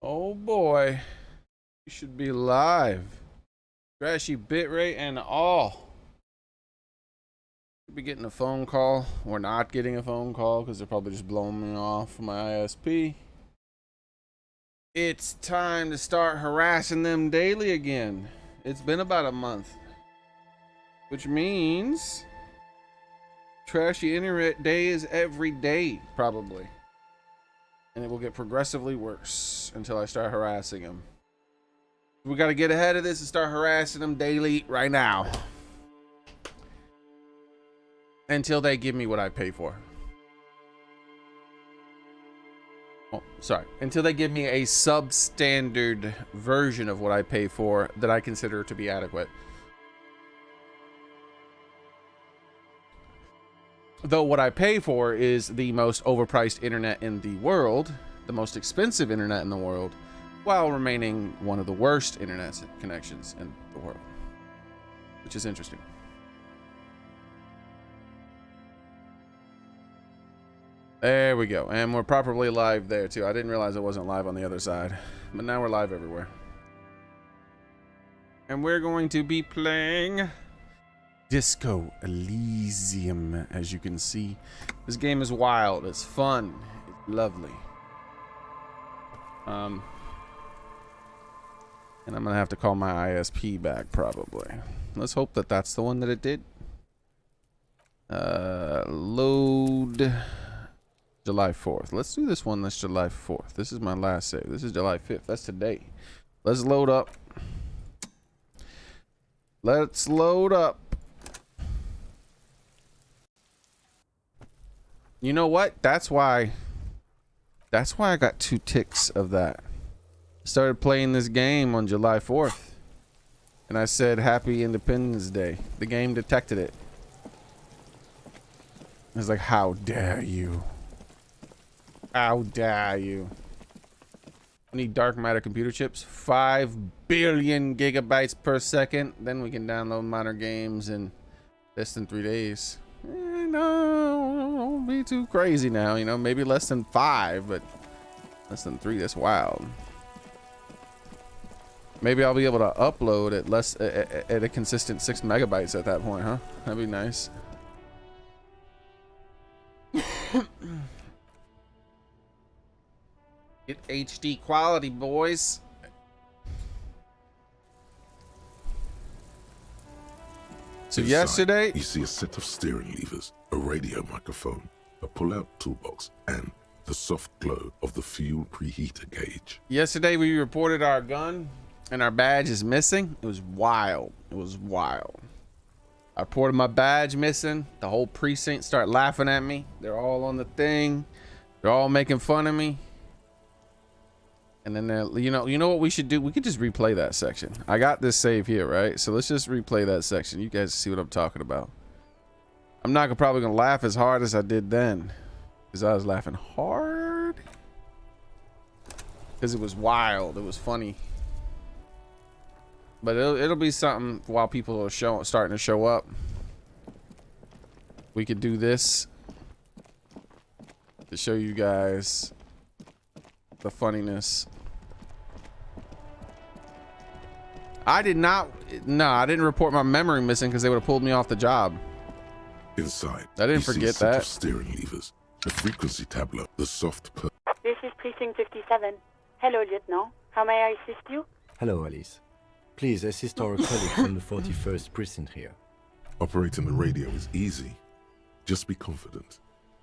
Oh boy. You should be live. Trashy bitrate and all. Be getting a phone call or not getting a phone call because they're probably just blowing me off from my ISP. It's time to start harassing them daily again. It's been about a month, which means trashy internet day is every day probably, and it will get progressively worse until I start harassing them. We got to get ahead of this and start harassing them daily right now until they give me what I pay for. Oh, sorry. Until they give me a substandard version of what I pay for that I consider to be adequate. Though what I pay for is the most overpriced internet in the world, the most expensive internet in the world, while remaining one of the worst internet connections in the world, which is interesting. There we go, and we're properly live there too. I didn't realize it wasn't live on the other side, but now we're live everywhere. And we're going to be playing Disco Elysium, as you can see. This game is wild, it's fun, it's lovely. And I'm gonna have to call my ISP back probably. Let's hope that that's the one that it did. Load July 4th. Let's do this one that's July 4th. This is my last save. This is July 5th. That's today. Let's load up. Let's load up. You know what? That's why I got 2 ticks of that. Started playing this game on July 4th, and I said Happy Independence Day. The game detected it. It was like, how dare you? How dare you? I need dark matter computer chips. 5 billion gigabytes per second. Then we can download modern games in less than 3 days. No, don't be too crazy now. You know, maybe less than 5, but less than 3. That's wild. Maybe I'll be able to upload at a consistent 6 megabytes at that point, huh? That'd be nice. Get HD quality, boys. So inside, yesterday, you see a set of steering levers, a radio microphone, a pull-out toolbox, and the soft glow of the fuel preheater gauge. Yesterday we reported our gun and our badge is missing. It was wild. It was wild. I reported my badge missing. The whole precinct started laughing at me. They're all on the thing. They're all making fun of me. And then, you know what we should do? We could just replay that section. I got this save here, right? So let's just replay that section. You guys see what I'm talking about. I'm not probably gonna laugh as hard as I did then, because I was laughing hard. Because it was wild. It was funny. But it'll be something while people are starting to show up. We could do this to show you guys the funniness. I didn't report my memory missing because they would have pulled me off the job. Inside, I didn't you see forget a set that. of steering levers, the frequency tableau, the soft This is Precinct 57. Hello, Lieutenant. How may I assist you? Hello, Alice. Please assist our colleague from the 41st precinct here. Operating the radio is easy. Just be confident.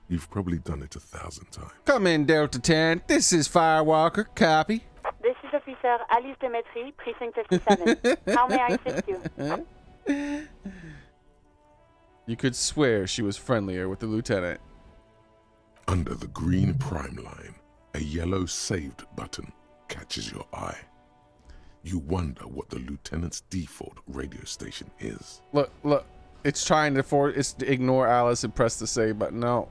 You've probably done it 1,000 times. Come in, Delta 10. This is Firewalker. Copy. This is Officer Alice Demetri, Precinct 57. How may I assist you? You could swear she was friendlier with the lieutenant. Under the green prime line, a yellow saved button catches your eye. You wonder what the lieutenant's default radio station is. Look. It's trying to ignore Alice and press the save button. No.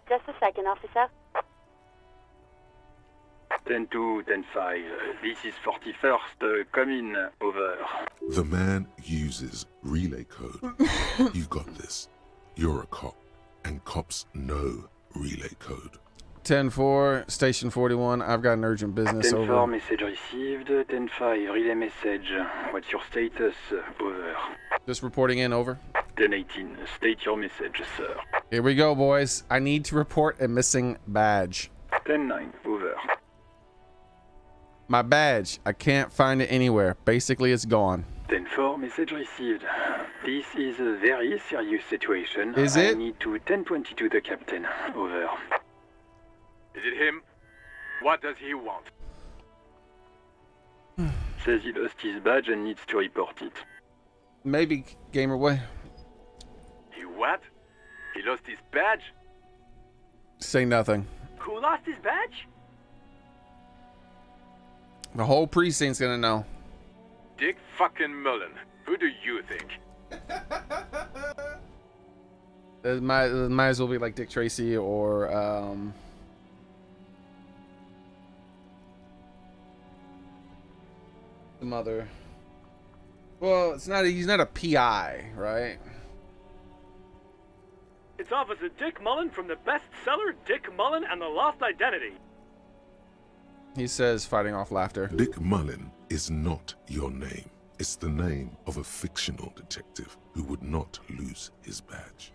Just a second, officer. 10-2, 10-5. This is 41st. Come in. Over. The man uses relay code. You got this. You're a cop, and cops know relay code. 10-4, Station 41. I've got an urgent business. 10-4, Over. message received. 10-5, relay message. What's your status? Over. Just reporting in. Over. 10-18, state your message, sir. Here we go, boys. I need to report a missing badge. 10-9, over. My badge. I can't find it anywhere. Basically, it's gone. 10-4, message received. This is a very serious situation. Is I it? need to 1022 the captain. Over. Is it him? What does he want? Says he lost his badge and needs to report it. Maybe, Gamerboy. He what? He lost his badge? Say nothing. Who lost his badge? The whole precinct's gonna know. Dick fucking Mullen. Who do you think? It might as well be like Dick Tracy or some other. Well, it's not. He's not a PI, right? It's Officer Dick Mullen from the bestseller Dick Mullen and the Lost Identity. He says, fighting off laughter. Dick Mullen is not your name. It's the name of a fictional detective who would not lose his badge.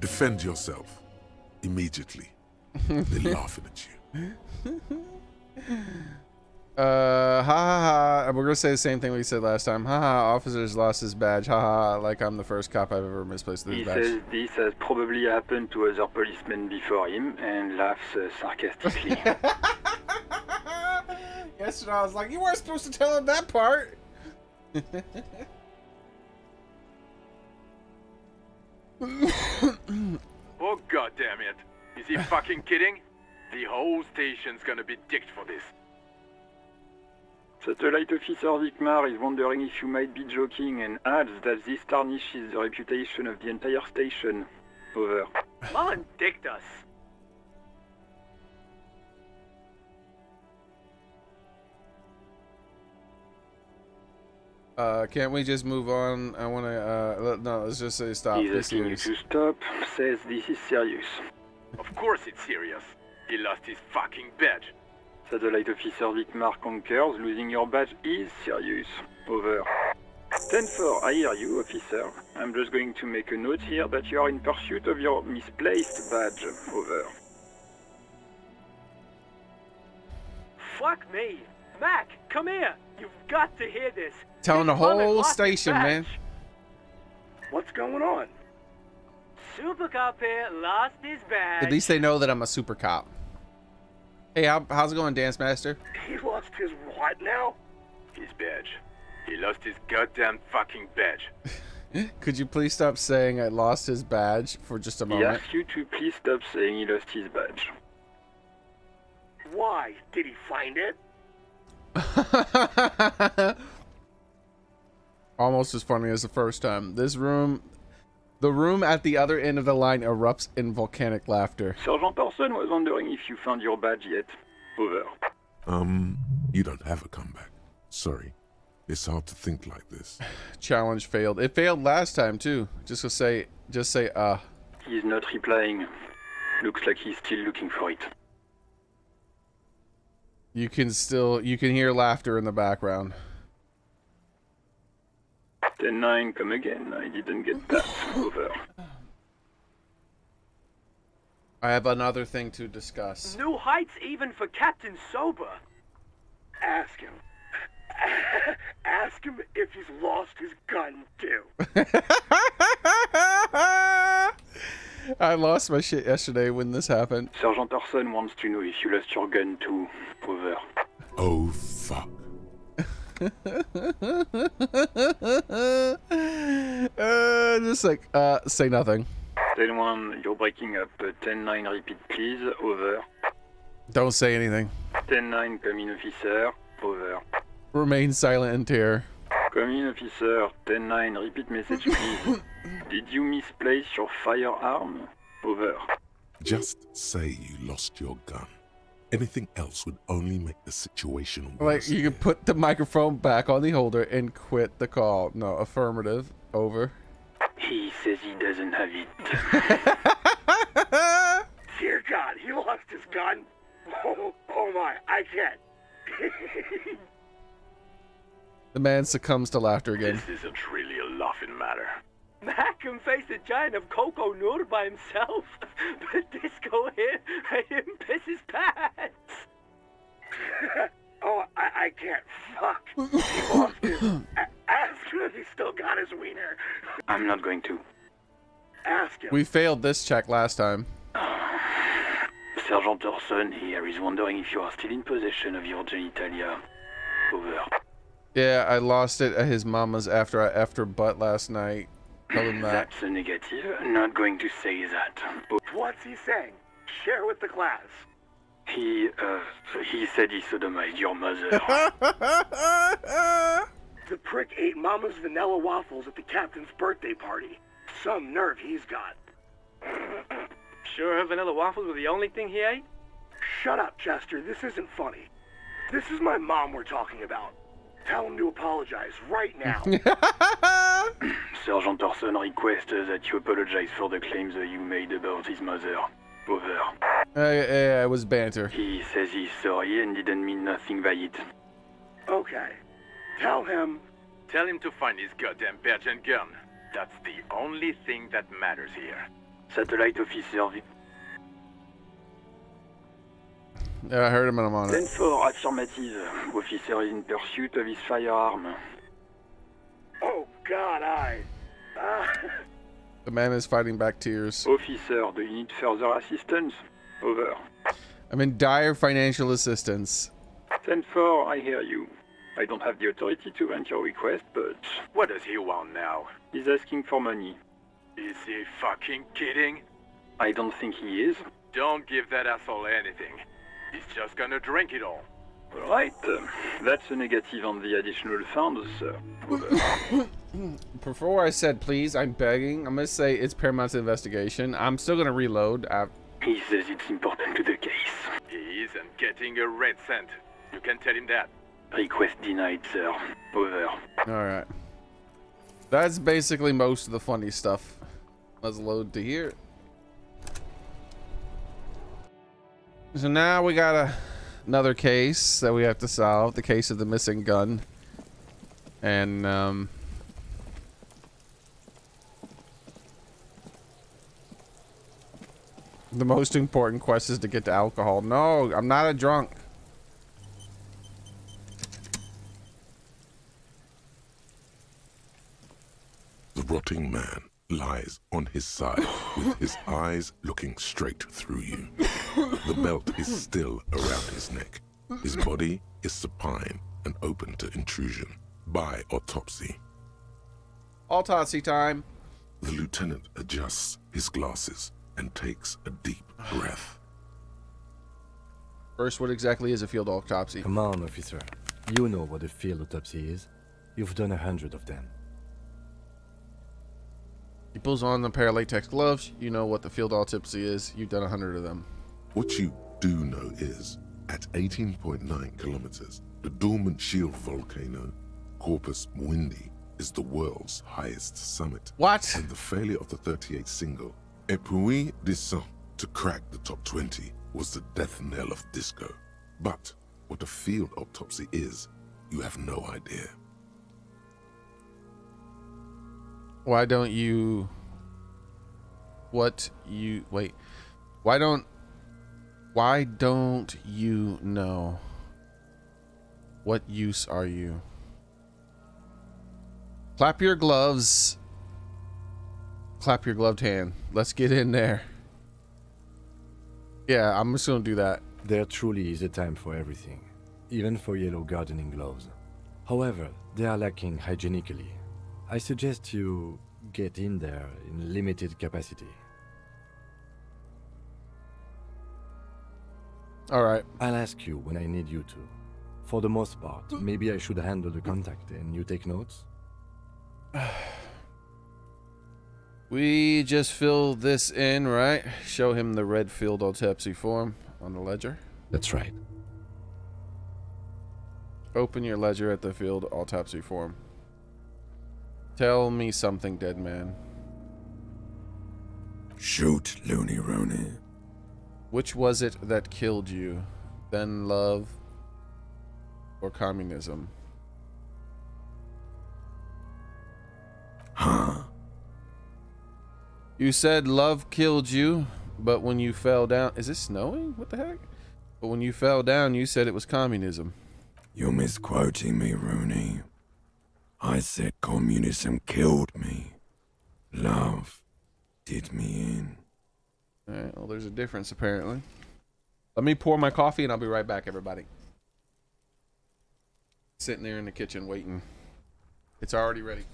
Defend yourself. Immediately. They're laughing at you. Ha ha ha. We're gonna say the same thing we said last time. Ha ha. Officer's lost his badge. Ha ha. Like I'm the first cop I've ever misplaced He his badge. says this has probably happened to other policemen before him and laughs sarcastically. Yesterday I was like, you weren't supposed to tell him that part. Oh god damn it. Is he fucking kidding? The whole station's gonna be dicked for this. Satellite Officer Vicmar is wondering if you might be joking and adds that this tarnishes the reputation of the entire station. Over. Mullen dicked us. Can't we just move on? I wanna, no, let's just say stop. He's This asking you is. to stop, says this is serious. Of course it's serious. He lost his fucking badge. Satellite Officer Vicmar concurs, losing your badge is serious. Over. 10-4, I hear you, officer. I'm just going to make a note here that you are in pursuit of your misplaced badge. Over. Fuck me. Mac, come here. You've got to hear this. Telling the Dick Mullen whole lost his station, man. badge. What's going on? Super cop here lost his badge. At least they know that I'm a super cop. Hey, how's it going, Dance Master? He lost his what now? His badge. He lost his goddamn fucking badge. Could you please stop saying I lost his badge for just a He moment? asks you to please stop saying he lost his badge. Why? Did he find it? Almost as funny as the first time. The room at the other end of the line erupts in volcanic laughter. Sergeant Person was wondering if you found your badge yet. Over. You don't have a comeback. Sorry. It's hard to think like this. Challenge failed. It failed last time too. Just say, He's not replying. Looks like he's still looking for it. You can hear laughter in the background. 10-9, come again. I didn't get that. Over. I have another thing to discuss. New heights even for Captain Sober. Ask him. Ask him if he's lost his gun, too. I lost my shit yesterday when this happened. Sergeant Orson wants to know if you lost your gun, too. Over. Oh, fuck. Just like, say nothing. 10-1, you're breaking up. 10-9, repeat, please. Over. Don't say anything. 10-9, come in, officer. Over. Remain silent in terror. Come in, officer. 10-9, repeat message, please. Did you misplace your firearm? Over. Just say you lost your gun. Anything else would only make the situation worse. Like, you can put the microphone back on the holder and quit the call. No, affirmative. Over. He says he doesn't have it. Here God, he lost his gun. Oh my, I can't. The man succumbs to laughter again. This isn't really a laughing matter. Mac can face a giant of Coco Nur by himself, but Disco here made him piss his pants. Oh, I can't. Fuck. He lost his. Ask him if he still got his wiener. I'm not going to. Ask him. We failed this check last time. Sergeant Orson here is wondering if you are still in possession of your genitalia. Over. Yeah, I lost it at his mama's after I effed her butt last night. Tell him that. That's a negative. Not going to say that. What's he saying? Share with the class. He said he sodomized your mother. The prick ate Mama's vanilla waffles at the captain's birthday party. Some nerve he's got. Sure her vanilla waffles were the only thing he ate? Shut up, Chester. This isn't funny. This is my mom we're talking about. Tell him to apologize right now. Sergeant Orson requests that you apologize for the claims that you made about his mother. Over. It was banter. He says he's sorry and didn't mean nothing by it. Okay. Tell him. Tell him to find his goddamn badge and gun. That's the only thing that matters here. Satellite officer. Yeah, I heard him and I'm on it. 10-4, affirmative. Officer is in pursuit of his firearm. Oh, God, The man is fighting back tears. Officer, do you need further assistance? Over. I'm in dire financial assistance. 10-4, I hear you. I don't have the authority to grant your request, but What does he want now? he's asking for money. Is he fucking kidding? I don't think he is. Don't give that asshole anything. He's just gonna drink it all. Alright, that's a negative on the additional funds, sir. Over. Before I said please, I'm begging. I'm gonna say it's paramount to the investigation. I'm still gonna reload. He says it's important to the case. He isn't getting a red cent. You can tell him that. Request denied, sir. Over. Alright. That's basically most of the funny stuff. Let's load to here. So now we got another case that we have to solve. The case of the missing gun. And, the most important quest is to get to alcohol. No, I'm not a drunk. The rotting man lies on his side with his eyes looking straight through you. The belt is still around his neck. His body is supine and open to intrusion by autopsy. Autopsy time. The lieutenant adjusts his glasses and takes a deep breath. First, what exactly is a field autopsy? Come on, officer. You know what a field autopsy is. You've done 100 of them. He pulls on the pair of latex gloves. You know what the field autopsy is. You've done 100 of them. What you do know is, at 18.9 kilometers, the dormant shield volcano, Corpus Mundi, is the world's highest summit. What? And the failure of the 38 single, Et puis descend, to crack the top 20 was the death knell of disco. But what a field autopsy is, you have no idea. Why don't you... Why don't you know? What use are you? Clap your gloves. Clap your gloved hand. Let's get in there. Yeah, I'm just gonna do that. There truly is a time for everything, even for yellow gardening gloves. However, they are lacking hygienically. I suggest you get in there in limited capacity. All right. I'll ask you when I need you to. For the most part, maybe I should handle the contact and you take notes? We just fill this in, right? Show him the red field autopsy form on the ledger. That's right. Open your ledger at the field autopsy form. Tell me something, dead man. Shoot, Looney Rooney. Which was it that killed you? Then love or communism? Huh? You said love killed you, but when you fell down... Is it snowing? What the heck? But when you fell down, you said it was communism. You're misquoting me, Rooney. I said communism killed me. Love did me in. Alright, well, there's a difference, apparently. Let me pour my coffee, and I'll be right back, everybody. Sitting there in the kitchen, waiting. It's already ready.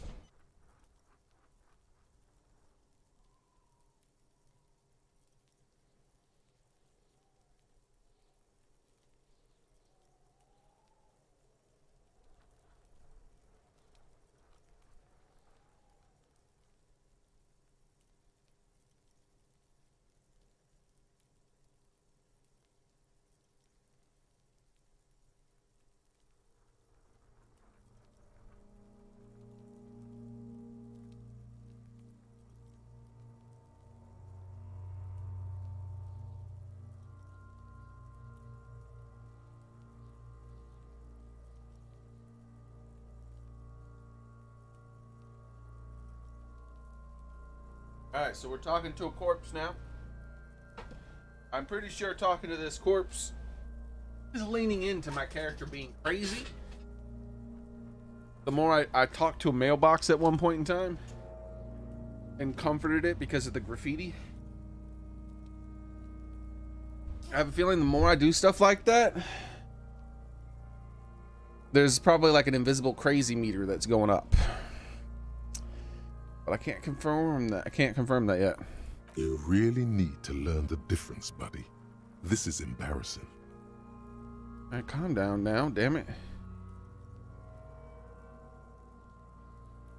Alright, so we're talking to a corpse now. I'm pretty sure talking to this corpse is leaning into my character being crazy. The more I talked to a mailbox at one point in time and comforted it because of the graffiti. I have a feeling the more I do stuff like that, there's probably like an invisible crazy meter that's going up. But I can't confirm that. I can't confirm that yet. You really need to learn the difference, buddy. This is embarrassing. All right, calm down now, damn it.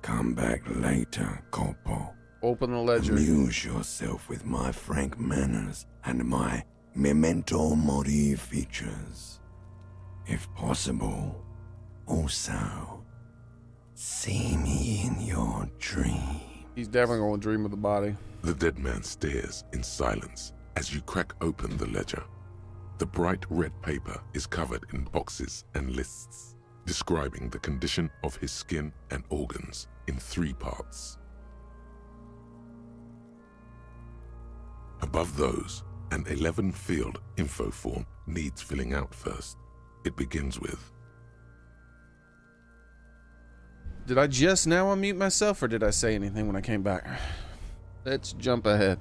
Come back later, Corpo. Open the ledger. Amuse yourself with my frank manners and my memento mori features. If possible, also, see me in your dream. He's definitely going to dream of the body. The dead man stares in silence as you crack open the ledger. The bright red paper is covered in boxes and lists, describing the condition of his skin and organs in 3 parts. Above those, an 11-field info form needs filling out first. It begins with, Did I just now unmute myself, or did I say anything when I came back? Let's jump ahead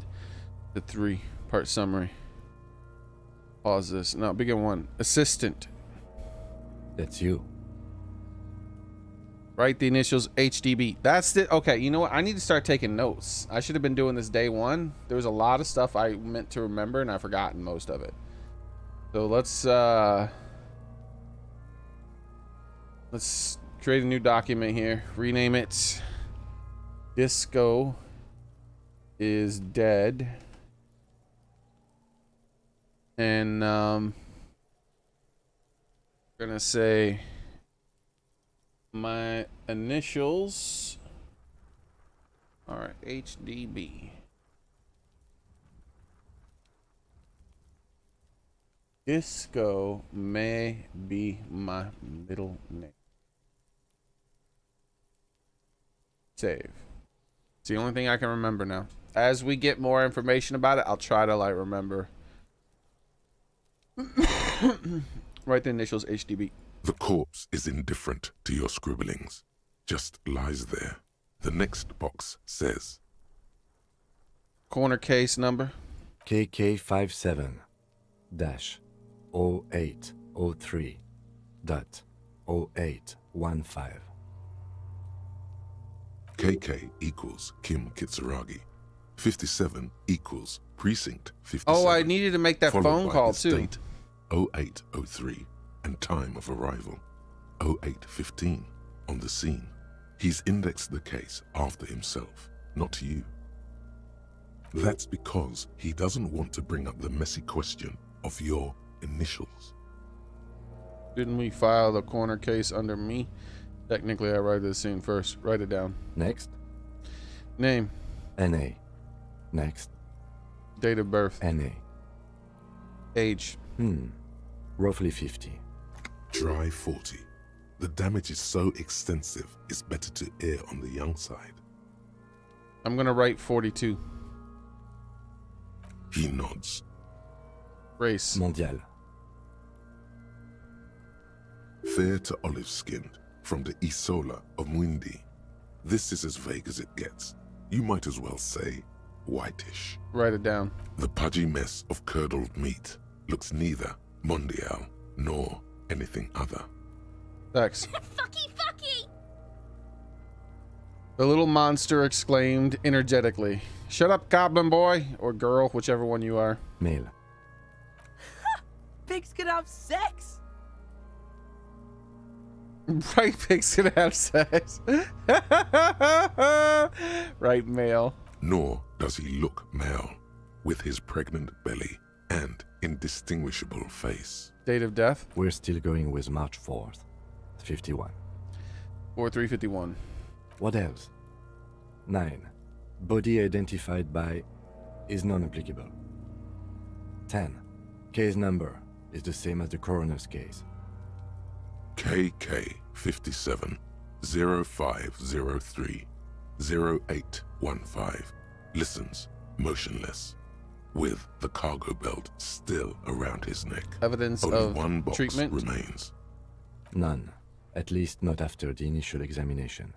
to 3-part summary. Pause this. No, begin 1. Assistant. That's you. Write the initials HDB. That's it. Okay, you know what? I need to start taking notes. I should have been doing this day 1. There was a lot of stuff I meant to remember, and I've forgotten most of it. So let's create a new document here. Rename it. Disco is dead. And we're gonna say my initials are HDB. Disco may be my middle name. Save. It's the only thing I can remember now. As we get more information about it, I'll try to like remember. Write the initials HDB. the corpse is indifferent to your scribblings, just lies there. The next box says, Corner case number. KK57-0803.0815. KK equals Kim Kitsuragi. 57 equals Precinct 57. Oh, I needed to make that followed phone by call his too. date, 0803, and time of arrival, 0815, on the scene. He's indexed the case after himself, not you. That's because he doesn't want to bring up the messy question of your initials. Didn't we file the corner case under me? Technically, I write this scene first. Write it down. Next, Name. NA. Next, Date of birth. NA. Age. Roughly 50. Dry 40. The damage is so extensive, it's better to err on the young side. I'm gonna write 42. He nods. Race. Mondial. Fair to olive-skinned, from the Isola of Mwindi. This is as vague as it gets. You might as well say whitish. Write it down. The pudgy mess of curdled meat looks neither mondial nor anything other. Sex. Fucky, fucky! The little monster exclaimed energetically. Shut up, goblin boy, or girl, whichever one you are. Male. Pigs can have sex. Right, pigs can have sex. Right, male. Nor does he look male, with his pregnant belly and indistinguishable face. Date of death? We're still going with March 4th. 51. 4351. What else? 9. Body identified by is non-applicable. 10. Case number is the same as the coroner's case. KK 57 0503 0815 listens motionless, with the cargo belt still around his neck. Evidence Only of one box treatment? remains. None. At least not after the initial examination.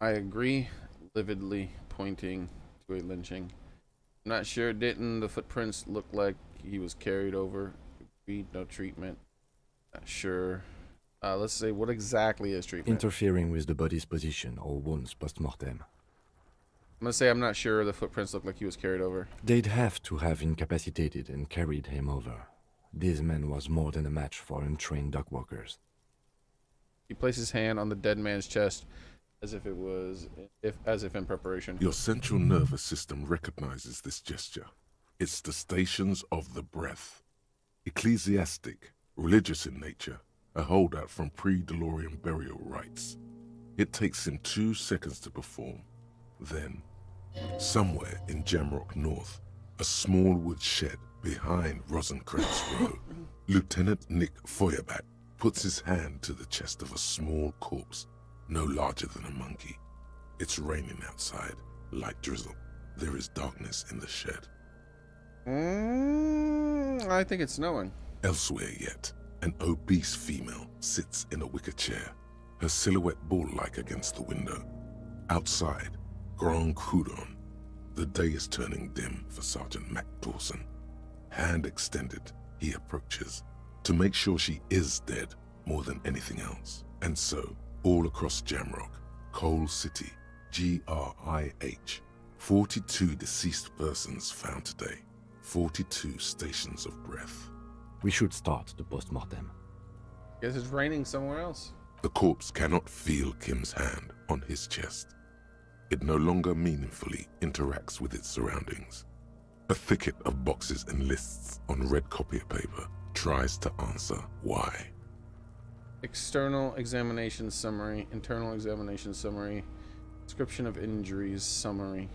I agree, lividly pointing to a lynching. I'm not sure, didn't the footprints look like he was carried over? Agreed, no treatment. Not sure. Let's say, what exactly is treatment? Interfering with the body's position or wounds post-mortem. I'm gonna say I'm not sure the footprints look like he was carried over. They'd have to have incapacitated and carried him over. This man was more than a match for untrained dog walkers. He placed his hand on the dead man's chest as if it was, as if in preparation. Your central nervous system recognizes this gesture. It's the stations of the breath. Ecclesiastic, religious in nature, a holdout from pre-DeLorean burial rites. It takes him 2 seconds to perform. Then, somewhere in Jamrock North, a small wood shed behind Rosencrantz Row, Lieutenant Nick Feuerbat puts his hand to the chest of a small corpse, no larger than a monkey. It's raining outside, light drizzle. There is darkness in the shed. I think it's snowing. Elsewhere yet, an obese female sits in a wicker chair, her silhouette bull-like against the window. Outside, Grand Coudon. The day is turning dim for Sergeant Mac Dawson. Hand extended, he approaches, to make sure she is dead more than anything else. And so, all across Jamrock, Coal City, GRIH, 42 deceased persons found today, 42 stations of breath. We should start the post-mortem. Guess it's raining somewhere else. The corpse cannot feel Kim's hand on his chest. It no longer meaningfully interacts with its surroundings. A thicket of boxes and lists on red copier paper tries to answer why. External examination summary, internal examination summary, description of injuries summary.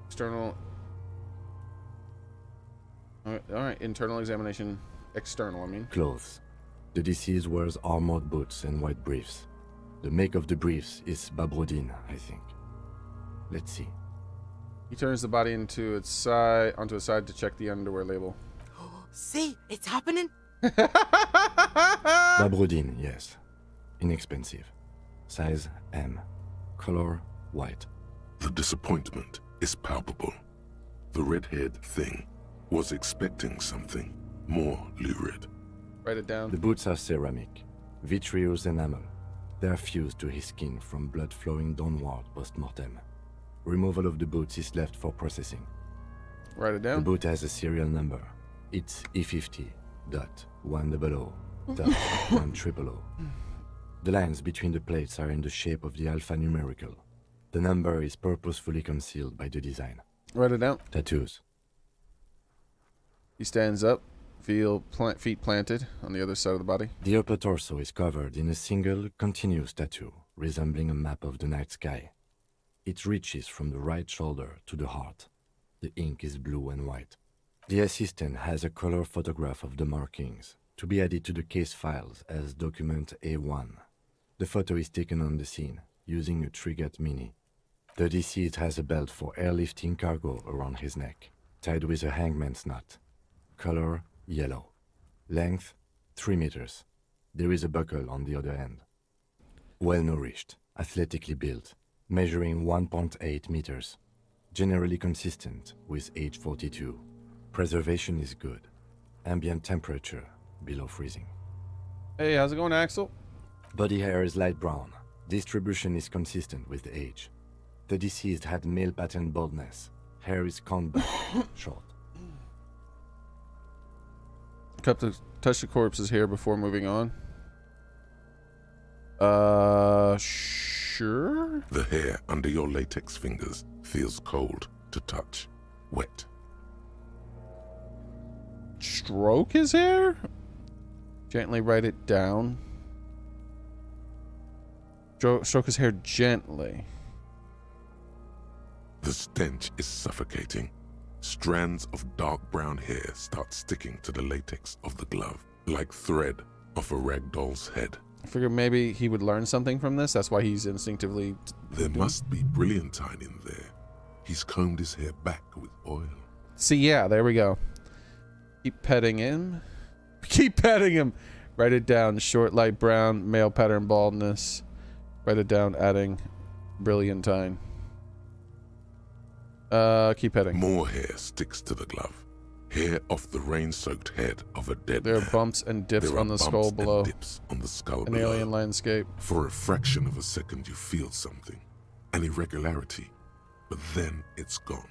External. All right, internal examination, external, I mean. Clothes. The deceased wears armored boots and white briefs. The make of the briefs is Babrodine, I think. Let's see. He turns the body onto its side to check the underwear label. See, it's happening. Babrodine, yes. Inexpensive. Size M. Color white. The disappointment is palpable. The red-haired thing was expecting something more lurid. Write it down. The boots are ceramic, vitreous enamel. They are fused to his skin from blood flowing downward post-mortem. Removal of the boots is left for processing. Write it The down. boot has a serial number. It's E50.100.100. The lines between the plates are in the shape of the alphanumerical. The number is purposefully concealed by the design. Write it down. Tattoos. He stands up, feet planted on the other side of the body. The upper torso is covered in a single, continuous tattoo, resembling a map of the night sky. It reaches from the right shoulder to the heart. The ink is blue and white. The assistant has a color photograph of the markings to be added to the case files as document A1. The photo is taken on the scene using a Trigat Mini. The deceased has a belt for airlifting cargo around his neck, tied with a hangman's knot. Color yellow. Length 3 meters. There is a buckle on the other end. Well nourished, athletically built, measuring 1.8 meters. Generally consistent with age 42. Preservation is good. Ambient temperature below freezing. Hey, how's it going, Axel? Body hair is light brown. Distribution is consistent with the age. The deceased had male pattern baldness. Hair is combed back, short. Touch the corpse's hair before moving on. Sure? The hair under your latex fingers feels cold to touch, wet. Stroke his hair? Gently write it down. Stroke his hair gently. The stench is suffocating. Strands of dark brown hair start sticking to the latex of the glove, like thread off a rag doll's head. I figured maybe he would learn something from this. That's why he's instinctively... There must be brilliantine in there. He's combed his hair back with oil. See, yeah, there we go. Keep petting him. Keep petting him. Write it down. Short, light brown, male pattern baldness. Write it down, adding brilliantine. Keep petting. More hair sticks to the glove. Hair off the rain-soaked head of a dead There are man. bumps and dips on the skull below. Dips on the skull An below. alien landscape. For a fraction of a second you feel something. An irregularity. But then it's gone.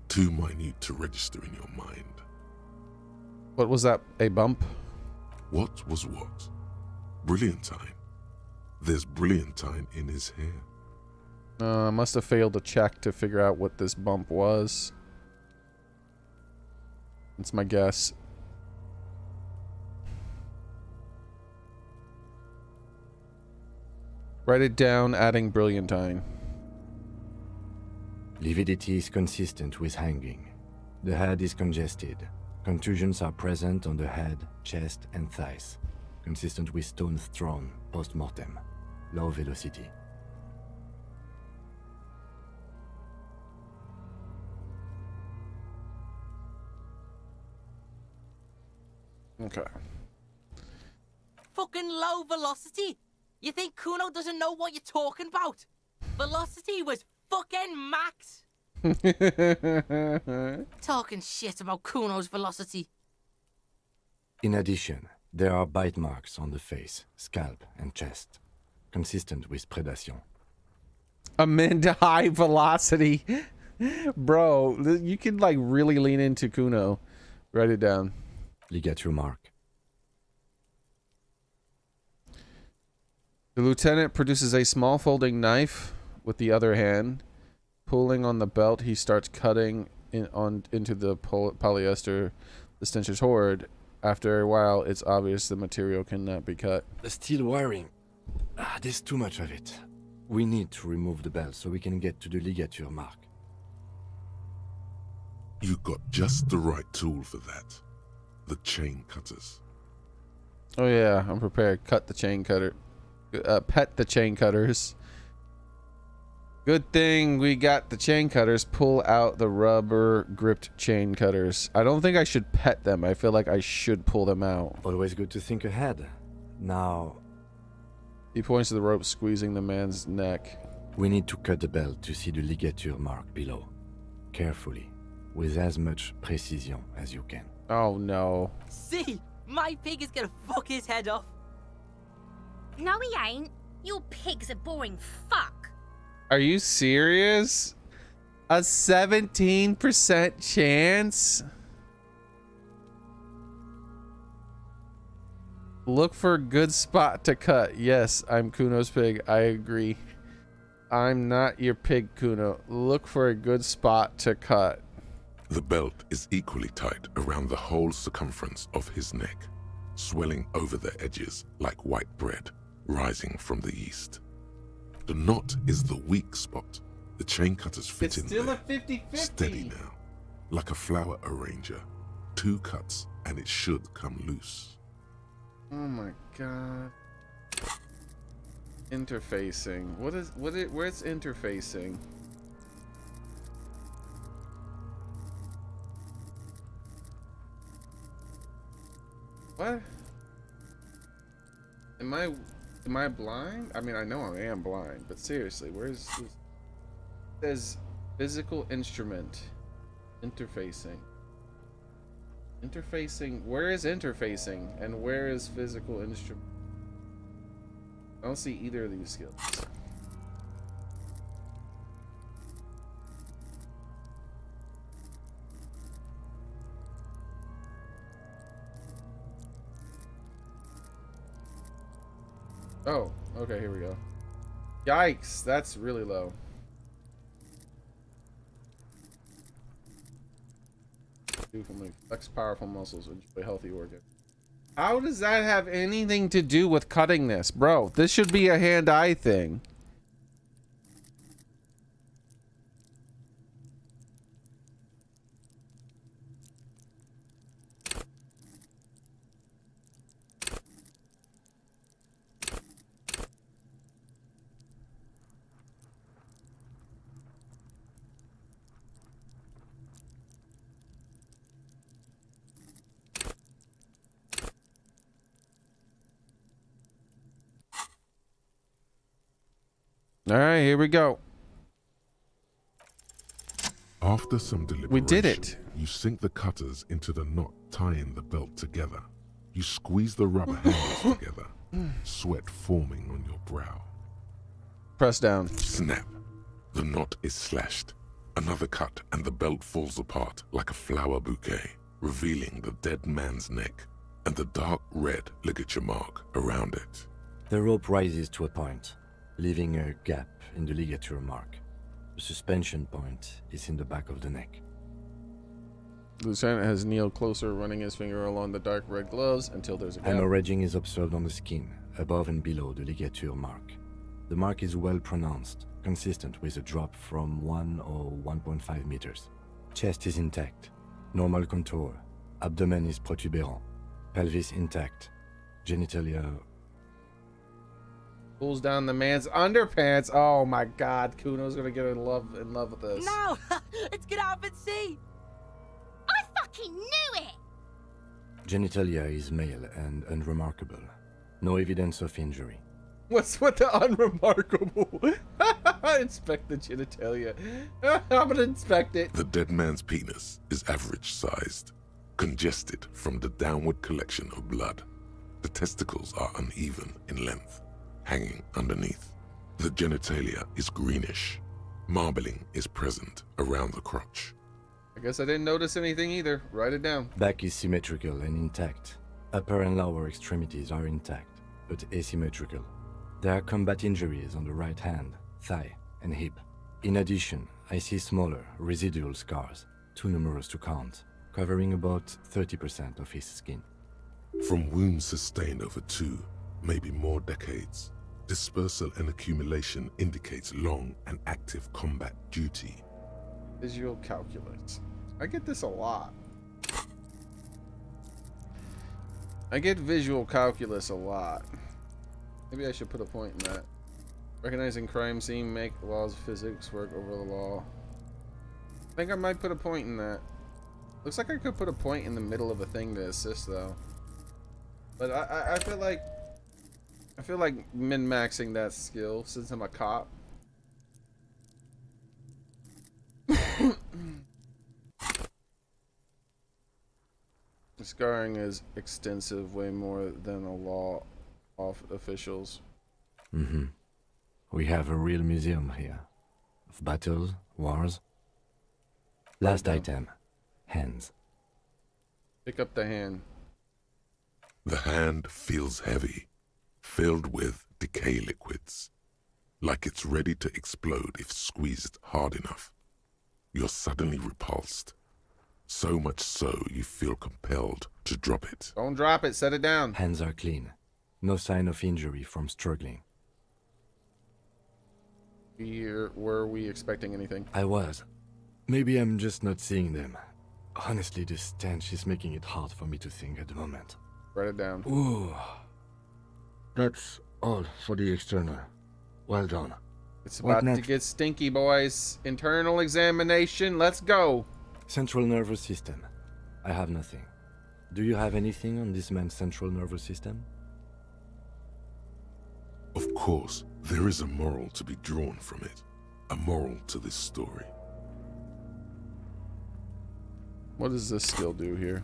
Too minute to register in your mind. What was that? A bump? What was what? Brilliantine. There's brilliantine in his hair. I must have failed to check to figure out what this bump was. That's my guess. Write it down, adding brilliantine. Lividity is consistent with hanging. The head is congested. Contusions are present on the head, chest, and thighs. Consistent with stones thrown post-mortem. Low velocity. Okay. Fucking low velocity? You think Kuno doesn't know what you're talking about? Velocity was fucking max. Talking shit about Kuno's velocity. In addition, there are bite marks on the face, scalp, and chest. Consistent with predation. A mid to high velocity. Bro, you can like really lean into Kuno. Write it down. Ligature mark. The lieutenant produces a small folding knife with the other hand. Pulling on the belt, he starts cutting into the polyester, the stencher's hoard. After a while, it's obvious the material cannot be cut. The steel wiring. There's too much of it. We need to remove the belt so we can get to the ligature mark. You got just the right tool for that. The chain cutters. Oh yeah, I'm prepared. Cut the chain cutter. Pet the chain cutters. Good thing we got the chain cutters. Pull out the rubber gripped chain cutters. I don't think I should pet them. I feel like I should pull them out. Always good to think ahead. Now, he points to the rope squeezing the man's neck. We need to cut the belt to see the ligature mark below. Carefully, with as much precision as you can. Oh no. See, my pig is gonna fuck his head off. No, he ain't. Your pig's a boring fuck. Are you serious? A 17% chance? Look for a good spot to cut. Yes, I'm Kuno's pig. I agree. I'm not your pig, Kuno. Look for a good spot to cut. The belt is equally tight around the whole circumference of his neck, swelling over the edges like white bread rising from the east. The knot is the weak spot, The chain cutters fit It's in still there. a 50-50. Steady now. Like a flower arranger. 2 cuts and it should come loose. Oh my god. Interfacing. Where's interfacing? What? Am I blind? I mean, I know I am blind, but seriously, where's this? It says physical instrument. Interfacing. Interfacing. Where is interfacing? And where is physical instrument? I don't see either of these skills. Oh, okay, here we go. Yikes, that's really low. Do from like flex powerful muscles, enjoy healthy organ. How does that have anything to do with cutting this? Bro, this should be a hand-eye thing. All right, here we go. After some deliberation, We did it. You sink the cutters into the knot tying the belt together. You squeeze the rubber handles together, sweat forming on your brow. Press down. Snap. The knot is slashed. Another cut and the belt falls apart like a flower bouquet, revealing the dead man's neck and the dark red ligature mark around it. The rope rises to a point, leaving a gap in the ligature mark. The suspension point is in the back of the neck. Lieutenant has kneeled closer, running his finger along the dark red gloves until there's a gap. Hemorrhaging is observed on the skin, above and below the ligature mark. The mark is well pronounced, consistent with a drop from 1 or 1.5 meters. Chest is intact, normal contour. Abdomen is protuberant, pelvis intact, genitalia. Pulls down the man's underpants. Oh my god, Kuno's gonna get in love with this. No! Let's get out and see! I fucking knew it! Genitalia is male and unremarkable. No evidence of injury. What's with the unremarkable? Inspect the genitalia. I'm gonna inspect it. The dead man's penis is average sized, congested from the downward collection of blood. The testicles are uneven in length, hanging underneath. The genitalia is greenish. Marbling is present around the crotch. I guess I didn't notice anything either. Write it down. Back is symmetrical and intact. Upper and lower extremities are intact, but asymmetrical. There are combat injuries on the right hand, thigh, and hip. In addition, I see smaller, residual scars, too numerous to count, covering about 30% of his skin. From wounds sustained over 2, maybe more decades, dispersal and accumulation indicates long and active combat duty. Visual calculus. I get this a lot. I get visual calculus a lot. Maybe I should put a point in that. Recognizing crime scene, make laws of physics work over the law. I think I might put a point in that. Looks like I could put a point in the middle of a thing to assist though. But I feel like min-maxing that skill since I'm a cop. The scarring is extensive, way more than a law of officials. We have a real museum here. Of battles, wars. Last item. Hands. Pick up the hand. The hand feels heavy, filled with decay liquids, like it's ready to explode if squeezed hard enough. You're suddenly repulsed, so much so you feel compelled to drop it. Don't drop it, set it down. Hands are clean. No sign of injury from struggling. Were we expecting anything? I was. Maybe I'm just not seeing them. Honestly, this stench is making it hard for me to think at the moment. Write it down. Ooh. That's all for the external. Well done. It's What about to next? get stinky, boys. Internal examination. Let's go. Central nervous system. I have nothing. Do you have anything on this man's central nervous system? Of course, there is a moral to be drawn from it. A moral to this story. What does this skill do here?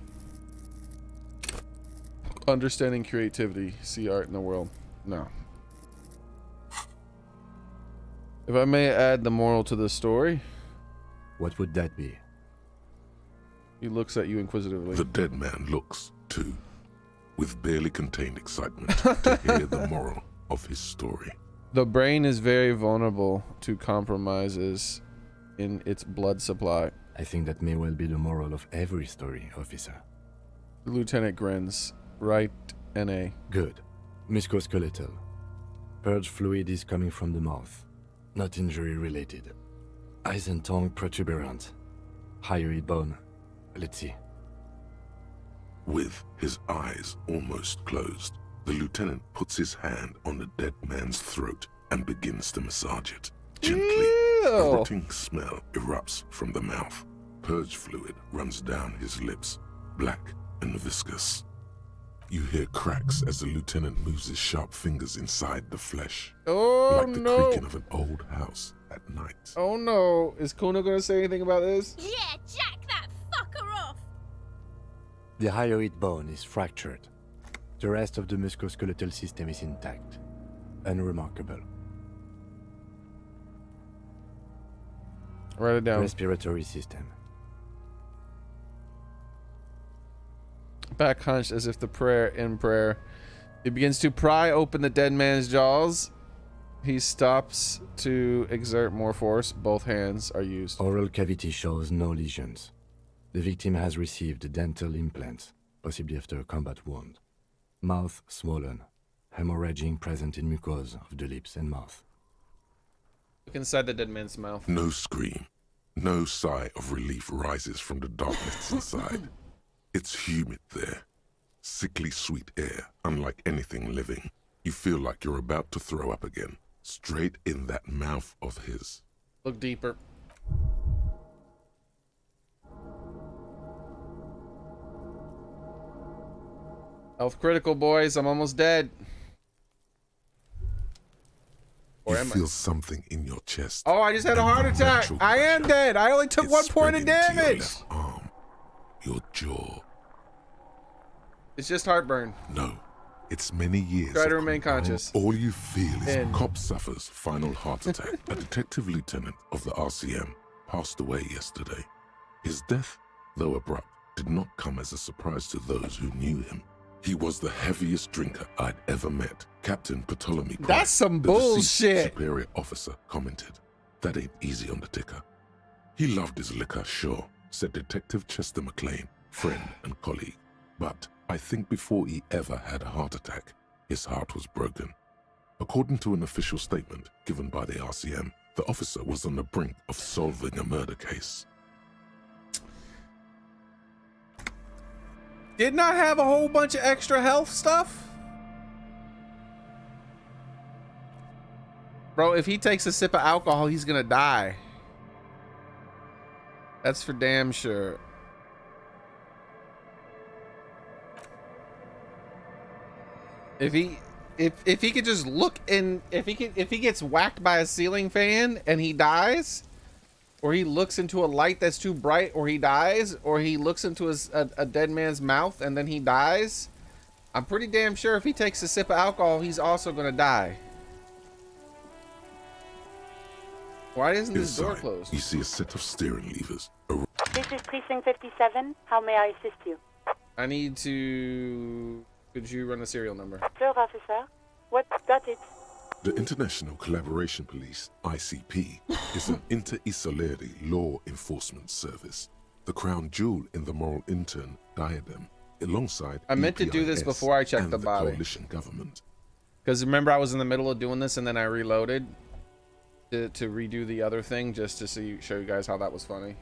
Understanding creativity. See art in the world. No. If I may add the moral to the story. What would that be? He looks at you inquisitively. The dead man looks, too, with barely contained excitement to hear the moral of his story. The brain is very vulnerable to compromises in its blood supply. I think that may well be the moral of every story, officer. The lieutenant grins. Right, NA. Good. Musculoskeletal. Purge fluid is coming from the mouth. Not injury related. Eyes and tongue protuberant. Hyoid bone. Let's see. With his eyes almost closed, the lieutenant puts his hand on the dead man's throat and begins to massage it. Gently, a rotting smell erupts from the mouth. Purge fluid runs down his lips, black and viscous. You hear cracks as the lieutenant moves his sharp fingers inside the flesh, like the creaking of an old house at night. Oh no. Is Kuno gonna say anything about this? Yeah, jack that fucker off! The hyoid bone is fractured. The rest of the musculoskeletal system is intact. Unremarkable. Write it down. Respiratory system. Back hunched as if in prayer. He begins to pry open the dead man's jaws. He stops to exert more force. Both hands are used. Oral cavity shows no lesions. The victim has received dental implants, possibly after a combat wound. Mouth swollen. Hemorrhaging present in mucosa of the lips and mouth. Look inside the dead man's mouth. No scream, no sigh of relief rises from the darkness inside. It's humid there. Sickly sweet air, unlike anything living. You feel like you're about to throw up again, straight in that mouth of his. Look deeper. Health critical, boys. I'm almost dead. Or You am I? feel something in your chest. Oh, I just had a heart attack. Unnatural I am pressure. dead. I only took It's 1 point of spreading to your damage. left arm, your jaw. It's just heartburn. No, it's many years. Try to of remain compound- conscious. All you feel is In. cop suffers final heart attack. A detective lieutenant of the RCM passed away yesterday. His death, though abrupt, did not come as a surprise to those who knew him. He was the heaviest drinker I'd ever met. Captain Ptolemy Price, That's some the deceased bullshit. superior officer, commented, "That ain't easy on the ticker." He loved his liquor, sure, said Detective Chester McLean, friend and colleague. But I think before he ever had a heart attack, his heart was broken. According to an official statement given by the RCM, the officer was on the brink of solving a murder case. Didn't I have a whole bunch of extra health stuff? Bro, if he takes a sip of alcohol, he's gonna die. That's for damn sure. If he could just look in, if he gets whacked by a ceiling fan and he dies, or he looks into a light that's too bright or he dies, or he looks into a dead man's mouth and then he dies, I'm pretty damn sure if he takes a sip of alcohol, he's also gonna die. Why isn't this door Inside, closed? you see a set of steering levers. This is Precinct 57. How may I assist you? I need to... Could you run a serial number? Sir, officer. What? Got it. The International Collaboration Police, ICP, is an inter-Isolari law enforcement service. The crown jewel in the moral intern diadem, alongside I meant to do this EPIS before I checked and the body. coalition government. Because remember, I was in the middle of doing this and then I reloaded. to redo the other thing just to show you guys how that was funny.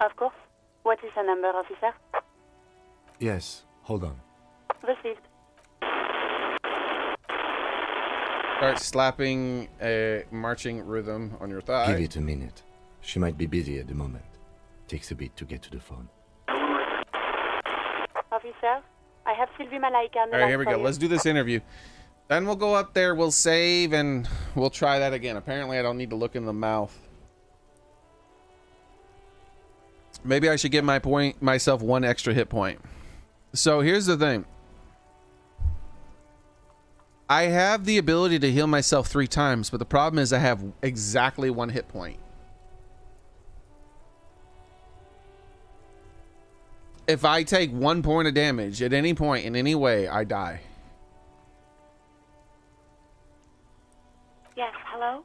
Of course. What is the number, officer? Yes, hold on. Received. Start slapping a marching rhythm on your thigh. Give it a minute. She might be busy at the moment. Takes a bit to get to the phone. Officer, I have Sylvie Malaika on the All right, line here we for go. you. Let's do this interview. Then we'll go up there, we'll save, and we'll try that again. Apparently, I don't need to look in the mouth. Maybe I should give myself 1 extra hit point. So here's the thing. I have the ability to heal myself 3 times, but the problem is I have exactly 1 hit point. If I take 1 point of damage at any point in any way, I die. Yes, hello?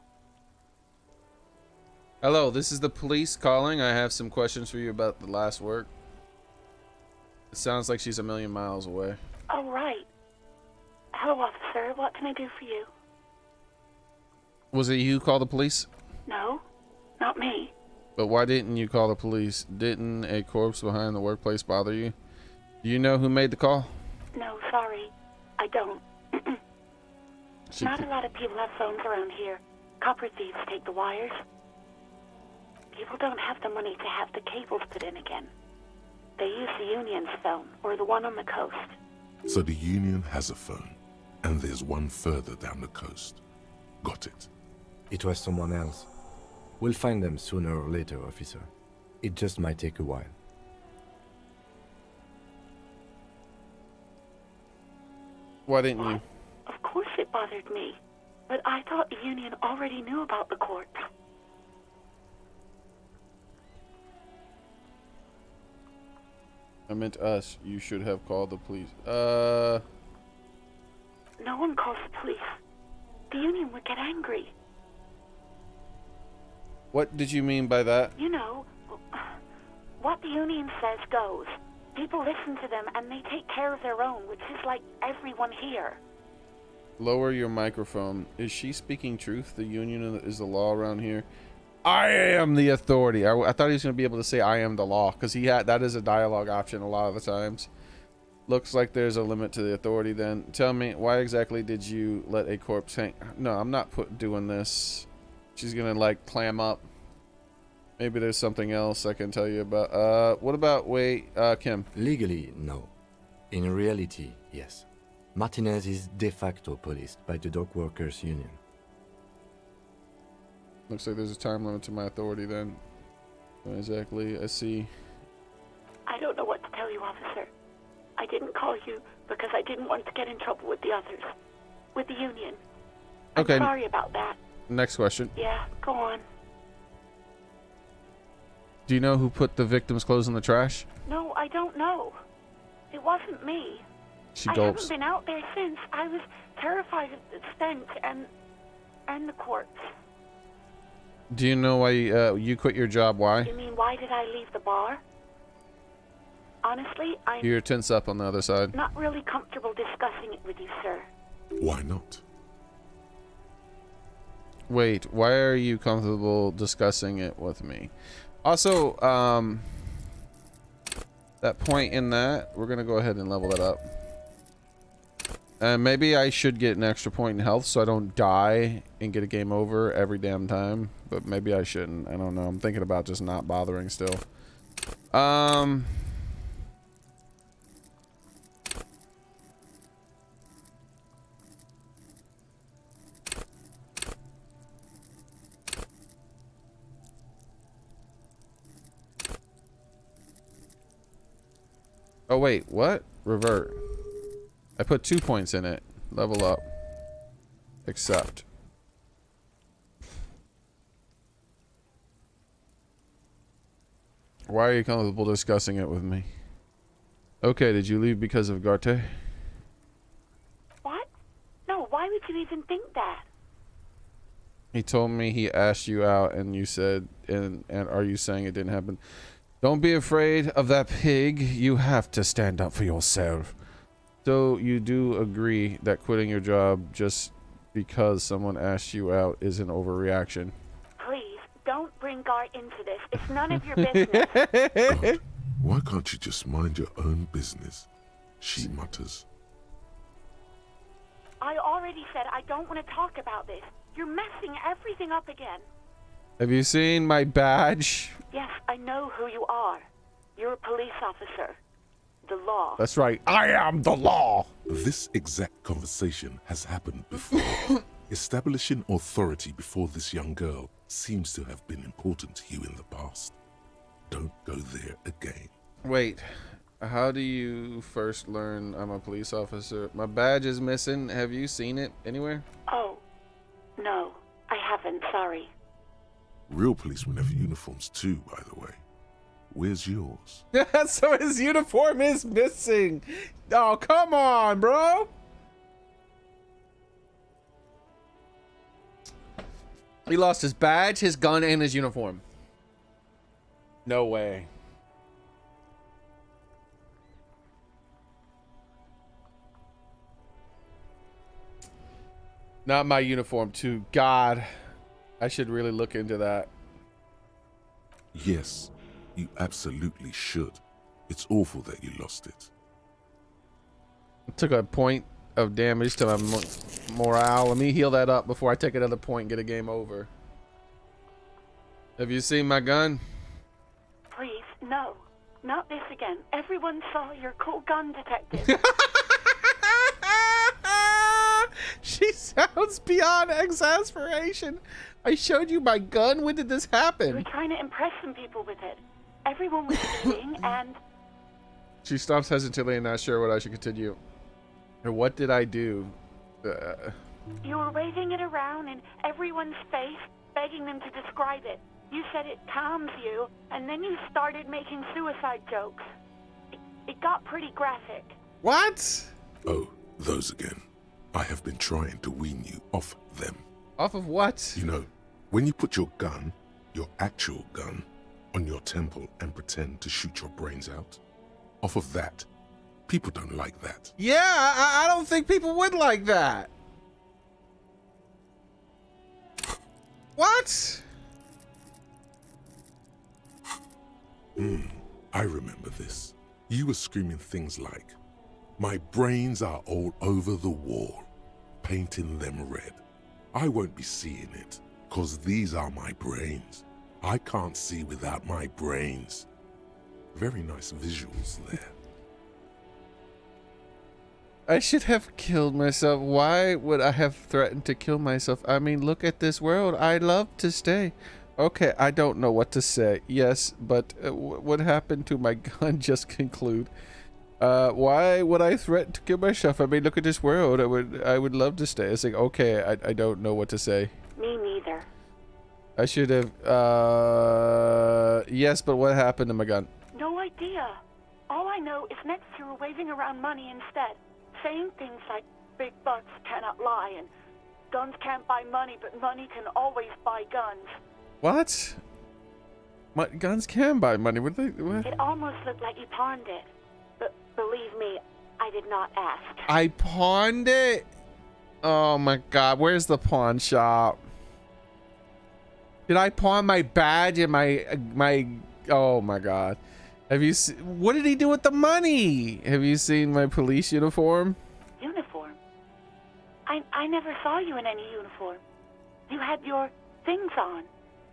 Hello, this is the police calling. I have some questions for you about the last work. It sounds like she's a million miles away. Oh, right. Hello, officer. What can I do for you? Was it you who called the police? No, not me. But why didn't you call the police? Didn't a corpse behind the workplace bother you? Do you know who made the call? No, sorry. I don't. Not a lot of people have phones around here. Copper thieves take the wires. People don't have the money to have the cables put in again. They use the Union's phone, or the one on the coast. So the Union has a phone, and there's one further down the coast. Got it. It was someone else. We'll find them sooner or later, officer. It just might take a while. Why didn't you? Of course it bothered me. But I thought the Union already knew about the corpse. I meant us. You should have called the police. No one calls the police. The Union would get angry. What did you mean by that? You know, what the Union says goes. People listen to them and they take care of their own, which is like everyone here. Lower your microphone. Is she speaking truth? The Union is the law around here. I am the authority. I thought he was going to be able to say I am the law, because that is a dialogue option a lot of the times. Looks like there's a limit to the authority then. Tell me, why exactly did you let a corpse hang? No, I'm not doing this. She's going to like clam up. Maybe there's something else I can tell you about. What about, Kim? Legally, no. In reality, yes. Martinez is de facto policed by the Dock Workers Union. Looks like there's a time limit to my authority then. Exactly, I see. I don't know what to tell you, officer. I didn't call you because I didn't want to get in trouble with the others. With the Union. I'm Okay. sorry about that. Next question. Yeah, go on. Do you know who put the victim's clothes in the trash? No, I don't know. It wasn't me. She I gulps. haven't been out there since. I was terrified of the stench and the corpse. Do you know why you quit your job? Why? You mean, why did I leave the bar? Honestly, I'm You're tense up on the other side. not really comfortable discussing it with you, sir. Why not? Wait, why are you comfortable discussing it with me? Also, that point in that, we're gonna go ahead and level that up. And maybe I should get an extra point in health so I don't die and get a game over every damn time. But maybe I shouldn't. I don't know. I'm thinking about just not bothering still. Oh wait, what? Revert. I put 2 points in it. Level up. Accept. Why are you comfortable discussing it with me? Okay, did you leave because of Garte? What? No, why would you even think that? He told me he asked you out and you said, and are you saying it didn't happen? Don't be afraid of that pig. You have to stand up for yourself. So you do agree that quitting your job just because someone asked you out is an overreaction. Please, don't bring Gar into this. It's none of your business. God, why can't you just mind your own business? She mutters. I already said I don't want to talk about this. You're messing everything up again. Have you seen my badge? Yes, I know who you are. You're a police officer. The law. That's right. I am the law. This exact conversation has happened before. Establishing authority before this young girl seems to have been important to you in the past. Don't go there again. Wait, how do you first learn I'm a police officer? My badge is missing. Have you seen it anywhere? Oh, no, I haven't. Sorry. Real policemen have uniforms too, by the way. Where's yours? So his uniform is missing. Oh, come on, bro. He lost his badge, his gun, and his uniform. No way. Not my uniform, too. God, I should really look into that. Yes, you absolutely should. It's awful that you lost it. Took a point of damage to my morale. Let me heal that up before I take another point and get a game over. Have you seen my gun? Please, no. Not this again. Everyone saw your cool gun detective. She sounds beyond exasperation. I showed you my gun. When did this You happen? were trying to impress some people with it. Everyone was eating and... She stops hesitantly and not sure what I should continue. Or what did I do? You were waving it around in everyone's face, begging them to describe it. You said it calms you, and then you started making suicide jokes. It got pretty graphic. What? Oh, those again. I have been trying to wean you off them. Off of what? You know, when you put your gun, your actual gun, on your temple and pretend to shoot your brains out, off of that, people don't like that. Yeah, I don't think people would like that. What? I remember this. You were screaming things like, "My brains are all over the wall, painting them red. I won't be seeing it, 'cause these are my brains. I can't see without my brains." Very nice visuals there. I should have killed myself. Why would I have threatened to kill myself? I mean, look at this world. I love to stay. Okay, I don't know what to say. Yes, but what happened to my gun? Just conclude. Why would I threaten to kill myself? I mean, look at this world. I would love to stay. It's like, okay, I don't know what to say. Me neither. I should have, yes, but what happened to my gun? No idea. All I know is next you were waving around money instead, saying things like, big bucks cannot lie, and guns can't buy money, but money can always buy guns. What? My guns can buy money. What? It almost looked like you pawned it. But believe me, I did not ask. I pawned it? Oh my god, where's the pawn shop? Did I pawn my badge and my oh my god. Have you what did he do with the money? Have you seen my police uniform? Uniform? I never saw you in any uniform. You had your things on.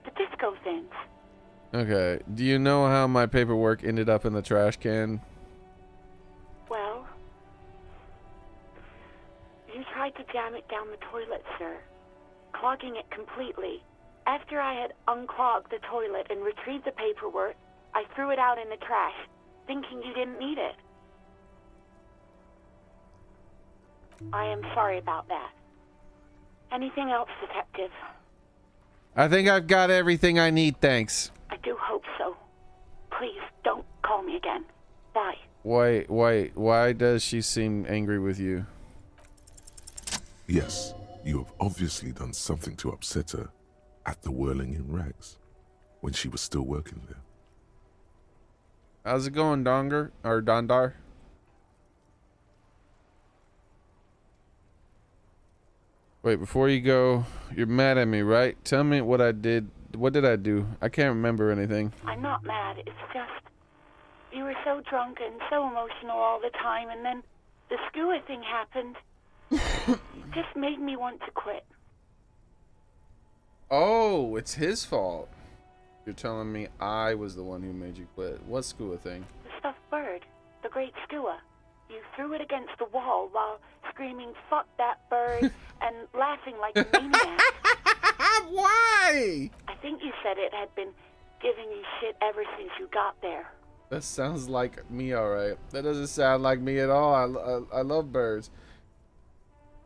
The disco things. Okay. Do you know how my paperwork ended up in the trash can? Well, you tried to jam it down the toilet, sir, clogging it completely. After I had unclogged the toilet and retrieved the paperwork, I threw it out in the trash, thinking you didn't need it. I am sorry about that. Anything else, Detective? I think I've got everything I need, thanks. I do hope so. Please, don't call me again. Bye. Wait, why does she seem angry with you? Yes, you have obviously done something to upset her at the Whirling in Rags, when she was still working there. How's it going, Donger? Or Dondar? Wait, before you go, you're mad at me, right? Tell me what I did. What did I do? I can't remember anything. I'm not mad. It's just you were so drunk and so emotional all the time, and then the skua thing happened. It just made me want to quit. Oh, it's his fault. You're telling me I was the one who made you quit. What skua thing? The stuffed bird, the great skua. You threw it against the wall while screaming, "Fuck that bird," and laughing like a maniac. Why? I think you said it had been giving you shit ever since you got there. That sounds like me, alright. That doesn't sound like me at all. I love birds.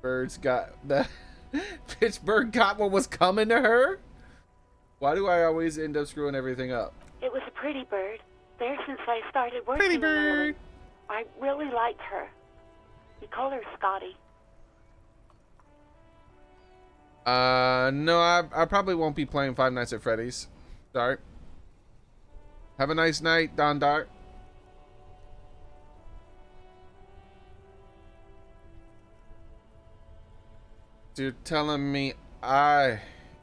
Birds got that. Pittsburgh got what was coming to her? Why do I always end up screwing everything up? It was a pretty bird. There since I started working. Pretty bird. I really liked her. We call her Scotty. No, I probably won't be playing Five Nights at Freddy's. Sorry. Have a nice night, Don Dart. You're telling me I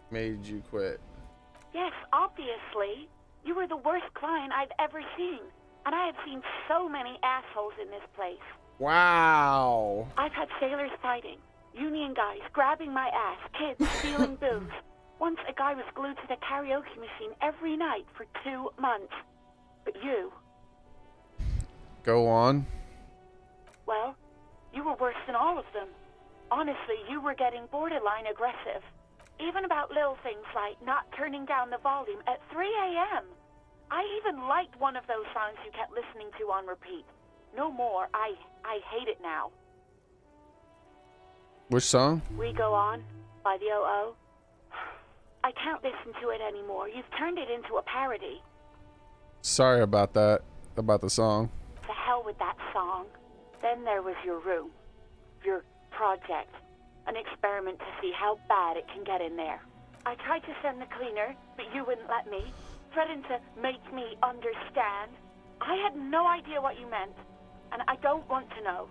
made you quit. Yes, obviously. You were the worst client I've ever seen. And I have seen so many assholes in this place. Wow. I've had sailors fighting, union guys grabbing my ass, kids stealing booze. Once a guy was glued to the karaoke machine every night for 2 months. But you... Go on. Well, you were worse than all of them. Honestly, you were getting borderline aggressive. Even about little things like not turning down the volume at 3 a.m. I even liked one of those songs you kept listening to on repeat. No more. I hate it now. Which song? We Go On by the O.O. I can't listen to it anymore. You've turned it into a parody. Sorry about that. About the song. To hell with that song. Then there was your room. Your project. An experiment to see how bad it can get in there. I tried to send the cleaner, but you wouldn't let me. Threatened to make me understand. I had no idea what you meant, and I don't want to know.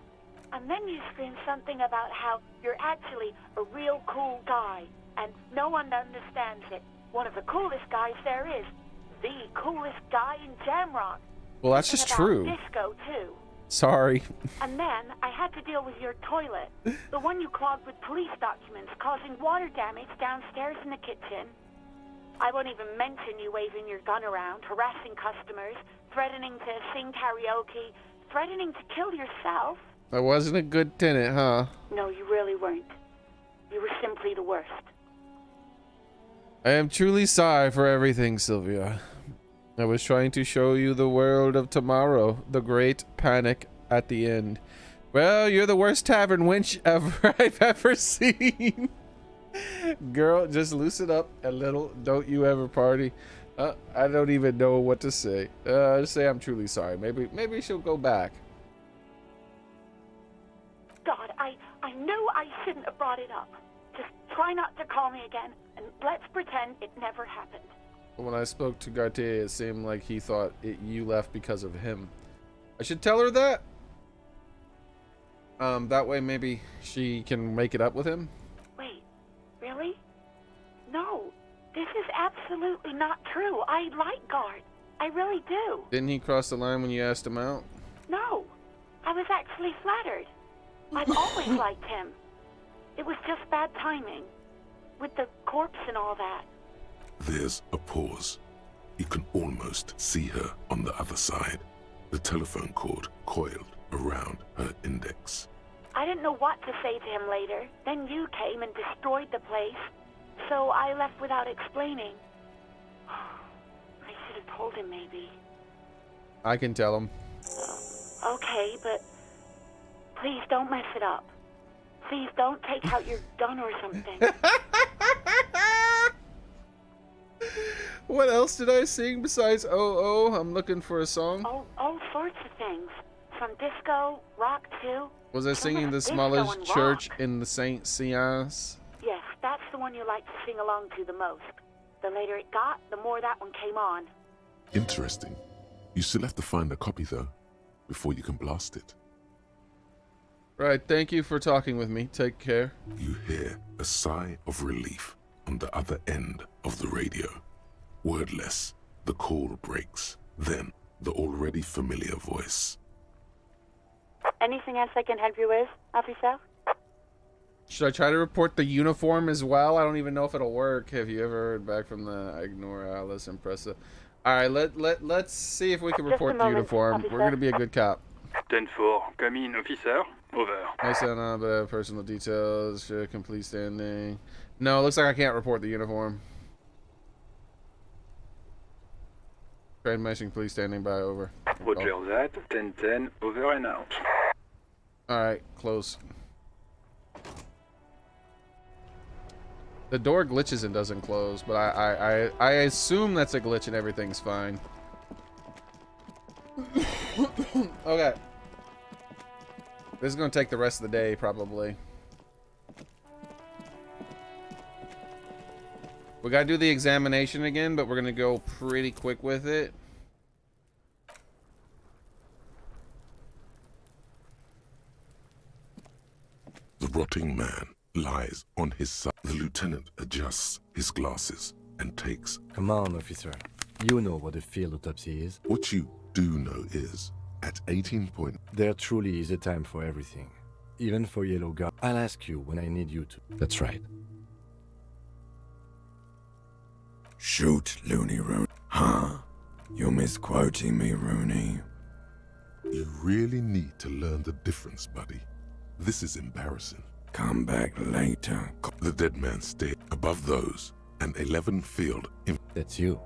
And then you screamed something about how you're actually a real cool guy, and no one understands it. One of the coolest guys there is. The coolest guy in Jamrock. Well, that's just true. Disco, too. Sorry. And then I had to deal with your toilet. The one you clogged with police documents, causing water damage downstairs in the kitchen. I won't even mention you waving your gun around, harassing customers, threatening to sing karaoke, threatening to kill yourself. I wasn't a good tenant, huh? No, you really weren't. You were simply the worst. I am truly sorry for everything, Sylvia. I was trying to show you the world of tomorrow, the great panic at the end. Well, you're the worst tavern wench ever I've ever seen. Girl, just loosen up a little. Don't you ever party. I don't even know what to say. Just say I'm truly sorry. Maybe she'll go back. God, I knew I shouldn't have brought it up. Just try not to call me again, and let's pretend it never happened. When I spoke to Gautier, it seemed like he thought you left because of him. I should tell her that. That way maybe she can make it up with him. Wait, really? No, this is absolutely not true. I like Guard. I really do. Didn't he cross the line when you asked him out? No, I was actually flattered. I've always liked him. It was just bad timing. With the corpse and all that. There's a pause. You can almost see her on the other side. The telephone cord coiled around her index. I didn't know what to say to him later. Then you came and destroyed the place. So I left without explaining. I should have told him maybe. I can tell him. Okay, but please don't mess it up. Please don't take out your gun or something. What else did I sing besides Oh, I'm looking for a song? All sorts of things. From disco, rock too. Was I singing the smallest church in the Saint Seance? Yes, that's the one you like to sing along to the most. The later it got, the more that one came on. Interesting. You still have to find a copy though, before you can blast it. Right, thank you for talking with me. Take care. You hear a sigh of relief on the other end of the radio. Wordless, the call breaks. Then, the already familiar voice. Anything else I can help you with, officer? Should I try to report the uniform as well? I don't even know if it'll work. Have you ever heard back from the I ignore Alice Impressa? Alright, let's see if we can report the uniform. officer. We're gonna be a good cop. 10-4, come in, officer. Over. I sent on but personal details, should complete standing. No, it looks like I can't report the uniform. Train matching, please standing by, over. Roger that. 10-10, over and out. Alright, close. The door glitches and doesn't close, but I assume that's a glitch and everything's fine. Okay. This is gonna take the rest of the day, probably. We gotta do the examination again, but we're gonna go pretty quick with it. The rotting man lies on his side. The lieutenant adjusts his glasses and takes. Come on, officer. You know what a field autopsy is. What you do know is, at 18 point, There truly is a time for everything. Even for yellow guard. I'll ask you when I need you to. That's right. Shoot, Looney Rooney. Huh? You're misquoting me, Rooney. you really need to learn the difference, buddy. This is embarrassing. Come back later. The dead man stared above those, an 11 field. That's you.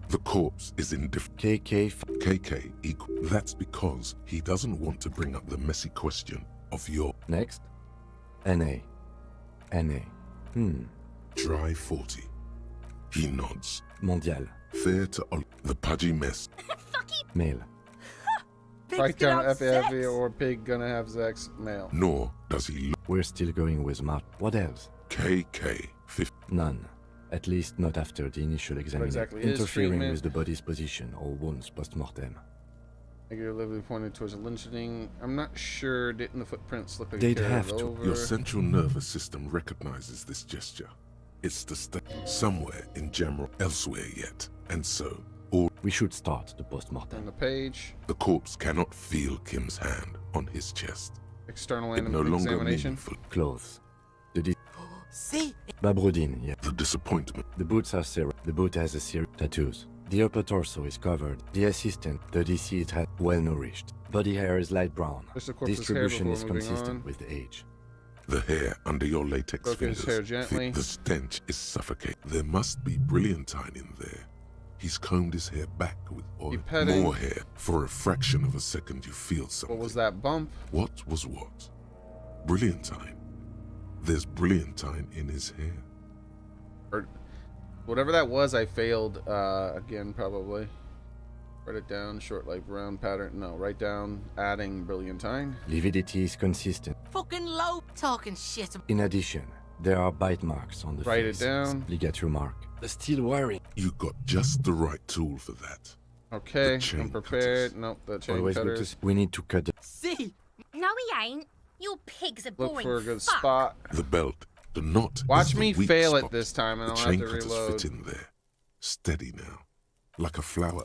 The corpse is indifferent. KK equal. That's because he doesn't want to bring up the messy question of your. Next. NA. NA. Dry 40. He nods. Mondial. Fair to all. The pudgy mess. Male. Write down FAF or pig gonna have sex, male. Nor does he look. We're still going with Mark. What else? KK 50. None. At least not after the initial examination. exactly is Interfering treatment? with the body's position or wounds post-mortem. Negatively pointed towards a lynching. I'm not sure. Didn't the footprint slip a They'd have to. over? Your central nervous system recognizes this gesture. It's the somewhere in general elsewhere yet. And so, all We should start the On post-mortem. the page. the corpse cannot feel Kim's hand on his chest. External It no longer examination. meaningful. Clothes. See? Babroudine, yeah. The disappointment. The boots are serious. The boot has a series of tattoos. The upper torso is covered. The assistant, the deceased, had well nourished. Body hair is light brown. Just the corpse's Distribution hair is before moving consistent on. with the age. The hair under your latex Stroke his fingers. hair gently. The stench is suffocating. There must be brilliantine in there. He's combed his hair back with oil. Keep petting. More hair. For a fraction of a second, you feel something. What was that bump? What was what? Brilliantine. There's brilliantine in his hair. Or whatever that was, I failed again, probably. Write it down. Short, light brown pattern. No, write down. Adding brilliantine. Lividity is consistent. Fucking low talking shit. In addition, there are bite marks on the Write it face. down. Ligature mark. The steel wiring. You got just the right tool for that. Okay, The chain I'm prepared. cutters. Nope, the chain Always good to cutters. see. We need to cut the... See? No, he ain't. Your pig's a Look boring for a good fuck. spot. The belt, the knot. Watch is the me weak fail it spot. this time, and The I'll chain have to cutters reload. fit in there. Steady now. Like a flower.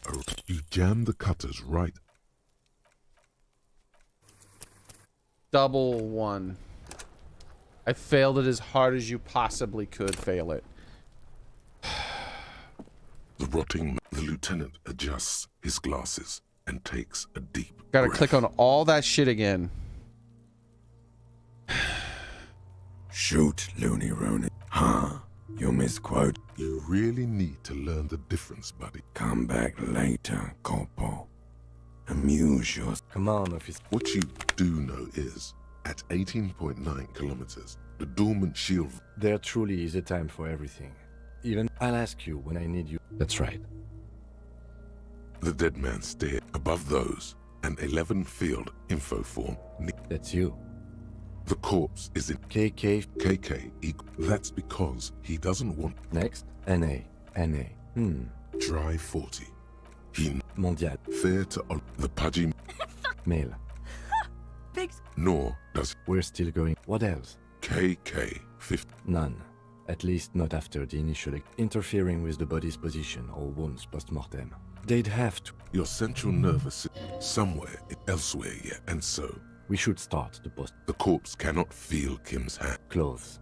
You jam the cutters right. Double one. I failed it as hard as you possibly could fail it. The rotting. The lieutenant adjusts his glasses and takes a deep Gotta breath. click on all that shit again. Shoot, Looney Rooney. Huh? You misquote. You really need to learn the difference, buddy. Come back later, Corporal. Amuse yourself. Come on, officer. What you do know is, at 18.9 kilometers, the dormant shield. There truly is a time for everything. Even I'll ask you when I need you. That's right. The dead man stared above those, an 11 field info form. That's you. The corpse is in KK equal. That's because he doesn't want. Next. NA. NA. Dry 40. He Mondial. fair to all. The pudgy. Male. pigs. Nor does We're still going. What else? KK-50. None. At least not after the initial interfering with the body's position or wounds post-mortem. They'd have to. Your central nervous system somewhere elsewhere yet, and so We should start the post. the corpse cannot feel Kim's hand. Clothes.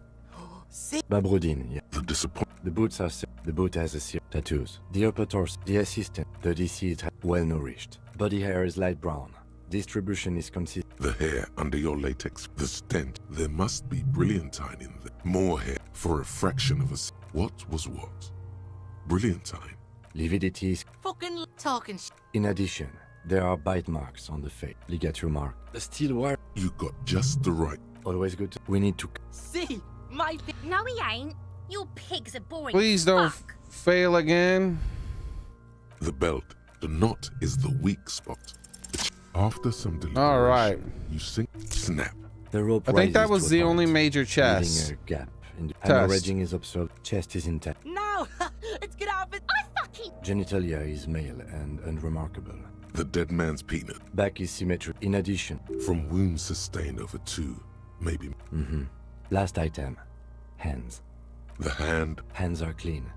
See? Babrodin, yeah. The disappointment. The boots are the boot has a series tattoos. The upper torso, the assistant, the deceased, well nourished. Body hair is light brown. Distribution is consistent. The hair under your latex. The stench. There must be brilliantine in there. More hair for a fraction of a second. What was what? Brilliantine. Lividity is. Fucking talking shit. In addition, there are bite marks on the face. Ligature mark. The steel wire. You got just the right. Always good. We need to. See? My thing. No, he ain't. Your pig's a boring Please don't fuck. fail again. The belt. The knot is the weak spot. After some deliberation, All right. you sink, snap. The rope. I think that rises was to a the point, only major leaving chest. a gap. In the Test. hemorrhaging is observed. Chest is intact. No! It's gonna happen. I fucking. Genitalia is male and unremarkable. The dead man's peanut. Back is symmetric. In addition. From wounds sustained over 2, maybe. Last item. Hands. The hand. Hands are clean.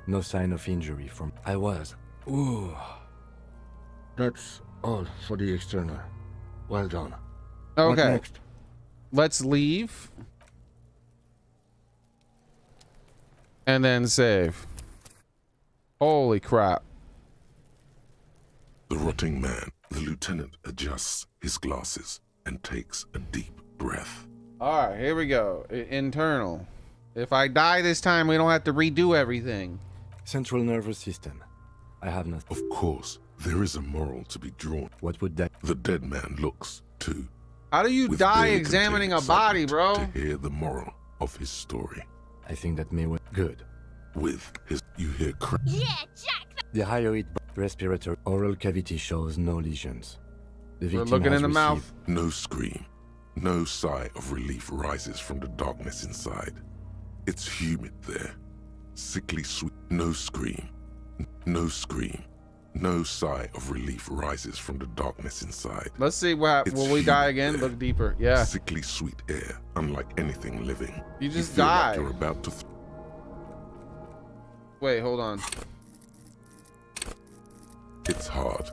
No sign of injury from. I was. Ooh. That's all for the external. Well done. What Okay, next? let's leave. And then save. Holy crap. The rotting man. The lieutenant adjusts his glasses and takes a deep breath. All right, here we go. Internal. If I die this time, we don't have to redo everything. Central nervous system. I have nothing. Of course, there is a moral to be drawn. What would that? The dead man looks, too. How do you with die barely examining a contained body, excitement bro? To hear the moral of his story. I think that may well. Good. With his, you hear crack. Yeah, Jack. The hyoid respiratory oral cavity shows no lesions. The We're victim looking has in the received- mouth. No scream. No sigh of relief rises from the darkness inside. It's humid there. Sickly sweet. No scream. No scream. No sigh of relief rises from the darkness inside. Let's see what It's will we die humid again? there. Look deeper. Yeah. Sickly sweet air, unlike anything living. You just feel die. like you're about to. Wait, hold on. It's hard.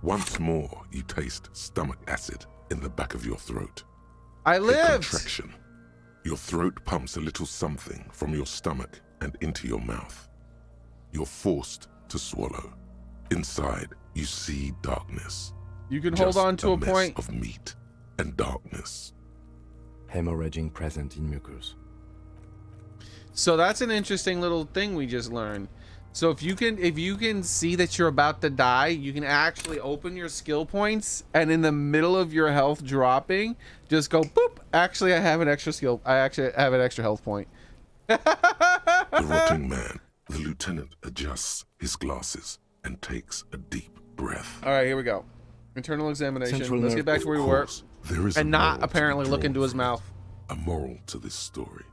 Once more, you taste stomach acid in the back of your throat. I A lived. contraction. Your throat pumps a little something from your stomach and into your mouth. You're forced to swallow. Inside, you see darkness. You can hold on to a mess point. of meat and darkness. hemorrhaging present in mucus. So that's an interesting little thing we just learned. So if you can see that you're about to die, you can actually open your skill points and in the middle of your health dropping, just go boop. Actually, I have an extra skill. I actually have an extra health point. The rotting man. The lieutenant adjusts his glasses and takes a deep breath. All right, here we go. Internal examination. Central Let's nerve- get back to where we Of were. course, there is a And not moral to be apparently look drawn into his from it. mouth. A moral to this story.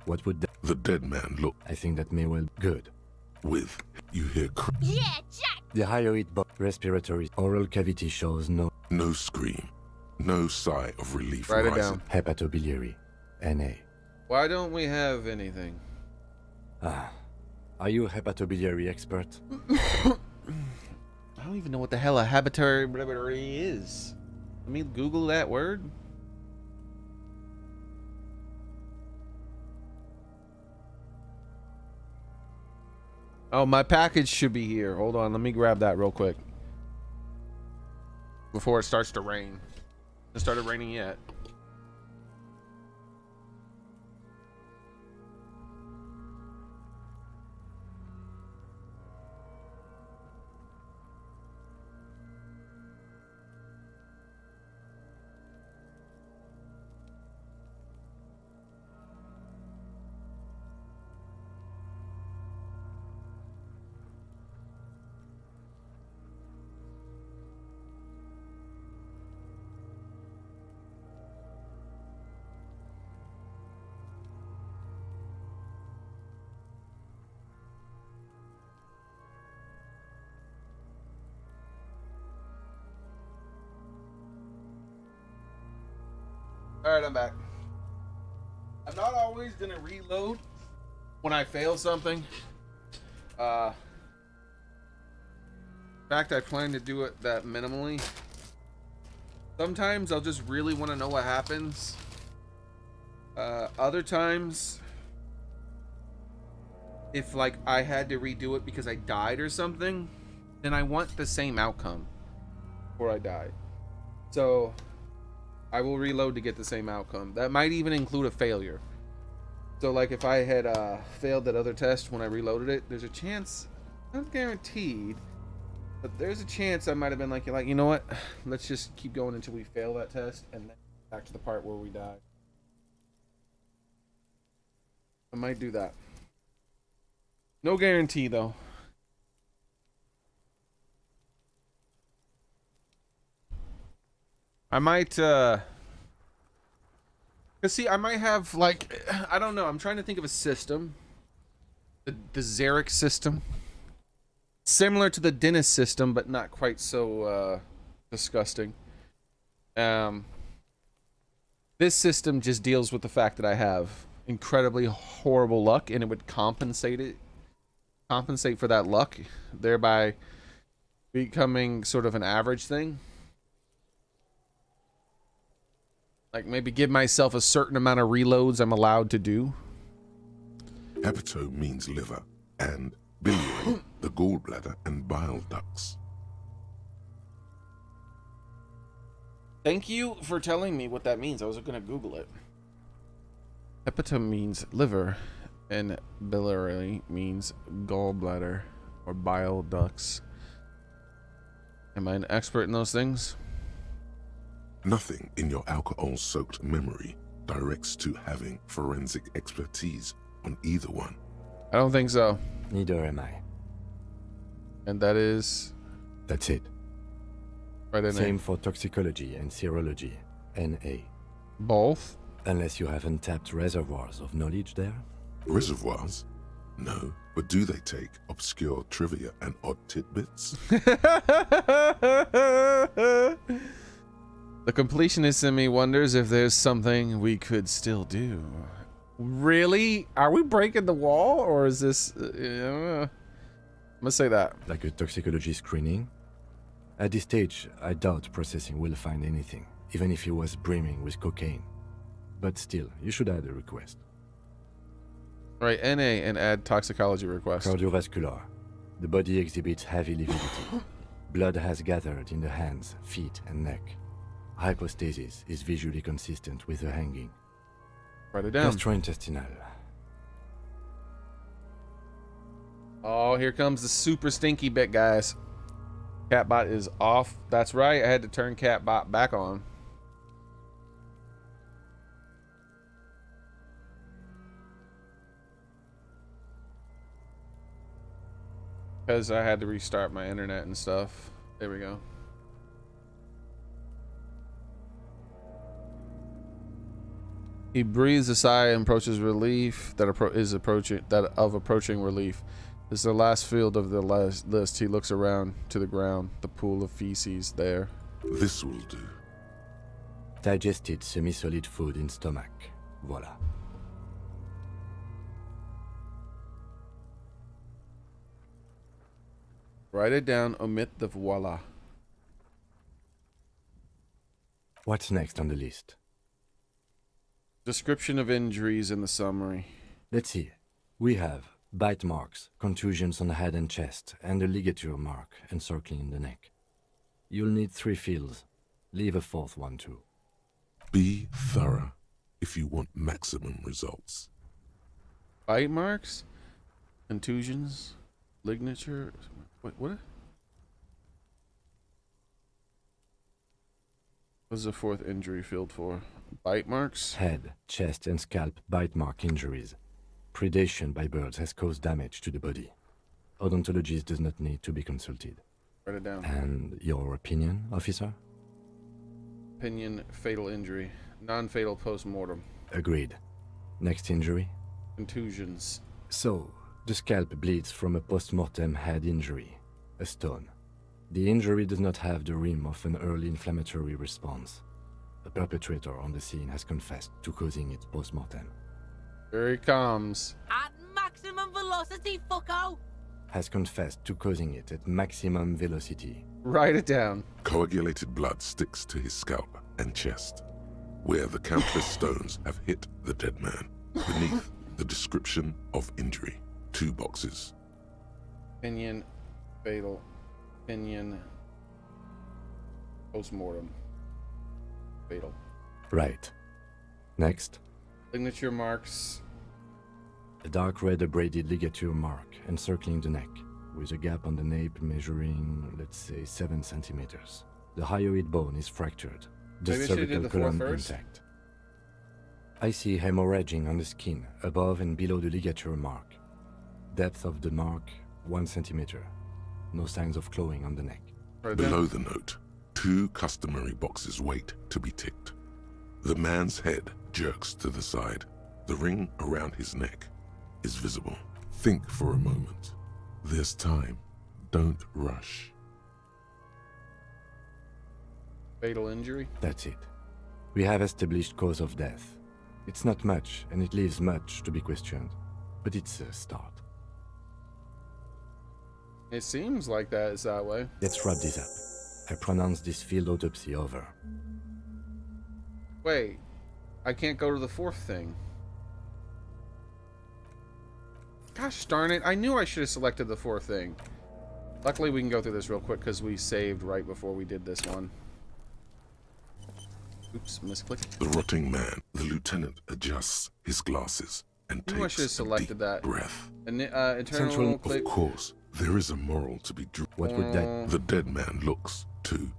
What would that? The dead man look I think that may well good. with. You hear Yeah, Jack. The hyoid respiratory oral cavity shows no no scream, no sigh of relief Write it rising. down. hepatobiliary. NA. Why don't we have anything? Ah. Are you a hepatobiliary expert? I don't even know what the hell a habitary is. Let me Google that word. Oh, my package should be here. Hold on, let me grab that real quick. Before it starts to rain. It started raining yet. Alright, I'm back. I'm not always gonna reload when I fail something. In fact, I plan to do it that minimally. Sometimes I'll just really want to know what happens. Other times, if like I had to redo it because I died or something, then I want the same outcome before I die. So I will reload to get the same outcome. That might even include a failure. So like if I had failed that other test when I reloaded it, there's a chance, not guaranteed, but there's a chance I might have been like, you know what? Let's just keep going until we fail that test and then back to the part where we die. I might do that. No guarantee though. I might cause see, I might have like, I don't know, I'm trying to think of a system. The Xeric system. Similar to the dentist system, but not quite so disgusting. This system just deals with the fact that I have incredibly horrible luck, and it would compensate for that luck, thereby becoming sort of an average thing. Like maybe give myself a certain amount of reloads I'm allowed to do. Hepatome means liver, and biliary, the gallbladder and bile ducts. Thank you for telling me what that means. I was going to Google it. Hepatome means liver, and biliary means gallbladder or bile ducts. Am I an expert in those things? Nothing in your alcohol-soaked memory directs to having forensic expertise on either one. I don't think so. Neither am I. And that is... That's it. Right in Same there. for toxicology and serology. NA. Both? Unless you have untapped reservoirs of knowledge there. Reservoirs? No, but do they take obscure trivia and odd tidbits? The completionist in me wonders if there's something we could still do. Really? Are we breaking the wall, or is this... I'm gonna say that. Like a toxicology screening? At this stage, I doubt processing will find anything, even if he was brimming with cocaine. But still, you should add a request. Right, NA and add toxicology request. Cardiovascular. The body exhibits heavy lividity. Blood has gathered in the hands, feet, and neck. Hypostasis is visually consistent with the hanging. Write it down. Gastrointestinal. Oh, here comes the super stinky bit, guys. Catbot is off. That's right, I had to turn Catbot back on. Because I had to restart my internet and stuff. There we go. He breathes a sigh and approaches relief that approaching relief. This is the last field of the list. He looks around to the ground, the pool of feces there. This will do. Digested semi-solid food in stomach. Voila. Write it down, omit the voila. What's next on the list? Description of injuries in the summary. Let's see. We have bite marks, contusions on the head and chest, and a ligature mark encircling the neck. You'll need 3 fields. Leave a 4th one too. Be thorough if you want maximum results. Bite marks? Contusions? Ligature? Wait, what? What's the 4th injury field for? Bite marks? Head, chest, and scalp bite mark injuries. Predation by birds has caused damage to the body. Odontologist does not need to be consulted. Write it down. And your opinion, officer? Opinion, fatal injury. Non-fatal post-mortem. Agreed. Next injury? Contusions. So, the scalp bleeds from a post-mortem head injury, a stone. The injury does not have the rim of an early inflammatory response. The perpetrator on the scene has confessed to causing its post-mortem. Here he comes. At maximum velocity, fucko! Has confessed to causing it at maximum velocity. Write it down. Coagulated blood sticks to his scalp and chest, where the countless stones have hit the dead man. Beneath the description of injury, 2 boxes. Opinion, fatal, opinion, post-mortem, fatal. Right. Next. Signature marks. A dark red abraded ligature mark encircling the neck, with a gap on the nape measuring, let's say, 7 centimeters. The hyoid bone is fractured. The Maybe I should've cervical did the 4 column first. intact. I see hemorrhaging on the skin, above and below the ligature mark. Depth of the mark, 1 centimeter. No signs of clawing on the neck. Right Below the note, 2 customary boxes wait to be ticked. The man's head jerks to the side. The ring around his neck is visible. Think for a moment. There's time. Don't rush. Fatal injury. That's it. We have established cause of death. It's not much, and it leaves much to be questioned. But it's a start. It seems like that is that way. Let's wrap this up. I pronounce this field autopsy over. Wait, I can't go to the 4th thing. Gosh darn it, I knew I should have selected the 4th thing. Luckily we can go through this real quick because we saved right before we did this one. Oops, misclicked. The rotting man. The lieutenant adjusts his glasses and I knew I takes should have a selected deep that. breath. Internal Central- click. Of course, there is a moral to be drawn. What would that... The dead man looks, too,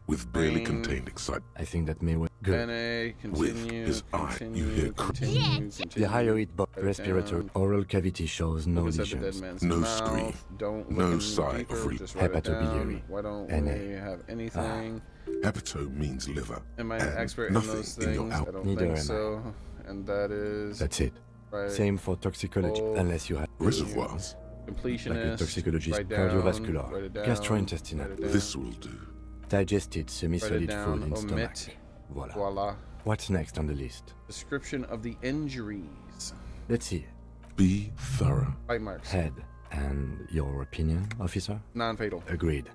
with barely Brain. contained excitement. I think that may well... Good. NA, continue, his eye, continue, you hear continue, The continue. hyoid bone, Write it respiratory, down. oral cavity shows no Look inside the dead lesions. man's No mouth. scream. Don't No look any sigh deeper, of relief. just write it down. Hepatobiliary. Why don't NA. we have anything? Hepato means liver. Am I an and expert in nothing those in your things? out- I don't Neither think am I. so. And that is That's it. right. Same for toxicology, Oh. unless you have... Reservoirs. Completionist. Like a toxicologist, write down, cardiovascular, write it down, gastrointestinal. write it down, This will do. Digested write it semi-solid down, food in omit. stomach. Voila. Voila. What's next on the list? Description of the injuries. Let's see. Be thorough. Bite marks. Head. And your opinion, officer? Non-fatal. Agreed.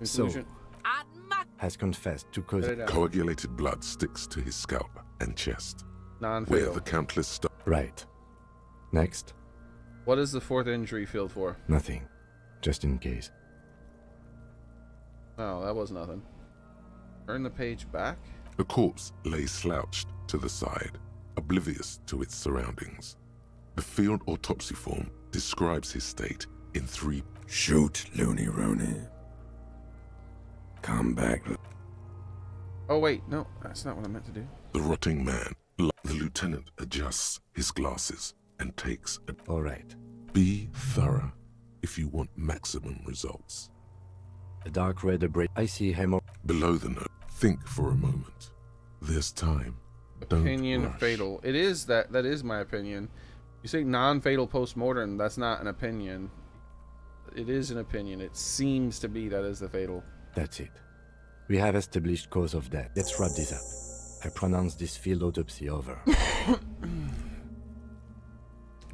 So, Conclusion. At max. has confessed to cause... Write it down. Coagulated blood sticks to his scalp and chest, where Non-fatal. the countless stones. Right. Next. What is the 4th injury field for? Nothing. Just in case. Oh, that was nothing. Turn the page back. A corpse lay slouched to the side, oblivious to its surroundings. The field autopsy form describes his state in 3. Shoot, Looney Rooney. Come back. Oh wait, no, that's not what I meant to do. The rotting man. The lieutenant adjusts his glasses and takes a... All right. Be thorough if you want maximum results. A dark red abrade. I see hemorrhage. Below the note, think for a moment. There's time. Don't Opinion rush. fatal. It is that is my opinion. You say non-fatal post-mortem, that's not an opinion. It is an opinion. It seems to be that is the fatal. That's it. We have established cause of death. Let's wrap this up. I pronounce this field autopsy over.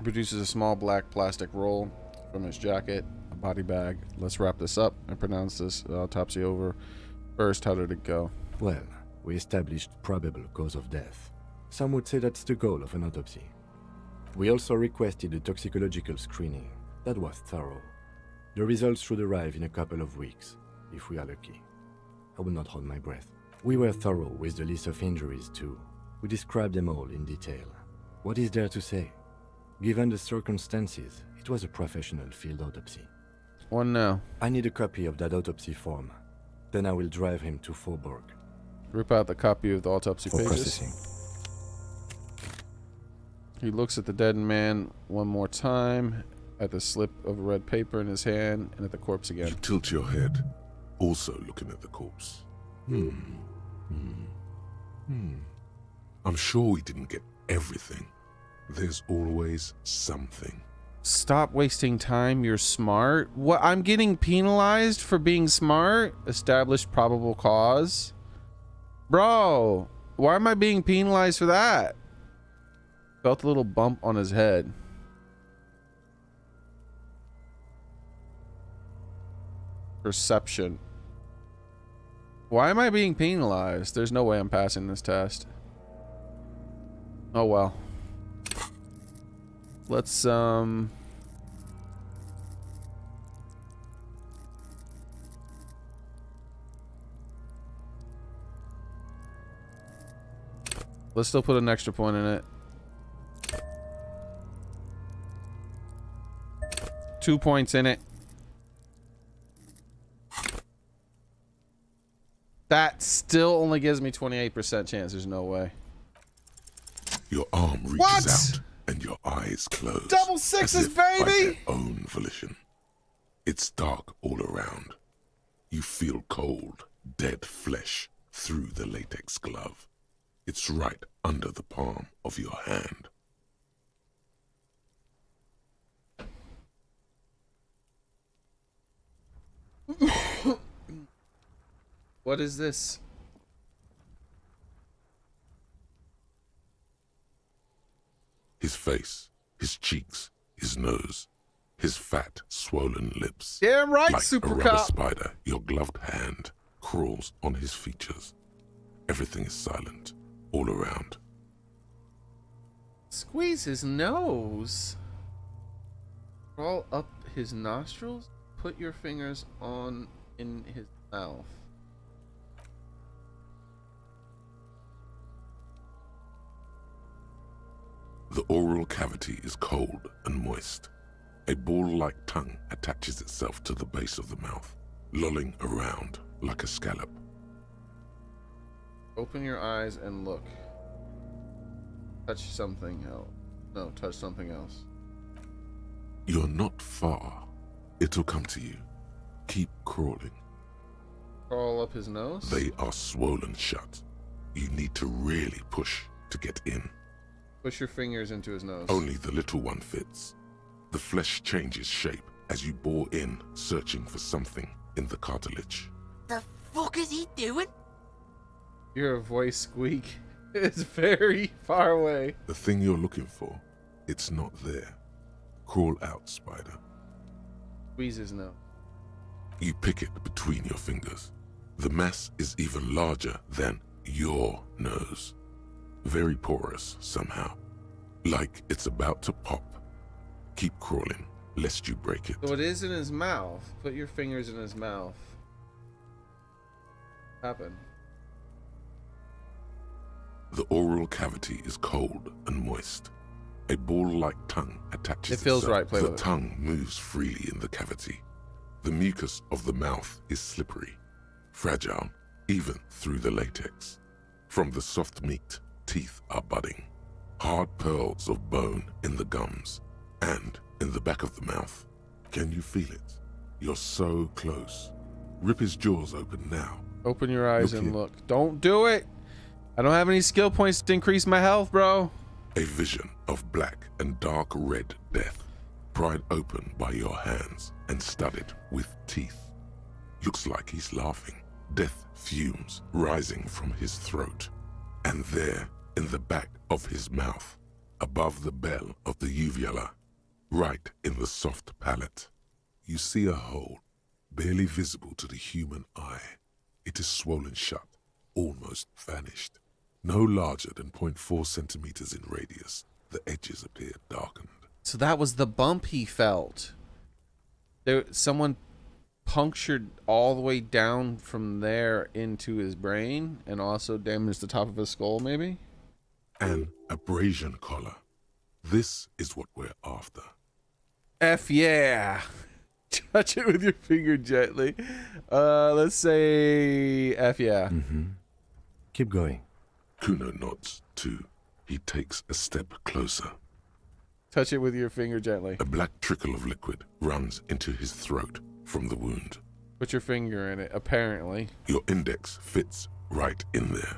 Produces a small black plastic roll from his jacket, a body bag. Let's wrap this up and pronounce this autopsy over. First, how did it go? Well, we established probable cause of death. Some would say that's the goal of an autopsy. We also requested a toxicological screening. That was thorough. The results should arrive in a couple of weeks, if we are lucky. I will not hold my breath. We were thorough with the list of injuries too. We described them all in detail. What is there to say? Given the circumstances, it was a professional field autopsy. One now. I need a copy of that autopsy form. Then I will drive him to Faubourg Rip out the copy of the autopsy for pages. processing. He looks at the dead man one more time, at the slip of red paper in his hand, and at the corpse again. You tilt your head, also looking at the corpse. I'm sure we didn't get everything. There's always something. Stop wasting time. You're smart. What? I'm getting penalized for being smart? Established probable cause. Bro, why am I being penalized for that? Felt a little bump on his head. Perception. Why am I being penalized? There's no way I'm passing this test. Oh well. Let's let's still put an extra point in it. 2 points in it. That still only gives me 28% chance. There's no way. Your arm reaches out and your eyes close. Double sixes, as if by baby! their own volition. It's dark all around. You feel cold, dead flesh through the latex glove. It's right under the palm of your hand. What is this? His face, his cheeks, his nose, his fat, swollen lips. Damn right, like Super a rubber Cop. spider, your gloved hand crawls on his features. Everything is silent all around. Squeeze his nose. Crawl up his nostrils. Put your fingers on in his mouth. The oral cavity is cold and moist. A ball-like tongue attaches itself to the base of the mouth, lolling around like a scallop. Open your eyes and look. Touch something else. No, touch something else. You're not far. It'll come to you. Keep crawling. Crawl up his nose? They are swollen shut. You need to really push to get in. Push your fingers into his nose. Only the little one fits. The flesh changes shape as you bore in, searching for something in the cartilage. The fuck is he doing? Your voice squeak is very far away. The thing you're looking for, it's not there. Crawl out, spider. Squeeze his nose. You pick it between your fingers. The mass is even larger than your nose. Very porous somehow. Like it's about to pop. Keep crawling, lest you break it. So it is in his mouth. Put your fingers in his mouth. Happen. The oral cavity is cold and moist. A ball-like tongue attaches It feels itself. right, play The with it. tongue moves freely in the cavity. The mucus of the mouth is slippery, fragile, even through the latex. From the soft meat, teeth are budding. Hard pearls of bone in the gums and in the back of the mouth. Can you feel it? You're so close. Rip his jaws open now. Open your eyes Look and in. look. Don't do it. I don't have any skill points to increase my health, bro. A vision of black and dark red death, pried open by your hands and studded with teeth. Looks like he's laughing. Death fumes rising from his throat. And there, in the back of his mouth, above the bell of the uvula, right in the soft palate, you see a hole, barely visible to the human eye. It is swollen shut, almost vanished. No larger than 0.4 centimeters in radius, the edges appear darkened. So that was the bump he felt. Someone punctured all the way down from there into his brain and also damaged the top of his skull, maybe? An abrasion collar. This is what we're after. F yeah. Touch it with your finger gently. Let's say F yeah. Keep going. Kuno nods, too. He takes a step closer. Touch it with your finger gently. A black trickle of liquid runs into his throat from the wound. Put your finger in it, apparently. Your index fits right in there.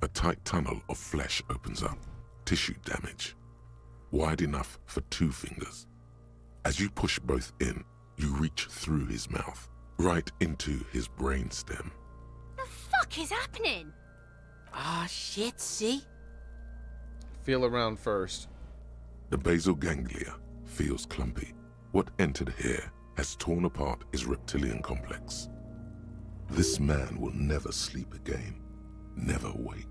A tight tunnel of flesh opens up. Tissue damage. Wide enough for 2 fingers. As you push both in, you reach through his mouth, right into his brainstem. The fuck is happening? Ah, shit, see? Feel around first. The basal ganglia feels clumpy. What entered here has torn apart his reptilian complex. This man will never sleep again, never wake.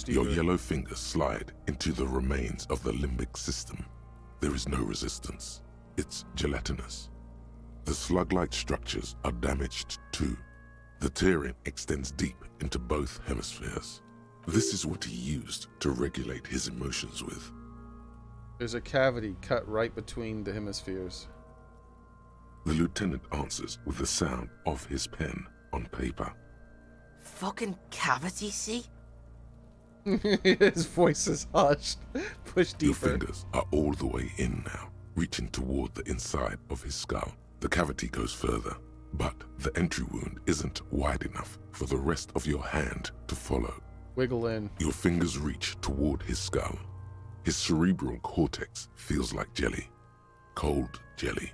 Your yellow fingers slide into the remains of the limbic system. There is no resistance. It's gelatinous. The slug-like structures are damaged too. The tearing extends deep into both hemispheres. This is what he used to regulate his emotions with. There's a cavity cut right between the hemispheres. The lieutenant answers with the sound of his pen on paper. Fucking cavity, see? His voice is hushed. Push deeper. Your fingers are all the way in now, reaching toward the inside of his skull. The cavity goes further, but the entry wound isn't wide enough for the rest of your hand to follow. Wiggle in. Your fingers reach toward his skull. His cerebral cortex feels like jelly. Cold jelly.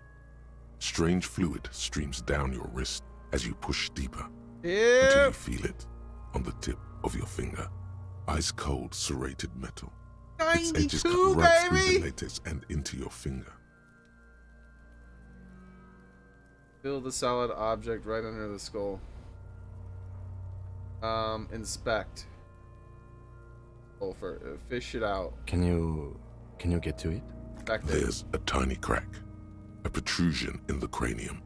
Strange fluid streams down your wrist as you push deeper. Until you feel it on the tip of your finger. Ice cold serrated metal. Its edges cut right through the latex and into your finger. Feel the solid object right under the skull. Inspect. Fish it out. Can you get to it? Back there. There's a tiny crack. A protrusion in the cranium.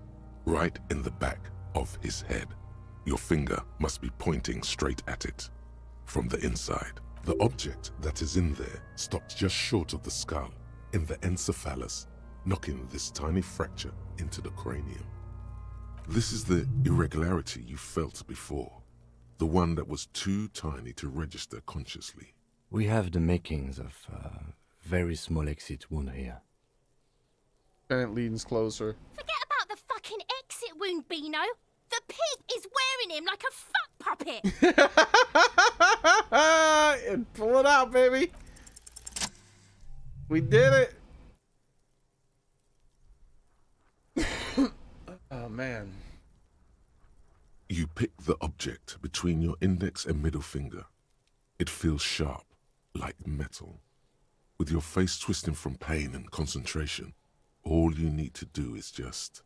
Right in the back of his head. Your finger must be pointing straight at it. From the inside. The object that is in there stops just short of the skull, in the encephalus, knocking this tiny fracture into the cranium. This is the irregularity you felt before. The one that was too tiny to register consciously. We have the makings of a very small exit wound here. Lieutenant leans closer. Forget about the fucking exit wound, Beano. The pig is wearing him like a fuck puppet. And pull it out, baby. We did it. Oh, man. You pick the object between your index and middle finger. It feels sharp, like metal. With your face twisting from pain and concentration, all you need to do is just...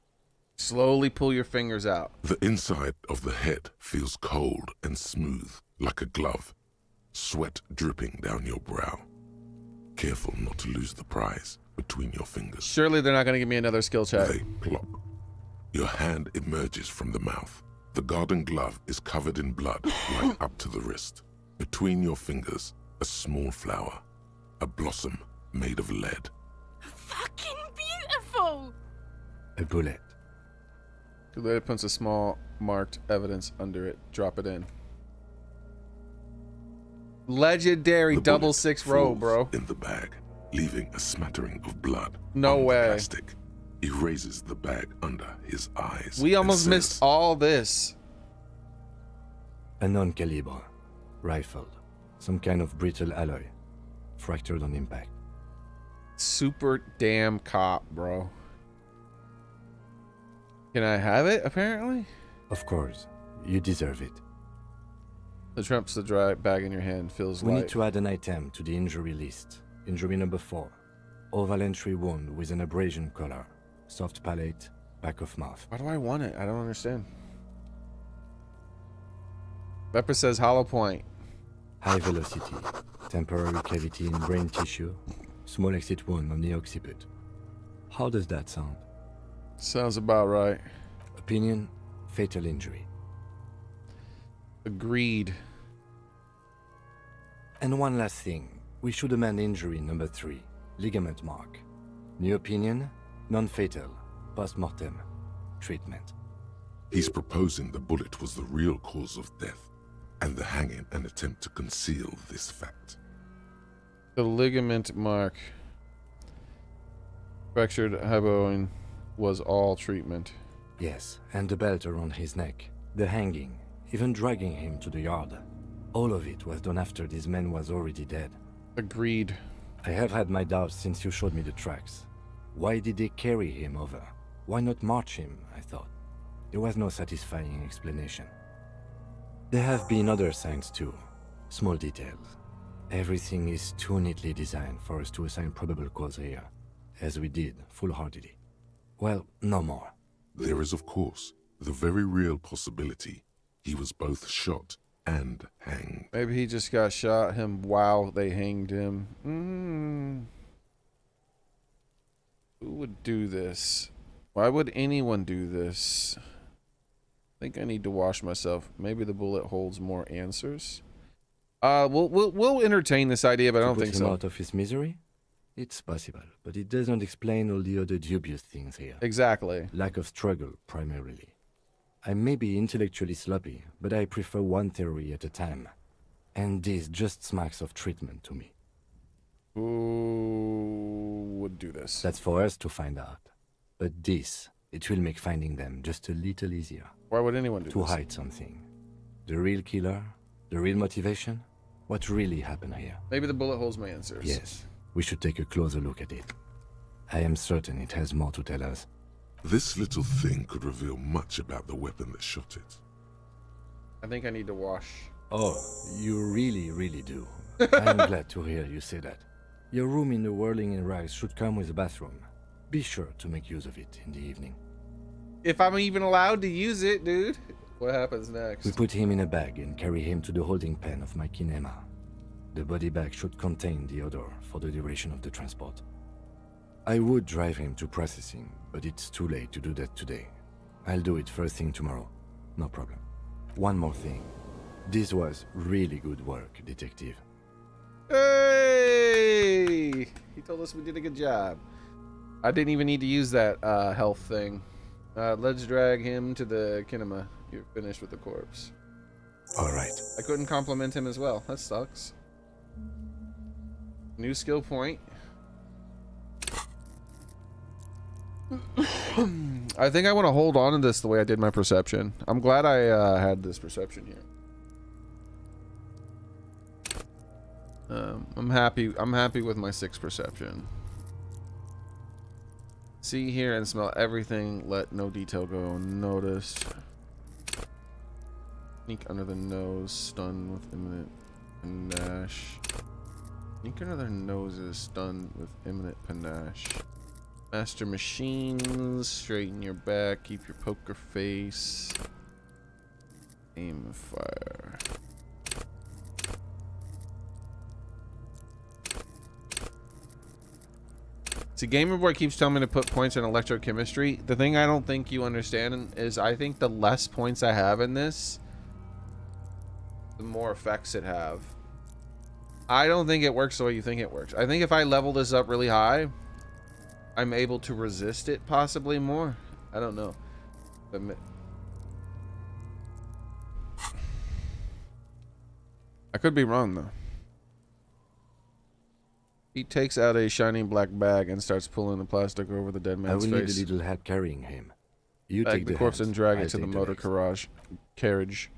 slowly pull your fingers out. The inside of the head feels cold and smooth, like a glove. Sweat dripping down your brow. Careful not to lose the prize between your fingers. Surely they're not going to give me another skill check. They plop. Your hand emerges from the mouth. The garden glove is covered in blood right up to the wrist. Between your fingers, a small flower. A blossom made of lead. Fucking beautiful! A bullet. The letter puts a small marked evidence under it. Drop it in. Legendary The double bullet 6 row, falls bro. in the bag, leaving a smattering of blood. No on way. The plastic. He raises the bag under his eyes. We almost and missed says, all this. A non-caliber. Rifled. Some kind of brittle alloy. Fractured on impact. Super damn cop, bro. Can I have it, apparently? Of course. You deserve it. The trumps the dry bag in your hand feels We light. need to add an item to the injury list. Injury number 4. Oval entry wound with an abrasion color. Soft palate, back of mouth. Why do I want it? I don't understand. Pepper says hollow point. High velocity. Temporary cavity in brain tissue. Small exit wound on the occiput. How does that sound? Sounds about right. Opinion, fatal injury. Agreed. And one last thing. We should amend injury number 3. Ligament mark. New opinion, non-fatal. Post-mortem. Treatment. He's proposing the bullet was the real cause of death, and the hanging an attempt to conceal this fact. The ligament mark. Fractured highbone was all treatment. Yes, and the belt around his neck. The hanging. Even dragging him to the yard. All of it was done after this man was already dead. Agreed. I have had my doubts since you showed me the tracks. Why did they carry him over? Why not march him, I thought. There was no satisfying explanation. There have been other signs too. Small details. Everything is too neatly designed for us to assign probable cause here, as we did, full-heartedly. Well, no more. There is, of course, the very real possibility he was both shot and hanged. Maybe he just got shot him while they hanged him. Who would do this? Why would anyone do this? I think I need to wash myself. Maybe the bullet holds more answers. We'll entertain this idea, but I don't think so. To put him out of his misery? It's possible, but it doesn't explain all the other dubious things here. Exactly. Lack of struggle, primarily. I may be intellectually sloppy, but I prefer one theory at a time. And this just smacks of treatment to me. Who would do this? That's for us to find out. But this, it will make finding them just a little easier. Why would anyone do to this? To hide something. The real killer? The real motivation? What really happened here? Maybe the bullet holds my answers. Yes. We should take a closer look at it. I am certain it has more to tell us. This little thing could reveal much about the weapon that shot it. I think I need to wash. Oh, you really, really do. I'm glad to hear you say that. Your room in the Whirling in Rags should come with a bathroom. Be sure to make use of it in the evening. If I'm even allowed to use it, dude. What happens next? We put him in a bag and carry him to the holding pen of my kinema. The body bag should contain the odor for the duration of the transport. I would drive him to processing, but it's too late to do that today. I'll do it first thing tomorrow. No problem. One more thing. This was really good work, Detective. Hey! He told us we did a good job. I didn't even need to use that health thing. Let's drag him to the kinema. You're finished with the corpse. All right. I couldn't compliment him as well. That sucks. New skill point. I think I want to hold on to this the way I did my perception. I'm glad I had this perception here. I'm happy with my 6 perception. See, hear, and smell everything. Let no detail go unnoticed. Sneak under the nose. Stun with imminent panache. Sneak under their noses. Stun with imminent panache. Master machines. Straighten your back. Keep your poker face. Aim and fire. See, Gamer Boy keeps telling me to put points in electrochemistry. The thing I don't think you understand is I think the less points I have in this, the more effects it have. I don't think it works the way you think it works. I think if I level this up really high, I'm able to resist it possibly more. I don't know. But I could be wrong though. He takes out a shining black bag and starts pulling the plastic over the dead man's face. I will need a little help carrying him. You Bag take the corpse and drag it to the motor legs. carriage.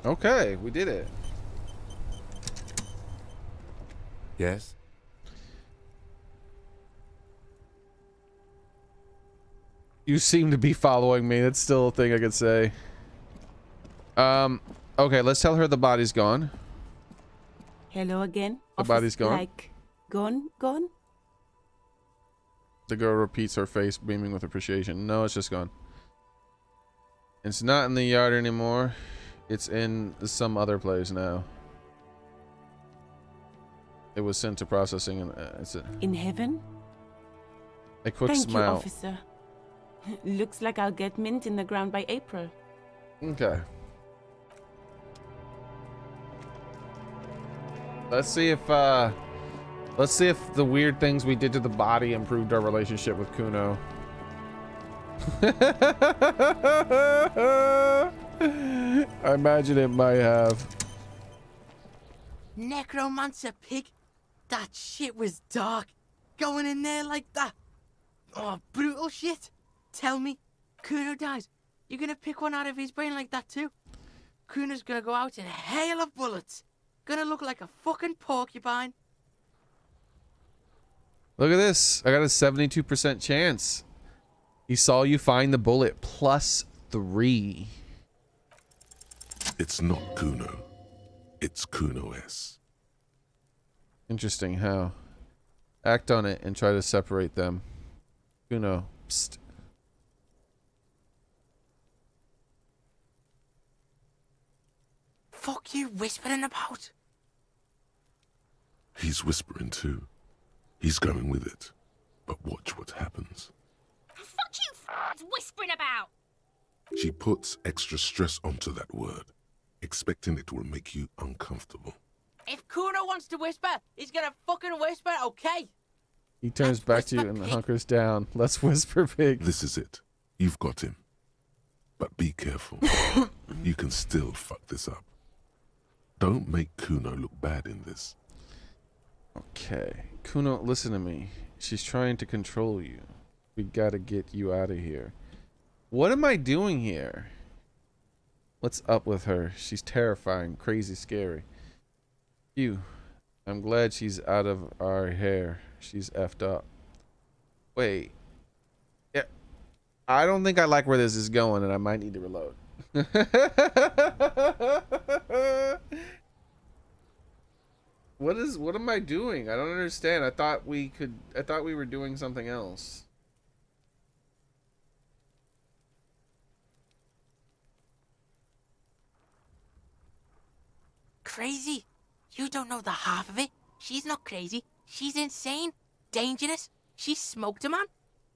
Okay, we did it. Yes? You seem to be following me. That's still a thing I could say. Okay, let's tell her the body's gone. Hello again. The body's gone. Like, gone? The girl repeats, her face beaming with appreciation. No, it's just gone. It's not in the yard anymore. It's in some other place now. It was sent to processing and in heaven? A quick Thank smile. you, officer. Looks like I'll get mint in the ground by April. Okay. Let's see if the weird things we did to the body improved our relationship with Kuno. I imagine it might have. Necromancer pig? That shit was dark. Going in there like that. Oh, brutal shit. Tell me, Kuno dies. You're gonna pick one out of his brain like that too? Kuno's gonna go out in a hail of bullets. Gonna look like a fucking porcupine. Look at this. I got a 72% chance. He saw you find the bullet +3. It's not Kuno. It's Kuno S. Interesting. How? Act on it and try to separate them. Kuno. Psst. Fuck you whispering about? He's whispering too. He's going with it. But watch what happens. Fuck you whispering about. She puts extra stress onto that word, expecting it will make you uncomfortable. If Kuno wants to whisper, he's gonna fucking whisper, okay? He turns back to you and hunkers down. Let's whisper, pig. This is it. You've got him. But be careful. You can still fuck this up. Don't make Kuno look bad in this. Okay. Kuno, listen to me. She's trying to control you. We gotta get you out of here. What am I doing here? What's up with her? She's terrifying, crazy, scary. I'm glad she's out of our hair. She's effed up. Wait. Yeah. I don't think I like where this is going, and I might need to reload. What am I doing? I don't understand. I thought we were doing something else. Crazy? You don't know the half of it. She's not crazy. She's insane. Dangerous. She's smoked a man.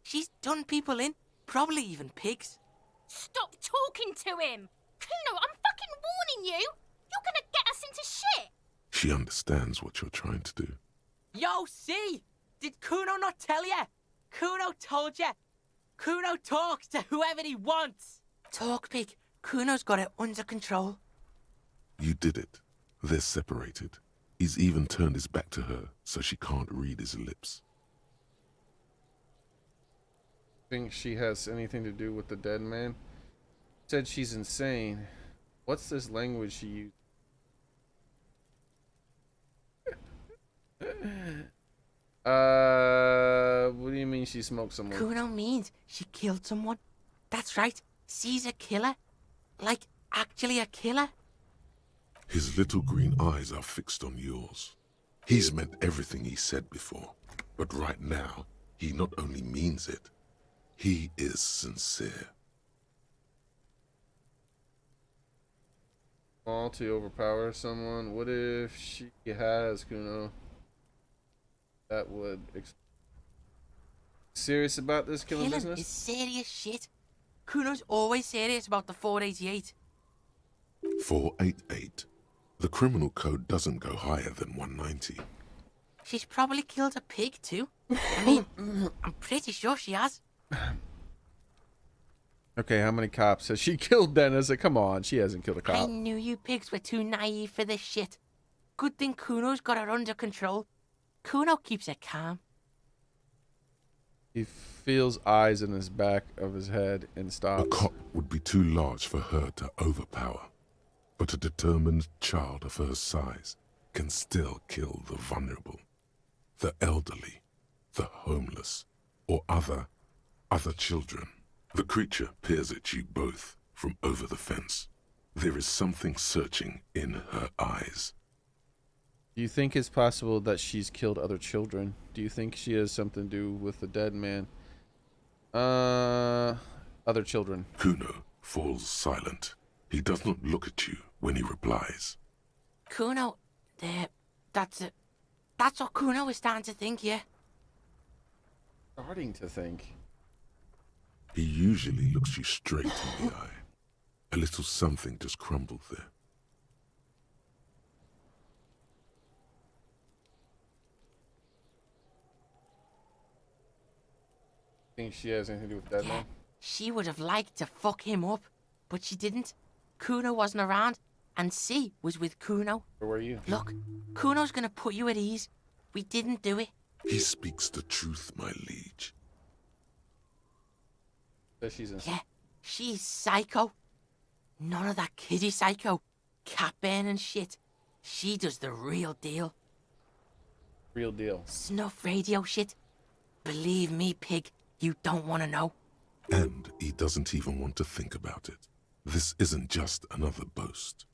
She's done people in. Probably even pigs. Stop talking to him. Kuno, I'm fucking warning you. You're gonna get us into shit. She understands what you're trying to do. Yo, see? Did Kuno not tell ya? Kuno told ya. Kuno talks to whoever he wants. Talk, pig. Kuno's got it under control. You did it. They're separated. He's even turned his back to her, so she can't read his lips. Think she has anything to do with the dead man? Said she's insane. What's this language she used? What do you mean she smoked someone? Kuno means she killed someone. That's right. She's a killer. Like, actually a killer. His little green eyes are fixed on yours. He's meant everything he said before, but right now, he not only means it, he is sincere. All to overpower someone. What if she has Kuno? That would serious about this killing business? Is serious shit. Kuno's always serious about the 488. 488. The criminal code doesn't go higher than 190. She's probably killed a pig too. I mean, I'm pretty sure she has. Okay, how many cops has she killed then? Is it? Come on, she hasn't killed a cop. I knew you pigs were too naive for this shit. Good thing Kuno's got her under control. Kuno keeps her calm. He feels eyes in his back of his head and stops. A cop would be too large for her to overpower, but a determined child of her size can still kill the vulnerable, the elderly, the homeless, or other children. The creature peers at you both from over the fence. There is something searching in her eyes. Do you think it's possible that she's killed other children? Do you think she has something to do with the dead man? Other children. Kuno falls silent. He does not look at you when he replies. Kuno, that's it. That's what Kuno is starting to think, yeah. Starting to think. He usually looks you straight in the eye. A little something just crumbled there. Think she has anything to do with that man? She would have liked to fuck him up, but she didn't. Kuno wasn't around, and C was with Kuno. Where were you? Look, Kuno's gonna put you at ease. We didn't do it. He speaks the truth, my liege. That she's in. Yeah, she's psycho. None of that kiddie psycho. Cat burning shit. She does the real deal. Real deal. Snuff radio shit. Believe me, pig, you don't want to know. And he doesn't even want to think about it. This isn't just another boast.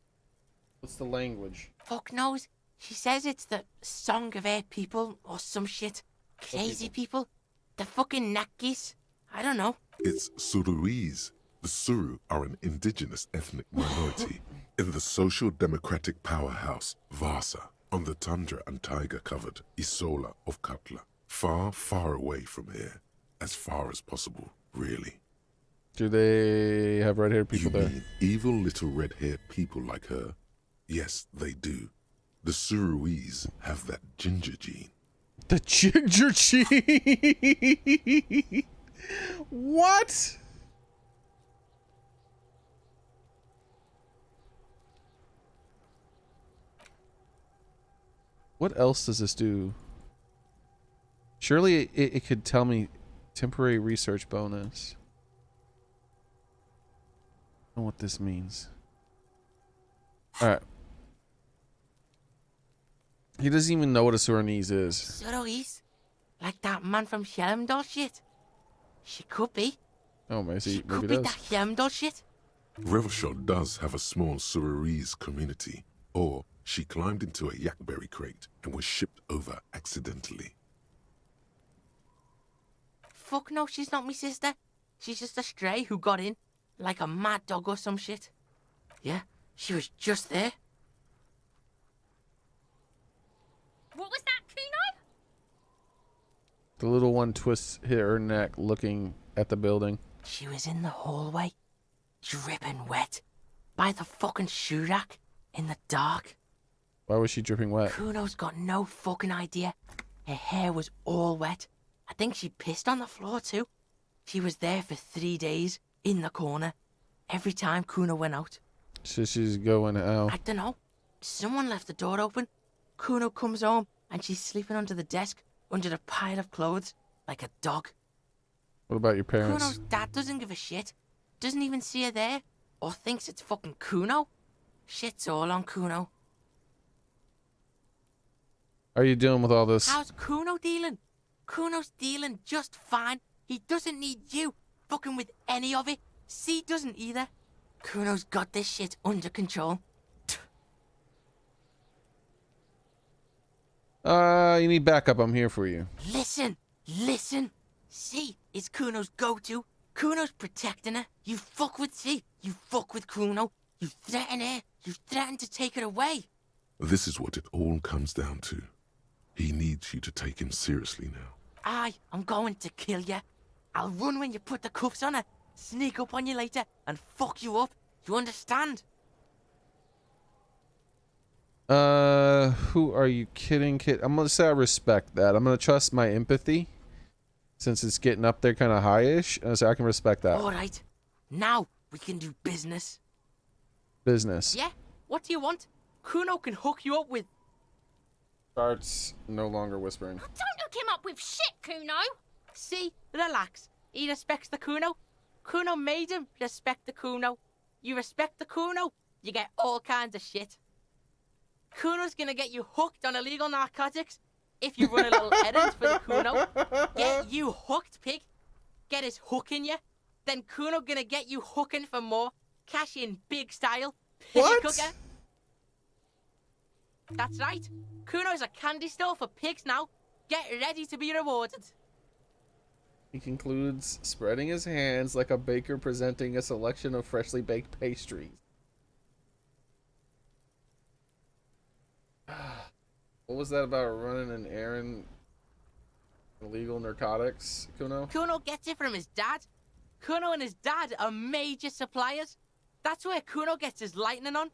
What's the language? Fuck knows. She says it's the song of her people or some shit. Crazy people. The fucking Nakis. I don't know. It's Suruese. The Suru are an indigenous ethnic minority in the social democratic powerhouse Vasa on the tundra and tiger-covered Isola of Katla. Far, far away from here. As far as possible, really. Do they have red-haired people You there? mean evil little red-haired people like her? Yes, they do. The Suruese have that ginger gene. The ginger gene? What? What else does this do? Surely it could tell me temporary research bonus. I don't know what this means. Alright. He doesn't even know what a Surinese is. Suruese? Like that man from Shelmdall shit? She could be. Oh, maybe She maybe could it be does. that Shelmdall shit. Revelshot does have a small Suruese community, or she climbed into a yakberry crate and was shipped over accidentally. Fuck no, she's not me sister. She's just a stray who got in, like a mad dog or some shit. Yeah, she was just there. What was that, Kuno? The little one twists her neck looking at the building. She was in the hallway, dripping wet, by the fucking shoe rack, in the dark. Why was she dripping wet? Kuno's got no fucking idea. Her hair was all wet. I think she pissed on the floor too. She was there for 3 days, in the corner, every time Kuno went out. So she's going out. I don't know. Someone left the door open. Kuno comes home and she's sleeping under the desk, under the pile of clothes, like a dog. What about your parents? Kuno's dad doesn't give a shit. Doesn't even see her there, or thinks it's fucking Kuno. Shit's all on Kuno. How are you doing with all this? How's Kuno dealing? Kuno's dealing just fine. He doesn't need you fucking with any of it. C doesn't either. Kuno's got this shit under control. You need backup. I'm here for you. Listen. C is Kuno's go-to. Kuno's protecting her. You fuck with C. You fuck with Kuno. You threaten her. You threaten to take her away. This is what it all comes down to. He needs you to take him seriously now. I'm going to kill you. I'll run when you put the cuffs on her, sneak up on you later, and fuck you up. You understand? Who are you kidding, kid? I'm gonna say I respect that. I'm gonna trust my empathy, since it's getting up there kind of high-ish, so I can respect that. All right. Now we can do business. Business. Yeah? What do you want? Kuno can hook you up with... Starts no longer whispering. Don't hook him up with shit, Kuno. See? Relax. He respects the Kuno. Kuno made him respect the Kuno. You respect the Kuno, you get all kinds of shit. Kuno's gonna get you hooked on illegal narcotics if you run a little errand for the Kuno. Get you hooked, pig. Get his hook in you. Then Kuno gonna get you hooking for more. Cash in big style. Piggy What? cooker. That's right. Kuno's a candy store for pigs now. Get ready to be rewarded. He concludes, spreading his hands like a baker presenting a selection of freshly baked pastries. What was that about running an errand? Illegal narcotics, Kuno? Kuno gets it from his dad. Kuno and his dad are major suppliers. That's where Kuno gets his lightning on.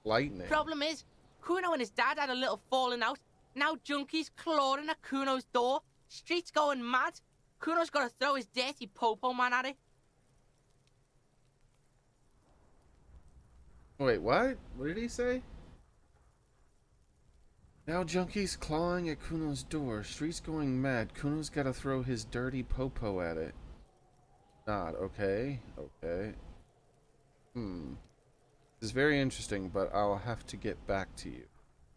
Lightning. Problem is, Kuno and his dad had a little falling out. Now junkies clawing at Kuno's door. Streets going mad. Kuno's got to throw his dirty popo man at it. Wait, what? What did he say? Now junkies clawing at Kuno's door. Streets going mad. Kuno's gotta throw his dirty popo at it. Not okay. Okay. This is very interesting, but I'll have to get back to you.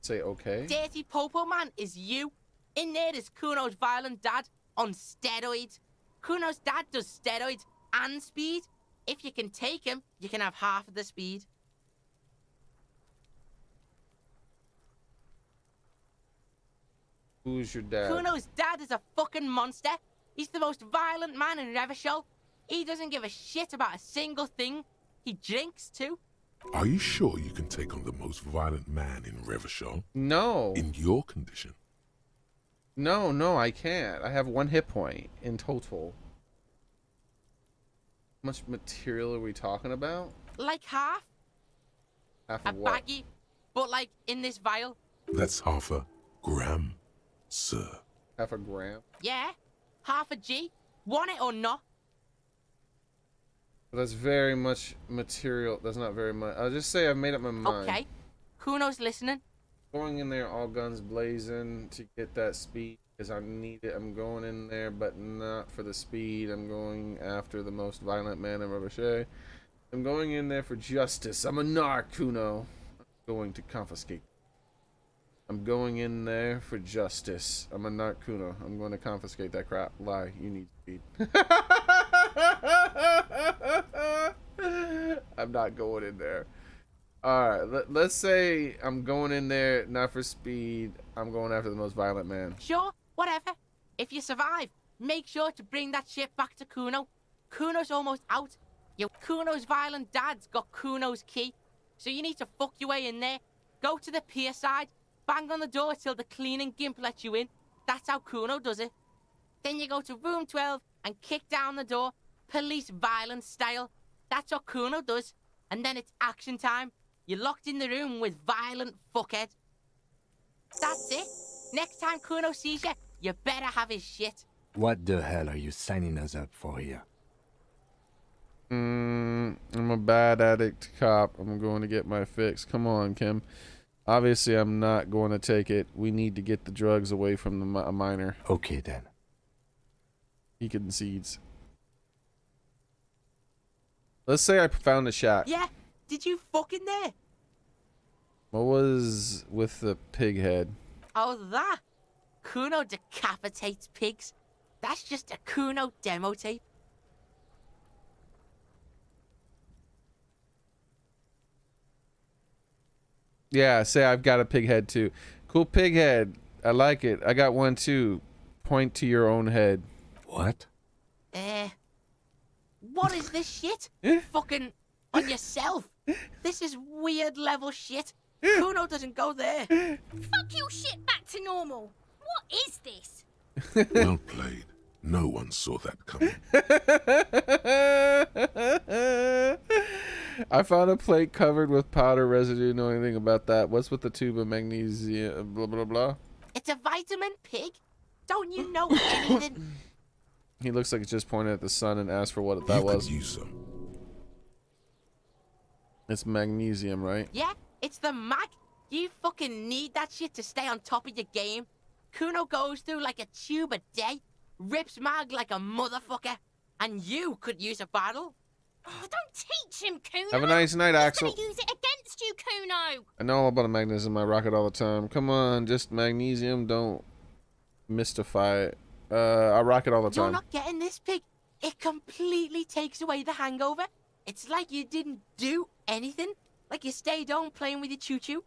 Say okay? Dirty popo man is you. In there is Kuno's violent dad on steroids. Kuno's dad does steroids and speed. If you can take him, you can have half of the speed. Who's your dad? Kuno's dad is a fucking monster. He's the most violent man in Revachol. He doesn't give a shit about a single thing. He drinks too. Are you sure you can take on the most violent man in Revachol? No. In your condition? No, I can't. I have 1 hit point in total. How much material are we talking about? Like half. Half A of what? baggie, but like in this vial. That's half a gram, sir. Half a gram? Yeah, half a G. Want it or not? That's very much material. That's not very much. I'll just say I've made up my mind. Okay. Kuno's listening. Going in there all guns blazing to get that speed because I need it. I'm going in there, but not for the speed. I'm going after the most violent man in Ricochet. I'm going in there for justice. I'm a narc, Kuno. I'm going to confiscate. I'm going in there for justice. I'm a narc, Kuno. I'm going to confiscate that crap. Lie. You need speed. I'm not going in there. Alright, let's say I'm going in there not for speed. I'm going after the most violent man. Sure, whatever. If you survive, make sure to bring that shit back to Kuno. Kuno's almost out. Kuno's violent dad's got Kuno's key. So you need to fuck your way in there. Go to the pier side. Bang on the door till the cleaning gimp lets you in. That's how Kuno does it. Then you go to room 12 and kick down the door. Police violence style. That's what Kuno does. And then it's action time. You're locked in the room with violent fuckhead. That's it. Next time Kuno sees you, you better have his shit. What the hell are you signing us up for here? I'm a bad addict cop. I'm going to get my fix. Come on, Kim. Obviously, I'm not going to take it. We need to get the drugs away from the minor. Okay, then. He concedes. Let's say I found a shack. Yeah, did you fuck in there? What was with the pig head? Oh, that? Kuno decapitates pigs. That's just a Kuno demo tape. Yeah, say I've got a pig head too. Cool pig head. I like it. I got one too. Point to your own head. What? What is this shit? Fucking on yourself. This is weird level shit. Kuno doesn't go there. Fuck your shit back to normal. What is this? Well played. No one saw that coming. I found a plate covered with powder residue. Know anything about that? What's with the tube of magnesium? Blah, blah, blah. It's a vitamin pig. Don't you know anything? He looks like he just pointed at the sun and asked for what that was. Could use some. It's magnesium, right? Yeah, it's the mag. You fucking need that shit to stay on top of your game. Kuno goes through like a tube a day, rips mag like a motherfucker, and you could use a bottle. Oh, don't teach him, Kuno. Have a nice night, He's Axel. gonna use it against you, Kuno. I know all about magnesium. I rock it all the time. Come on, just magnesium. Don't mystify it. I rock it all the You're time. not getting this, pig. It completely takes away the hangover. It's like you didn't do anything. Like you stayed home playing with your choo-choo.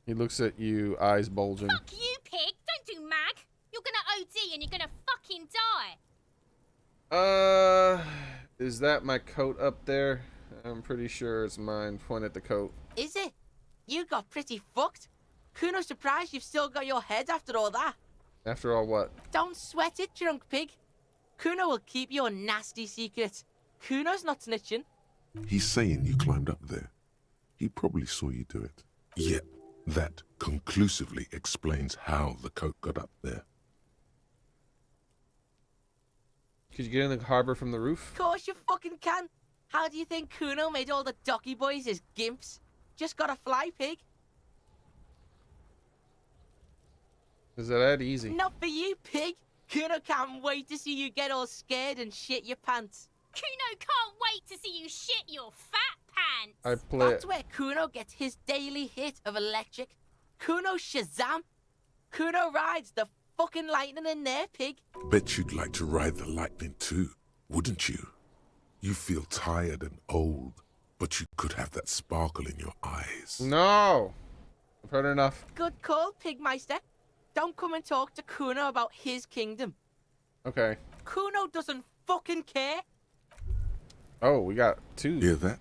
He looks at you, eyes bulging. Fuck you, pig. Don't do mag. You're gonna OD and you're gonna fucking die. Is that my coat up there? I'm pretty sure it's mine. Point at the coat. Is it? You got pretty fucked. Kuno's surprised you've still got your head after all that. After all, what? Don't sweat it, drunk pig. Kuno will keep your nasty secret. Kuno's not snitching. He's saying you climbed up there. He probably saw you do it. Yet, that conclusively explains how the coat got up there. Could you get in the harbor from the roof? Of course you fucking can. How do you think Kuno made all the docky boys his gimps? Just gotta fly, pig. Is that easy? Not for you, pig. Kuno can't wait to see you get all scared and shit your pants. Kuno can't wait to see you shit your fat pants. I play. That's where Kuno gets his daily hit of electric. Kuno Shazam. Kuno rides the fucking lightning in there, pig. Bet you'd like to ride the lightning too, wouldn't you? You feel tired and old, but you could have that sparkle in your eyes. No! I've heard enough. Good call, Pigmeister. Don't come and talk to Kuno about his kingdom. Okay. Kuno doesn't fucking care. Oh, we got 2. Hear that?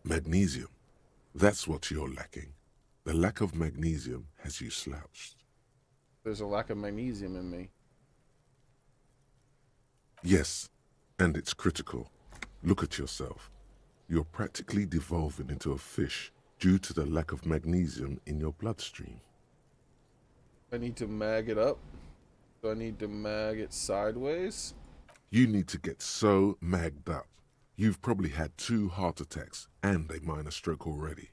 Magnesium. That's what you're lacking. The lack of magnesium has you slouched. There's a lack of magnesium in me. Yes, and it's critical. Look at yourself. You're practically devolving into a fish due to the lack of magnesium in your bloodstream. I need to mag it up. Do I need to mag it sideways? You need to get so magged up. You've probably had 2 heart attacks and a minor stroke already.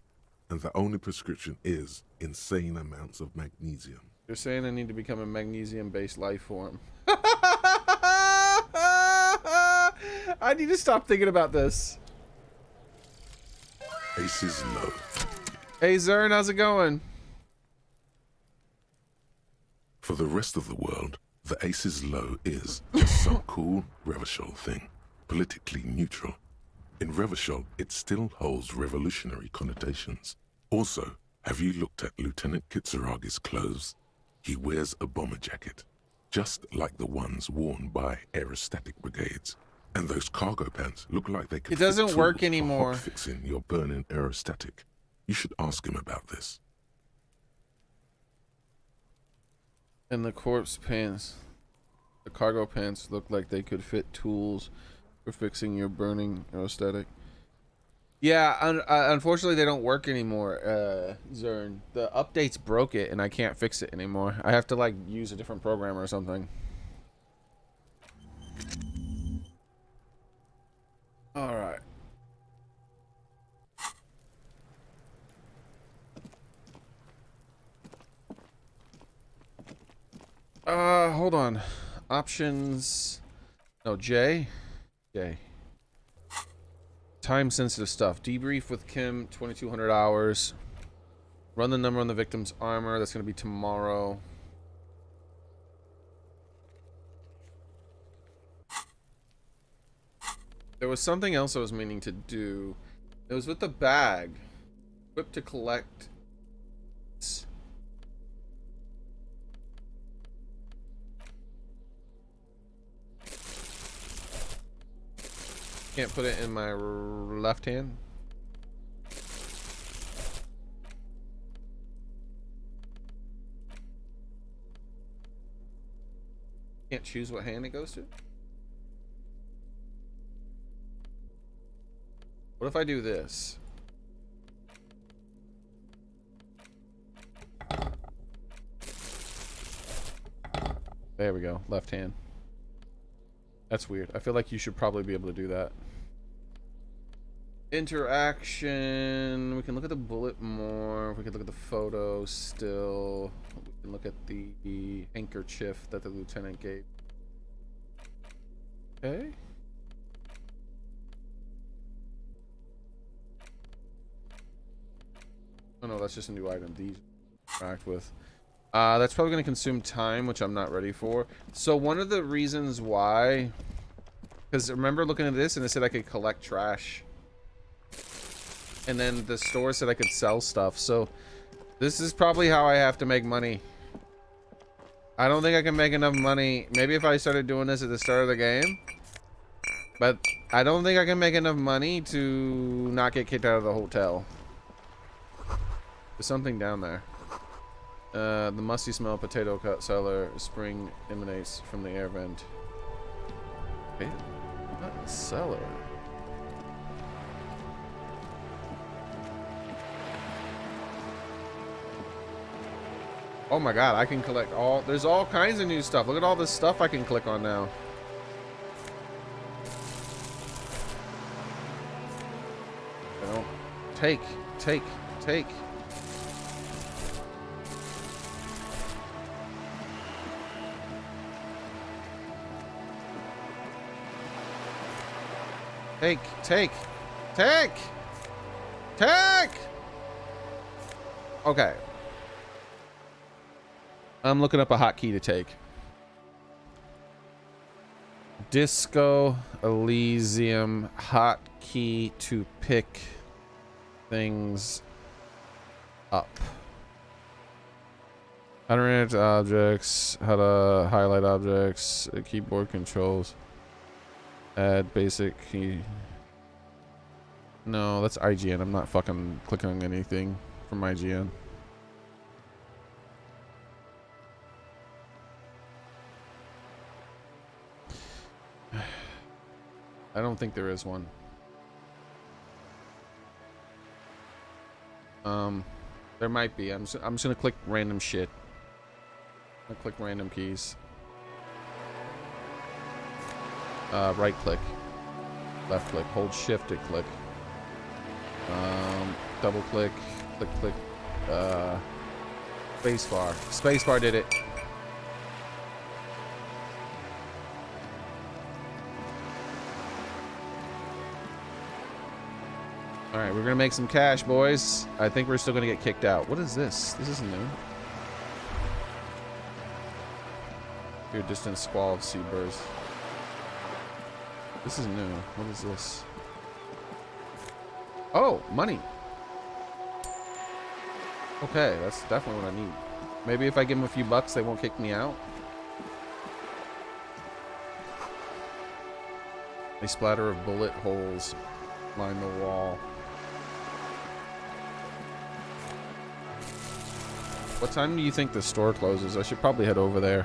And the only prescription is insane amounts of magnesium. You're saying I need to become a magnesium-based life form. I need to stop thinking about this. Aces low. Hey Zern, how's it going? For the rest of the world, the Aces low is just some cool Revachol thing, politically neutral. In Revachol, it still holds revolutionary connotations. Also, have you looked at Lieutenant Kitsuragi's clothes? He wears a bomber jacket, just like the ones worn by aerostatic brigades. And those cargo pants look like they could It doesn't fit work tools for anymore. hot fixing your burning aerostatic. You should ask him about this. And the corpse pants, the cargo pants look like they could fit tools for fixing your burning aerostatic. Yeah, unfortunately they don't work anymore, Zern. The updates broke it and I can't fix it anymore. I have to like use a different program or something. All right. Hold on. Options. No, J. Time sensitive stuff. Debrief with Kim, 2200 hours. Run the number on the victim's armor. That's going to be tomorrow. There was something else I was meaning to do. It was with the bag. Equip to collect. Can't put it in my left hand. Can't choose what hand it goes to. What if I do this? There we go, left hand. That's weird. I feel like you should probably be able to do that. Interaction. We can look at the bullet more. We can look at the photo still. We can look at the handkerchief that the lieutenant gave. Okay. Oh no, that's just a new item. These interact with. That's probably going to consume time, which I'm not ready for. So one of the reasons why, because remember looking at this and it said I could collect trash. And then the store said I could sell stuff. So this is probably how I have to make money. I don't think I can make enough money. Maybe if I started doing this at the start of the game. But I don't think I can make enough money to not get kicked out of the hotel. There's something down there. The musty smell of potato cut cellar spring emanates from the air vent. Wait, not cellar. Oh my god, I can collect all... There's all kinds of new stuff. Look at all this stuff I can click on now. No. Take. Take. Take. Take. Take. Take! Take! Okay. I'm looking up a hotkey to take. Disco Elysium hotkey to pick things up. How to manage objects, how to highlight objects, keyboard controls, add basic key. No, that's IGN. I'm not fucking clicking on anything from IGN. I don't think there is one. There might be. I'm just gonna click random shit. I'm gonna click random keys. Right click, left click, hold shift to click. Double click, click, spacebar. Spacebar did it. All right, we're gonna make some cash, boys. I think we're still gonna get kicked out. What is this? This isn't new. Your distant squall of seabirds. This is new. What is this? Oh, money. Okay, that's definitely what I need. Maybe if I give them a few bucks, they won't kick me out. A splatter of bullet holes line the wall. What time do you think the store closes? I should probably head over there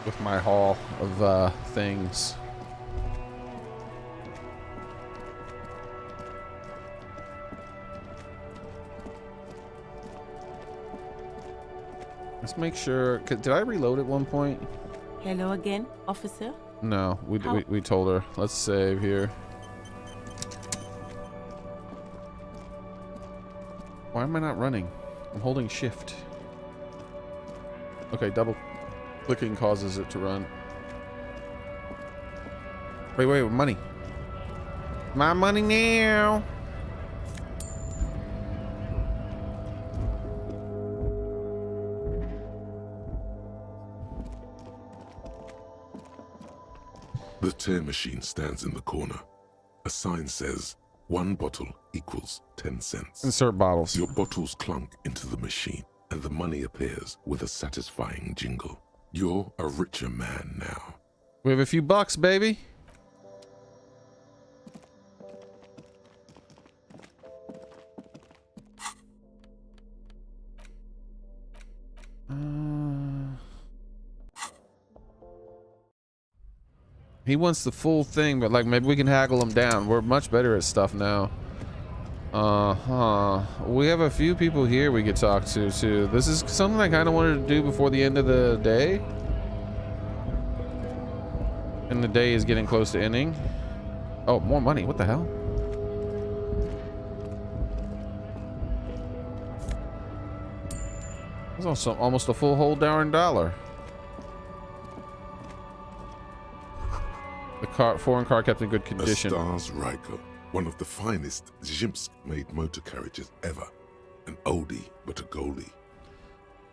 with my haul of things. Let's make sure. Did I reload at one point? Hello again, officer. No, we told her. Let's save here. Why am I not running? I'm holding shift. Okay, double clicking causes it to run. Wait, money. My money now. The tear machine stands in the corner. A sign says, 1 bottle equals 10 cents. Insert bottles. Your bottles clunk into the machine, and the money appears with a satisfying jingle. You're a richer man now. We have a few bucks, baby. He wants the full thing, but like maybe we can haggle him down. We're much better at stuff now. We have a few people here we could talk to too. This is something I kind of wanted to do before the end of the day. And the day is getting close to ending. Oh, more money. What the hell? That's also almost a full whole darn dollar. The foreign car kept in good condition. A Stars Ryko, one of the finest Zhimsk-made motor carriages ever. An oldie, but a goldie.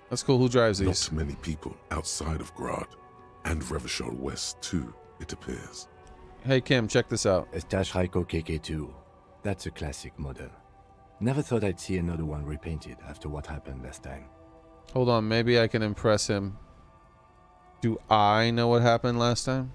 That's cool. Who drives these? Not many people outside of Grad. And Revachol West, too, it appears. Hey, Kim, check this out. A Stash Ryko KK2. That's a classic model. Never thought I'd see another one repainted after what happened last time. Hold on, maybe I can impress him. Do I know what happened last time?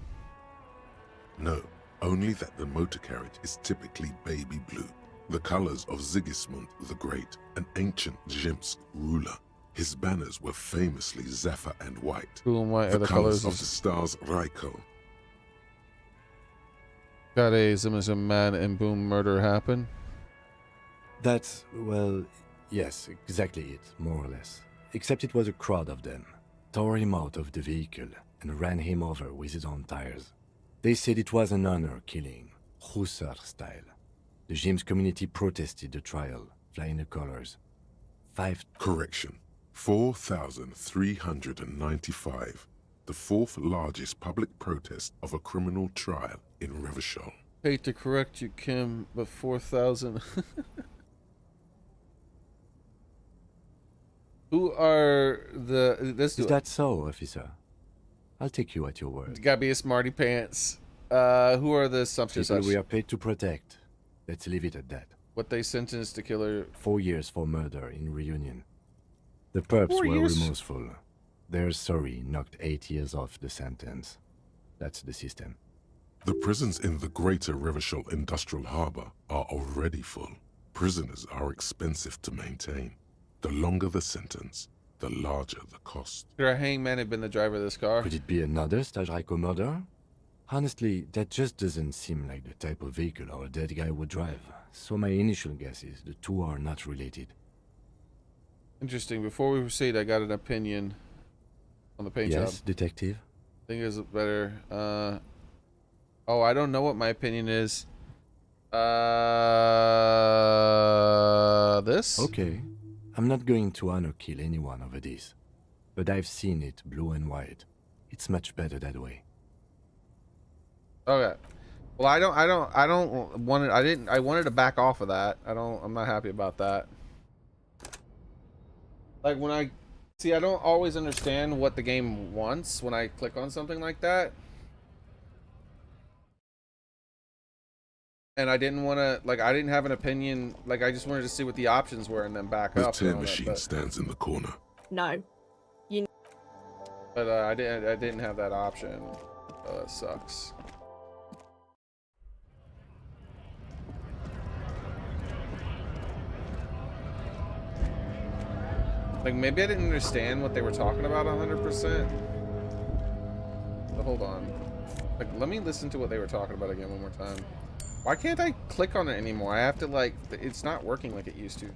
No, only that the motor carriage is typically baby blue, the colors of Sigismund the Great, an ancient Zhimsk ruler. His banners were famously zephyr and white. Blue and white are the colors colors of the Stars Ryko. Got a Zimmerman man and boom murder happen. That's, well, yes, exactly it, more or less. Except it was a crowd of them. Tore him out of the vehicle and ran him over with his own tires. They said it was an honor killing, Hussar style. The Zhimsk community protested the trial, flying the colors. Correction. 4,395. The fourth largest public protest of a criminal trial in Revachol. Hate to correct you, Kim, but 4,000. Who are this? Is that so, officer? I'll take you at your word. Gotta be a smarty pants. Who are the subjects? People we are paid to protect. Let's leave it at that. What they sentenced to killer? 4 years for murder in Reunion. The perps 4 were years? remorseful. Their sorry knocked 8 years off the sentence. That's the system. The prisons in the greater Revachol Industrial Harbor are already full. Prisoners are expensive to maintain. The longer the sentence, the larger the cost. Could our hangman have been the driver of this car? Could it be another Stajrajko murder? Honestly, that just doesn't seem like the type of vehicle our dead guy would drive. So my initial guess is the two are not related. Interesting. Before we proceed, I got an opinion on the paint job. Yes, detective? I think it's better. Oh, I don't know what my opinion is. This? Okay. I'm not going to honor kill anyone over this. But I've seen it blue and white. It's much better that way. Okay. Well, I don't want it. I wanted to back off of that. I'm not happy about that. Like when I don't always understand what the game wants when I click on something like that. And I didn't want to, like, I didn't have an opinion. Like, I just wanted to see what the options were and then back The up. tear machine stands in the corner. No. But I didn't have that option. Oh, that sucks. Like, maybe I didn't understand what they were talking about 100%. But hold on. Like, let me listen to what they were talking about again one more time. Why can't I click on it anymore? I have to, like, it's not working like it used to.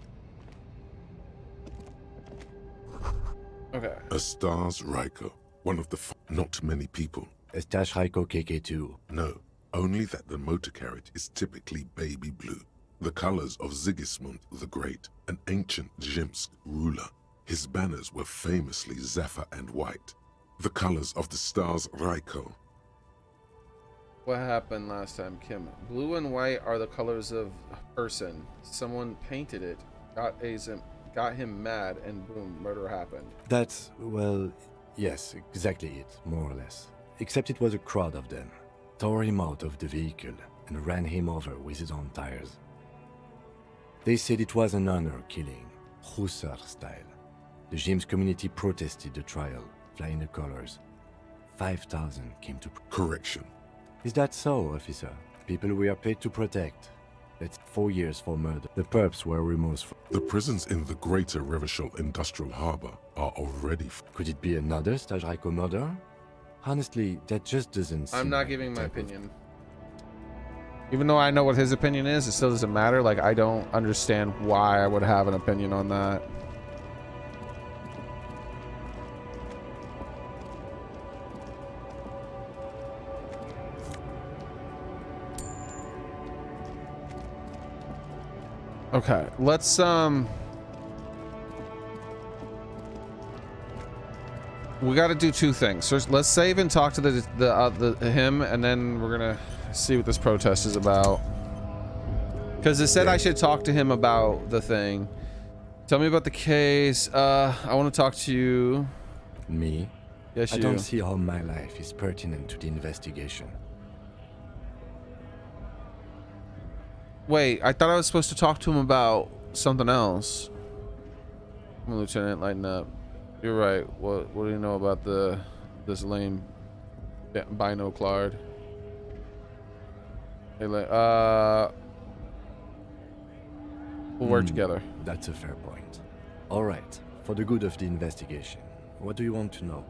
Okay. A Stars Ryko, one of the not many people. A Stajrajko KK2. No, only that the motor carriage is typically baby blue. The colors of Sigismund the Great, an ancient Zhimsk ruler. His banners were famously zephyr and white. The colors of the Stars Ryko. What happened last time, Kim? Blue and white are the colors of a person. Someone painted it, got him mad, and boom, murder happened. That's, well, yes, exactly it, more or less. Except it was a crowd of them. Tore him out of the vehicle and ran him over with his own tires. They said it was an honor killing, Hussar style. The James community protested the trial, flying the colors. 5,000 came to... Correction. Is that so, officer? People we are paid to protect. That's 4 years for murder. The perps were remorseful. The prisons in the greater Revachol Industrial Harbor are already... Could it be another Stajrajko murder? Honestly, that just doesn't seem I'm not like giving the my type of- opinion. Even though I know what his opinion is, it still doesn't matter. Like, I don't understand why I would have an opinion on that. Okay, let's we got to do two things. So let's save and talk to the him, and then we're gonna see what this protest is about. Because it said I should talk to him about the thing. Tell me about the case. I want to talk to you. Me? Yes, I you. don't see how my life is pertinent to the investigation. Wait, I thought I was supposed to talk to him about something else. Come on, Lieutenant, lighten up. You're right. What do you know about this lame binoclard? Hey, we'll work together. That's a fair point. All right, for the good of the investigation, what do you want to know?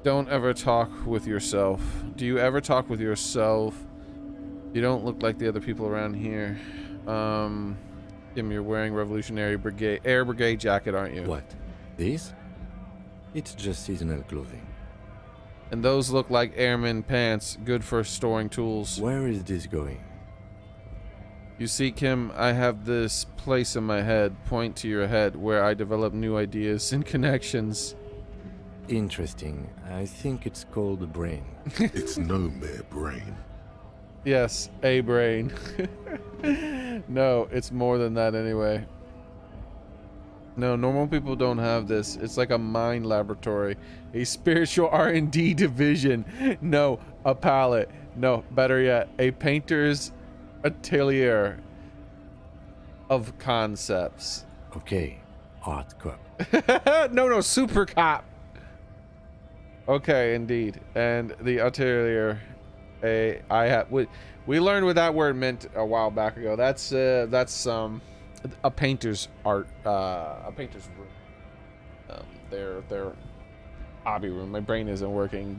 Don't ever talk with yourself. Do you ever talk with yourself? You don't look like the other people around here. Kim, you're wearing Revolutionary Brigade, Air Brigade jacket, aren't you? What? These? It's just seasonal clothing. And those look like airman pants, good for storing tools. Where is this going? You see, Kim, I have this place in my head, point to your head, where I develop new ideas and connections. Interesting. I think it's called a brain. It's no mere brain. Yes, a brain. No, it's more than that anyway. No, normal people don't have this. It's like a mind laboratory, a spiritual R&D division. No, a palette. No, better yet, a painter's atelier of concepts. Okay, art cop. No, super cop. Okay, indeed. And the atelier, we learned what that word meant a while back ago. That's a painter's art, a painter's room. Their hobby room. My brain isn't working.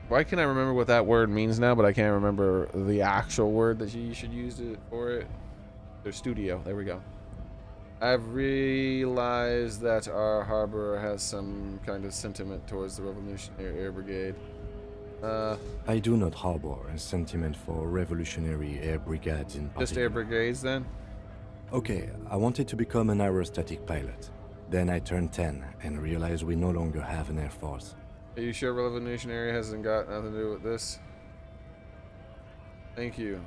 Why can I remember what that word means now, but I can't remember the actual word that you should use for it? Their studio. There we go. I've realized that our harbor has some kind of sentiment towards the Revolutionary Air Brigade. I do not harbor a sentiment for Revolutionary Air Brigades in particular. Just air brigades, then? Okay, I wanted to become an aerostatic pilot. Then I turned 10 and realized we no longer have an air force. Are you sure Revolutionary hasn't got nothing to do with this? Thank you.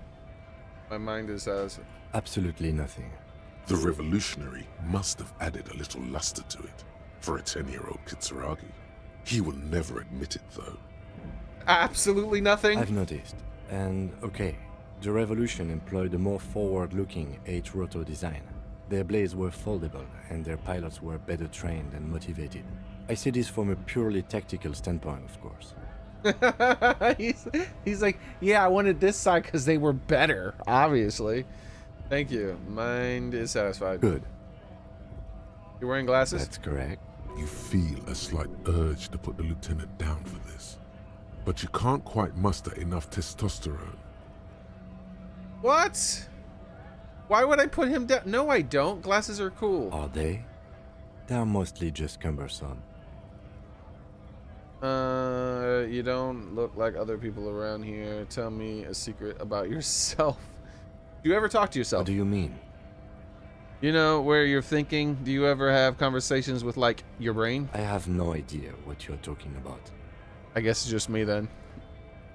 My mind is as... Absolutely nothing. The Revolutionary must have added a little luster to it for a 10-year-old Kitsuragi. He will never admit it, though. Absolutely nothing? I've noticed. And okay, the Revolution employed a more forward-looking H-rotor design. Their blades were foldable, and their pilots were better trained and motivated. I see this from a purely tactical standpoint, of course. he's like, yeah, I wanted this side because they were better, obviously. Thank you. Mind is satisfied. Good. You're wearing glasses? That's correct. You feel a slight urge to put the lieutenant down for this, but you can't quite muster enough testosterone. What? Why would I put him down? No, I don't. Glasses are cool. Are they? They're mostly just cumbersome. You don't look like other people around here. Tell me a secret about yourself. Do you ever talk to yourself? What do you mean? You know, where you're thinking? Do you ever have conversations with, like, your brain? I have no idea what you're talking about. I guess it's just me, then.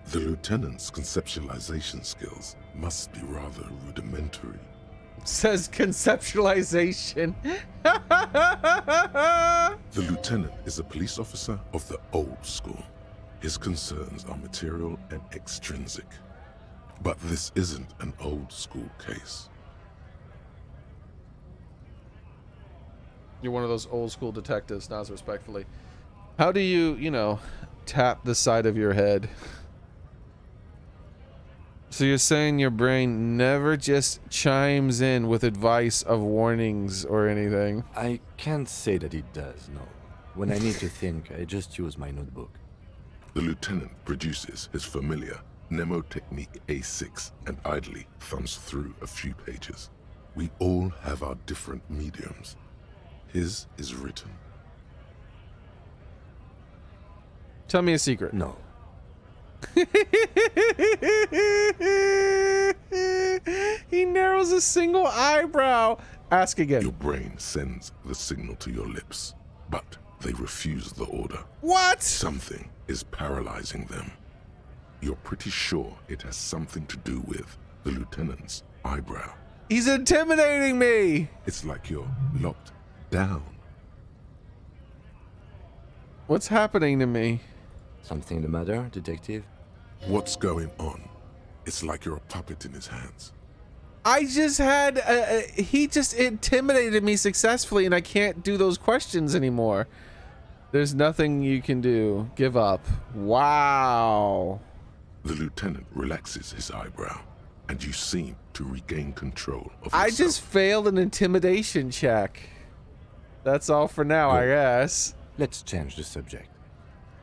The lieutenant's conceptualization skills must be rather rudimentary. Says conceptualization. The lieutenant is a police officer of the old school. His concerns are material and extrinsic. But this isn't an old school case. You're one of those old school detectives, nods respectfully. How do you, tap the side of your head? So you're saying your brain never just chimes in with advice of warnings or anything? I can't say that it does, no. When I need to think, I just use my notebook. The lieutenant produces his familiar Mnemotechnique A6 and idly thumbs through a few pages. We all have our different mediums. His is written. Tell me a secret. No. He narrows a single eyebrow. Ask again. Your brain sends the signal to your lips, but they refuse the order. What? Something is paralyzing them. You're pretty sure it has something to do with the lieutenant's eyebrow. He's intimidating me. It's like you're locked down. What's happening to me? Something the matter, detective? What's going on? It's like you're a puppet in his hands. I just had... he just intimidated me successfully, and I can't do those questions anymore. There's nothing you can do. Give up. Wow. The lieutenant relaxes his eyebrow, and you seem to regain control of yourself. I just failed an intimidation check. That's all for now, I guess. Let's change the subject.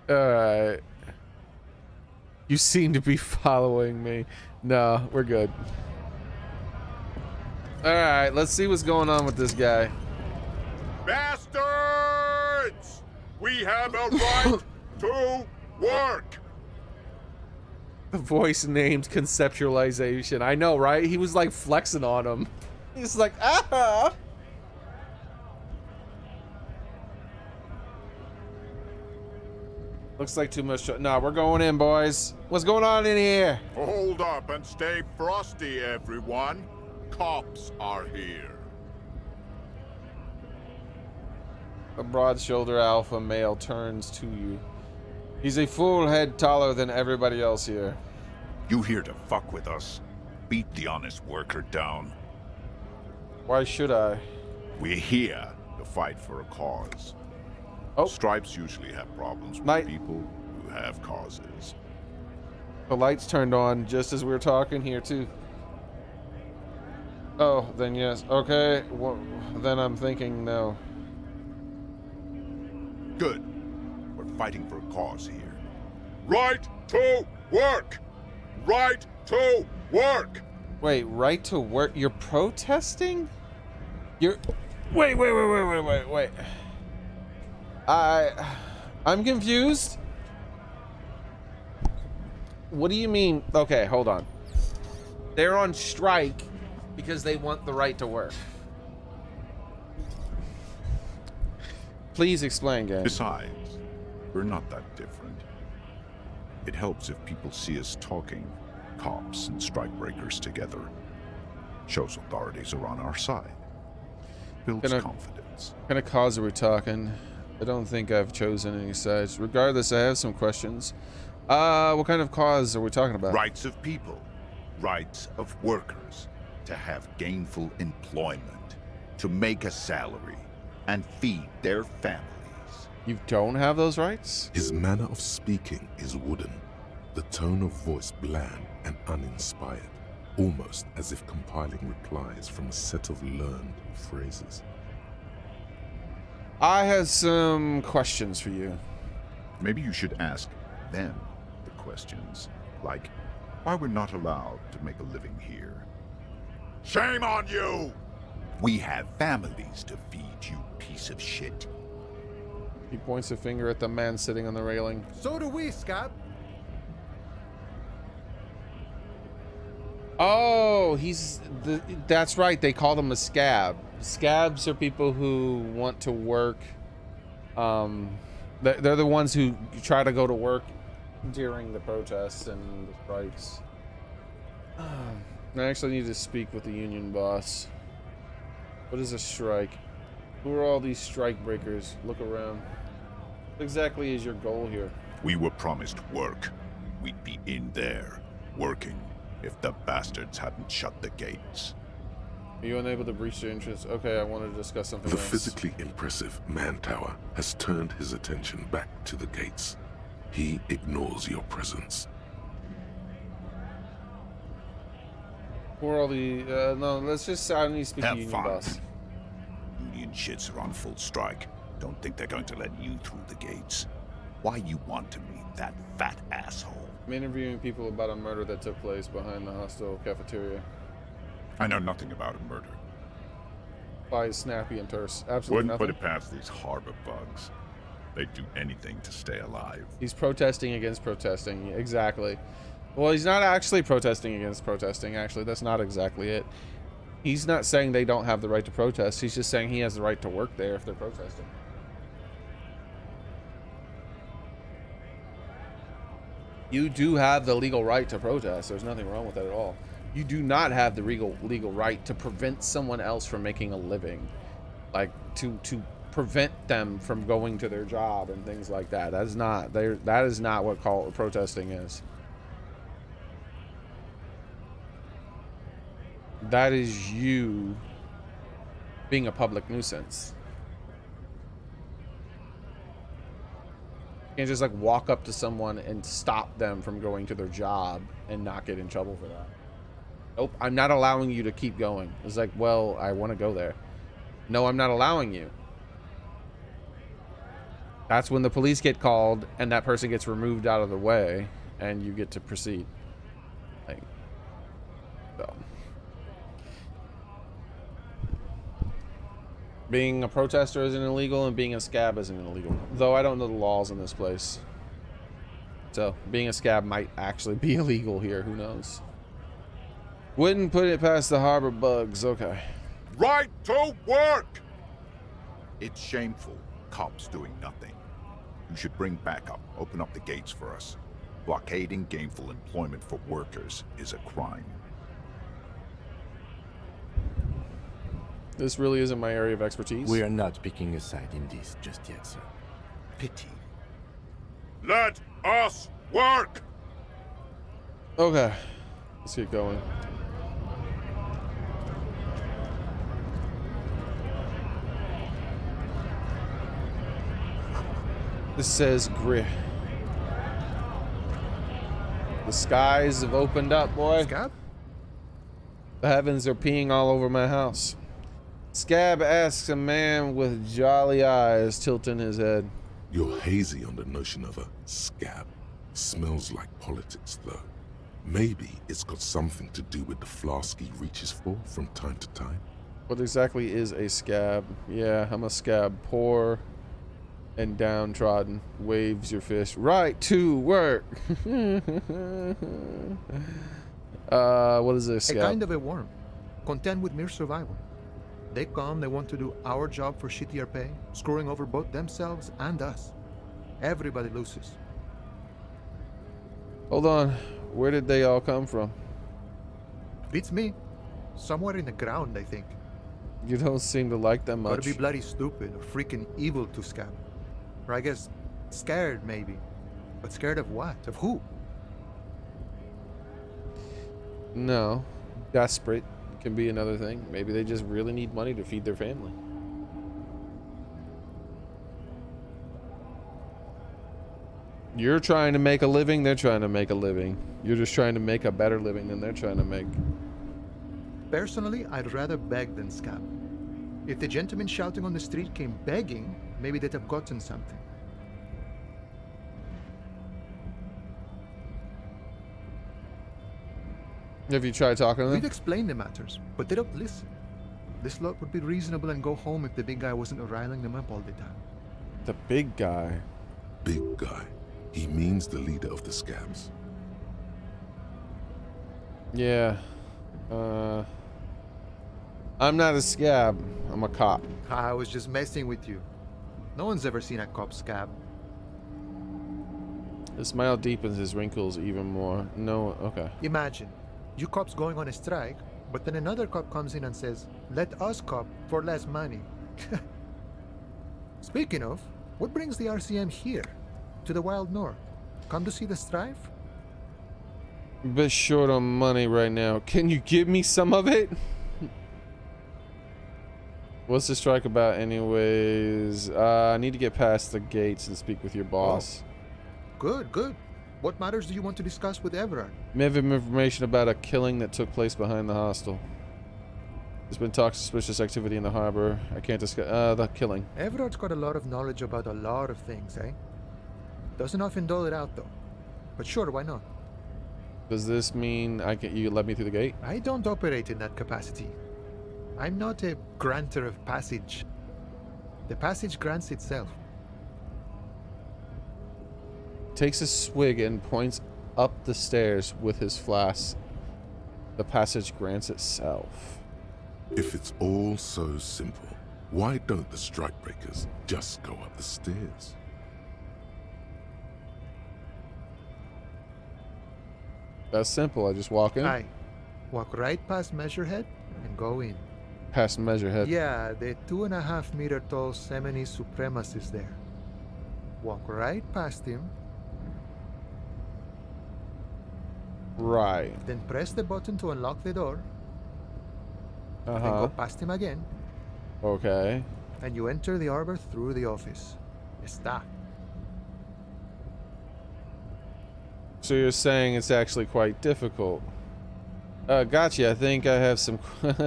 Alright. You seem to be following me. No, we're good. Alright, let's see what's going on with this guy. Bastards! We have a right to work! The voice named conceptualization. I know, right? He was like flexing on him. He's like, ah! Looks like too much. Nah, we're going in, boys. What's going on in here? Hold up and stay frosty, everyone. Cops are here. A broad-shouldered alpha male turns to you. He's a full head taller than everybody else here. You here to fuck with us? Beat the honest worker down. Why should I? We're here to fight for a cause. Oh. Stripes usually have problems with people who have causes. The lights turned on just as we were talking here, too. Oh, then yes. Okay, well, then I'm thinking no. Good. We're fighting for a cause here. Right to work! Right to work! Wait, right to work? You're protesting? You're... Wait. I'm confused. What do you mean? Okay, hold on. They're on strike because they want the right to work. Please explain, gang. Besides, we're not that different. It helps if people see us talking, cops and strikebreakers together. Shows authorities are on our side. Builds confidence. What kind of cause are we talking? I don't think I've chosen any sides. Regardless, I have some questions. What kind of cause are we talking about? Rights of people. Rights of workers. To have gainful employment. To make a salary. And feed their families. You don't have those rights? His manner of speaking is wooden, the tone of voice bland and uninspired, almost as if compiling replies from a set of learned phrases. I have some questions for you. Maybe you should ask them the questions, like why we're not allowed to make a living here. Shame on you! We have families to feed, you piece of shit. He points a finger at the man sitting on the railing. So do we, Scab. Oh, that's right. They called him a scab. Scabs are people who want to work. They're the ones who try to go to work during the protests and the strikes. I actually need to speak with the union boss. What is a strike? Who are all these strike breakers? Look around. What exactly is your goal here? We were promised work. We'd be in there, working, if the bastards hadn't shut the gates. Are you unable to breach the entrance? Okay, I wanted to discuss something The else. physically impressive man-tower has turned his attention back to the gates. He ignores your presence. Who are all the... no, let's just... I need to speak to the union boss. Union shits are on full strike. Don't think they're going to let you through the gates. Why you want to meet that fat asshole? I'm interviewing people about a murder that took place behind the hostel cafeteria. I know nothing about a murder. By snappy and terse. Absolutely Wouldn't nothing. put it past these harbor bugs. They'd do anything to stay alive. He's protesting against protesting. Exactly. Well, he's not actually protesting against protesting, actually. That's not exactly it. He's not saying they don't have the right to protest. He's just saying he has the right to work there if they're protesting. You do have the legal right to protest. There's nothing wrong with that at all. You do not have the legal right to prevent someone else from making a living. Like, to prevent them from going to their job and things like that. That is not what protesting is. That is you being a public nuisance. You can't just like walk up to someone and stop them from going to their job and not get in trouble for that. Nope, I'm not allowing you to keep going. It's like, well, I want to go there. No, I'm not allowing you. That's when the police get called and that person gets removed out of the way and you get to proceed. Like, so. Being a protester isn't illegal and being a scab isn't illegal. Though I don't know the laws in this place. So, being a scab might actually be illegal here. Who knows? Wouldn't put it past the harbor bugs. Okay. Right to work! It's shameful. Cops doing nothing. You should bring backup. Open up the gates for us. Blockading gainful employment for workers is a crime. This really isn't my area of expertise. We are not picking a side in this just yet, sir. Pity. Let us work! Okay. Let's get going. This says grit. The skies have opened up, boy. Scab? The heavens are peeing all over my house. Scab asks a man with jolly eyes tilting his head. You're hazy on the notion of a scab. Smells like politics, though. Maybe it's got something to do with the flask he reaches for from time to time. What exactly is a scab? Yeah, I'm a scab. Poor and downtrodden. Waves your fist. Right to work. What is this scab? A kind of a worm. Content with mere survival. They come, they want to do our job for shittier pay, screwing over both themselves and us. Everybody loses. Hold on. Where did they all come from? Beats me. Somewhere in the ground, I think. You don't seem to like them much. Gotta be bloody stupid or freaking evil to scab. Or I guess scared, maybe. But scared of what? Of who? No. Desperate can be another thing. Maybe they just really need money to feed their family. You're trying to make a living, they're trying to make a living. You're just trying to make a better living than they're trying to make. Personally, I'd rather beg than scab. If the gentleman shouting on the street came begging, maybe they'd have gotten something. Have you tried talking to them? We've explained the matters, but they don't listen. This lot would be reasonable and go home if the big guy wasn't riling them up all the time. The big guy? Big guy. He means the leader of the scabs. Yeah. I'm not a scab. I'm a cop. I was just messing with you. No one's ever seen a cop scab. The smile deepens his wrinkles even more. No, okay. Imagine, you cops going on a strike, but then another cop comes in and says, let us cop for less money. Speaking of, what brings the RCM here? To the Wild North? Come to see the strife? Bit short on money right now. Can you give me some of it? What's the strike about anyways? I need to get past the gates and speak with your boss. Oh. Good, good. What matters do you want to discuss with Everard? May have information about a killing that took place behind the hostel. There's been talk of suspicious activity in the harbor. I can't discuss the killing. Everard's got a lot of knowledge about a lot of things, eh? Doesn't often dole it out though. But sure, why not? Does this mean you let me through the gate? I don't operate in that capacity. I'm not a granter of passage. The passage grants itself. Takes a swig and points up the stairs with his flask. The passage grants itself. If it's all so simple, why don't the strikebreakers just go up the stairs? That's simple. I just walk in. Aye. Walk right past Measurehead and go in. Past Measurehead? Yeah, the 2.5 meter tall Semini supremacist there. Walk right past him. Right. Then press the button to unlock the door. Then go past him again. Okay. And you enter the arbor through the office. Está. So you're saying it's actually quite difficult. Gotcha. I think I have some...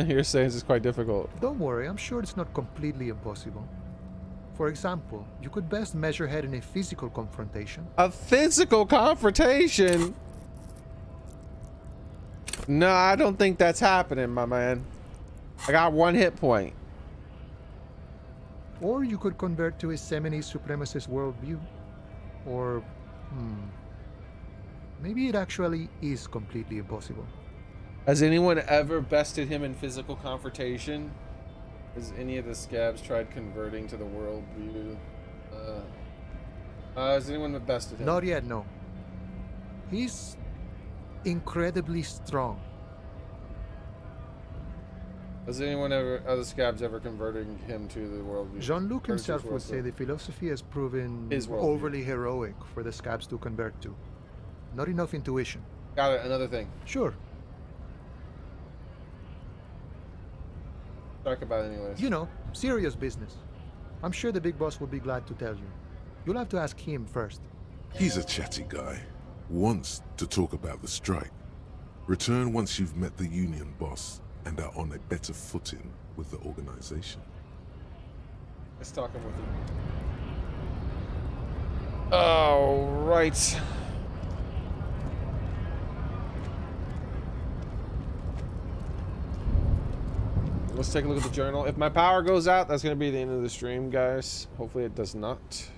You're saying it's quite difficult. Don't worry, I'm sure it's not completely impossible. For example, you could best measure head in a physical confrontation. A physical confrontation? No, I don't think that's happening, my man. I got 1 hit point. Or you could convert to a Semini supremacist worldview. Or, maybe it actually is completely impossible. Has anyone ever bested him in physical confrontation? Has any of the scabs tried converting to the worldview? Has anyone bested him? Not yet, no. He's incredibly strong. Has anyone ever, other scabs ever converting him to the worldview? Jean-Luc himself would worldview? say the philosophy has proven His worldview. overly heroic for the scabs to convert to. Not enough intuition. Got it. Another thing. Sure. Talk about it anyways. You know, serious business. I'm sure the big boss will be glad to tell you. You'll have to ask him first. He's a chatty guy. Wants to talk about the strike. Return once you've met the union boss and are on a better footing with the organization. Let's talk with him. Oh, right. Let's take a look at the journal. If my power goes out, that's going to be the end of the stream, guys. Hopefully it does not.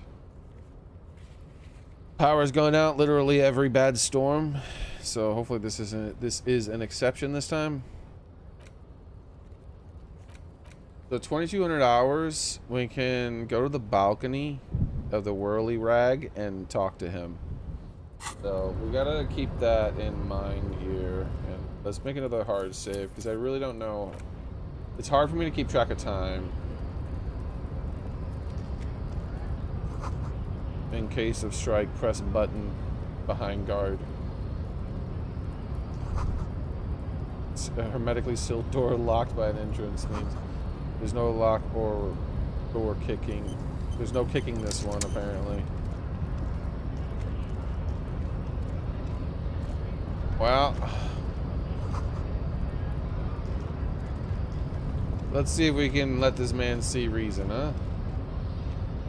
Power's going out literally every bad storm. So hopefully this is an exception this time. So 2,200 hours, we can go to the balcony of the Whirly Rag and talk to him. So we gotta keep that in mind here. And let's make another hard save because I really don't know. It's hard for me to keep track of time. In case of strike, press button behind guard. It's a hermetically sealed door locked by an entrance means there's no lock or door kicking. There's no kicking this one apparently. Well, let's see if we can let this man see reason, huh?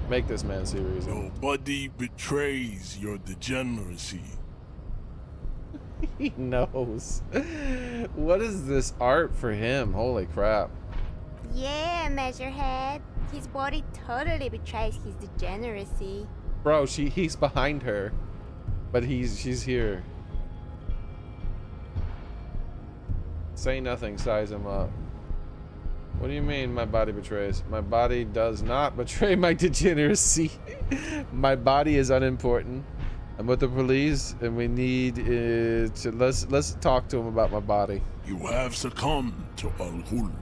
Make this man see reason. Nobody betrays your degeneracy. He knows. What is this art for him? Holy crap. Yeah, Measurehead. His body totally betrays his degeneracy. Bro, he's behind her. But she's here. Say nothing, size him up. What do you mean my body betrays? My body does not betray my degeneracy. My body is unimportant. I'm with the police and we need to let's talk to him about my body. You have succumbed to Al-Ghul.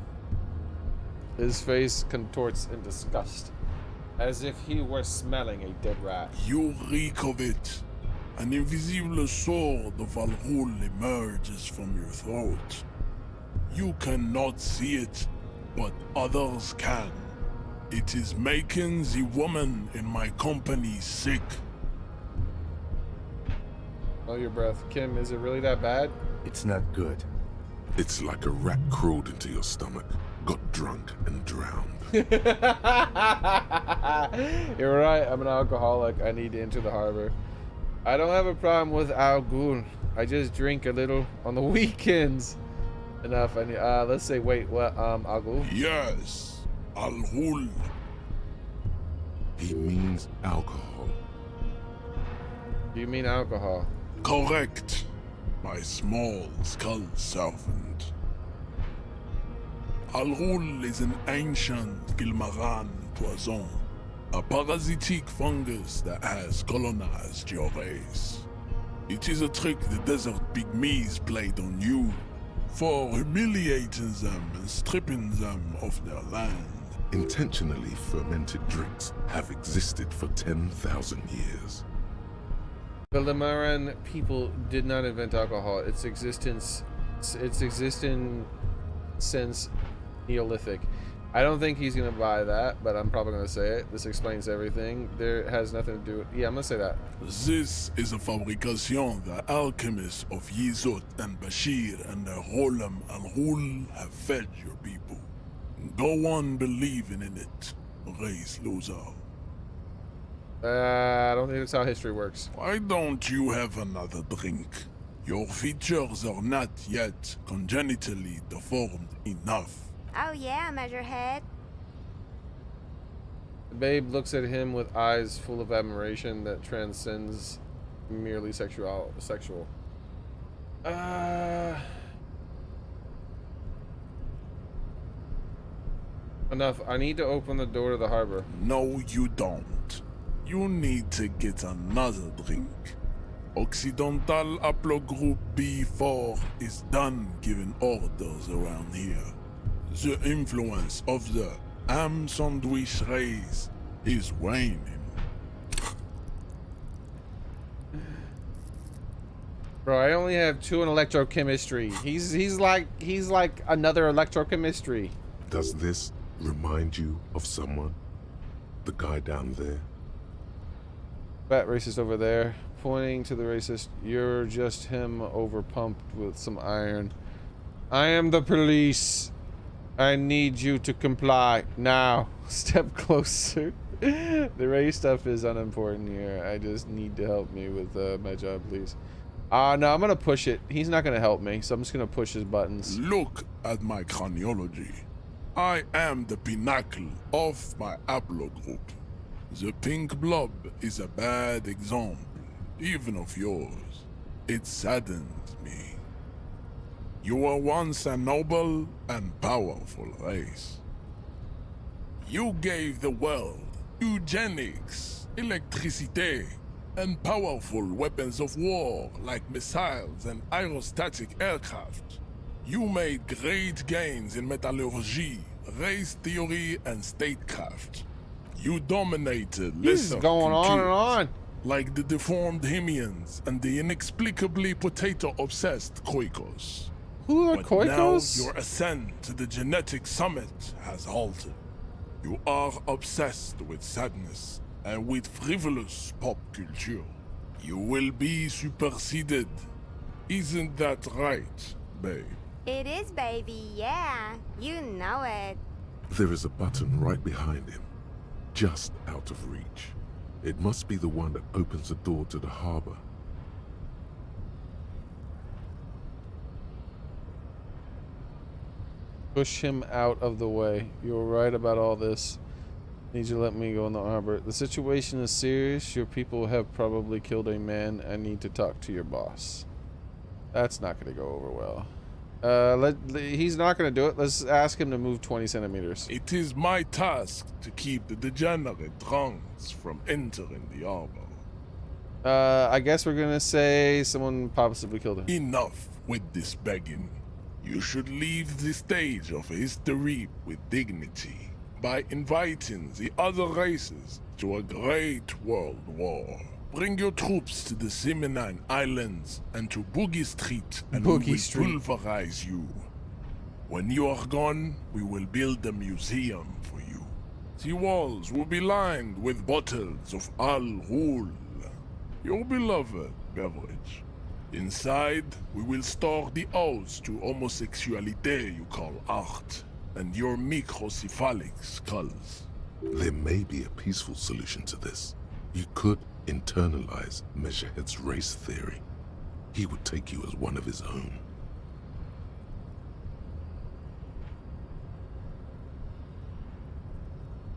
His face contorts in disgust, as if he were smelling a dead rat. You reek of it. An invisible sword of Al-Ghul emerges from your throat. You cannot see it, but others can. It is making the woman in my company sick. Hold your breath. Kim, is it really that bad? It's not good. It's like a rat crawled into your stomach, got drunk and drowned. You're right, I'm an alcoholic. I need to enter the harbor. I don't have a problem with Al-Ghul. I just drink a little on the weekends. Enough. I need, let's say, wait, what, Al-Ghul? Yes, Al-Ghul. He means alcohol. You mean alcohol? Correct, my small skull servant. Al-Ghul is an ancient Gilmaran poison, a parasitic fungus that has colonized your race. It is a trick the desert pygmies played on you, for humiliating them and stripping them of their land. Intentionally fermented drinks have existed for 10,000 years. The Limaran people did not invent alcohol. Its existence since Neolithic. I don't think he's gonna buy that, but I'm probably gonna say it. This explains everything. There has nothing to do with, yeah, I'm gonna say that. This is a fabrication the alchemists of Yizot and Bashir and the Rolam Al-Ghul have fed your people. Go on believing in it, race loser. I don't think that's how history works. Why don't you have another drink? Your features are not yet congenitally deformed enough. Oh yeah, Measurehead. The babe looks at him with eyes full of admiration that transcends merely sexual. Enough. I need to open the door to the harbor. No, you don't. You need to get another drink. Occidental Haplogroup B4 is done giving orders around here. The influence of the ham sandwich race is waning. Bro, I only have 2 in electrochemistry. He's like another electrochemistry. Does this remind you of someone? The guy down there? Fat racist over there, pointing to the racist. You're just him overpumped with some iron. I am the police. I need you to comply now. Step closer. The race stuff is unimportant here. I just need to help me with my job, please. No, I'm gonna push it. He's not gonna help me, so I'm just gonna push his buttons. Look at my craniology. I am the pinnacle of my haplogroup. The pink blob is a bad example, even of yours. It saddens me. You were once a noble and powerful race. You gave the world eugenics, electricity, and powerful weapons of war like missiles and aerostatic aircraft. You made great gains in metallurgy, race theory, and statecraft. You dominated lesser going on and on. like the deformed Hemians and the inexplicably potato-obsessed Koikos. Who are But Koikos? now your ascent to the genetic summit has halted. You are obsessed with sadness and with frivolous pop culture. You will be superseded. Isn't that right, babe? It is, baby, yeah. You know it. There is a button right behind him, just out of reach. It must be the one that opens the door to the harbor. Push him out of the way. You're right about all this. Need you to let me go in the harbor. The situation is serious. Your people have probably killed a man. I need to talk to your boss. That's not going to go over well. He's not going to do it. Let's ask him to move 20 centimeters. It is my task to keep the degenerate drunks from entering the harbor. I guess we're going to say someone possibly killed him. Enough with this begging. You should leave the stage of history with dignity by inviting the other races to a great world war. Bring your troops to the Simonine Islands and to Boogie Street, and we will pulverize you. When you are gone, we will build a museum for you. The walls will be lined with bottles of Al Ghul, your beloved beverage. Inside, we will store the odes to homosexuality you call art, and your microcephalic skulls. There may be a peaceful solution to this. You could internalize Measurehead's race theory. He would take you as one of his own.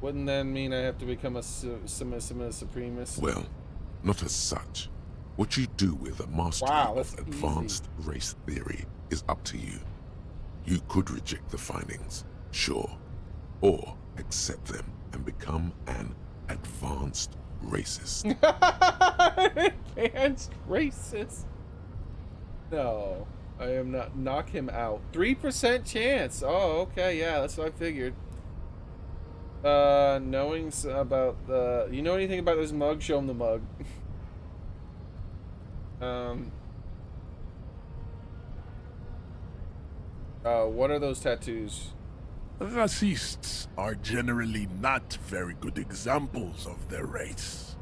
Wouldn't that mean I have to become a supremacist? Well, not as such. What you do with a mastery of advanced race theory is up to you. You could reject the findings, sure, or accept them and become an advanced racist. Advanced racist? No, I am not. Knock him out. 3% chance. Oh, okay, yeah, that's what I figured. Knowing about the... You know anything about this mug? Show him the mug. What are those tattoos? Racists are generally not very good examples of their race.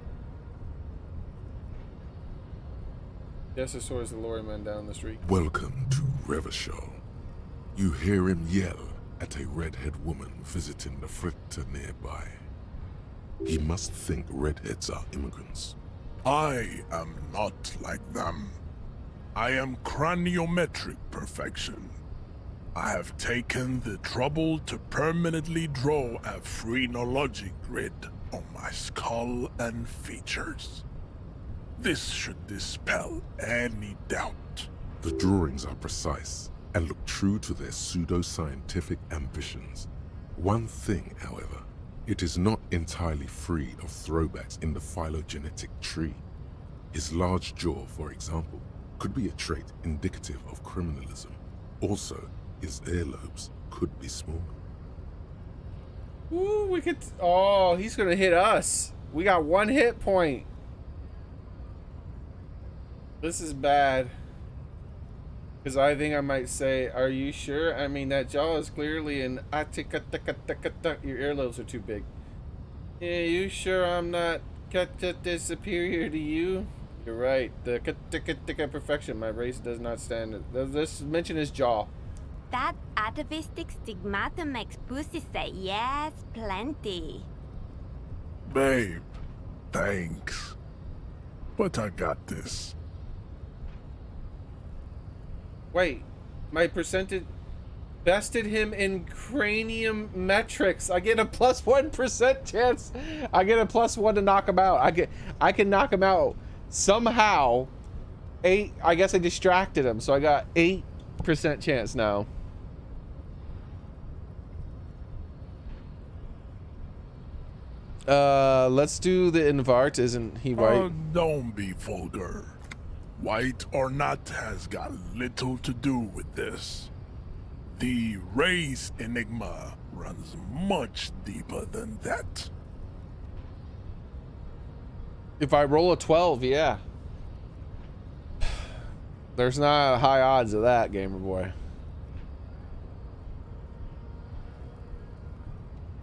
Yes, I saw the lorryman down the street. Welcome to Revachol. You hear him yell at a redhead woman visiting the fritter nearby. He must think redheads are immigrants. I am not like them. I am craniometric perfection. I have taken the trouble to permanently draw a phrenologic grid on my skull and features. This should dispel any doubt. The drawings are precise and look true to their pseudo-scientific ambitions. One thing, however, it is not entirely free of throwbacks in the phylogenetic tree. His large jaw, for example, could be a trait indicative of criminalism. Also, his earlobes could be smaller. Ooh, we could. Oh, he's gonna hit us. We got 1 hit point. This is bad. Because I think I might say, "Are you sure?" I mean, that jaw is clearly an your earlobes are too big. Yeah, you sure I'm not superior to you? You're right. The perfection. My race does not stand it. Let's mention his jaw. That atavistic stigmata makes pussy say yes, plenty. Babe, thanks. But I got this. Wait, my percentage bested him in cranium metrics. I get a +1% chance. I get a +1 to knock him out. I can knock him out somehow. 8. I guess I distracted him, so I got 8% chance now. Let's do the invert. Isn't he white? Don't be vulgar. White or not has got little to do with this. The race enigma runs much deeper than that. If I roll a 12, yeah. There's not high odds of that, gamer boy.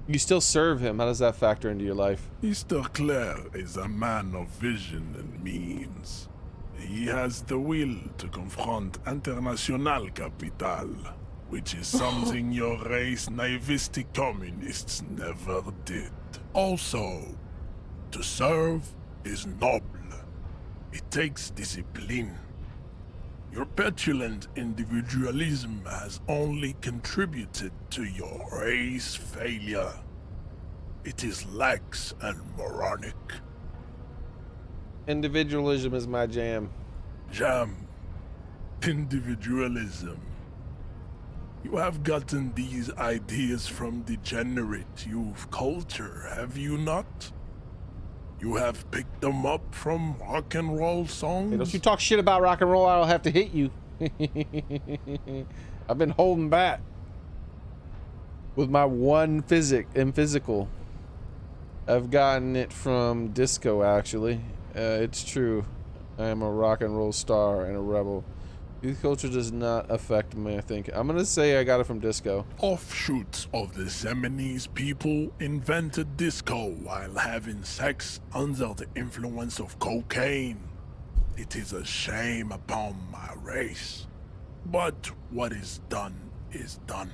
You still serve him. How does that factor into your life? Mr. Clare is a man of vision and means. He has the will to confront international capital, which is something your race naivistic communists never did. Also, to serve is noble. It takes discipline. Your petulant individualism has only contributed to your race failure. It is lax and moronic. Individualism is my jam. Jam. Individualism. You have gotten these ideas from degenerate youth culture, have you not? You have picked them up from rock and roll songs? Hey, don't you talk shit about rock and roll, I'll have to hit you. I've been holding back with my one physical. I've gotten it from disco, actually. It's true. I am a rock and roll star and a rebel. Youth culture does not affect me, I think. I'm gonna say I got it from disco. Offshoots of the Seminoles people invented disco while having sex under the influence of cocaine. It is a shame upon my race. But what is done is done.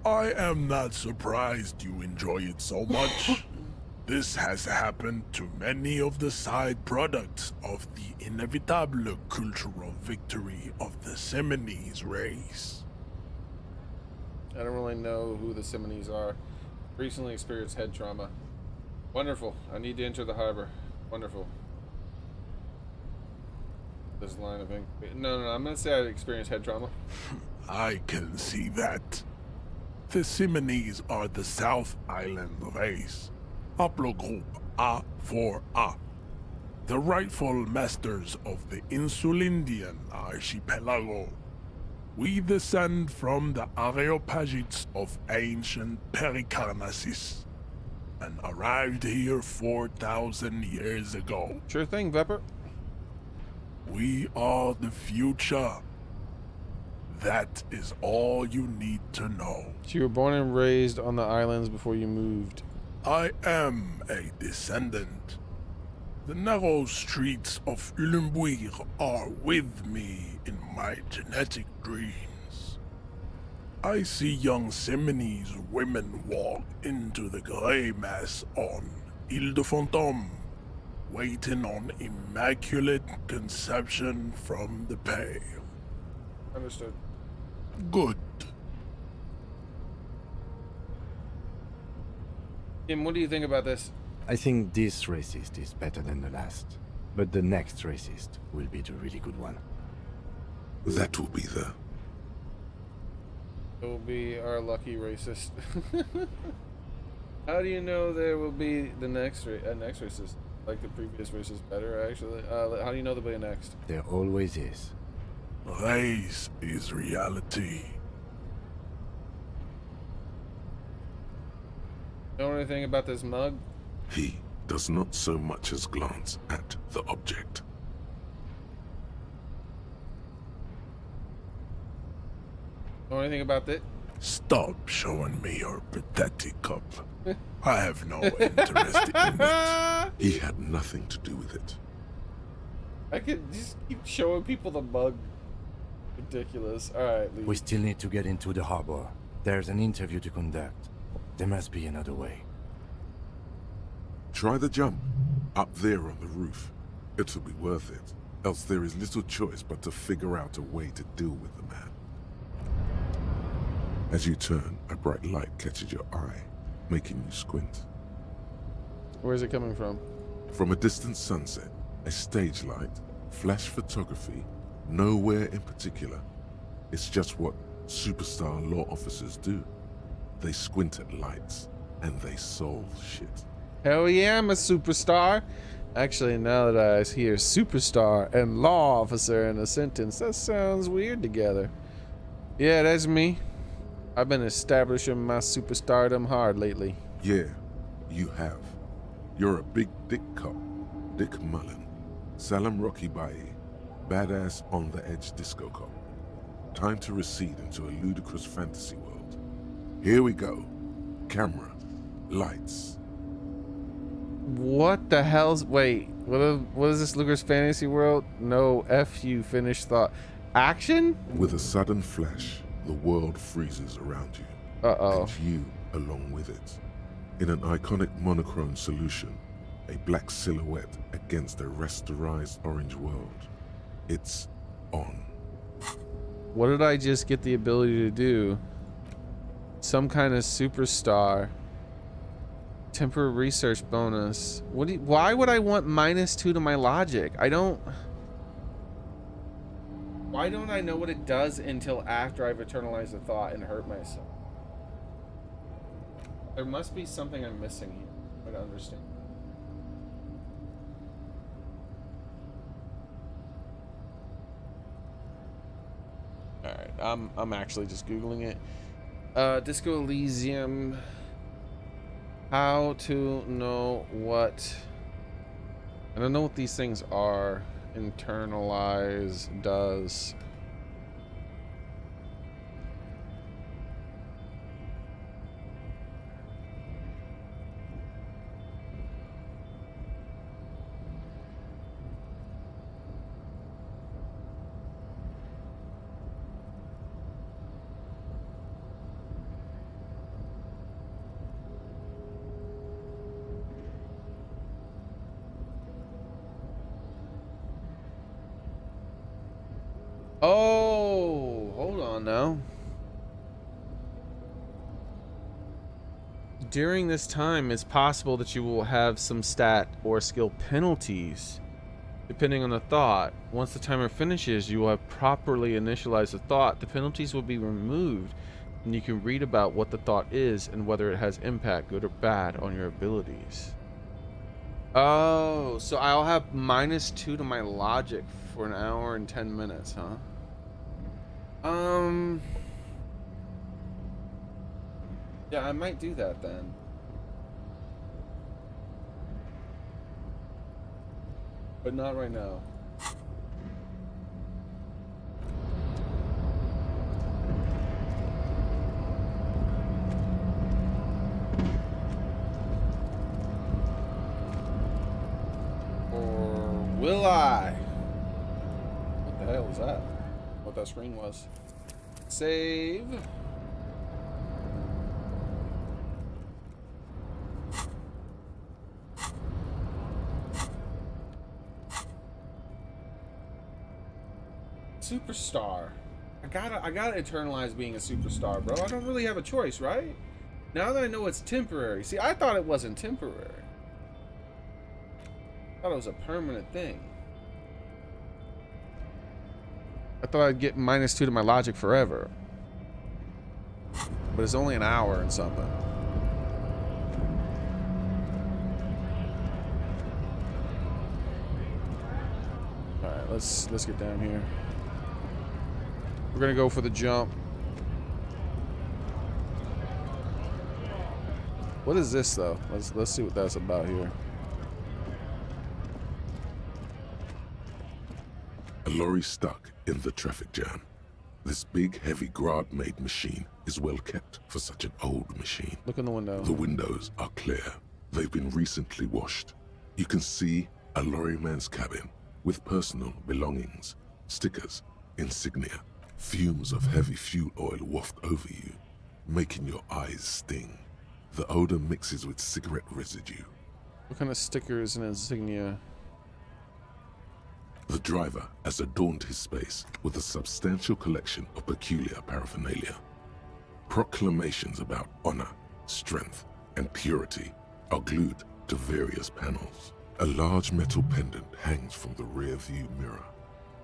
I am not surprised you enjoy it so much. This has happened to many of the side products of the inevitable cultural victory of the Seminoles race. I don't really know who the Seminoles are. Recently experienced head trauma. Wonderful. I need to enter the harbor. Wonderful. This line of ink. No, I'm gonna say I experienced head trauma. I can see that. The Seminoles are the South Island race. Haplogroup A4A. The rightful masters of the Insulindian archipelago. We descend from the Areopagites of ancient Pericarnassus and arrived here 4,000 years ago. Sure thing, Vepper. We are the future. That is all you need to know. So you were born and raised on the islands before you moved. I am a descendant. The narrow streets of Ulimbuir are with me in my genetic dreams. I see young Seminoles women walk into the grey mass on Ile de Fantôme, waiting on immaculate conception from the pale. Understood. Good. Kim, what do you think about this? I think this racist is better than the last, but the next racist will be the really good one. That will be the... It will be our lucky racist. How do you know there will be the next racist? Like the previous racist better, actually? How do you know there'll be a next? There always is. Race is reality. Know anything about this mug? He does not so much as glance at the object. Know anything about it? Stop showing me your pathetic cup. I have no interest in it. He had nothing to do with it. I could just keep showing people the mug. Ridiculous. Alright, leave. We still need to get into the harbor. There's an interview to conduct. There must be another way. Try the jump. Up there on the roof. It'll be worth it. Else there is little choice but to figure out a way to deal with the man. As you turn, a bright light catches your eye, making you squint. Where's it coming from? From a distant sunset, a stage light, flash photography, nowhere in particular. It's just what superstar law officers do. They squint at lights, and they solve shit. Hell yeah, I'm a superstar. Actually, now that I hear superstar and law officer in a sentence, that sounds weird together. Yeah, that's me. I've been establishing my superstardom hard lately. Yeah, you have. You're a big dick cop, Dick Mullen. Salam Rocky Baye, badass on the edge disco cop. Time to recede into a ludicrous fantasy world. Here we go. Camera, lights. What the hell's... Wait, what is this ludicrous fantasy world? No, F you, finished thought. Action? With a sudden flash, the world freezes around you. Uh-oh. And you along with it. In an iconic monochrome solution, a black silhouette against a rasterized orange world. It's on. What did I just get the ability to do? Some kind of superstar. Temporary research bonus. Why would I want -2 to my logic? I don't... Why don't I know what it does until after I've eternalized the thought and hurt myself? There must be something I'm missing here. I don't understand. Alright, I'm actually just Googling it. Disco Elysium. How to know what... I don't know what these things are. Internalize does. Oh, hold on now. During this time, it's possible that you will have some stat or skill penalties, depending on the thought. Once the timer finishes, you will have properly initialized the thought. The penalties will be removed, and you can read about what the thought is and whether it has impact, good or bad, on your abilities. Oh, so I'll have -2 to my logic for an hour and 10 minutes, huh? Yeah, I might do that then. But not right now. Or will I? What the hell was that? What that screen was. Save. Superstar. I gotta internalize being a superstar, bro. I don't really have a choice, right? Now that I know it's temporary. See, I thought it wasn't temporary. I thought it was a permanent thing. I thought I'd get -2 to my logic forever. But it's only an hour and something. Alright, let's get down here. We're gonna go for the jump. What is this though? Let's see what that's about here. A lorry stuck in the traffic jam. This big, heavy Grad-made machine is well kept for such an old machine. Look in the window. The windows are clear. They've been recently washed. You can see a lorryman's cabin with personal belongings, stickers, insignia. Fumes of heavy fuel oil waft over you, making your eyes sting. The odor mixes with cigarette residue. What kind of stickers and insignia? The driver has adorned his space with a substantial collection of peculiar paraphernalia. Proclamations about honor, strength, and purity are glued to various panels. A large metal pendant hangs from the rear view mirror.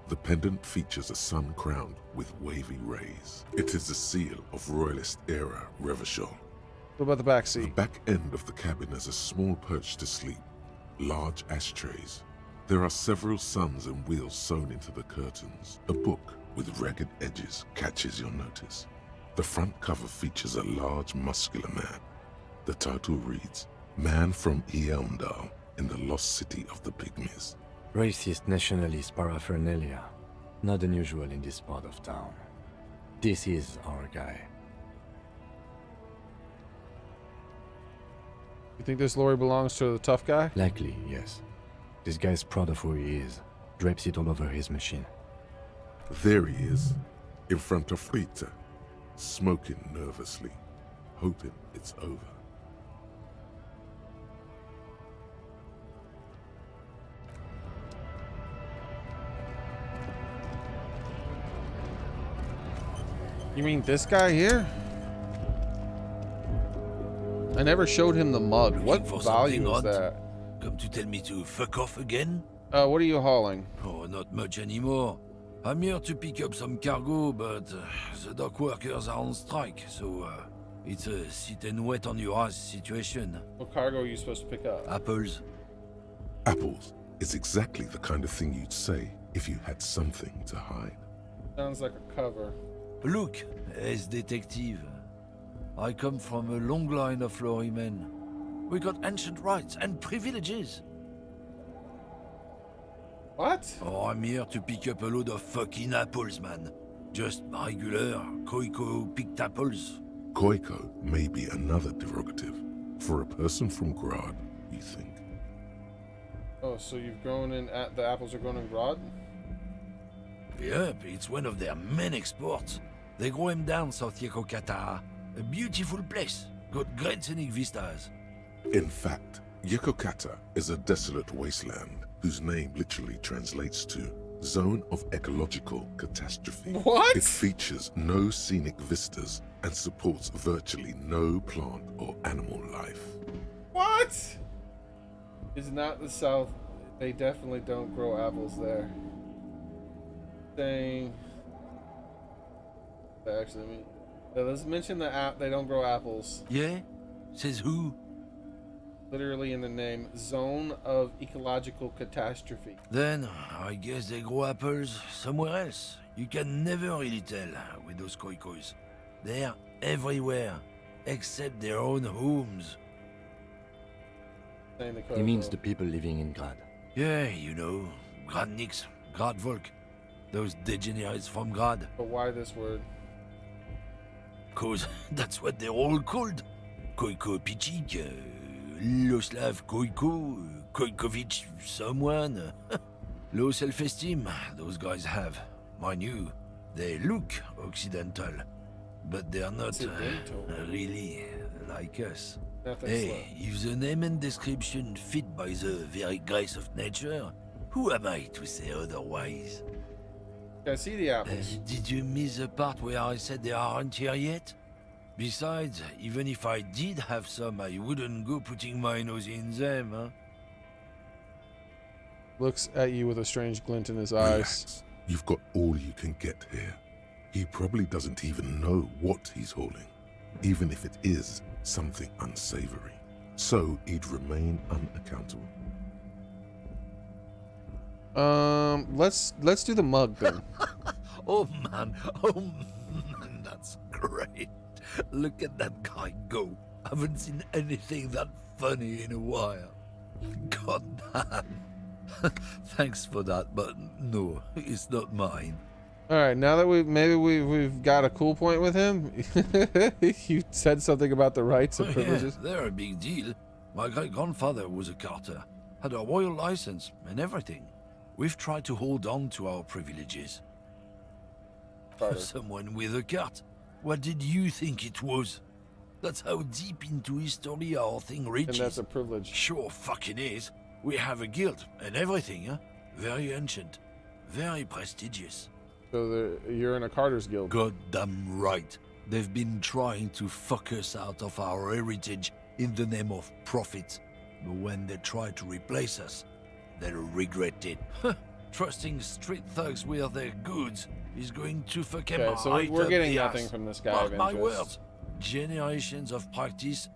The pendant features a sun crowned with wavy rays. It is the seal of Royalist era Revachol. What about the back seat? The back end of the cabin has a small perch to sleep, large ashtrays. There are several suns and wheels sewn into the curtains. A book with ragged edges catches your notice. The front cover features a large, muscular man. The title reads, Man from Eamdal in the Lost City of the Pygmies. Racist nationalist paraphernalia. Not unusual in this part of town. This is our guy. You think this lorry belongs to the tough guy? Likely, yes. This guy's proud of who he is. Drapes it all over his machine. There he is, in front of Rita, smoking nervously, hoping it's over. You mean this guy here? I never showed him the mug. What value is that? Come to tell me to fuck off again? What are you hauling? Oh, not much anymore. I'm here to pick up some cargo, but the dock workers are on strike, so it's a sit and wait on your ass situation. What cargo are you supposed to pick up? Apples. Apples is exactly the kind of thing you'd say if you had something to hide. Sounds like a cover. Look, as detective, I come from a long line of lorrymen. We got ancient rights and privileges. What? Oh, I'm here to pick up a load of fucking apples, man. Just regular Koiko picked apples. Koiko may be another derogative. For a person from Grad, you think. Oh, so you've grown in the apples are grown in Grad? Yep, it's one of their main exports. They grow them down South Yekokata. A beautiful place. Got great scenic vistas. In fact, Yekokata is a desolate wasteland whose name literally translates to Zone of Ecological Catastrophe. What? It features no scenic vistas and supports virtually no plant or animal life. What? It's not the South. They definitely don't grow apples there. Dang. Actually, I mean, let's mention the app. They don't grow apples. Yeah? Says who? Literally in the name, Zone of Ecological Catastrophe. Then, I guess they grow apples somewhere else. You can never really tell with those koikos. They're everywhere, except their own homes. He means the people living in Grad. Yeah, you know, Gradniks, Gradvolk. Those degenerates from Grad. But why this word? 'Cause that's what they're all called. Koiko Pichik, Loslav Koiko, Koikovich someone. Low self-esteem, those guys have. Mind you, they look Occidental, but they're not really like us. Hey, if the name and description fit by the very grace of nature, who am I to say otherwise? I see the apples. Did you miss the part where I said they aren't here yet? Besides, even if I did have some, I wouldn't go putting my nose in them, huh? Looks at you with a strange glint in his eyes. Relax. You've got all you can get here. He probably doesn't even know what he's hauling, even if it is something unsavory. So he'd remain unaccountable. Let's do the mug then. Oh man, that's great. Look at that guy go. Haven't seen anything that funny in a while. God damn. Thanks for that, but no, it's not mine. All right, now that we've got a cool point with him. You said something about the rights and privileges. Yeah, they're a big deal. My great-grandfather was a carter, had a royal license and everything. We've tried to hold on to our privileges. Someone with a cart. What did you think it was? That's how deep into history our thing reaches. And that's a privilege. Sure fucking is. We have a guild and everything, huh? Very ancient. Very prestigious. So you're in a Carter's Guild. Goddamn right. They've been trying to fuck us out of our heritage in the name of profit. But when they try to replace us, they'll regret it. Trusting street thugs with their goods is going to fuck them Okay, so right we're up getting the nothing ass. from this guy Mark of my interest. words. Generations of practice.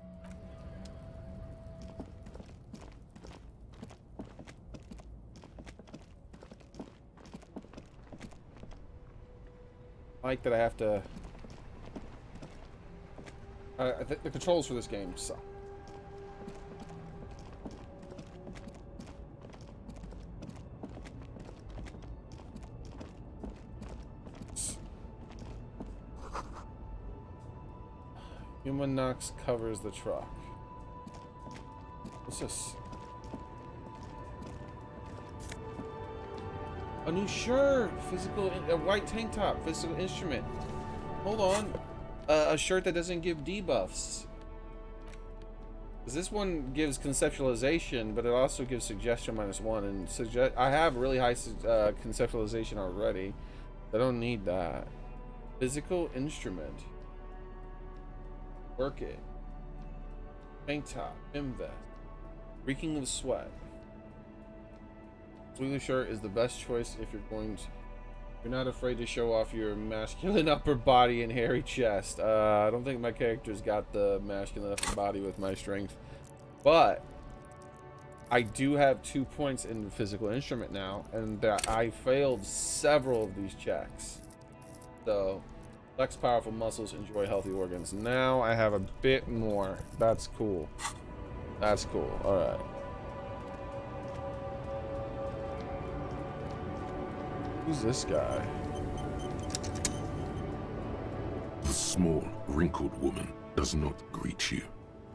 Like that I have to... I think the controls for this game suck. Human Knox covers the truck. What's this? A new shirt! A white tank top. Physical instrument. Hold on. A shirt that doesn't give debuffs. Because this one gives conceptualization, but it also gives suggestion -1. And I have really high conceptualization already. I don't need that. Physical instrument. Work it. Tank top. Invest. Reeking of sweat. Blue shirt is the best choice if you're going to... You're not afraid to show off your masculine upper body and hairy chest. I don't think my character's got the masculine upper body with my strength. But I do have 2 points in the physical instrument now, and I failed several of these checks. So, flex powerful muscles, enjoy healthy organs. Now I have a bit more. That's cool. That's cool. Alright. Who's this guy? The small, wrinkled woman does not greet you.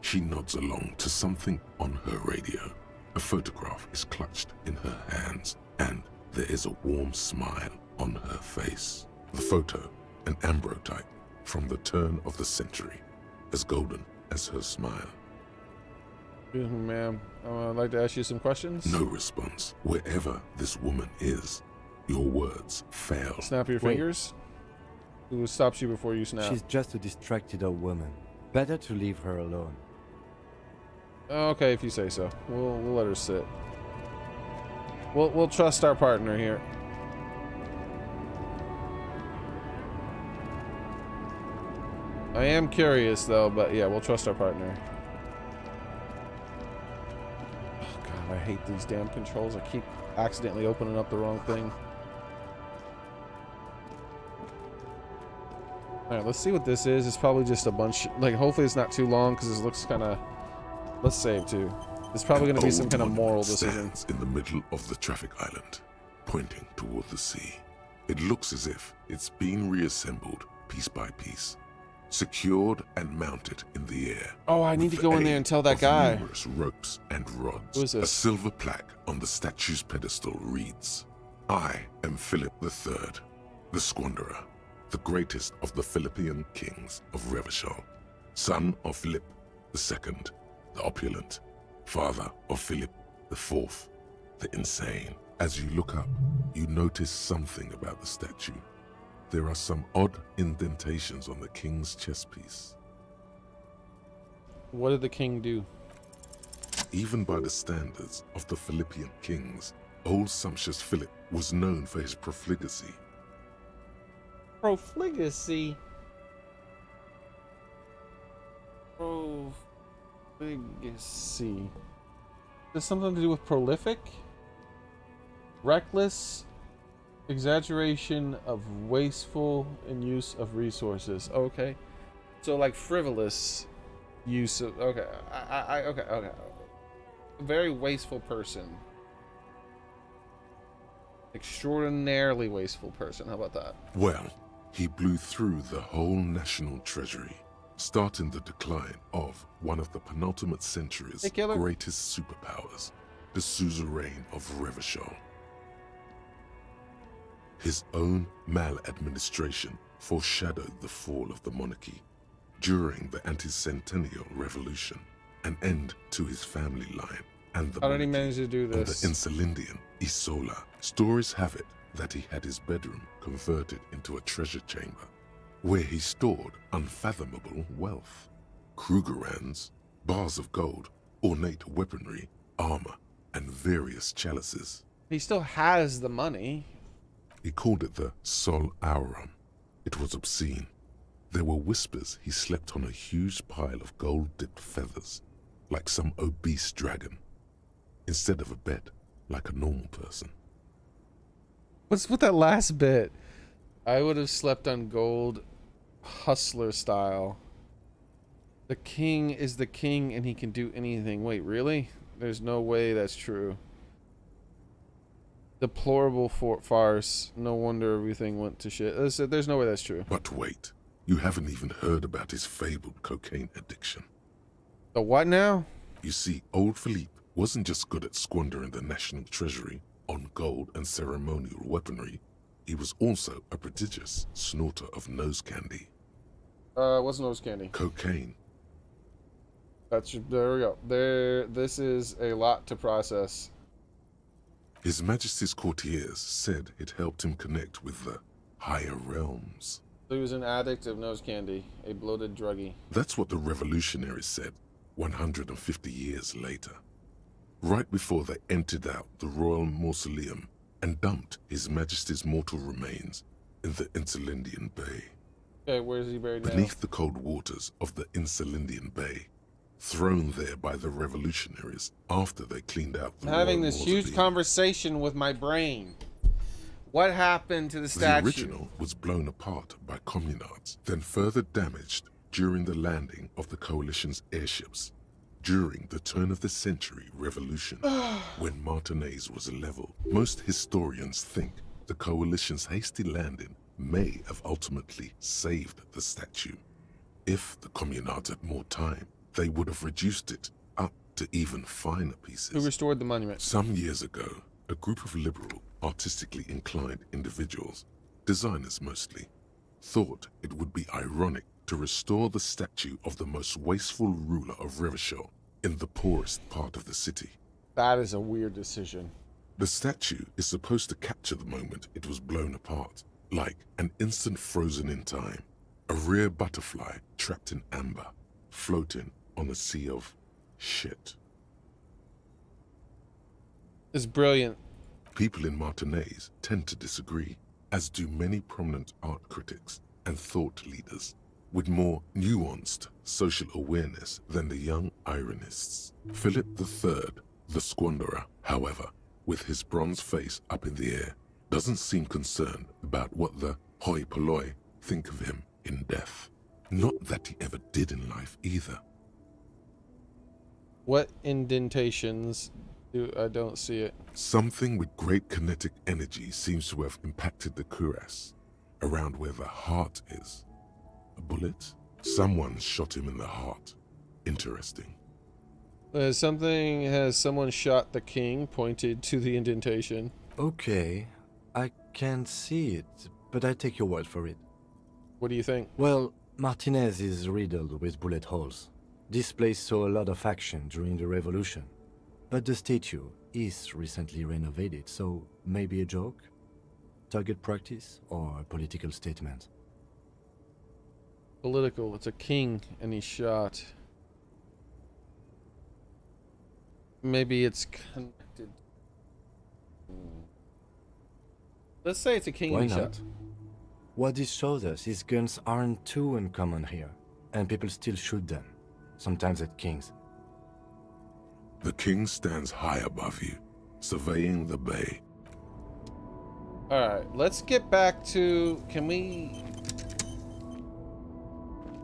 She nods along to something on her radio. A photograph is clutched in her hands, and there is a warm smile on her face. The photo, an ambrotype from the turn of the century, as golden as her smile. Excuse me, ma'am. I'd like to ask you some questions. No response. Wherever this woman is, your words fail. Snap your fingers? Who stops you before you snap? She's just a distracted old woman. Better to leave her alone. Okay, if you say so. We'll let her sit. We'll trust our partner here. I am curious though, but yeah, we'll trust our partner. Oh god, I hate these damn controls. I keep accidentally opening up the wrong thing. Alright, let's see what this is. It's probably just a bunch, like, hopefully it's not too long because it looks kind of... Let's save too. It's probably going to be some kind of moral decision. Stands in the middle of the traffic island, pointing toward the sea. It looks as if it's been reassembled piece by piece, secured and mounted in the air. Oh, I need to go in there and tell that guy. Numerous ropes and rods. Who is this? A silver plaque on the statue's pedestal reads, "I am Philip III, the Squanderer, the greatest of the Philippian kings of Revachol, son of Philip II, the opulent, father of Philip IV, the insane." As you look up, you notice something about the statue. There are some odd indentations on the king's chest piece. What did the king do? Even by the standards of the Philippian kings, old sumptuous Philip was known for his profligacy. Profligacy? Profligacy. Does something to do with prolific? Reckless exaggeration of wasteful and use of resources. Okay. So like frivolous. use of, okay, okay. A very wasteful person. Extraordinarily wasteful person. How about that? Well, he blew through the whole national treasury, starting the decline of one of the penultimate century's greatest superpowers, the suzerain of Revachol. His own maladministration foreshadowed the fall of the monarchy during the anti-centennial revolution, an end to his family line and the How did he manage to do this? the Insulindian Isola. Stories have it that he had his bedroom converted into a treasure chamber where he stored unfathomable wealth. Krugerrands, bars of gold, ornate weaponry, armor, and various chalices. He still has the money. He called it the Sol Aurum. It was obscene. There were whispers he slept on a huge pile of gold-dipped feathers, like some obese dragon, instead of a bed, like a normal person. What's with that last bit? I would have slept on gold, hustler style. The king is the king and he can do anything. Wait, really? There's no way that's true. Deplorable farce. No wonder everything went to shit. There's no way that's true. But wait, you haven't even heard about his fabled cocaine addiction. The what now? You see, old Philippe wasn't just good at squandering the national treasury on gold and ceremonial weaponry. He was also a prodigious snorter of nose candy. What's nose candy? Cocaine. There we go. This is a lot to process. His Majesty's courtiers said it helped him connect with the higher realms. He was an addict of nose candy, a bloated druggie. That's what the revolutionaries said 150 years later, right before they emptied out the royal mausoleum and dumped His Majesty's mortal remains in the Insulindian Bay. Okay, where is he buried now? Beneath the cold waters of the Insulindian Bay, thrown there by the revolutionaries after they cleaned out the having royal this mausoleum. huge conversation with my brain. What happened to the statue? The original was blown apart by communards, then further damaged during the landing of the coalition's airships during the turn-of-the-century revolution, when Martinaise was leveled. Most historians think the coalition's hasty landing may have ultimately saved the statue. If the communards had more time, they would have reduced it up to even finer pieces. Who restored the monument? Some years ago, a group of liberal, artistically inclined individuals, designers mostly, thought it would be ironic to restore the statue of the most wasteful ruler of Revachol in the poorest part of the city. That is a weird decision. The statue is supposed to capture the moment it was blown apart, like an instant frozen in time, a rare butterfly trapped in amber, floating on a sea of shit. It's brilliant. People in Martinaise tend to disagree, as do many prominent art critics and thought leaders with more nuanced social awareness than the young ironists. Philip III, the squanderer, however, with his bronze face up in the air, doesn't seem concerned about what the hoi polloi think of him in death. Not that he ever did in life either. What indentations do I don't see it? Something with great kinetic energy seems to have impacted the cuirass, around where the heart is. A bullet? Someone shot him in the heart. Interesting. Has someone shot the king, pointed to the indentation. Okay, I can't see it, but I take your word for it. What do you think? Well, Martinez is riddled with bullet holes. This place saw a lot of action during the revolution. But the statue is recently renovated, so maybe a joke? Target practice or a political statement? Political. It's a king and he's shot. Maybe it's connected. Let's say it's a king Why and he's not? shot. What this shows us is guns aren't too uncommon here, and people still shoot them, sometimes at kings. The king stands high above you, surveying the bay. Alright, let's get back to... Can we...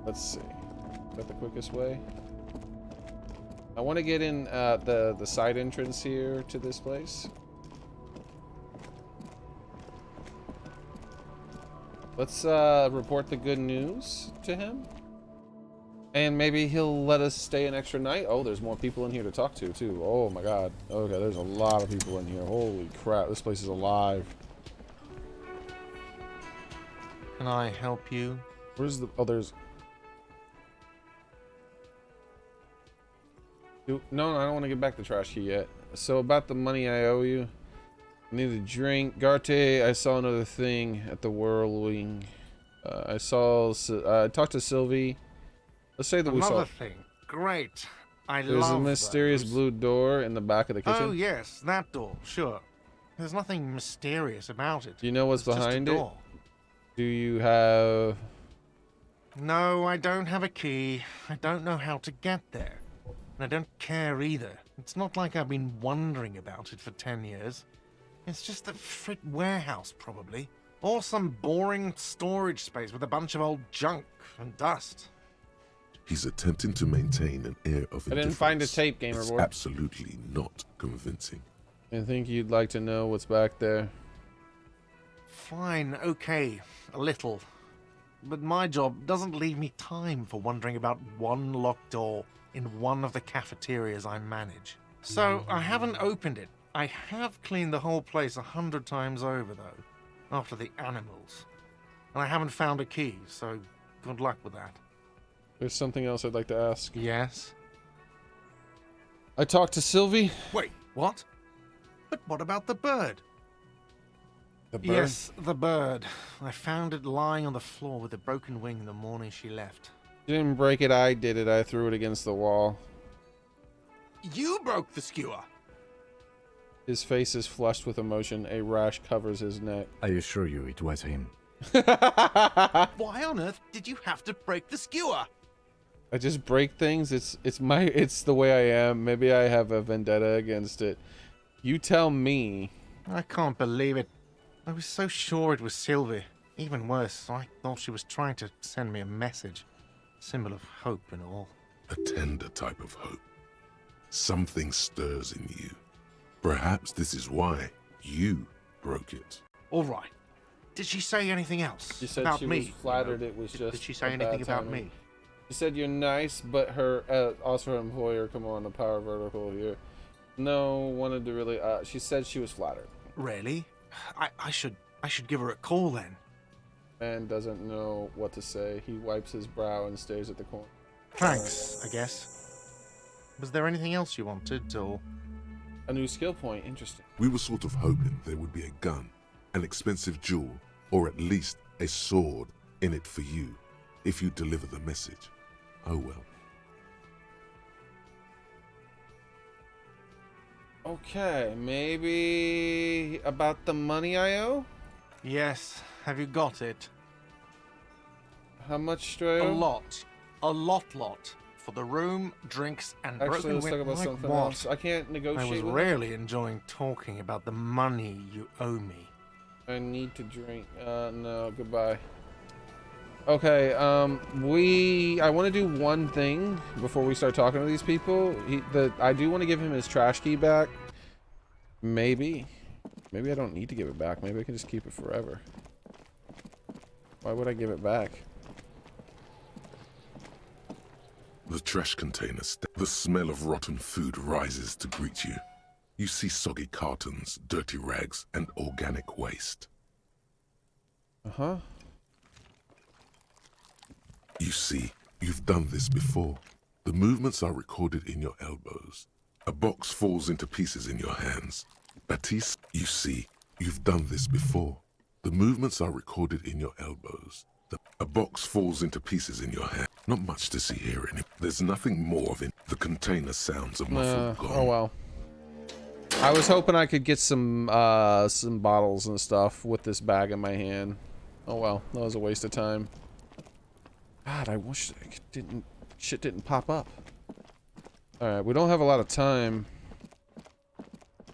Let's see. Is that the quickest way? I want to get in the side entrance here to this place. Let's report the good news to him. And maybe he'll let us stay an extra night. Oh, there's more people in here to talk to, too. Oh, my God. Okay, there's a lot of people in here. Holy crap, this place is alive. Can I help you? Where's the... Oh, there's... No, I don't want to get back the trash key yet. So, about the money I owe you. I need a drink. Garte, I saw another thing at the Whirlwing. I talked to Sylvie. Let's say that we saw... Another thing. Great. There's love a mysterious those. blue door in the back of the kitchen. Oh, yes, that door, sure. There's nothing mysterious about it. Do you know what's It's just a behind it? door. Do you have... No, I don't have a key. I don't know how to get there. And I don't care either. It's not like I've been wondering about it for 10 years. It's just a frit warehouse, probably. Or some boring storage space with a bunch of old junk and dust. He's attempting to maintain an air of indifference. I didn't find a tape, Gamer that's Boy. Absolutely not convincing. I think you'd like to know what's back there. Fine, okay, a little. But my job doesn't leave me time for wondering about one locked door in one of the cafeterias I manage. So I haven't opened it. I have cleaned the whole place 100 times over, though, after the animals. And I haven't found a key, so good luck with that. There's something else I'd like to ask. Yes? I talked to Sylvie. Wait, what? But what about the bird? The bird? Yes, the bird. I found it lying on the floor with a broken wing the morning she left. You didn't break it, I did it. I threw it against the wall. You broke the skewer! His face is flushed with emotion. A rash covers his neck. I assure you it was him. Why on earth did you have to break the skewer? I just break things. It's the way I am. Maybe I have a vendetta against it. You tell me. I can't believe it. I was so sure it was Sylvie. Even worse, I thought she was trying to send me a message. Symbol of hope and all. A tender type of hope. Something stirs in you. Perhaps this is why you broke it. All right. Did she say anything else She said about she me? was flattered it was just. Did she say a bad anything about timing. me? She said you're nice, but her also her employer. Come on, the power vertical here. No, wanted to really. She said she was flattered. Really? I should give her a call then. Man doesn't know what to say. He wipes his brow and stares at the corner. Thanks, I guess. Was there anything else you wanted, or? A new skill point. Interesting. We were sort of hoping there would be a gun, an expensive jewel, or at least a sword in it for you, if you deliver the message. Oh well. Okay, maybe about the money I owe? Yes. Have you got it? How much do I owe? A lot. A lot. For the room, drinks, and Actually, broken let's talk wing. about Like something what? else. I can't negotiate I was with really enjoying talking about the money you owe me. I need to drink. No, goodbye. Okay, I want to do one thing before we start talking to these people. I do want to give him his trash key back. Maybe I don't need to give it back. Maybe I can just keep it forever. Why would I give it back? The trash container. The smell of rotten food rises to greet you. You see soggy cartons, dirty rags, and organic waste. Uh-huh. You see, you've done this before. The movements are recorded in your elbows. A box falls into pieces in your hands. Baptiste, you see, you've done this before. The movements are recorded in your elbows. A box falls into pieces in your hand. Not much to see here in it. There's nothing more of it. The container sounds a muffled gong. Oh well. I was hoping I could get some bottles and stuff with this bag in my hand. Oh well, that was a waste of time. God, I wish shit didn't pop up. Alright, we don't have a lot of time.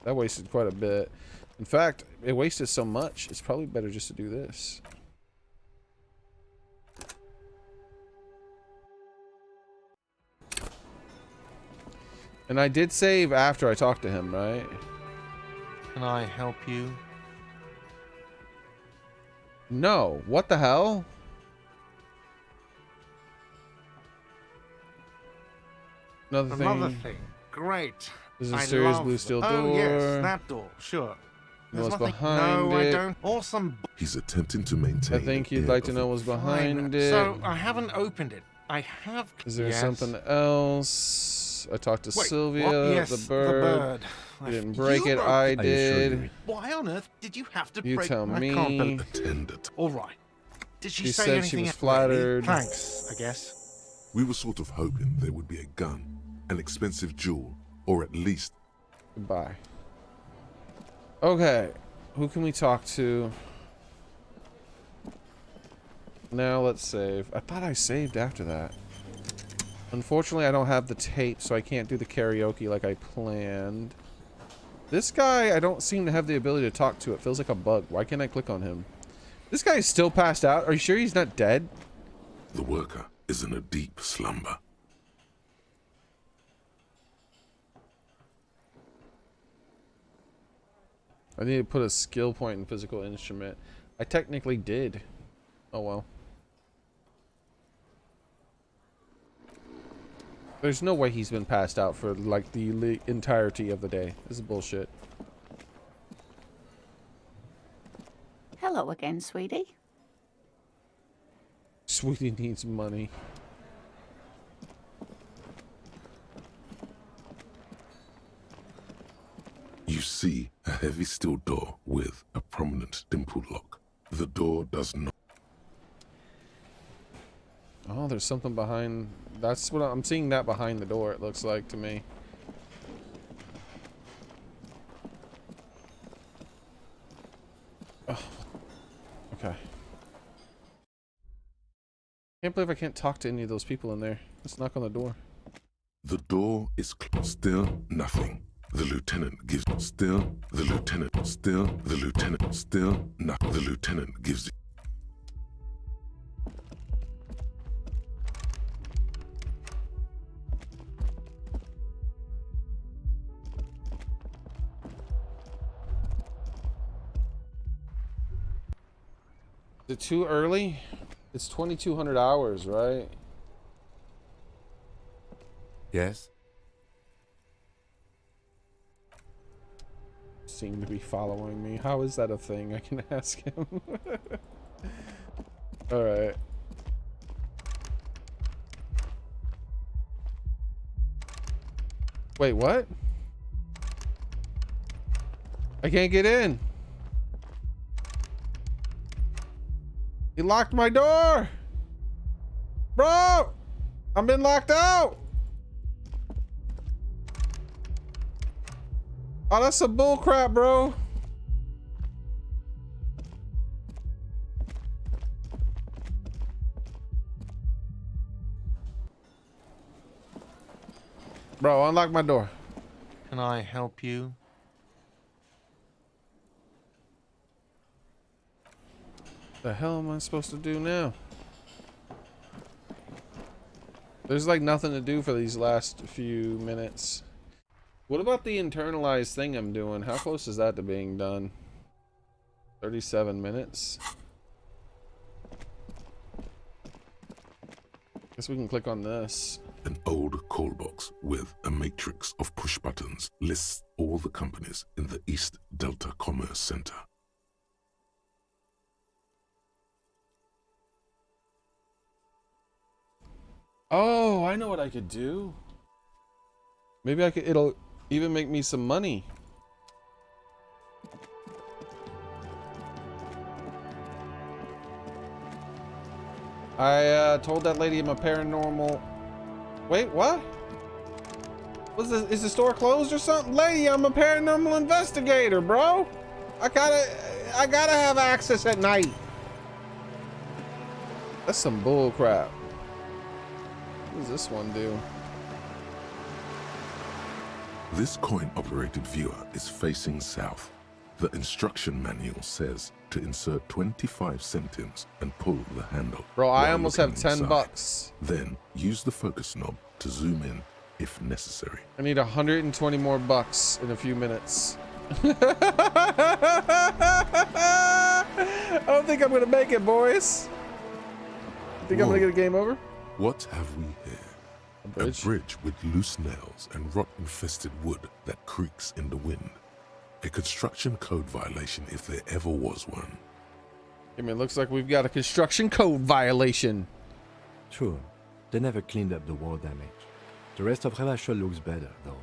That wasted quite a bit. In fact, it wasted so much, it's probably better just to do this. And I did save after I talked to him, right? Can I help you? No. What the hell? Another thing. Great. There's a I serious love blue them. steel Oh, door. yes, that door. Sure. Know what's nothing. behind no, it. I don't. Awesome. He's attempting to maintain. I think you'd like to know what's behind it. So I haven't opened it. I have. Is there yes. something else? I talked to Wait, Sylvia, what? Yes, the bird. You didn't break it. I did. Why on earth did you have to You break? tell I me. can't Attend it. All right. Did she, She say said anything? she was else? flattered. Thanks, I guess. We were sort of hoping there would be a gun, an expensive jewel, or at least. Goodbye. Okay. Who can we talk to? Now let's save. I thought I saved after that. Unfortunately, I don't have the tape, so I can't do the karaoke like I planned. This guy, I don't seem to have the ability to talk to. It feels like a bug. Why can't I click on him? This guy is still passed out. Are you sure he's not dead? The worker is in a deep slumber. I need to put a skill point in physical instrument. I technically did. Oh well. There's no way he's been passed out for like the entirety of the day. This is bullshit. Hello again, sweetie. Sweetie needs money. You see a heavy steel door with a prominent dimple lock. The door does not. Oh, there's something behind. That's what I'm seeing, that behind the door, it looks like to me. Oh. Okay. Can't believe I can't talk to any of those people in there. Let's knock on the door. The door is still nothing. The lieutenant gives still. The lieutenant still. The lieutenant still. Nothing. The lieutenant gives. Is it too early? It's 2,200 hours, right? Yes? Seem to be following me. How is that a thing? I can ask him. Alright. Wait, what? I can't get in. He locked my door. Bro! I'm been locked out. Oh, that's some bull crap, bro. Bro, unlock my door. Can I help you? The hell am I supposed to do now? There's like nothing to do for these last few minutes. What about the internalized thing I'm doing? How close is that to being done? 37 minutes. Guess we can click on this. An old call box with a matrix of push buttons lists all the companies in the East Delta Commerce Center. Oh, I know what I could do. Maybe I could, it'll even make me some money. I told that lady I'm a paranormal. Wait, what? Was this, is the store closed or something? Lady, I'm a paranormal investigator, bro. I gotta have access at night. That's some bull crap. What does this one do? This coin-operated viewer is facing south. The instruction manual says to insert 25 centimes and pull the handle. Bro, I while almost have looking 10 inside. bucks. Then use the focus knob to zoom in if necessary. I need 120 more bucks in a few minutes. I don't think I'm gonna make it, boys. Think I'm gonna get a game over? What have we here? A bridge with loose nails and rot-infested wood that creaks in the wind. A construction code violation if there ever was one. I mean, it looks like we've got a construction code violation. True. They never cleaned up the wall damage. The rest of Revachol looks better, though.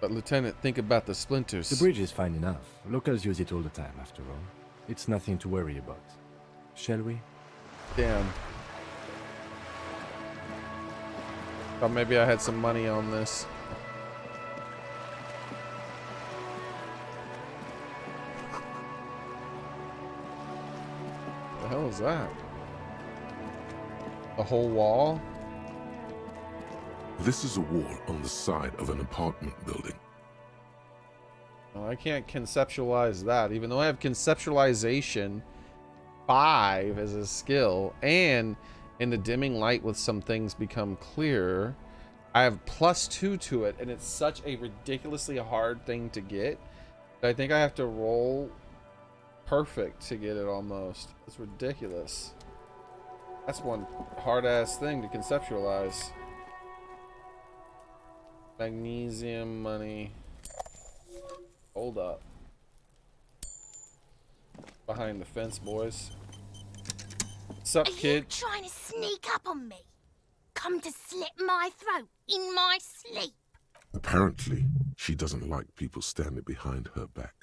But Lieutenant, think about the splinters. The bridge is fine enough. Locals use it all the time, after all. It's nothing to worry about. Shall we? Damn. Thought maybe I had some money on this. The hell is that? The whole wall? This is a wall on the side of an apartment building. Well, I can't conceptualize that, even though I have conceptualization 5 as a skill, and in the dimming light with some things become clearer, I have +2 to it, and it's such a ridiculously hard thing to get that I think I have to roll perfect to get it almost. It's ridiculous. That's one hard-ass thing to conceptualize. Magnesium money. Hold up. Behind the fence, boys. What's up, kid? Are you trying to sneak up on me? Come to slit my throat in my sleep? Apparently, she doesn't like people standing behind her back.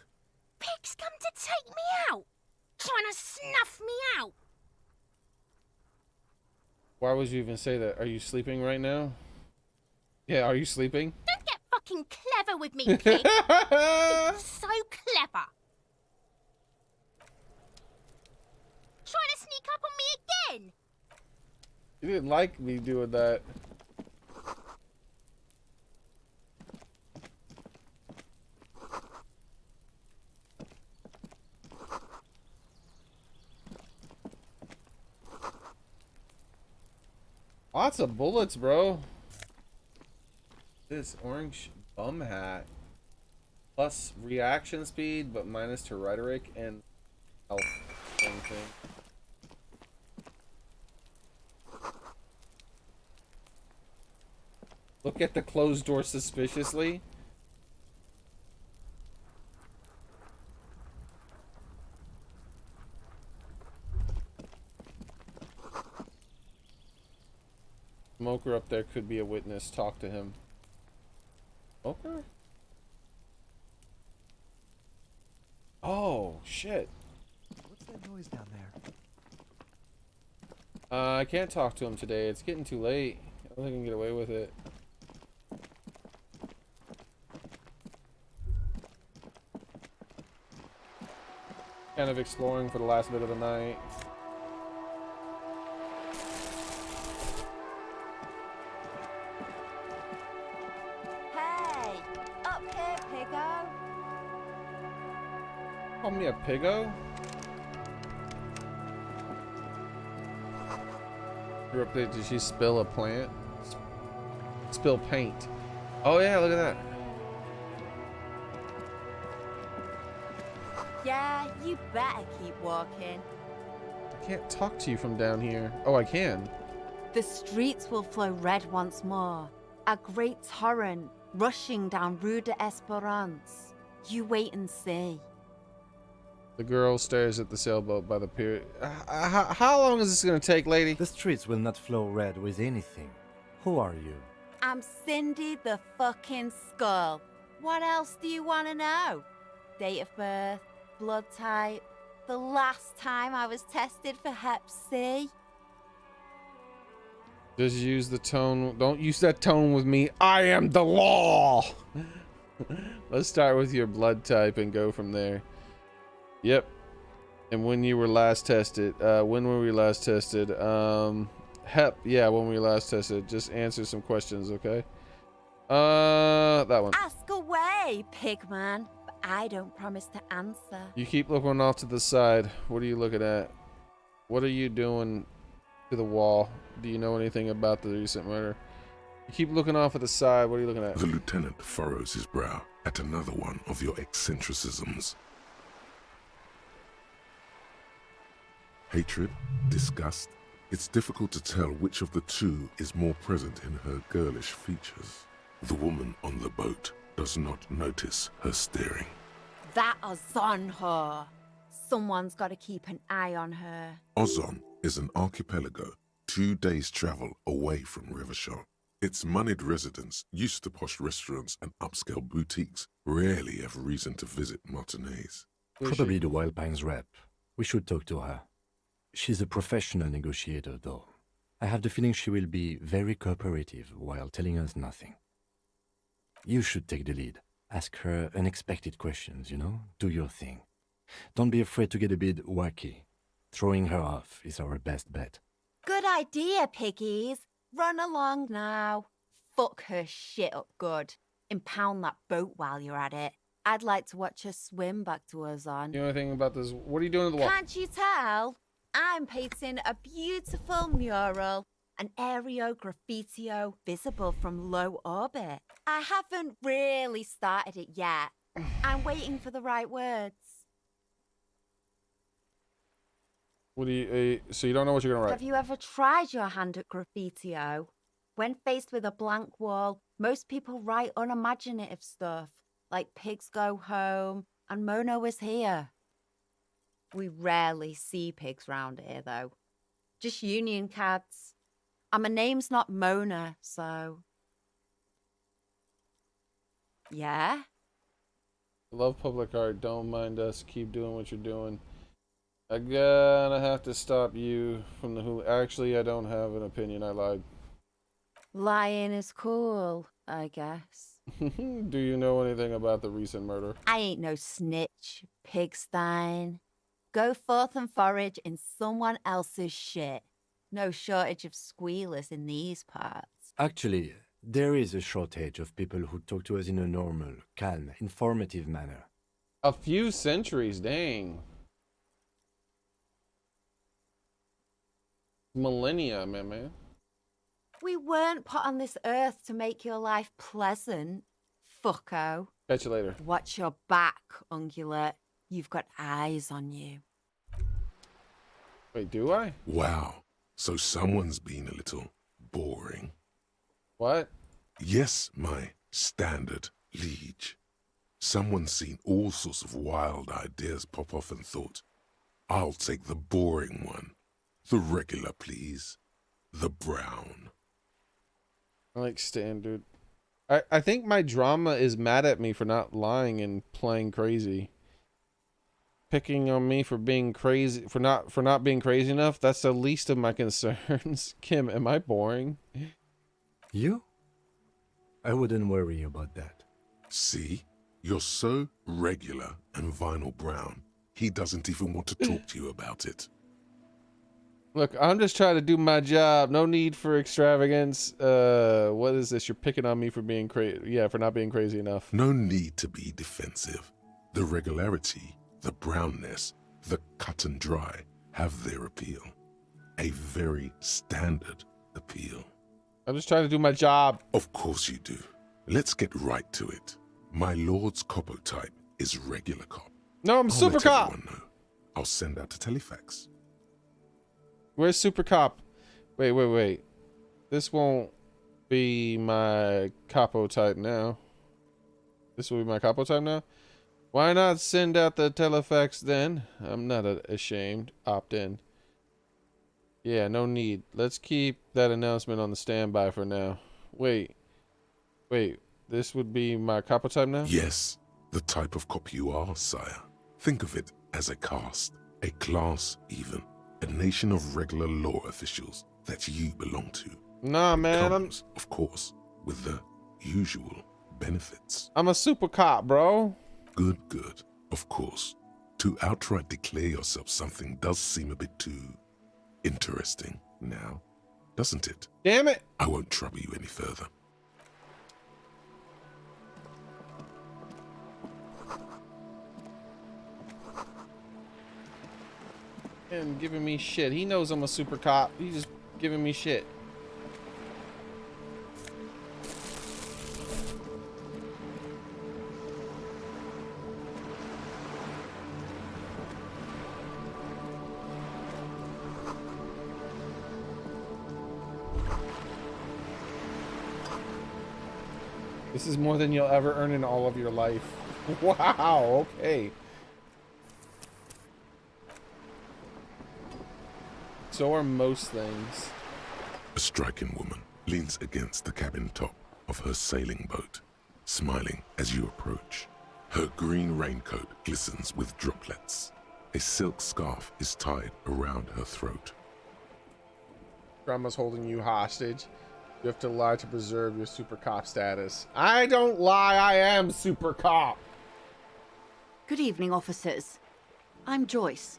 Pig's come to take me out. Trying to snuff me out. Why would you even say that? Are you sleeping right now? Yeah, are you sleeping? Don't get fucking clever with me, pig. You're so clever. Trying to sneak up on me again. You didn't like me doing that. Lots of bullets, bro. This orange bum hat. Plus reaction speed, but minus to rhetoric and health. Same thing. Look at the closed door suspiciously. Smoker up there could be a witness. Talk to him. Smoker? Oh, shit. What's that noise down there? I can't talk to him today. It's getting too late. I don't think I can get away with it. Kind of exploring for the last bit of the night. Hey, up here, piggo. Call me a piggo? You're up there. Did she spill a plant? Spill paint. Oh yeah, look at that. Yeah, you better keep walking. I can't talk to you from down here. Oh, I can. The streets will flow red once more. A great torrent rushing down Rue de Esperance. You wait and see. The girl stares at the sailboat by the pier. How long is this gonna take, lady? The streets will not flow red with anything. Who are you? I'm Cindy the fucking Skull. What else do you want to know? Date of birth, blood type, the last time I was tested for Hep C. Just use the tone. Don't use that tone with me. I am the law. Let's start with your blood type and go from there. Yep. And when you were last tested. When were we last tested? Hep. Yeah, when we were last tested. Just answer some questions, okay? That one. Ask away, pigman. But I don't promise to answer. You keep looking off to the side. What are you looking at? What are you doing to the wall? Do you know anything about the recent murder? You keep looking off at the side. What are you looking at? The lieutenant furrows his brow at another one of your eccentricisms. Hatred, disgust. It's difficult to tell which of the two is more present in her girlish features. The woman on the boat does not notice her staring. That Ozon her. Someone's got to keep an eye on her. Ozon is an archipelago 2 days' travel away from Rivershore. Its moneyed residents, used to posh restaurants and upscale boutiques, rarely have reason to visit Martinez. Probably the Wild Pines rep. We should talk to her. She's a professional negotiator, though. I have the feeling she will be very cooperative while telling us nothing. You should take the lead. Ask her unexpected questions, you know? Do your thing. Don't be afraid to get a bit wacky. Throwing her off is our best bet. Good idea, piggies. Run along now. Fuck her shit up good. Impound that boat while you're at it. I'd like to watch her swim back to Ozon. You know anything about this? What are you doing at the wall? Can't you tell? I'm painting a beautiful mural, an aereo graffitio visible from low orbit. I haven't really started it yet. I'm waiting for the right words. What do you? So you don't know what you're gonna write? Have you ever tried your hand at graffitio? When faced with a blank wall, most people write unimaginative stuff, like pigs go home and Mono is here. We rarely see pigs round here, though. Just union cats. And my name's not Mona, so... Yeah? Love public art. Don't mind us. Keep doing what you're doing. I'm gonna have to stop you from the hula. Actually, I don't have an opinion. I lied. Lying is cool, I guess. Do you know anything about the recent murder? I ain't no snitch, pigstein. Go forth and forage in someone else's shit. No shortage of squealers in these parts. Actually, there is a shortage of people who talk to us in a normal, calm, informative manner. A few centuries, dang. Millennia, man. We weren't put on this earth to make your life pleasant, fucko. Catch you later. Watch your back, ungulate. You've got eyes on you. Wait, do I? Wow. So someone's been a little boring. What? Yes, my standard liege. Someone's seen all sorts of wild ideas pop off and thought, I'll take the boring one. The regular, please. The brown. I like standard. I think my drama is mad at me for not lying and playing crazy. Picking on me for being crazy, for not being crazy enough. That's the least of my concerns. Kim, am I boring? You? I wouldn't worry about that. See? You're so regular and vinyl brown. He doesn't even want to talk to you about it. Look, I'm just trying to do my job. No need for extravagance. What is this? You're picking on me for being crazy. Yeah, for not being crazy enough. No need to be defensive. The regularity, the brownness, the cut and dry have their appeal. A very standard appeal. I'm just trying to do my job. Of course you do. Let's get right to it. My lord's copo type is regular cop. No, I'm super cop. I'll send out a telefax. Where's super cop? Wait. This won't be my capo type now. This will be my capo type now? Why not send out the telefax then? I'm not ashamed. Opt in. Yeah, no need. Let's keep that announcement on the standby for now. Wait. This would be my capo type now? Yes, the type of cop you are, sire. Think of it as a caste, a class even, a nation of regular law officials that you belong to. Nah, man, comes, of course, with the usual benefits. I'm a super cop, bro. Good. Of course. To outright declare yourself something does seem a bit too interesting now, doesn't it? Damn it. I won't trouble you any further. And giving me shit. He knows I'm a super cop. He's just giving me shit. This is more than you'll ever earn in all of your life. Wow, okay. So are most things. A striking woman leans against the cabin top of her sailing boat, smiling as you approach. Her green raincoat glistens with droplets. A silk scarf is tied around her throat. Grandma's holding you hostage. You have to lie to preserve your super cop status. I don't lie, I am super cop. Good evening, officers. I'm Joyce.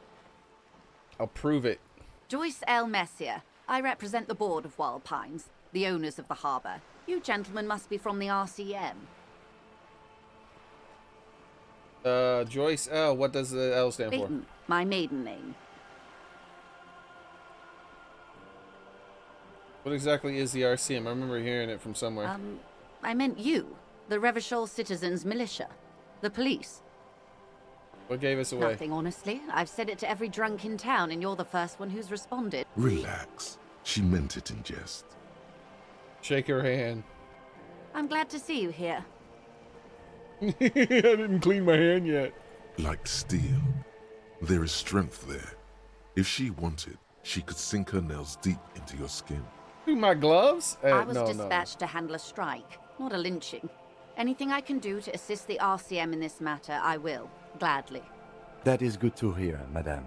I'll prove it. Joyce L. Messier. I represent the board of Wild Pines, the owners of the harbour. You gentlemen must be from the RCM. Joyce L. What does the L stand for? Beaton, my maiden name. What exactly is the RCM? I remember hearing it from somewhere. I meant you, the Revachol Citizens Militia, the police. What gave us away? Nothing, honestly. I've said it to every drunk in town, and you're the first one who's responded. Relax. She meant it in jest. Shake her hand. I'm glad to see you here. I didn't clean my hand yet. Like steel, there is strength there. If she wanted, she could sink her nails deep into your skin. My gloves? I was dispatched to handle a strike, not a lynching. Anything I can do to assist the RCM in this matter, I will, gladly. That is good to hear, madame.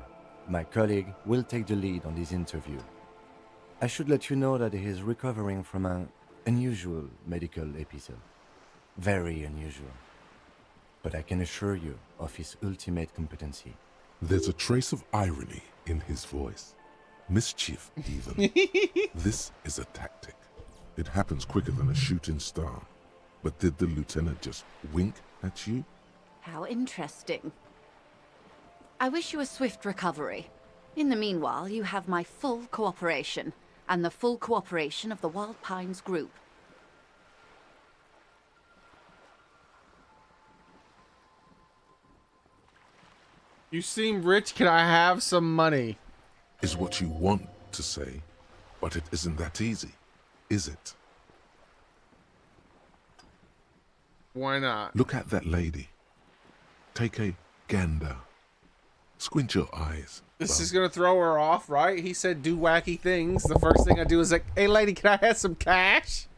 My colleague will take the lead on this interview. I should let you know that he is recovering from an unusual medical episode. Very unusual. But I can assure you of his ultimate competency. There's a trace of irony in his voice. Mischief, even. This is a tactic. It happens quicker than a shooting star. But did the lieutenant just wink at you? How interesting. I wish you a swift recovery. In the meanwhile, you have my full cooperation, and the full cooperation of the Wild Pines group. You seem rich. Can I have some money? Is what you want to say, but it isn't that easy, is it? Why not? Look at that lady. Take a gander. Squint your eyes. This is gonna throw her off, right? He said do wacky things. The first thing I do is like, hey lady, can I have some cash?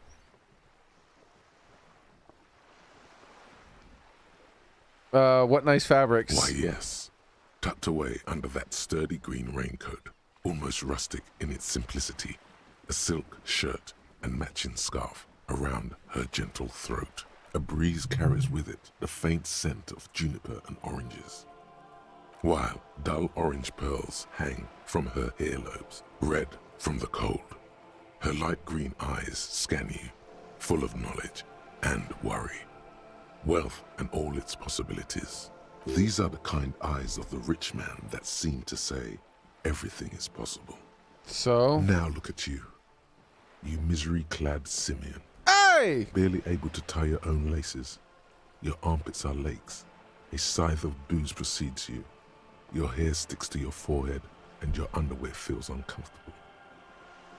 What nice fabrics. Why, yes. Tucked away under that sturdy green raincoat, almost rustic in its simplicity, a silk shirt and matching scarf around her gentle throat. A breeze carries with it the faint scent of juniper and oranges, while dull orange pearls hang from her earlobes, red from the cold. Her light green eyes scan you, full of knowledge and worry, wealth and all its possibilities. These are the kind eyes of the rich man that seem to say everything is possible. So? Now look at you, you misery-clad simian. Hey! Barely able to tie your own laces. Your armpits are lakes. A scythe of booze precedes you. Your hair sticks to your forehead and your underwear feels uncomfortable.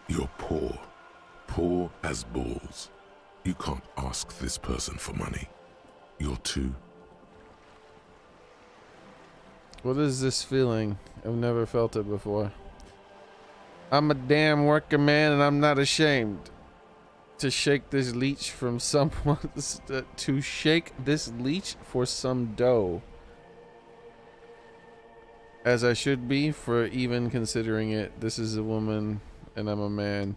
You're poor. Poor as balls. You can't ask this person for money. You're too. What is this feeling? I've never felt it before. I'm a damn working man and I'm not ashamed to shake this leech from someone to shake this leech for some dough, as I should be for even considering it. This is a woman and I'm a man.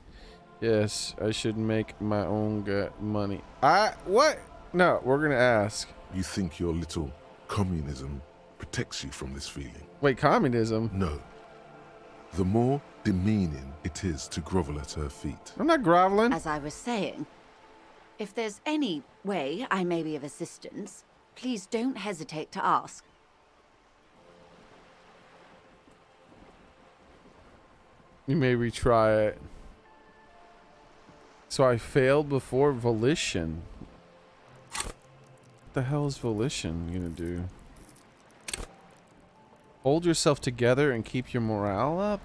Yes, I should make my own money. What? No, we're gonna ask. You think your little communism protects you from this feeling? Wait, communism? No. The more demeaning it is to grovel at her feet. I'm not groveling. As I was saying, if there's any way I may be of assistance, please don't hesitate to ask. You may retry it. So I failed before volition. What the hell is volition gonna do? Hold yourself together and keep your morale up?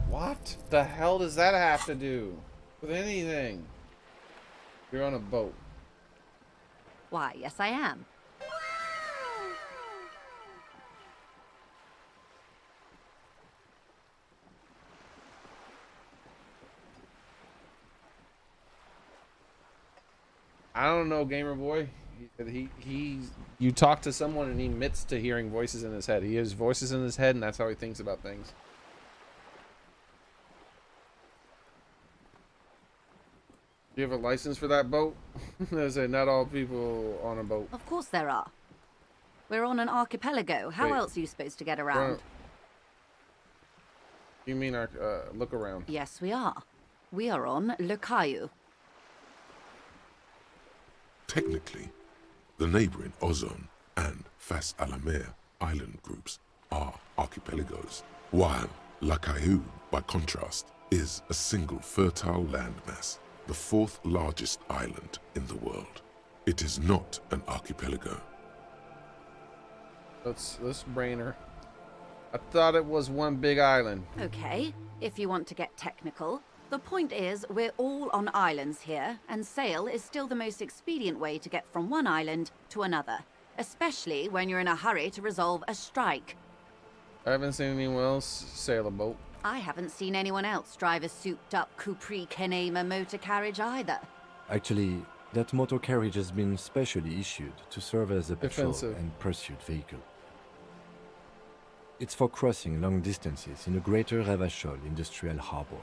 What the hell does that have to do with anything? You're on a boat. Why, yes, I am. I don't know, gamer boy. You talk to someone and he admits to hearing voices in his head. He hears voices in his head, and that's how he thinks about things. Do you have a license for that boat? I say not all people on a boat. Of course there are. We're on an archipelago. How Wait. else are you supposed to get around? You mean our look around? Yes, we are. We are on Le Caillou. Technically, the neighboring Ozone and Fas Alamer island groups are archipelagos, while La Caillou, by contrast, is a single fertile landmass, the fourth largest island in the world. It is not an archipelago. Let's brainer. I thought it was one big island. Okay, if you want to get technical. The point is, we're all on islands here, and sail is still the most expedient way to get from one island to another, especially when you're in a hurry to resolve a strike. I haven't seen anyone else sail a boat. I haven't seen anyone else drive a souped-up Capri Kenema motor carriage either. Actually, that motor carriage has been specially issued to serve as a patrol Defensive. and pursuit vehicle. It's for crossing long distances in the greater Ravachol industrial harbor.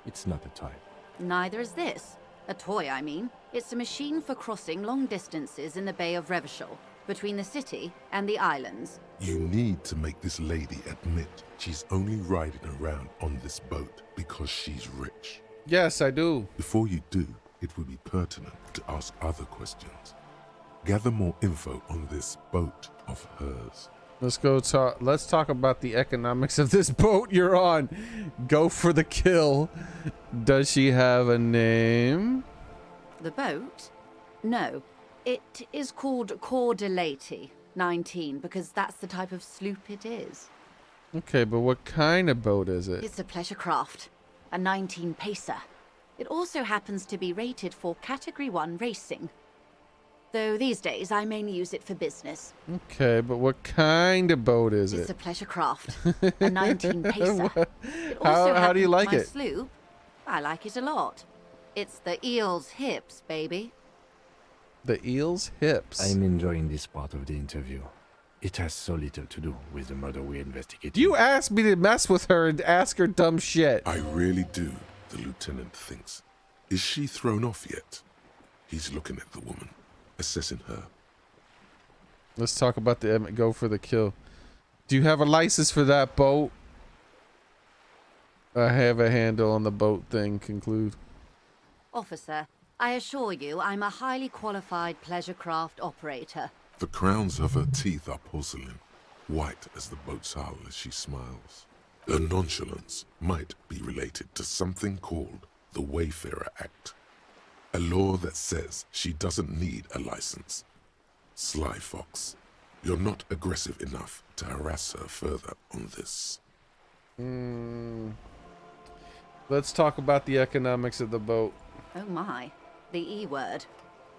It's not a toy. Neither is this. A toy, I mean. It's a machine for crossing long distances in the Bay of Revachol, between the city and the islands. You need to make this lady admit she's only riding around on this boat because she's rich. Yes, I do. Before you do, it would be pertinent to ask other questions. Gather more info on this boat of hers. Let's talk about the economics of this boat you're on. Go for the kill. Does she have a name? The boat? No. It is called Cor de Leyte 19 because that's the type of sloop it is. Okay, but what kind of boat is it? It's a pleasure craft, a 19 pacer. It also happens to be rated for Category 1 racing. Though these days I mainly use it for business. Okay, but what kind of boat is It's it? a pleasure craft, a 19 pacer. It also How do you happens like my it? Sloop. I like it a lot. It's the eel's hips, baby. The eel's hips. I'm enjoying this part of the interview. It has so little to do with the murder we're investigating. You asked me to mess with her and ask her dumb shit. I really do, the lieutenant thinks. Is she thrown off yet? He's looking at the woman, assessing her. Let's talk about the go for the kill. Do you have a license for that boat? I have a handle on the boat thing. Conclude. Officer, I assure you I'm a highly qualified pleasure craft operator. The crowns of her teeth are porcelain, white as the boat's hull as she smiles. Her nonchalance might be related to something called the Wayfarer Act, a law that says she doesn't need a license. Sly Fox, you're not aggressive enough to harass her further on this. Let's talk about the economics of the boat. Oh my, the E word.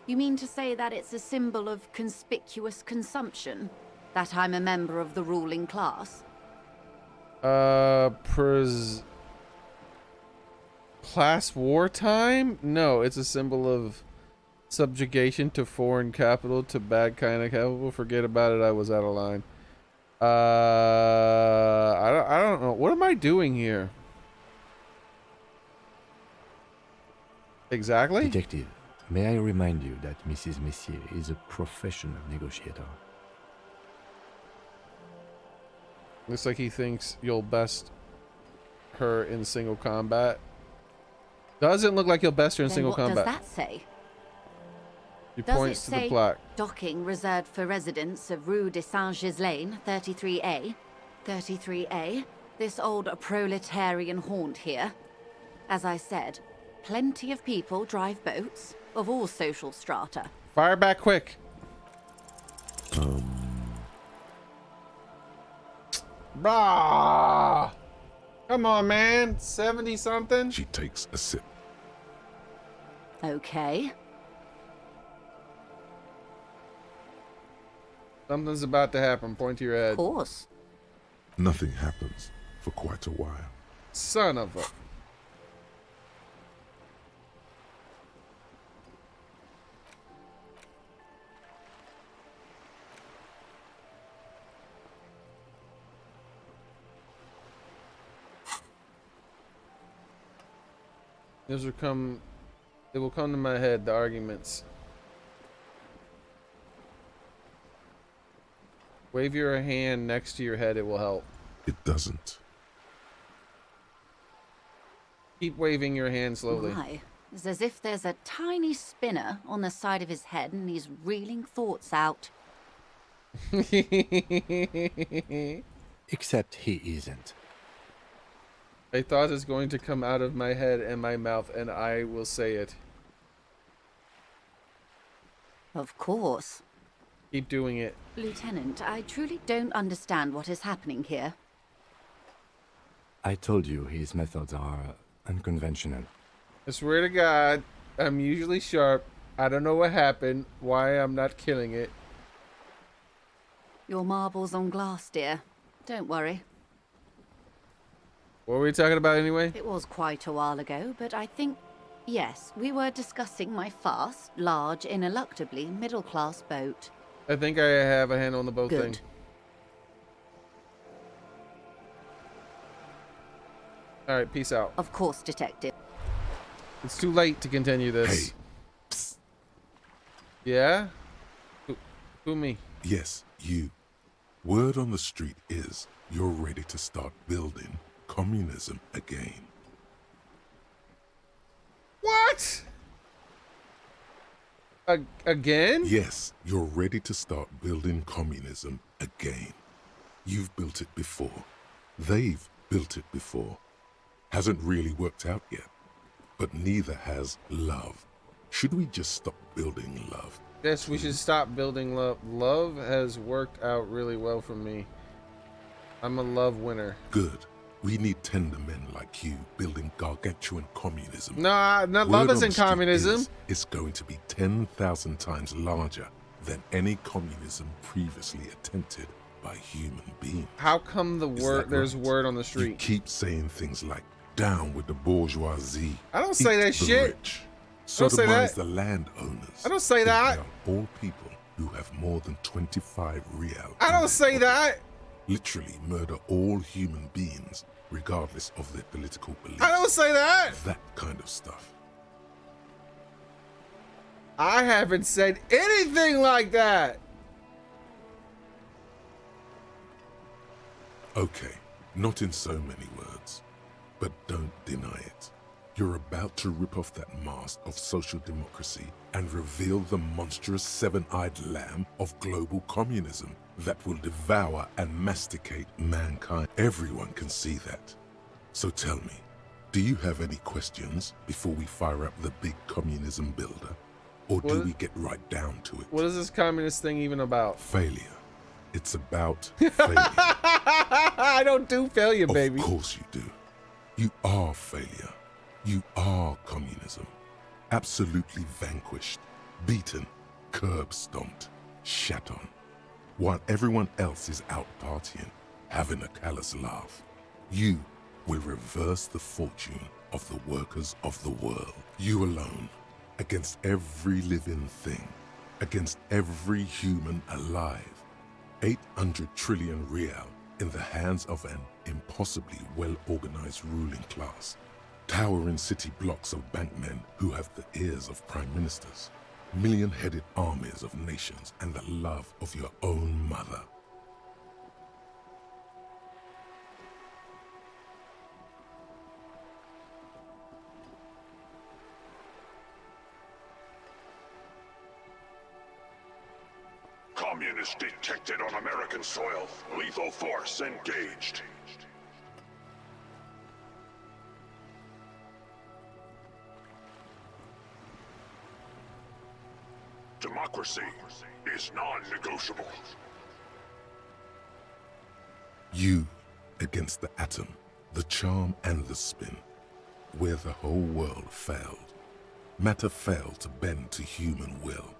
You mean to say that it's a symbol of conspicuous consumption? That I'm a member of the ruling class? Class wartime? No, it's a symbol of subjugation to foreign capital, to bad kind of capital. Forget about it, I was out of line. I don't know. What am I doing here? Exactly? Detective, may I remind you that Mrs. Messier is a professional negotiator. Looks like he thinks you'll best her in single combat. Doesn't look like you'll best her in Then single what combat. does that say? He Does points it to the say plaque. docking reserved for residents of Rue de Saint-Ghislain, 33A? 33A? This old proletarian haunt here? As I said, plenty of people drive boats, of all social strata. Fire back quick. Bah! Come on, man. 70 something? She takes a sip. Okay. Something's about to happen. Point to your head. Of course. Nothing happens for quite a while. Son of a... This will come... It will come to my head, the arguments. Wave your hand next to your head, it will help. It doesn't. Keep waving your hand slowly. My. It's as if there's a tiny spinner on the side of his head and he's reeling thoughts out. Except he isn't. A thought is going to come out of my head and my mouth, and I will say it. Of course. Keep doing it. Lieutenant, I truly don't understand what is happening here. I told you his methods are unconventional. I swear to God, I'm usually sharp. I don't know what happened, why I'm not killing it. Your marbles on glass, dear. Don't worry. What were we talking about anyway? It was quite a while ago, but I think... Yes, we were discussing my fast, large, ineluctably middle-class boat. I think I have a handle on the boat Good. thing. Alright, peace out. Of course, Detective. It's too late to continue this. Hey. Psst. Yeah? Who me? Yes, you. Word on the street is you're ready to start building communism again. What? Again? Yes, you're ready to start building communism again. You've built it before. They've built it before. Hasn't really worked out yet. But neither has love. Should we just stop building love? Yes, we should stop building love. Love has worked out really well for me. I'm a love winner. Good. We need tender men like you building gargantuan communism. No, love isn't communism. It's going to be 10,000 times larger than any communism previously attempted by human beings. How come there's word on the street? You keep saying things like, down with the bourgeoisie. I don't say that shit. Rich. I don't say that. Sodomize the landowners. I don't say that. They are all people who have more than 25 real. I don't say that. Literally murder all human beings, regardless of their political beliefs. I don't say that. That kind of stuff. I haven't said anything like that. Okay, not in so many words, but don't deny it. You're about to rip off that mask of social democracy and reveal the monstrous seven-eyed lamb of global communism that will devour and masticate mankind. Everyone can see that. So tell me, do you have any questions before we fire up the big communism builder? Or do we get right down to it? What is this communist thing even about? Failure. It's about failure. I don't do failure, baby. Of course you do. You are failure. You are communism. Absolutely vanquished, beaten, curb-stomped, shat on. While everyone else is out partying, having a callous laugh, you will reverse the fortune of the workers of the world. You alone, against every living thing, against every human alive. 800 trillion real in the hands of an impossibly well-organized ruling class. Towering city blocks of bankmen who have the ears of prime ministers. Million-headed armies of nations and the love of your own mother. Communist detected on American soil. Lethal force engaged. Democracy is non-negotiable. You against the atom, the charm and the spin, where the whole world failed. Matter failed to bend to human will.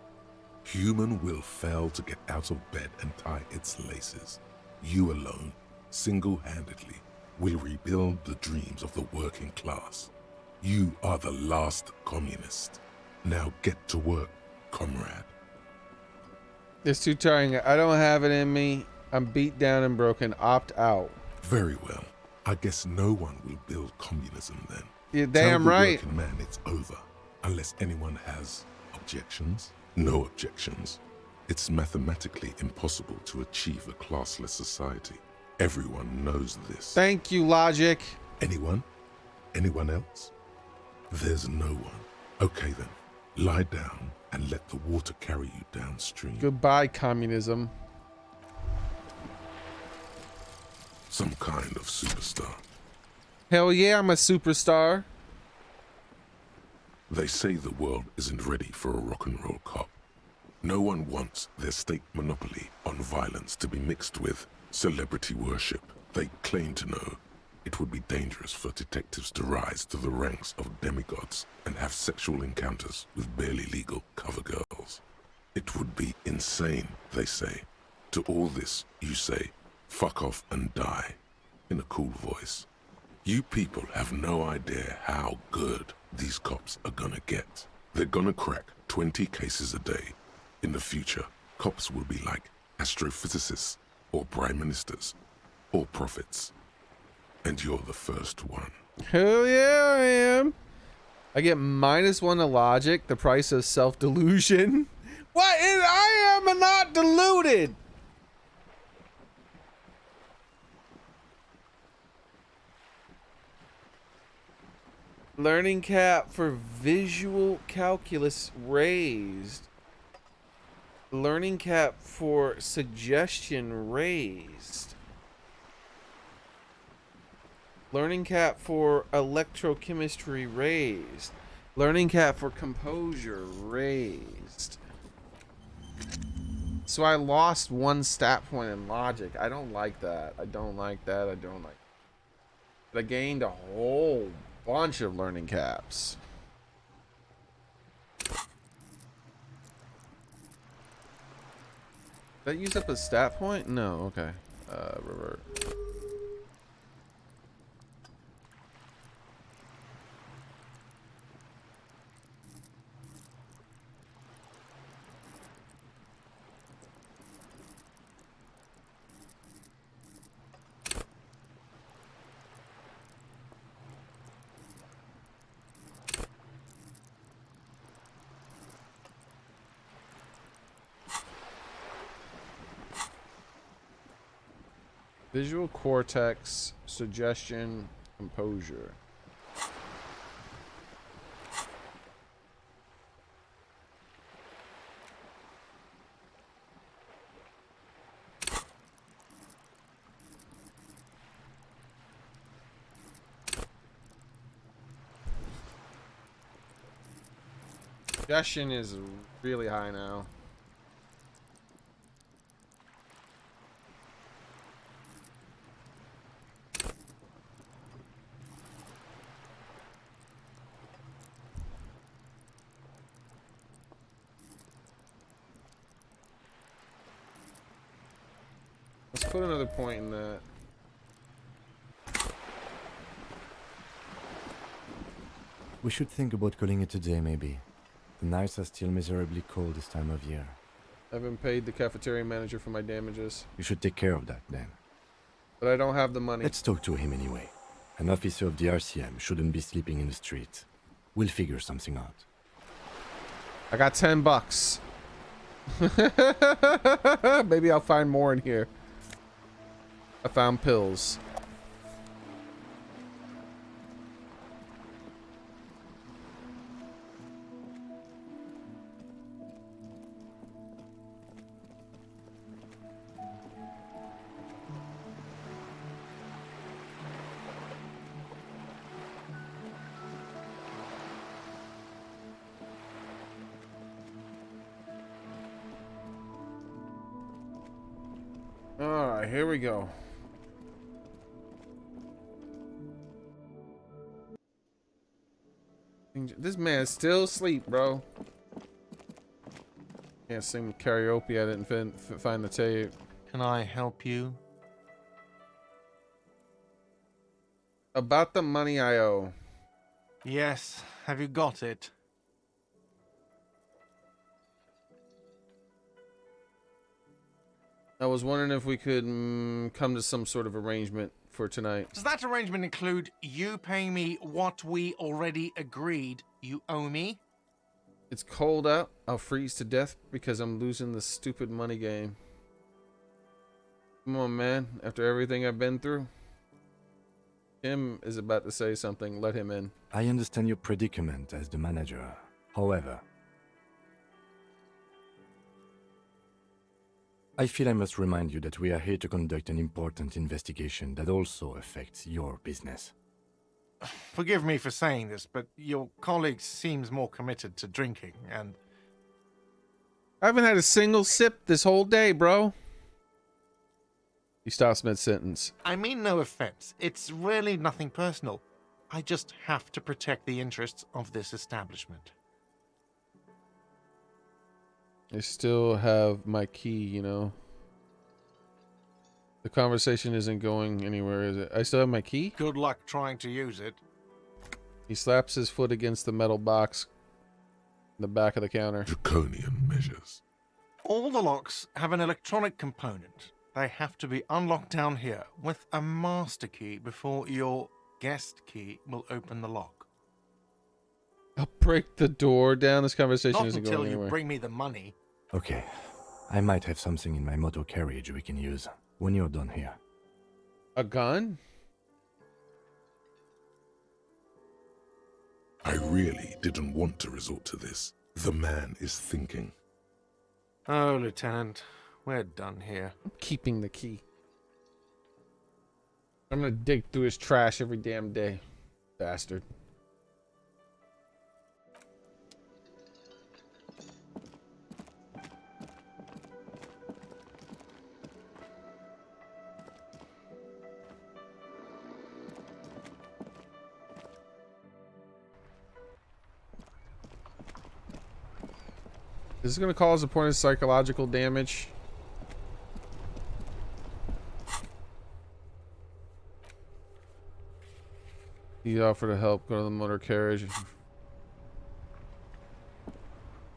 Human will fail to get out of bed and tie its laces. You alone, single-handedly, will rebuild the dreams of the working class. You are the last communist. Now get to work, comrade. It's too tiring. I don't have it in me. I'm beat down and broken. Opt out. Very well. I guess no one will build communism then. You're damn Tell the right. working man it's over. Unless anyone has objections. No objections. It's mathematically impossible to achieve a classless society. Everyone knows this. Thank you, Logic. Anyone? Anyone else? There's no one. Okay then. Lie down and let the water carry you downstream. Goodbye, communism. Some kind of superstar. Hell yeah, I'm a superstar. They say the world isn't ready for a rock and roll cop. No one wants their state monopoly on violence to be mixed with celebrity worship. They claim to know it would be dangerous for detectives to rise to the ranks of demigods and have sexual encounters with barely legal cover girls. It would be insane, they say. To all this, you say, fuck off and die, in a cool voice. You people have no idea how good these cops are gonna get. They're gonna crack 20 cases a day. In the future, cops will be like astrophysicists, or prime ministers, or prophets. And you're the first one. Hell yeah, I am. I get -1 to logic, the price of self-delusion. What? I am not deluded. Learning cap for visual calculus raised. Learning cap for suggestion raised. Learning cap for electrochemistry raised. Learning cap for composure raised. So I lost 1 stat point in logic. I don't like that. I don't like that. I don't like that. But I gained a whole bunch of learning caps. Did that use up a stat point? No, okay. Revert. Visual cortex, suggestion, composure. Suggestion is really high now. Let's put another point in that. We should think about calling it a day, maybe. The nights are still miserably cold this time of year. I haven't paid the cafeteria manager for my damages. You should take care of that, then. But I don't have the money. Let's talk to him anyway. An officer of the RCM shouldn't be sleeping in the street. We'll figure something out. I got $10. Maybe I'll find more in here. I found pills. Alright, here we go. This man's still asleep, bro. Can't Can't sing karaoke. I didn't find the tape. Can I help you? About the money I owe. Yes. Have you got it? I was wondering if we could come to some sort of arrangement for tonight. Does that arrangement include you paying me what we already agreed you owe me? It's cold out. I'll freeze to death because I'm losing the stupid money game. Come on, man. After everything I've been through. Tim is about to say something. Let him in. I understand your predicament as the manager. However, I feel I must remind you that we are here to conduct an important investigation that also affects your business. Forgive me for saying this, but your colleague seems more committed to drinking, and... I haven't had a single sip this whole day, bro. He stops mid-sentence. I mean no offense. It's really nothing personal. I just have to protect the interests of this establishment. I still have my key, you know. The conversation isn't going anywhere, is it? I still have my key? Good luck trying to use it. He slaps his foot against the metal box in the back of the counter. Draconian measures. All the locks have an electronic component. They have to be unlocked down here with a master key before your guest key will open the lock. I'll break the door down. This conversation Not isn't going until anywhere. you bring me the money. Okay. I might have something in my motor carriage we can use when you're done here. A gun? I really didn't want to resort to this. The man is thinking. Oh, Lieutenant, we're done here. I'm keeping the key. I'm gonna dig through his trash every damn day. Bastard. This is going to cause a point of psychological damage. He offered to help. Go to the motor carriage.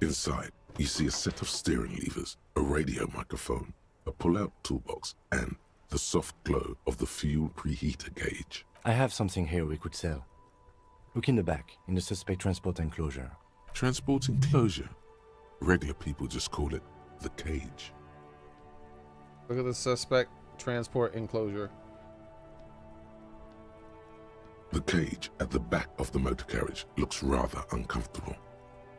Inside, you see a set of steering levers, a radio microphone, a pull-out toolbox, and the soft glow of the fuel preheater gauge. I have something here we could sell. Look in the back, in the suspect transport enclosure. Transport enclosure? Regular people just call it the cage. Look at the suspect transport enclosure. The cage at the back of the motor carriage looks rather uncomfortable.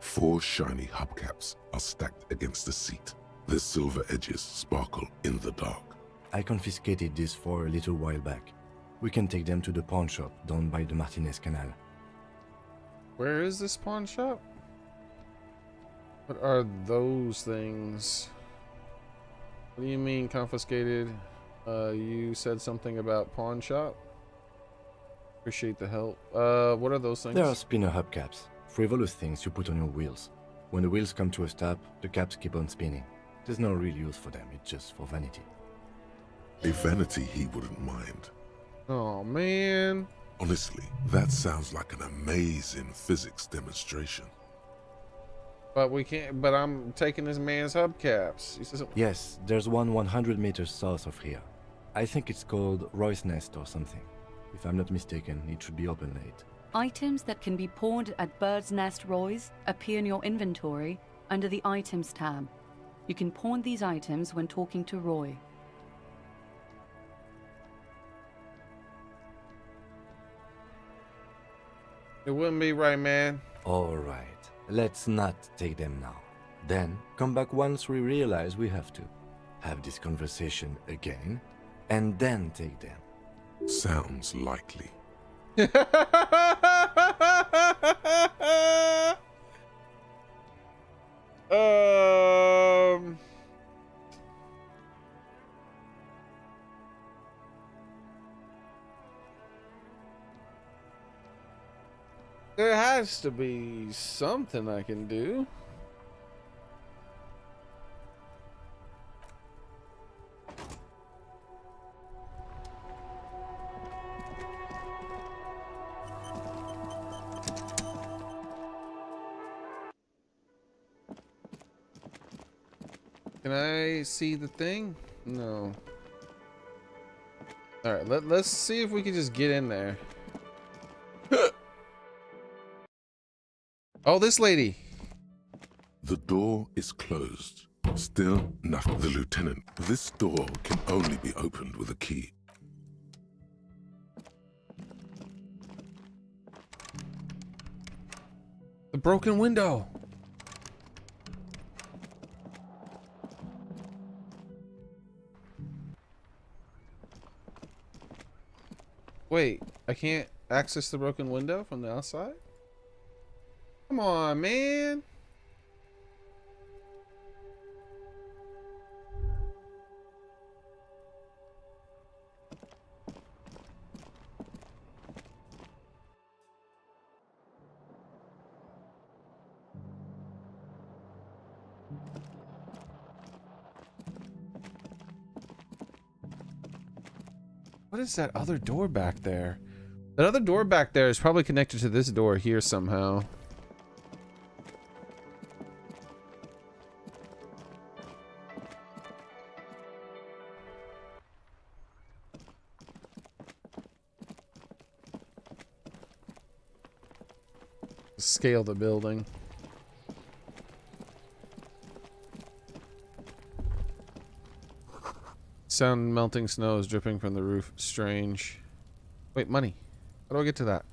4 shiny hubcaps are stacked against the seat. Their silver edges sparkle in the dark. I confiscated these 4 a little while back. We can take them to the pawn shop down by the Martinez Canal. Where is this pawn shop? What are those things? What do you mean confiscated? You said something about pawn shop? Appreciate the help. What are those things? They are spinner hubcaps, frivolous things you put on your wheels. When the wheels come to a stop, the caps keep on spinning. There's no real use for them, it's just for vanity. A vanity he wouldn't mind. Oh man. Honestly, that sounds like an amazing physics demonstration. But we can't. But I'm taking this man's hubcaps. He says, yes, there's one 100 meters south of here. I think it's called Roy's Nest or something. If I'm not mistaken, it should be open late. Items that can be pawned at Bird's Nest Roy's appear in your inventory under the Items tab. You can pawn these items when talking to Roy. It wouldn't be right, man. All right. Let's not take them now. Then come back once we realize we have to. Have this conversation again, and then take them. Sounds likely. There has to be something I can do. Can I see the thing? No. All right, let's see if we can just get in there. Oh, this lady. The door is closed. Still nothing. The lieutenant. This door can only be opened with a key. The broken window. Wait, I can't access the broken window from the outside? Come on, man. What is that other door back there? That other door back there is probably connected to this door here somehow. Scale the building. Sound melting snow is dripping from the roof. Strange. Wait, money. How do I get to that?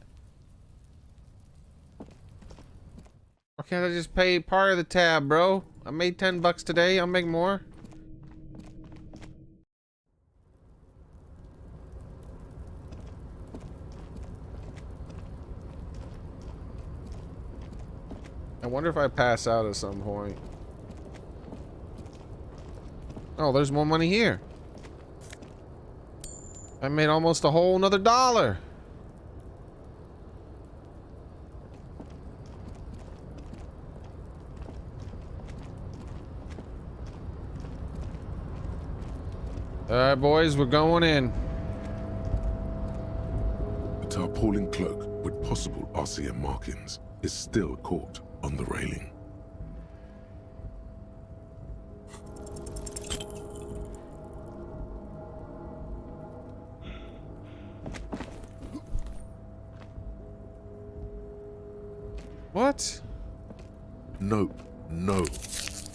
Why can't I just pay part of the tab, bro? I made $10 today. I'll make more. I wonder if I pass out at some point. Oh, there's more money here. I made almost a whole nother $1. All right, boys, we're going in. A tarpaulin cloak with possible RCM markings is still caught on the railing. What? Nope, no.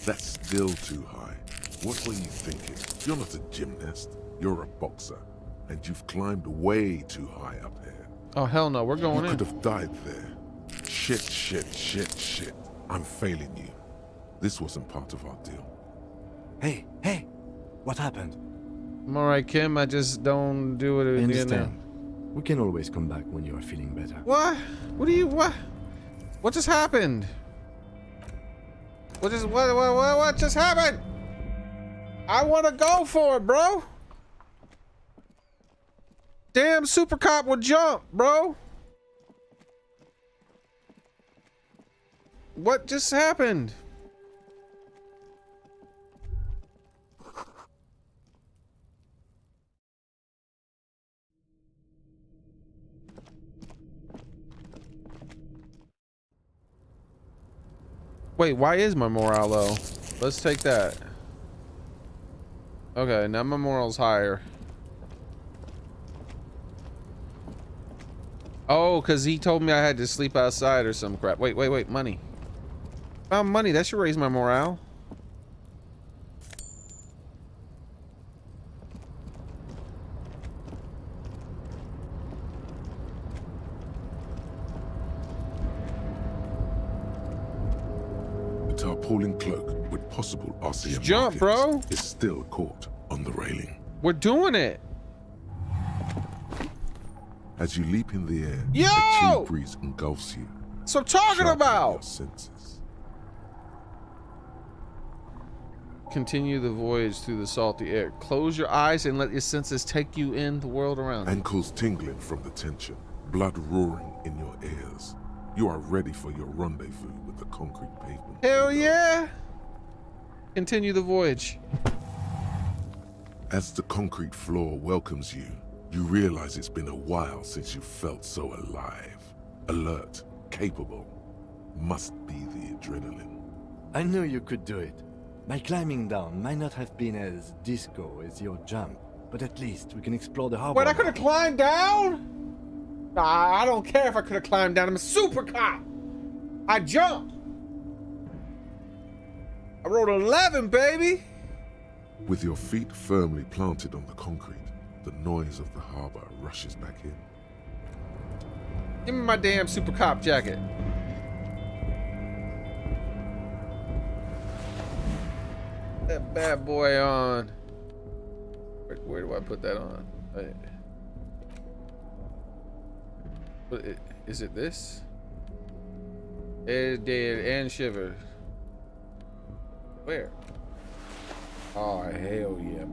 That's still too high. What were you thinking? You're not a gymnast. You're a boxer. And you've climbed way too high up here. Oh, hell no. We're going in. You could have died there. Shit. I'm failing you. This wasn't part of our deal. Hey, what happened? I'm alright, Kim. I just don't do it I again now. understand. We can always come back when you are feeling better. What? What just happened? What just happened? I want to go for it, bro. Damn super cop would jump, bro. What just happened? Wait, why is my morale low? Let's take that. Okay, now my morale's higher. Oh, because he told me I had to sleep outside or some crap. Wait, money. Found money, that should raise my morale. The tarpaulin cloak with possible RCM jump, bro. is still caught on the railing. We're doing it. As you leap in the air, Yo! a chill breeze engulfs you. So talking sharpening about. your senses. Continue the voyage through the salty air. Close your eyes and let your senses take you in the world around you. Ankles tingling from the tension, blood roaring in your ears. You are ready for your rendezvous with the concrete pavement. Hell yeah! Continue the voyage. As the concrete floor welcomes you, you realize it's been a while since you felt so alive. Alert, capable. Must be the adrenaline. I knew you could do it. My climbing down might not have been as disco as your jump, but at least we can explore the harbor. Wait, I could have climbed down? Nah, I don't care if I could have climbed down. I'm a super cop. I jumped. I rolled 11, baby. With your feet firmly planted on the concrete, the noise of the harbor rushes back in. Give me my damn super cop jacket. That bad boy on. Where do I put that on? Is it this? It did and shivered. Where? Oh, hell yeah.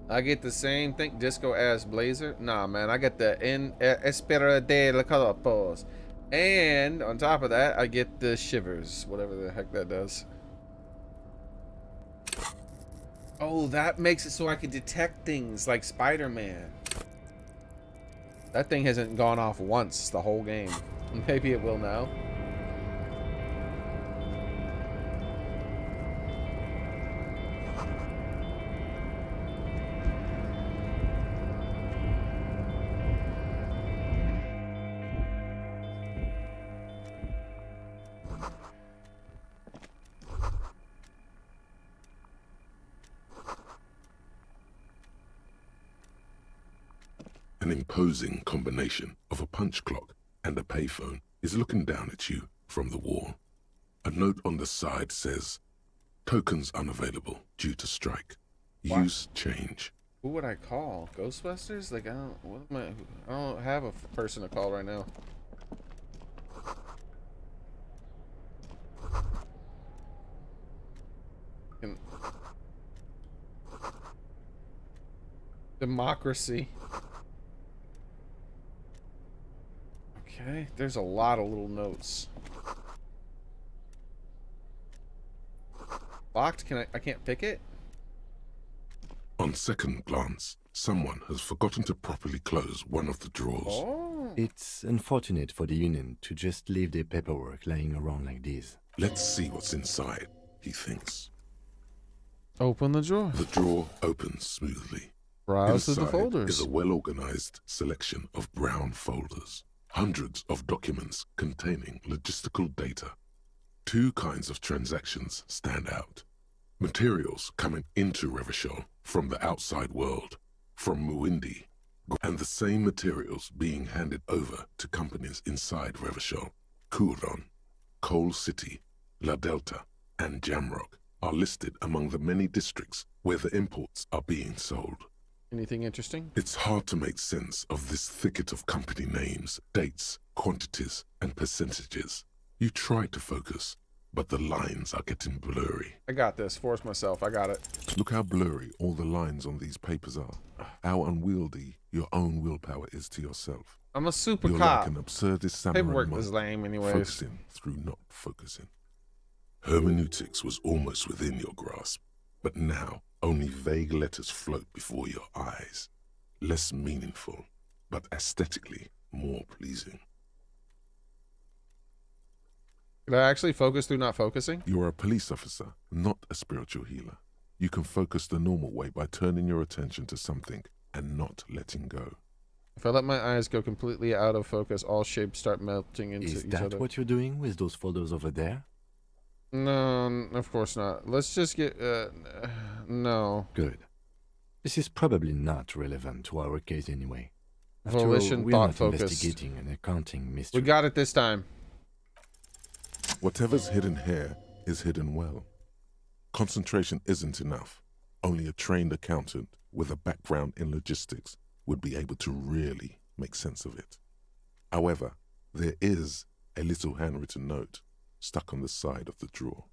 I get the same thing, disco ass blazer. Nah, man, I get the Espera de la Colapos. And on top of that, I get the shivers, whatever the heck that does. Oh, that makes it so I can detect things like Spider-Man. That thing hasn't gone off once the whole game. Maybe it will now. An imposing combination of a punch clock and a payphone is looking down at you from the wall. A note on the side says, "Tokens unavailable due to strike. Use change." Who would I call? Ghostbusters? Like, I don't have a person to call right now. Democracy. Okay, there's a lot of little notes. Locked? I can't pick it? On second glance, someone has forgotten to properly close one of the drawers. Oh. It's unfortunate for the Union to just leave their paperwork lying around like this. Let's see what's inside, he thinks. Open the drawer. The drawer opens smoothly. Browse through the Inside folders. is a well-organized selection of brown folders. Hundreds of documents containing logistical data. Two kinds of transactions stand out. Materials coming into Revachol from the outside world, from Muindi, and the same materials being handed over to companies inside Revachol. Kuron, Coal City, La Delta, and Jamrock are listed among the many districts where the imports are being sold. Anything interesting? It's hard to make sense of this thicket of company names, dates, quantities, and percentages. You try to focus, but the lines are getting blurry. I got this. Force myself. I got it. Look how blurry all the lines on these papers are. How unwieldy your own willpower is to yourself. I'm a super You're cop. like an absurdist samurai Paperwork monk, was lame anyways. focusing through not focusing. Hermeneutics was almost within your grasp, but now only vague letters float before your eyes. Less meaningful, but aesthetically more pleasing. Did I actually focus through not focusing? You're a police officer, not a spiritual healer. You can focus the normal way by turning your attention to something and not letting go. If I let my eyes go completely out of focus, all shapes start melting into Is each that other. what you're doing with those folders over there? No, of course not. Let's just get... no. Good. This is probably not relevant to our case anyway. After all, Volition, we're thought not focused. investigating an accounting mystery. We got it this time. Whatever's hidden here is hidden well. Concentration isn't enough. Only a trained accountant with a background in logistics would be able to really make sense of it. However, there is a little handwritten note stuck on the side of the drawer.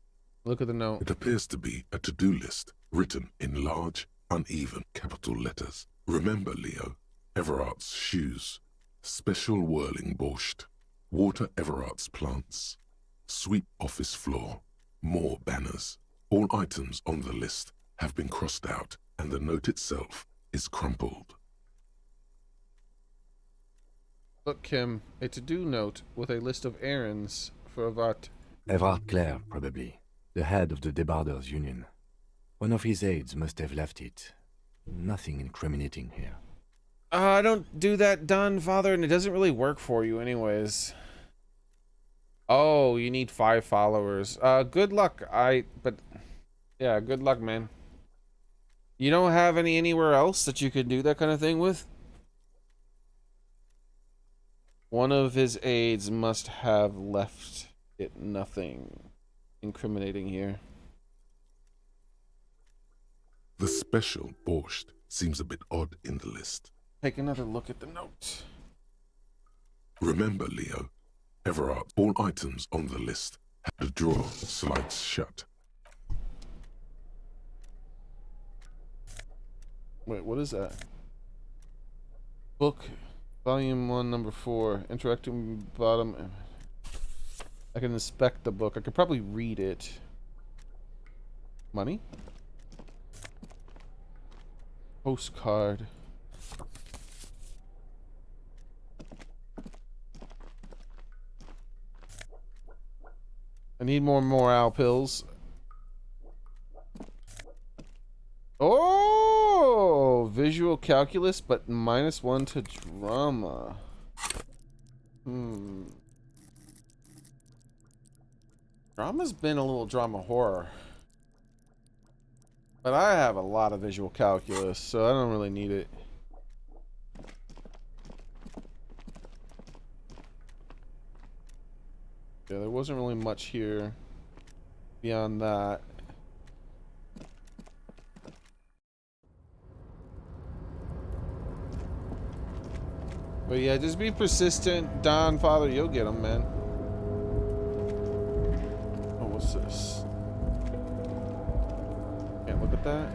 Look at the note. It appears to be a to-do list written in large, uneven capital letters. Remember, Leo, Everart's shoes, special whirling borscht, water Everart's plants, sweep office floor, more banners. All items on the list have been crossed out and the note itself is crumpled. Look, Kim, a to-do note with a list of errands for Avat. Everard Clare, probably. The head of the Debarders Union. One of his aides must have left it. Nothing incriminating here. I don't do that, Don, Father, and it doesn't really work for you anyways. Oh, you need 5 followers. Good luck. Yeah, good luck, man. You don't have anywhere else that you could do that kind of thing with? One of his aides must have left it. Nothing incriminating here. The special borscht seems a bit odd in the list. Take another look at the note. Remember, Leo, Everard, all items on the list had a drawer slides shut. Wait, what is that? Book, volume 1, number 4. Interactive bottom. I can inspect the book. I could probably read it. Money? Postcard. I need more morale pills. Oh, visual calculus, but -1 to drama. Drama's been a little drama horror. But I have a lot of visual calculus, so I don't really need it. Yeah, there wasn't really much here beyond that. But yeah, just be persistent. Don, Father, you'll get them, man. Oh, what's this? Can't look at that.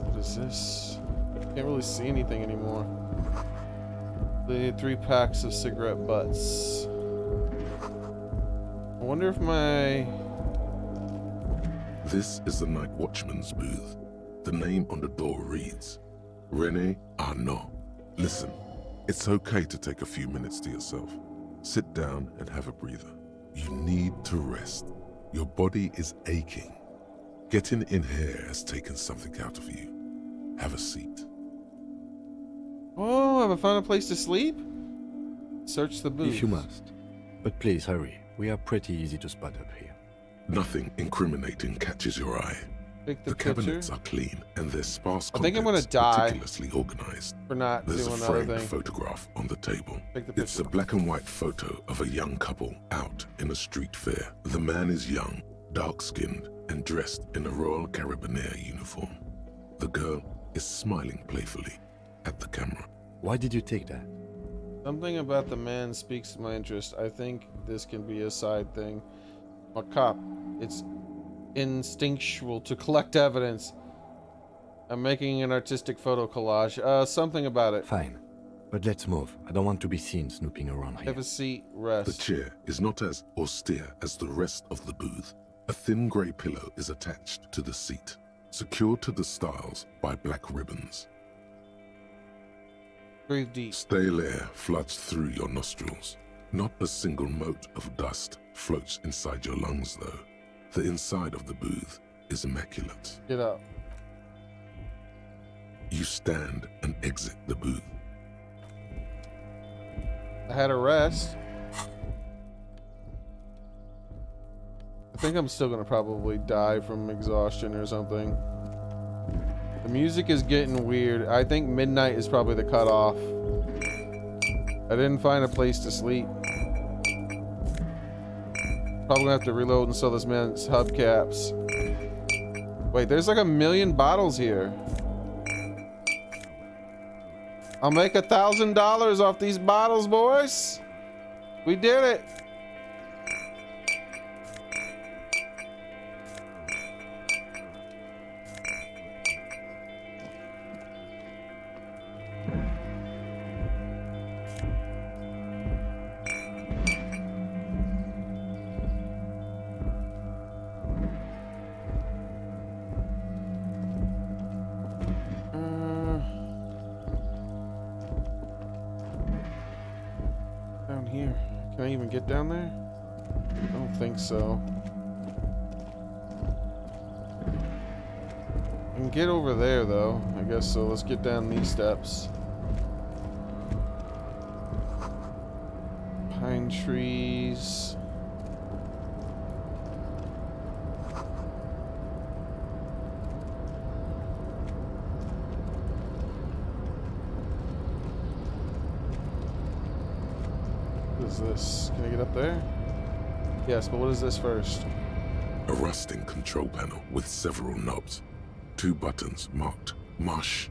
What is this? Can't really see anything anymore. They need 3 packs of cigarette butts. I wonder if my... This is the night watchman's booth. The name on the door reads, René Arnaud. Listen, it's okay to take a few minutes to yourself. Sit down and have a breather. You need to rest. Your body is aching. Getting in here has taken something out of you. Have a seat. Oh, have I found a place to sleep? Search the booth. If you must. But please hurry. We are pretty easy to spot up here. Nothing incriminating catches your eye. Take the cabinets are clean and their sparse I think I'm contents gonna die meticulously organized. for not There's doing a the framed other thing. photograph on the table. Take the picture. It's a black and white photo of a young couple out in a street fair. The man is young, dark-skinned, and dressed in a Royal Carabinieri uniform. The girl is smiling playfully at the camera. Why did you take that? Something about the man speaks to my interest. I think this can be a side thing. A cop. It's instinctual to collect evidence. I'm making an artistic photo collage. Something about it. Fine. But let's move. I don't want to be seen snooping around here. Have a seat, rest. The chair is not as austere as the rest of the booth. A thin grey pillow is attached to the seat, secured to the stiles by black ribbons. Breathe deep. Stale air floods through your nostrils. Not a single mote of dust floats inside your lungs, though. The inside of the booth is immaculate. Get up. You stand and exit the booth. I had a rest. I think I'm still gonna probably die from exhaustion or something. The music is getting weird. I think midnight is probably the cutoff. I didn't find a place to sleep. Probably gonna have to reload and sell this man's hubcaps. Wait, there's like 1,000,000 bottles here. I'll make $1,000 off these bottles, boys. We did it. Down here. Can Can I even get down there? I don't think so. I can get over there though, I guess so. Let's get down these steps. Pine trees. What is this? Can I get up there? Yes, but what is this first? A rusting control panel with several knobs. 2 buttons marked Marche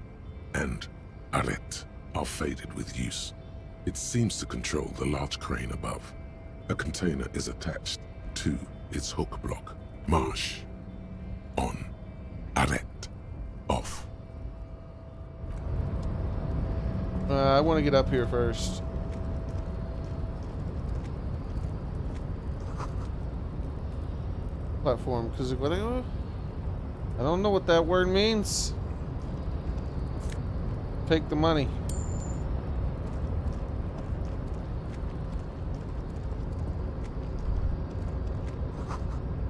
and Arrête are faded with use. It seems to control the large crane above. A container is attached to its hook block. Marche. On. Arrête. Off. I want to get up here first. Platform, because I don't know what that word means. Take the money.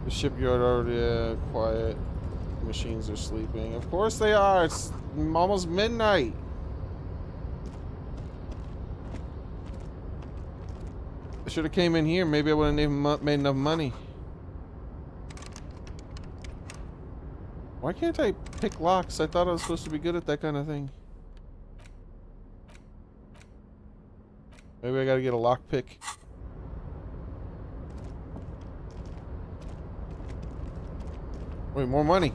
The shipyard already quiet. Machines are sleeping. Of course they are. It's almost midnight. I should have came in here. Maybe I wouldn't even made enough money. Why can't I pick locks? I thought I was supposed to be good at that kind of thing. Maybe I gotta get a lock pick. Wait, more money.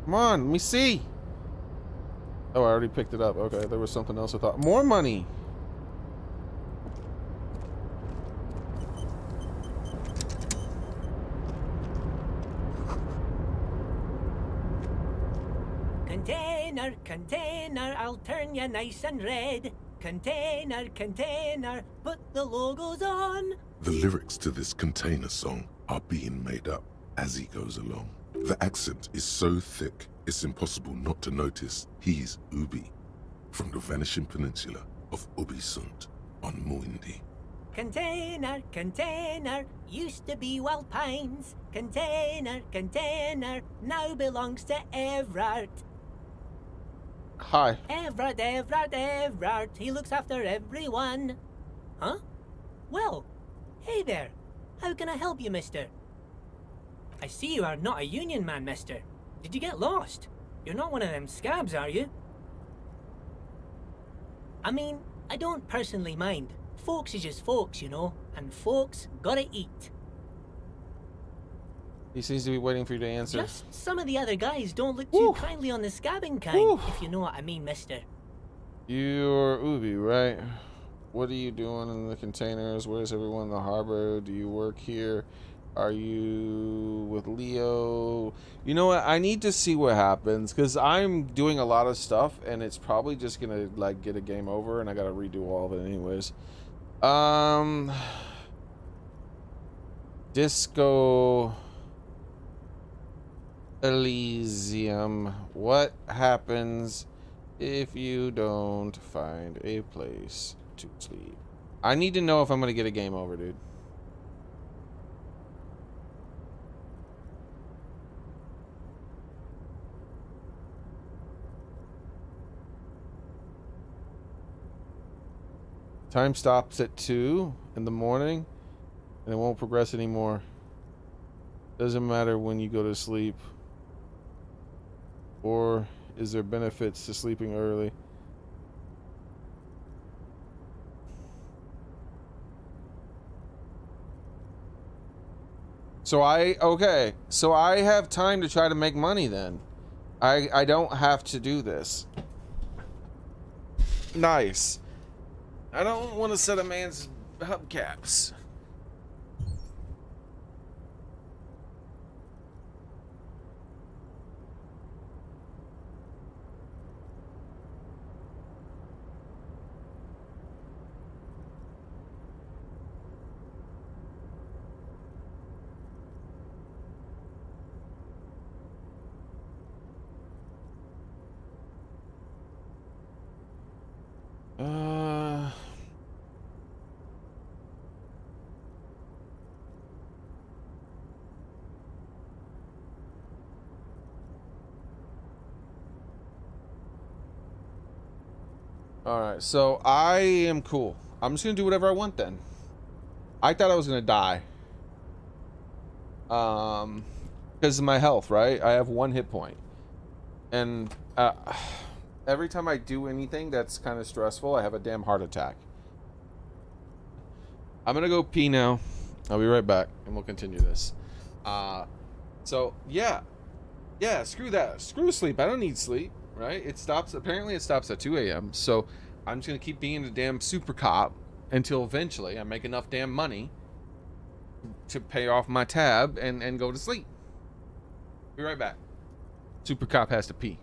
Come on, let me see. Oh, I already picked it up. Okay, there was something else I thought. More money. Container, container, I'll turn you nice and red. Container, container, put the logos on. The lyrics to this container song are being made up as he goes along. The accent is so thick, it's impossible not to notice he's Ubi, from the vanishing peninsula of Ubisund on Muindi. Container, container, used to be Wild Pines. Container, container, now belongs to Everard. Hi. Everard, Everard, Everard, he looks after everyone. Huh? Well, hey there. How can I help you, mister? I see you are not a union man, mister. Did you get lost? You're not one of them scabs, are you? I mean, I don't personally mind. Folks is just folks, you know, and folks gotta eat. He seems to be waiting for you to answer. Just some of the other guys don't look too kindly on the scabbing kind, if you know what I mean, mister. You're Ubi, right? What are you doing in the containers? Where's everyone in the harbor? Do you work here? Are you with Leo? You know what? I need to see what happens because I'm doing a lot of stuff and it's probably just gonna like get a game over and I gotta redo all of it anyways. Disco Elysium. What happens if you don't find a place to sleep? I need to know if I'm gonna get a game over, dude. Time stops at 2 in the morning and it won't progress anymore. Doesn't matter when you go to sleep. Or is there benefits to sleeping early? So I have time to try to make money then. I don't have to do this. Nice. I don't want to set a man's hubcaps. All right, so I am cool. I'm just gonna do whatever I want then. I thought I was gonna die. Because of my health, right? I have 1 hit point, and every time I do anything that's kind of stressful, I have a damn heart attack. I'm gonna go pee now. I'll be right back, and we'll continue this. So yeah, screw that. Screw sleep. I don't need sleep, right? It stops. Apparently, it stops at 2 a.m. So I'm just gonna keep being a damn super cop until eventually I make enough damn money to pay off my tab and go to sleep. Be right back. Super cop has to pee.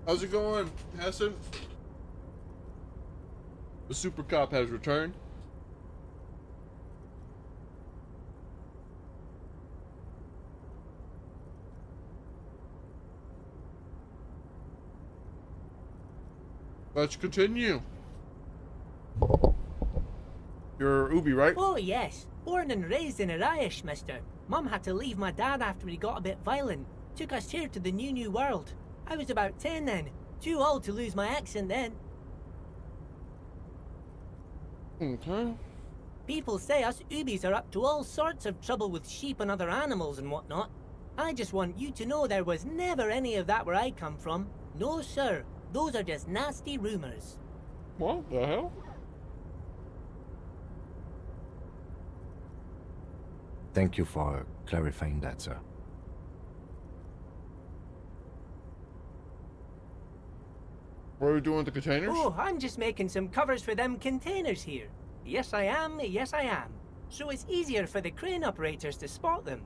How's it going, Hessen? The super cop has returned. Let's continue. You're Ubi, right? Oh, yes. Born and raised in Irish, mister. Mum had to leave my dad after he got a bit violent. Took us here to the new world. I was about 10 then. Too old to lose my accent then. Okay. People say us Ubis are up to all sorts of trouble with sheep and other animals and whatnot. I just want you to know there was never any of that where I come from. No, sir. Those are just nasty rumors. What the hell? Thank you for clarifying that, sir. What are we doing with the containers? Oh, I'm just making some covers for them containers here. Yes, I am. Yes, I am. So it's easier for the crane operators to spot them.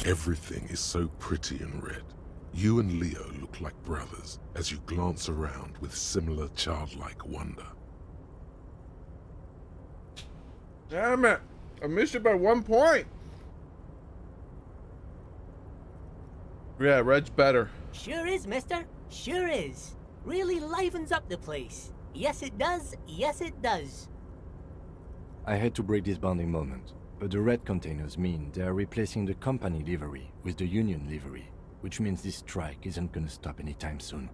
Everything is so pretty and red. You and Leo look like brothers as you glance around with similar childlike wonder. Damn it! I missed it by 1 point. Yeah, red's better. Sure is, mister. Sure is. Really livens up the place. Yes, it does. Yes, it does. I hate to break this bonding moment, but the red containers mean they are replacing the company livery with the union livery, which means this strike isn't gonna stop anytime soon.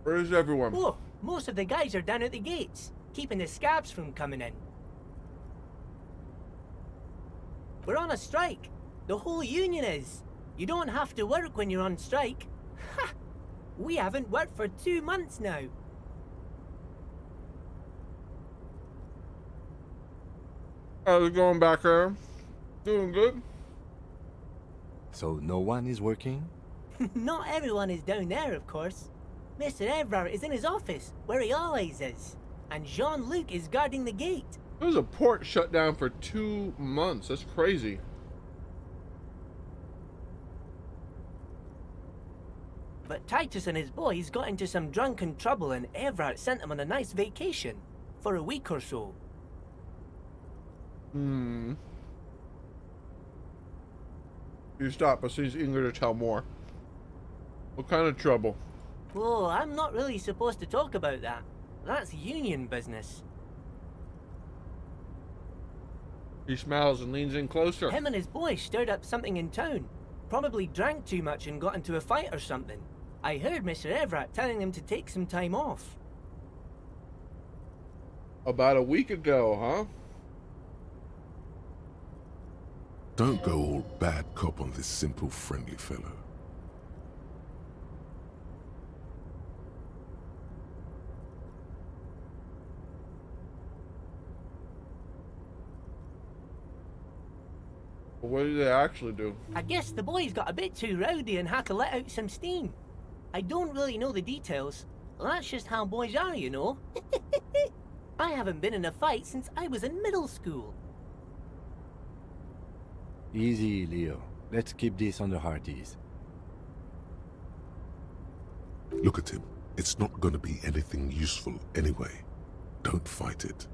Where is everyone? Oh, most of the guys are down at the gates, keeping the scabs from coming in. We're on a strike. The whole union is. You don't have to work when you're on strike. Ha! We haven't worked for 2 months now. How's it going back there? Doing good? So no one is working? Not everyone is down there, of course. Mr. Evrard is in his office, where he always is. And Jean-Luc is guarding the gate. There was a port shut down for 2 months. That's crazy. But Titus and his boys got into some drunken trouble and Evrard sent them on a nice vacation. For a week or so. You stop. I see he's eager to tell more. What kind of trouble? Oh, I'm not really supposed to talk about that. That's union business. He smiles and leans in closer. Him and his boy stirred up something in town. Probably drank too much and got into a fight or something. I heard Mr. Everett telling them to take some time off. About a week ago, huh? Don't go all bad cop on this simple, friendly fellow. What did they actually do? I guess the boys got a bit too rowdy and had to let out some steam. I don't really know the details. That's just how boys are, you know. I haven't been in a fight since I was in middle school. Easy, Leo. Let's keep this on the hearties. Look at him. It's not gonna be anything useful anyway. Don't fight it.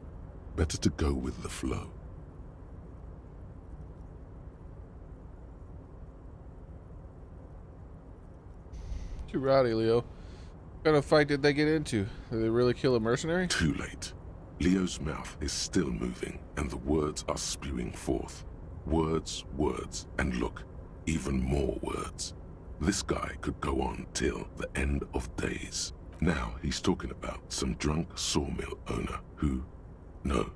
Better to go with the flow. Too rowdy, Leo. What kind of fight did they get into? Did they really kill a mercenary? Too late. Leo's mouth is still moving, and the words are spewing forth. Words, words, and look, even more words. This guy could go on till the end of days. Now he's talking about some drunk sawmill owner who... No,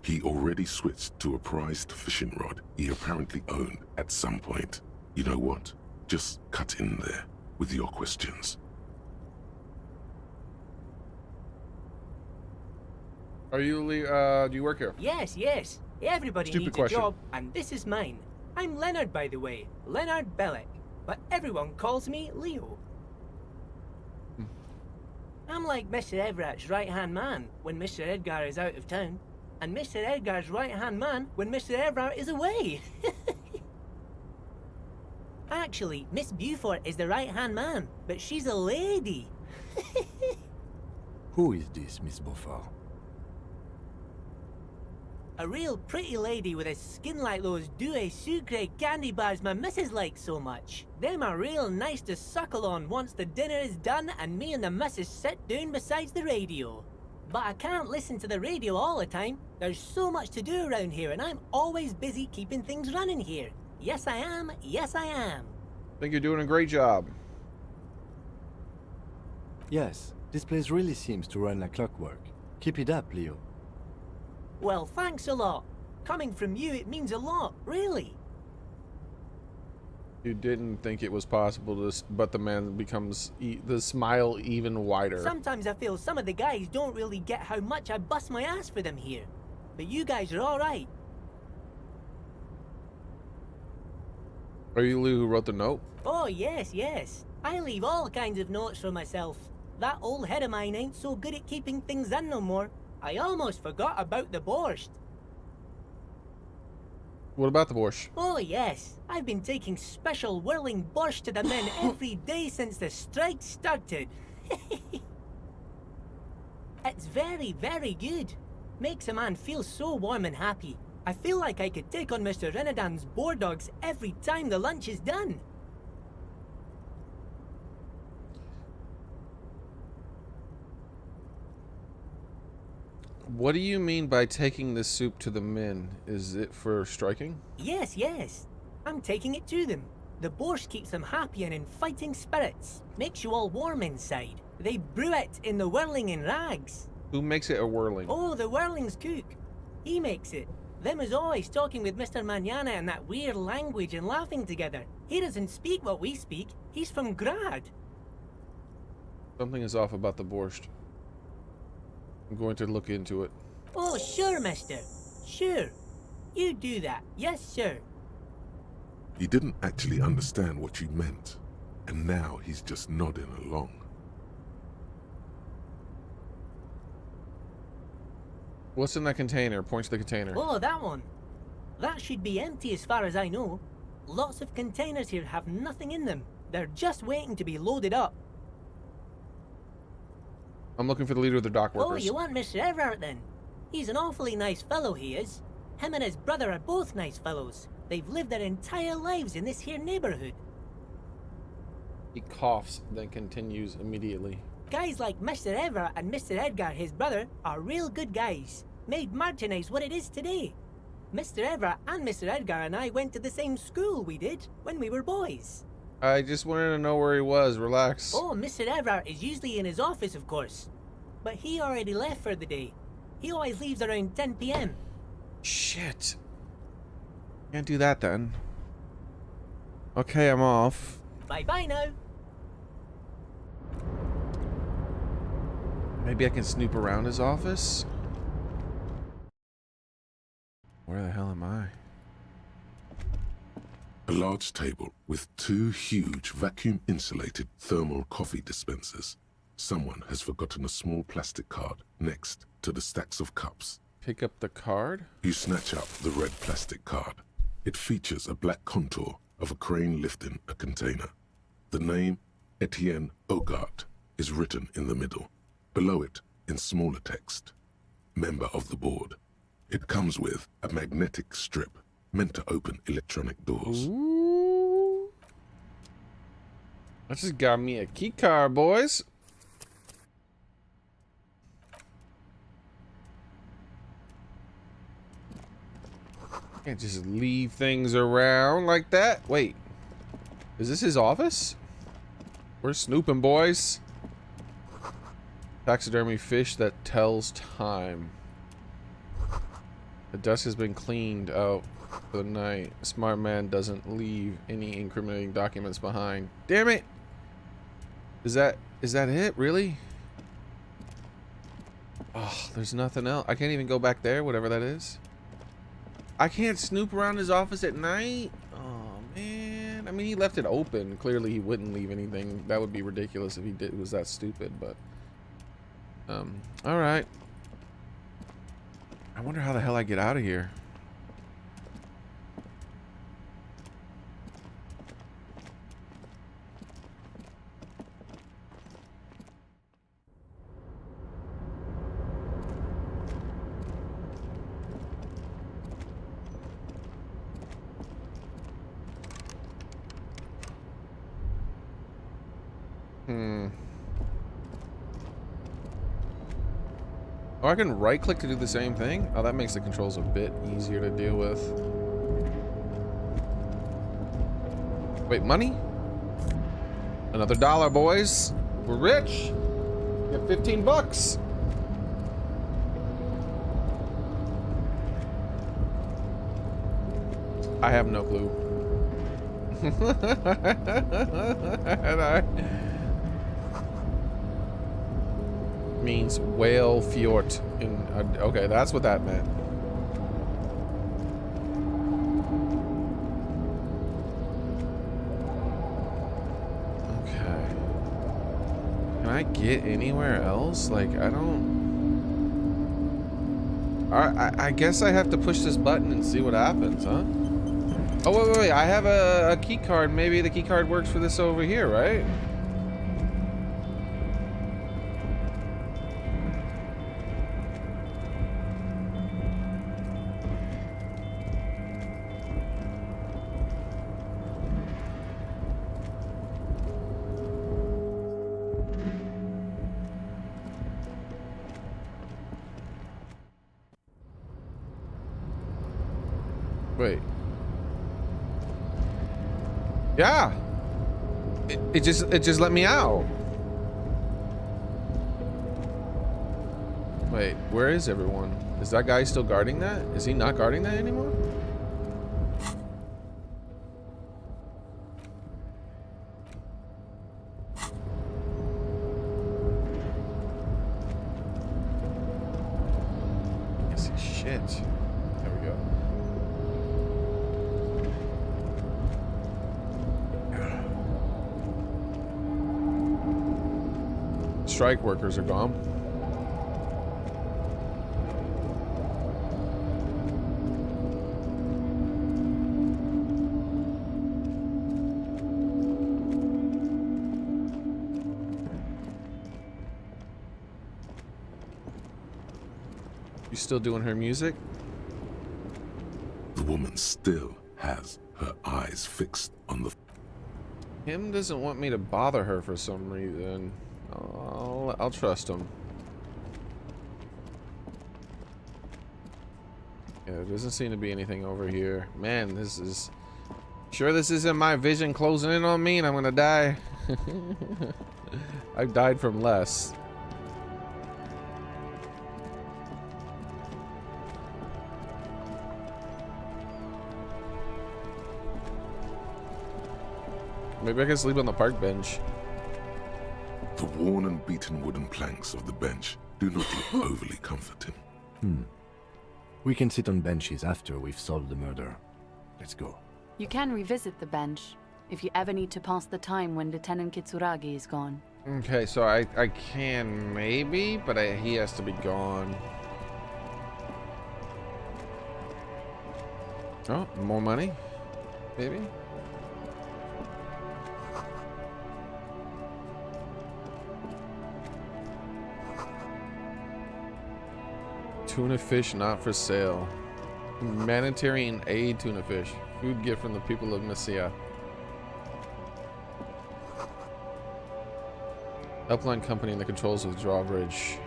he already switched to a prized fishing rod he apparently owned at some point. You know what? Just cut in there with your questions. Are you, do you work here? Yes, yes. Everybody Stupid needs question. a job, and this is mine. I'm Leonard, by the way. Leonard Bellick. But everyone calls me Leo. I'm like Mr. Everett's right-hand man when Mr. Edgar is out of town. and Mr. Edgar's right-hand man when Mr. Everard is away. Actually, Miss Beaufort is the right-hand man, but she's a lady. Who is this, Miss Beaufort? A real pretty lady with a skin like those Douai Sucre candy bars my missus likes so much. Them are real nice to suckle on once the dinner is done and me and the missus sit down beside the radio. But I can't listen to the radio all the time. There's so much to do around here and I'm always busy keeping things running here. Yes I am, yes I am. I think you're doing a great job. Yes, this place really seems to run like clockwork. Keep it up, Leo. Well, thanks a lot. Coming from you, it means a lot, really. You didn't think it was possible to, but the man becomes the smile even wider. Sometimes I feel some of the guys don't really get how much I bust my ass for them here. But you guys are all right. Are you Lou who wrote the note? Oh, yes, yes. I leave all kinds of notes for myself. That old head of mine ain't so good at keeping things in no more. I almost forgot about the borscht. What about the borscht? Oh, yes. I've been taking special whirling borscht to the men every day since the strike started. It's very, very good. Makes a man feel so warm and happy. I feel like I could take on Mr. Renadan's boar dogs every time the lunch is done. What do you mean by taking this soup to the men? Is it for striking? Yes, yes. I'm taking it to them. The borscht keeps them happy and in fighting spirits. Makes you all warm inside. They brew it in the whirling in rags. Who makes it a whirling? Oh, the whirling's cook. He makes it. Them is always talking with Mr. Manana in that weird language and laughing together. He doesn't speak what we speak. He's from Grad. Something is off about the borscht. I'm going to look into it. Oh, sure, mister. Sure. You do that. Yes, sir. He didn't actually understand what you meant, and now he's just nodding along. What's in that container? Point to the container. Oh, that one. That should be empty as far as I know. Lots of containers here have nothing in them. They're just waiting to be loaded up. I'm looking for the leader of the dock workers. Oh, you want Mr. Everard then? He's an awfully nice fellow, he is. Him and his brother are both nice fellows. They've lived their entire lives in this here neighborhood. He coughs, then continues immediately. Guys like Mr. Everard and Mr. Edgar, his brother, are real good guys. Made Martinez what it is today. Mr. Everard and Mr. Edgar and I went to the same school we did when we were boys. I just wanted to know where he was. Relax. Oh, Mr. Everard is usually in his office, of course. But he already left for the day. He always leaves around 10 p.m. Shit. Can't do that then. Okay, I'm off. Bye-bye now. Maybe I can snoop around his office? Where the hell am I? A large table with two huge vacuum-insulated thermal coffee dispensers. Someone has forgotten a small plastic card next to the stacks of cups. Pick up the card? You snatch up the red plastic card. It features a black contour of a crane lifting a container. The name, Etienne Hogarth, is written in the middle. Below it, in smaller text, member of the board. It comes with a magnetic strip meant to open electronic doors. Ooh. I just got me a key card, boys. Can't just leave things around like that. Wait, is this his office? We're snooping, boys. Taxidermy fish that tells time. The desk has been cleaned out for the night. A smart man doesn't leave any incriminating documents behind. Damn it! Is that it? Really? Oh, there's nothing else. I can't even go back there, whatever that is. I can't snoop around his office at night? Oh, man. I mean, he left it open. Clearly, he wouldn't leave anything. That would be ridiculous if he did. Was that stupid, but... Alright. I wonder how the hell I get out of here. Oh, I can right click to do the same thing? Oh, that makes the controls a bit easier to deal with. Wait, money? Another $1, boys. We're rich. We have 15 bucks. I have no clue. And I means whale fjord in okay, that's what that meant. Okay, can I get anywhere else? Like, I don't. I guess I have to push this button and see what happens, huh? Oh, wait, I have a key card. Maybe the key card works for this over here, right? Wait. Yeah. It just let me out. Wait, where is everyone? Is that guy still guarding that? Is he not guarding that anymore? I see shit. There we go. Strike workers are gone. You still doing her music? The woman still has her eyes fixed on the... Him doesn't want me to bother her for some reason. I'll trust him. Yeah, there doesn't seem to be anything over here. Man, this is... Sure this isn't my vision closing in on me and I'm gonna die? I've died from less. Maybe I can sleep on the park bench. The worn and beaten wooden planks of the bench do not look overly comforting. We can sit on benches after we've solved the murder. Let's go. You can revisit the bench if you ever need to pass the time when Lieutenant Kitsuragi is gone. Okay, so I can maybe, but he has to be gone. Oh, more money? Maybe? Tuna fish not for sale. Humanitarian aid tuna fish. Food gift from the people of Messiah. Helpline company in the controls of the drawbridge.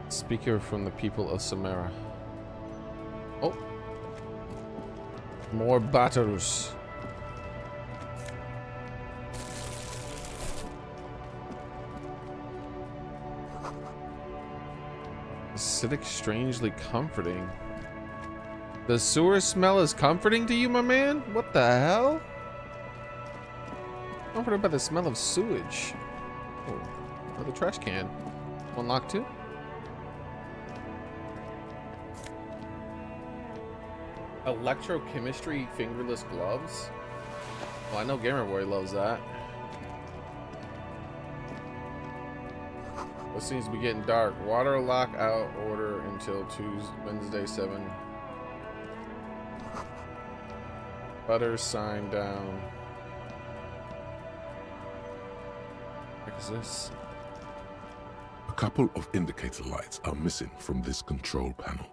Speaker from the people of Samara. Oh. More battles. Acidic, strangely comforting. The sewer smell is comforting to you, my man? What the hell? Comforted by the smell of sewage. Oh, another trash can. Unlocked too? Electrochemistry fingerless gloves? Well, I know Gamer Boy loves that. It seems to be getting dark. Water lockout order until Tuesday, Wednesday 7. Butter sign down. What is this? A couple of indicator lights are missing from this control panel.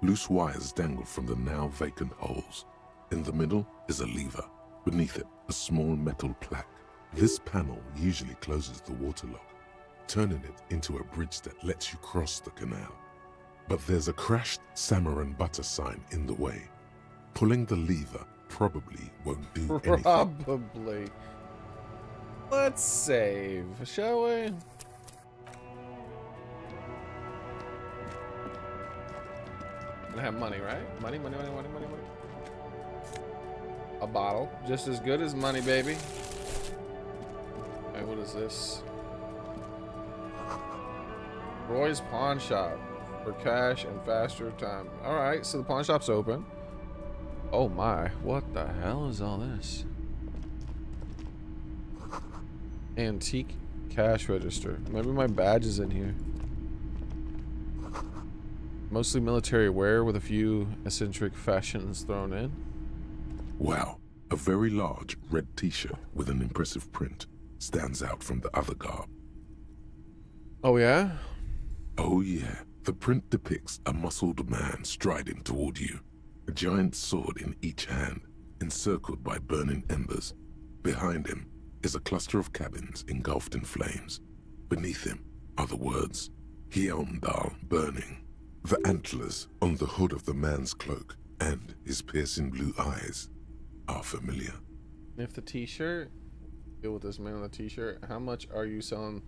Loose wires dangle from the now vacant holes. In the middle is a lever. Beneath it, a small metal plaque. This panel usually closes the waterlock, turning it into a bridge that lets you cross the canal. But there's a crashed salmon butter sign in the way. Pulling the lever probably won't do anything. Probably. Let's save, shall we? I have money, right? Money. A bottle. Just as good as money, baby. Hey, what is this? Roy's Pawn Shop. For cash and faster time. Alright, so the pawn shop's open. Oh my, what the hell is all this? Antique cash register. Maybe my badge is in here. Mostly military wear with a few eccentric fashions thrown in. Wow, a very large red t-shirt with an impressive print stands out from the other garb. Oh yeah? Oh yeah, the print depicts a muscled man striding toward you, a giant sword in each hand, encircled by burning embers. Behind him is a cluster of cabins engulfed in flames. Beneath him are the words, Heimdall burning. The antlers on the hood of the man's cloak and his piercing blue eyes are familiar. Sniff the t-shirt. Deal with this man on the t-shirt. How much are you selling?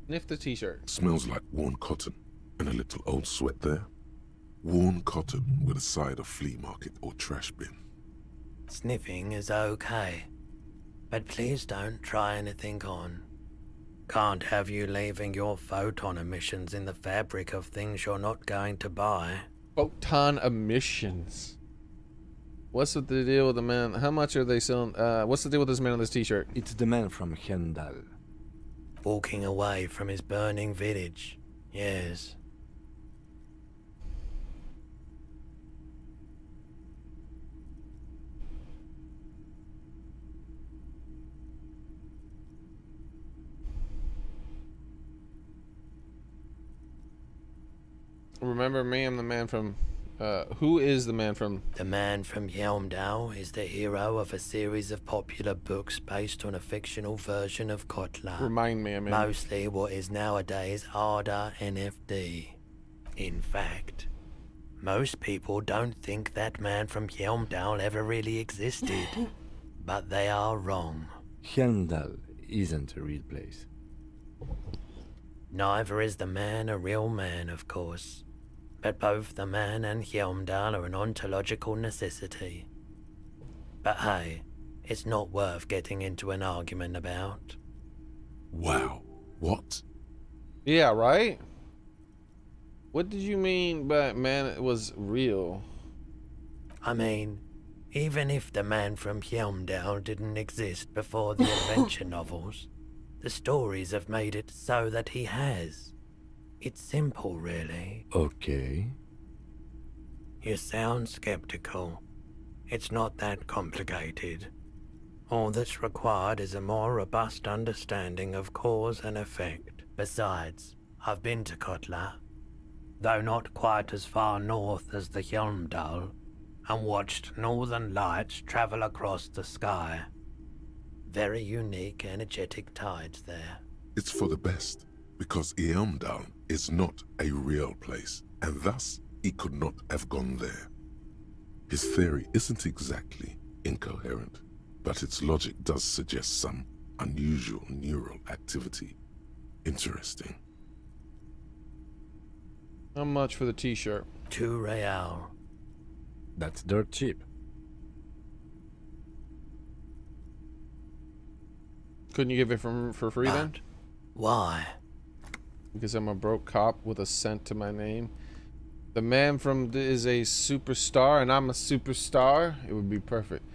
Sniff the t-shirt. Smells like worn cotton and a little old sweat there. Worn cotton with a side of flea market or trash bin. Sniffing is okay, but please don't try anything on. Can't have you leaving your photon emissions in the fabric of things you're not going to buy. Photon emissions. What's the deal with the man? How much are they selling? What's the deal with this man on this t-shirt? It's the man from Heimdall. Walking away from his burning village. Yes. Remember me, I'm the man from... who is the man from... The man from Heimdall is the hero of a series of popular books based on a fictional version of Kotla. Remind me, I mean... Mostly what is nowadays ARDA NFD. In fact, most people don't think that man from Heimdall ever really existed. But they are wrong. Heimdall isn't a real place. Neither is the man a real man, of course. But both the man and Heimdall are an ontological necessity. But hey, it's not worth getting into an argument about. Wow. What? Yeah, right? What did you mean by man it was real? I mean, even if the man from Heimdall didn't exist before the adventure novels, the stories have made it so that he has. It's simple, really. Okay. You sound skeptical. It's not that complicated. All that's required is a more robust understanding of cause and effect. Besides, I've been to Kotla, though not quite as far north as the Heimdall, and watched northern lights travel across the sky. Very unique, energetic tides there. It's for the best, because Heimdall is not a real place, and thus he could not have gone there. His theory isn't exactly incoherent, but its logic does suggest some unusual neural activity. Interesting. How much for the t-shirt? 2 real. That's dirt cheap. Couldn't you give it for free then? Why? Because I'm a broke cop with a cent to my name. The man from is a superstar and I'm a superstar. It would be perfect.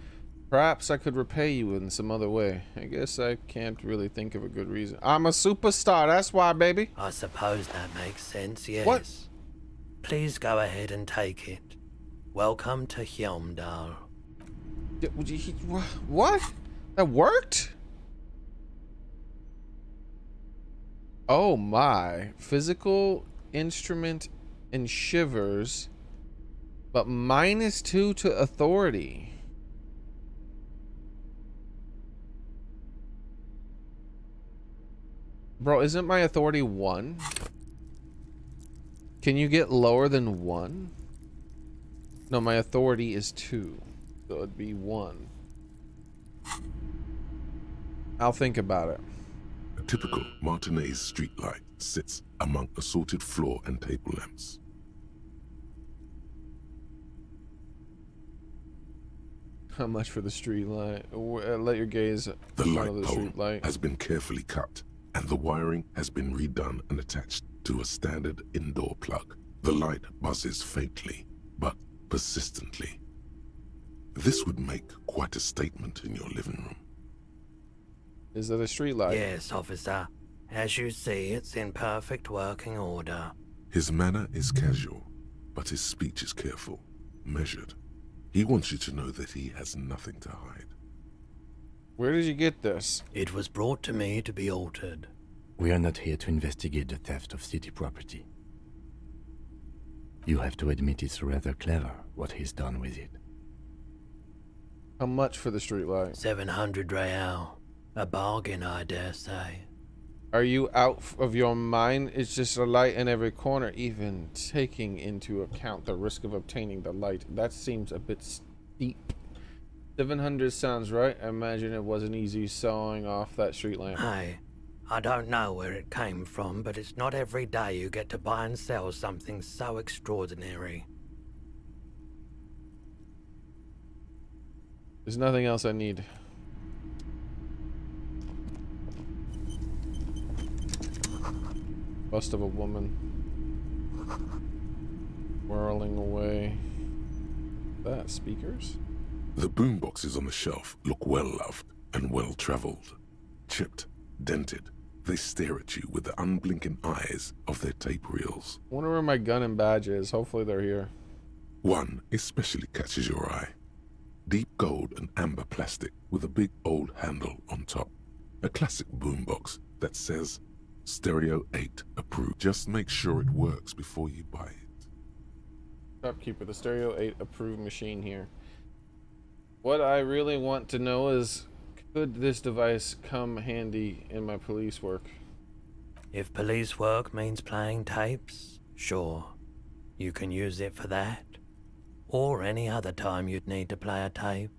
Perhaps I could repay you in some other way. I guess I can't really think of a good reason. I'm a superstar, that's why, baby. I suppose that makes sense, yes. What? Please go ahead and take it. Welcome to Hyomdal. What? That worked? Oh my. Physical instrument and shivers, but -2 to authority. Bro, isn't my authority 1? Can you get lower than 1? No, my authority is 2. So it'd be 1. I'll think about it. A typical Martinez streetlight sits among assorted floor and table lamps. How much for the street light? Let your gaze The light follow the pole street light. has been carefully cut, and the wiring has been redone and attached to a standard indoor plug. The light buzzes faintly, but persistently. This would make quite a statement in your living room. Is that a street light? Yes, officer. As you see, it's in perfect working order. His manner is casual, but his speech is careful, measured. He wants you to know that he has nothing to hide. Where did you get this? It was brought to me to be altered. We are not here to investigate the theft of city property. You have to admit it's rather clever what he's done with it. How much for the street light? 700 real. A bargain, I dare say. Are you out of your mind? It's just a light in every corner, even taking into account the risk of obtaining the light. That seems a bit steep. 700 sounds right. I imagine it wasn't easy sawing off that street lamp. Hey, I don't know where it came from, but it's not every day you get to buy and sell something so extraordinary. There's nothing else I need. Bust of a woman whirling away. That speakers? The boomboxes on the shelf look well-loved and well-traveled. Chipped, dented, they stare at you with the unblinking eyes of their tape reels. Wonder where my gun and badge is. Hopefully they're here. One especially catches your eye. Deep gold and amber plastic with a big old handle on top. A classic boombox that says Stereo 8 approved. Just make sure it works before you buy it. Shopkeeper, the Stereo 8 approved machine here. What I really want to know is, could this device come handy in my police work? If police work means playing tapes, sure. You can use it for that. Or any other time you'd need to play a tape.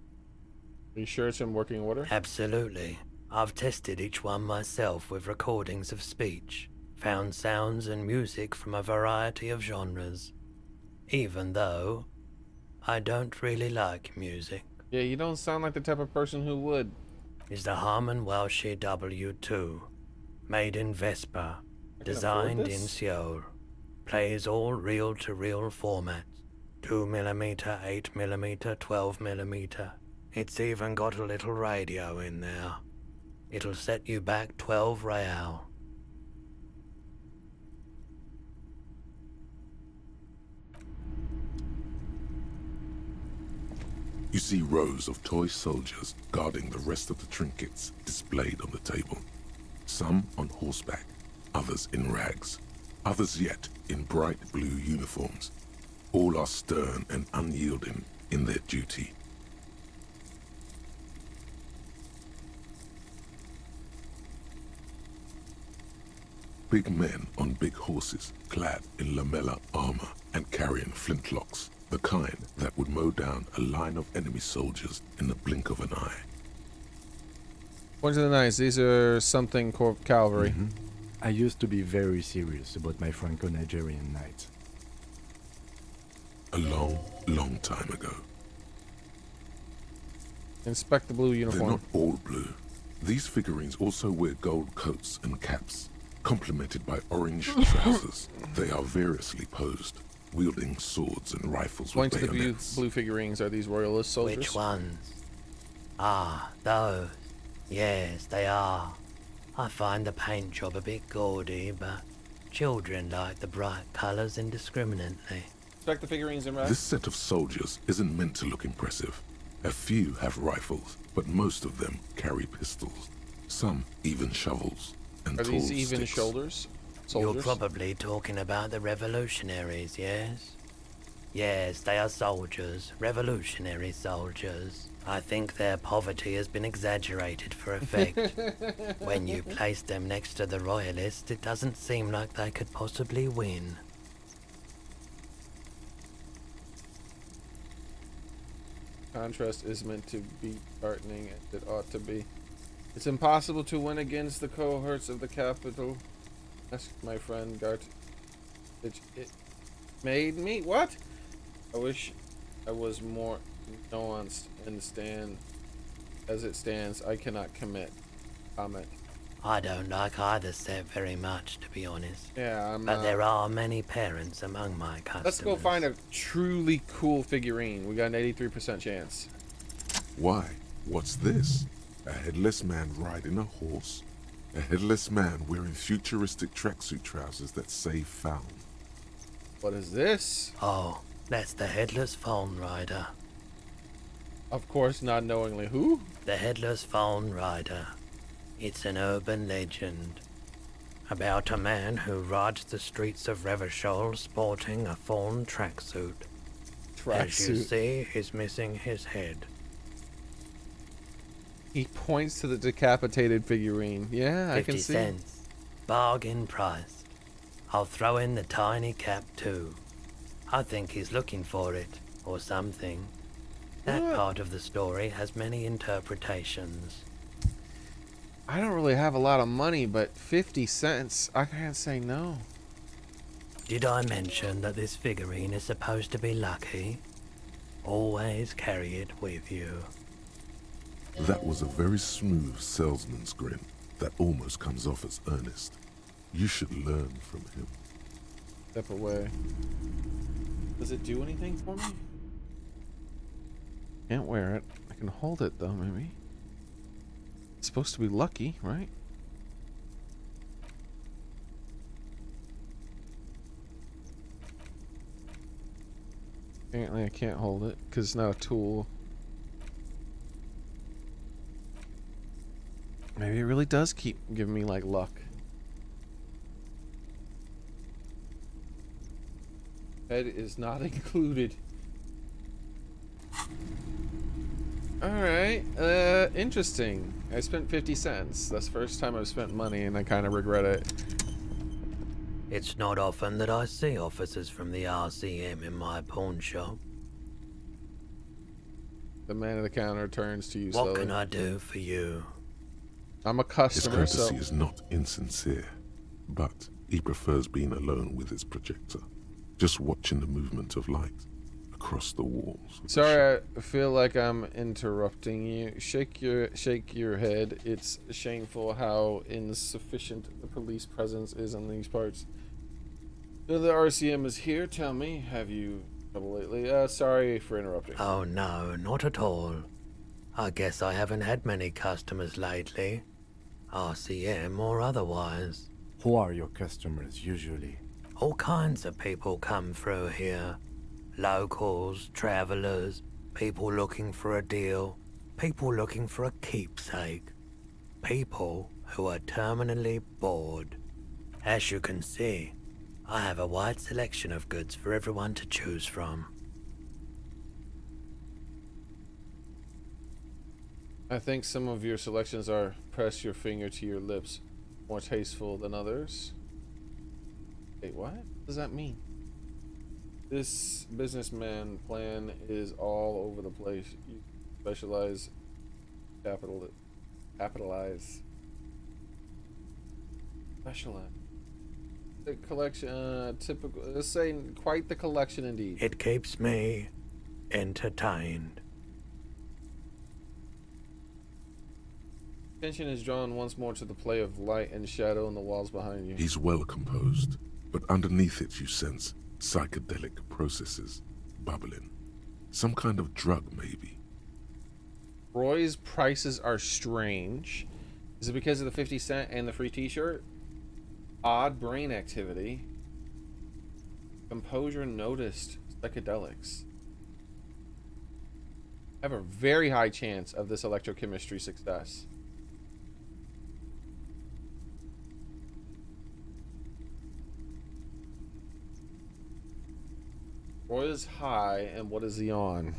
Are you sure it's in working order? Absolutely. I've tested each one myself with recordings of speech, found sounds and music from a variety of genres. Even though I don't really like music. Yeah, you don't sound like the type of person who would. Is the Harman Welsh W2, made in Vespa, designed in Seoul, plays all reel-to-reel formats, 2mm, 8mm, 12mm. It's even got a little radio in there. It'll set you back 12 real. You see rows of toy soldiers guarding the rest of the trinkets displayed on the table. Some on horseback, others in rags, others yet in bright blue uniforms. All are stern and unyielding in their duty. Big men on big horses, clad in lamella armor and carrying flintlocks, the kind that would mow down a line of enemy soldiers in the blink of an eye. Point to the knights. These are something cavalry. I used to be very serious about my Franco-Nigerian knights. A long, long time ago. Inspect the blue uniform. They're not all blue. These figurines also wear gold coats and caps, complemented by orange trousers. They are variously posed, wielding swords and rifles Point with to the bayonets. blue figurines. Are these royalist soldiers? Which ones? Ah, those. Yes, they are. I find the paint job a bit gaudy, but children like the bright colours indiscriminately. Inspect the figurines and This set of soldiers isn't meant to look impressive. A few have rifles, but most of them carry pistols. Some even shovels and Are tall these even sticks. shoulders? You're Soldiers? probably talking about the revolutionaries, yes? Yes, they are soldiers, revolutionary soldiers. I think their poverty has been exaggerated for effect. When you place them next to the royalists, it doesn't seem like they could possibly win. Contrast is meant to be heartening, as it ought to be. It's impossible to win against the cohorts of the capital. Ask my friend Gart. It made me what? I wish I was more nuanced and stand as it stands. I cannot comment. I don't like either set very much, to be honest. Yeah, but there are many parents among my customers. Let's go find a truly cool figurine. We got an 83% chance. Why? What's this? A headless man riding a horse? A headless man wearing futuristic tracksuit trousers that say found. What is this? Oh, that's the Headless Phone Rider. Of course, not knowingly who? The Headless Phone Rider. It's an urban legend about a man who rides the streets of Revachol sporting a fawn tracksuit. As you see, he's missing his head. He points to the decapitated figurine. Yeah, I can 50 see. cents. Bargain priced. I'll throw in the tiny cap too. I think he's looking for it, or something. That part of the story has many interpretations. I don't really have a lot of money, but 50 cents, I can't say no. Did I mention that this figurine is supposed to be lucky? Always carry it with you. That was a very smooth salesman's grin that almost comes off as earnest. You should learn from him. Step away. Does it do anything for me? Can't wear it. I can hold it though, maybe. It's supposed to be lucky, right? Apparently I can't hold it because it's not a tool. Maybe it really does keep giving me like luck. Head is not included. Alright, interesting. I spent 50 cents. That's the first time I've spent money and I kind of regret it. It's not often that I see officers from the RCM in my pawn shop. The man at the counter turns to you What slowly. can I do for you? I'm a customer, His so... courtesy is not insincere, but he prefers being alone with his projector, just watching the movement of light across the walls. Sorry, I feel like I'm interrupting you. Shake your head. It's shameful how insufficient the police presence is in these parts. The RCM is here. Tell me, have you trouble lately? Sorry for interrupting. Oh no, not at all. I guess I haven't had many customers lately. RCM or otherwise. Who are your customers usually? All kinds of people come through here. Locals, travelers, people looking for a deal, people looking for a keepsake. People who are terminally bored. As you can see, I have a wide selection of goods for everyone to choose from. I think some of your selections are press your finger to your lips, more tasteful than others. Wait, what does that mean? This businessman plan is all over the place. You specialize, capitalize. Specialize. The collection, typical. Let's say quite the collection indeed. It keeps me entertained. Attention is drawn once more to the play of light and shadow in the walls behind you. He's well composed, but underneath it you sense psychedelic processes bubbling. Some kind of drug, maybe. Roy's prices are strange. Is it because of the 50 cent and the free t-shirt? Odd brain activity. Composure noticed. Psychedelics. I have a very high chance of this electrochemistry success. Roy is high, and what is he on?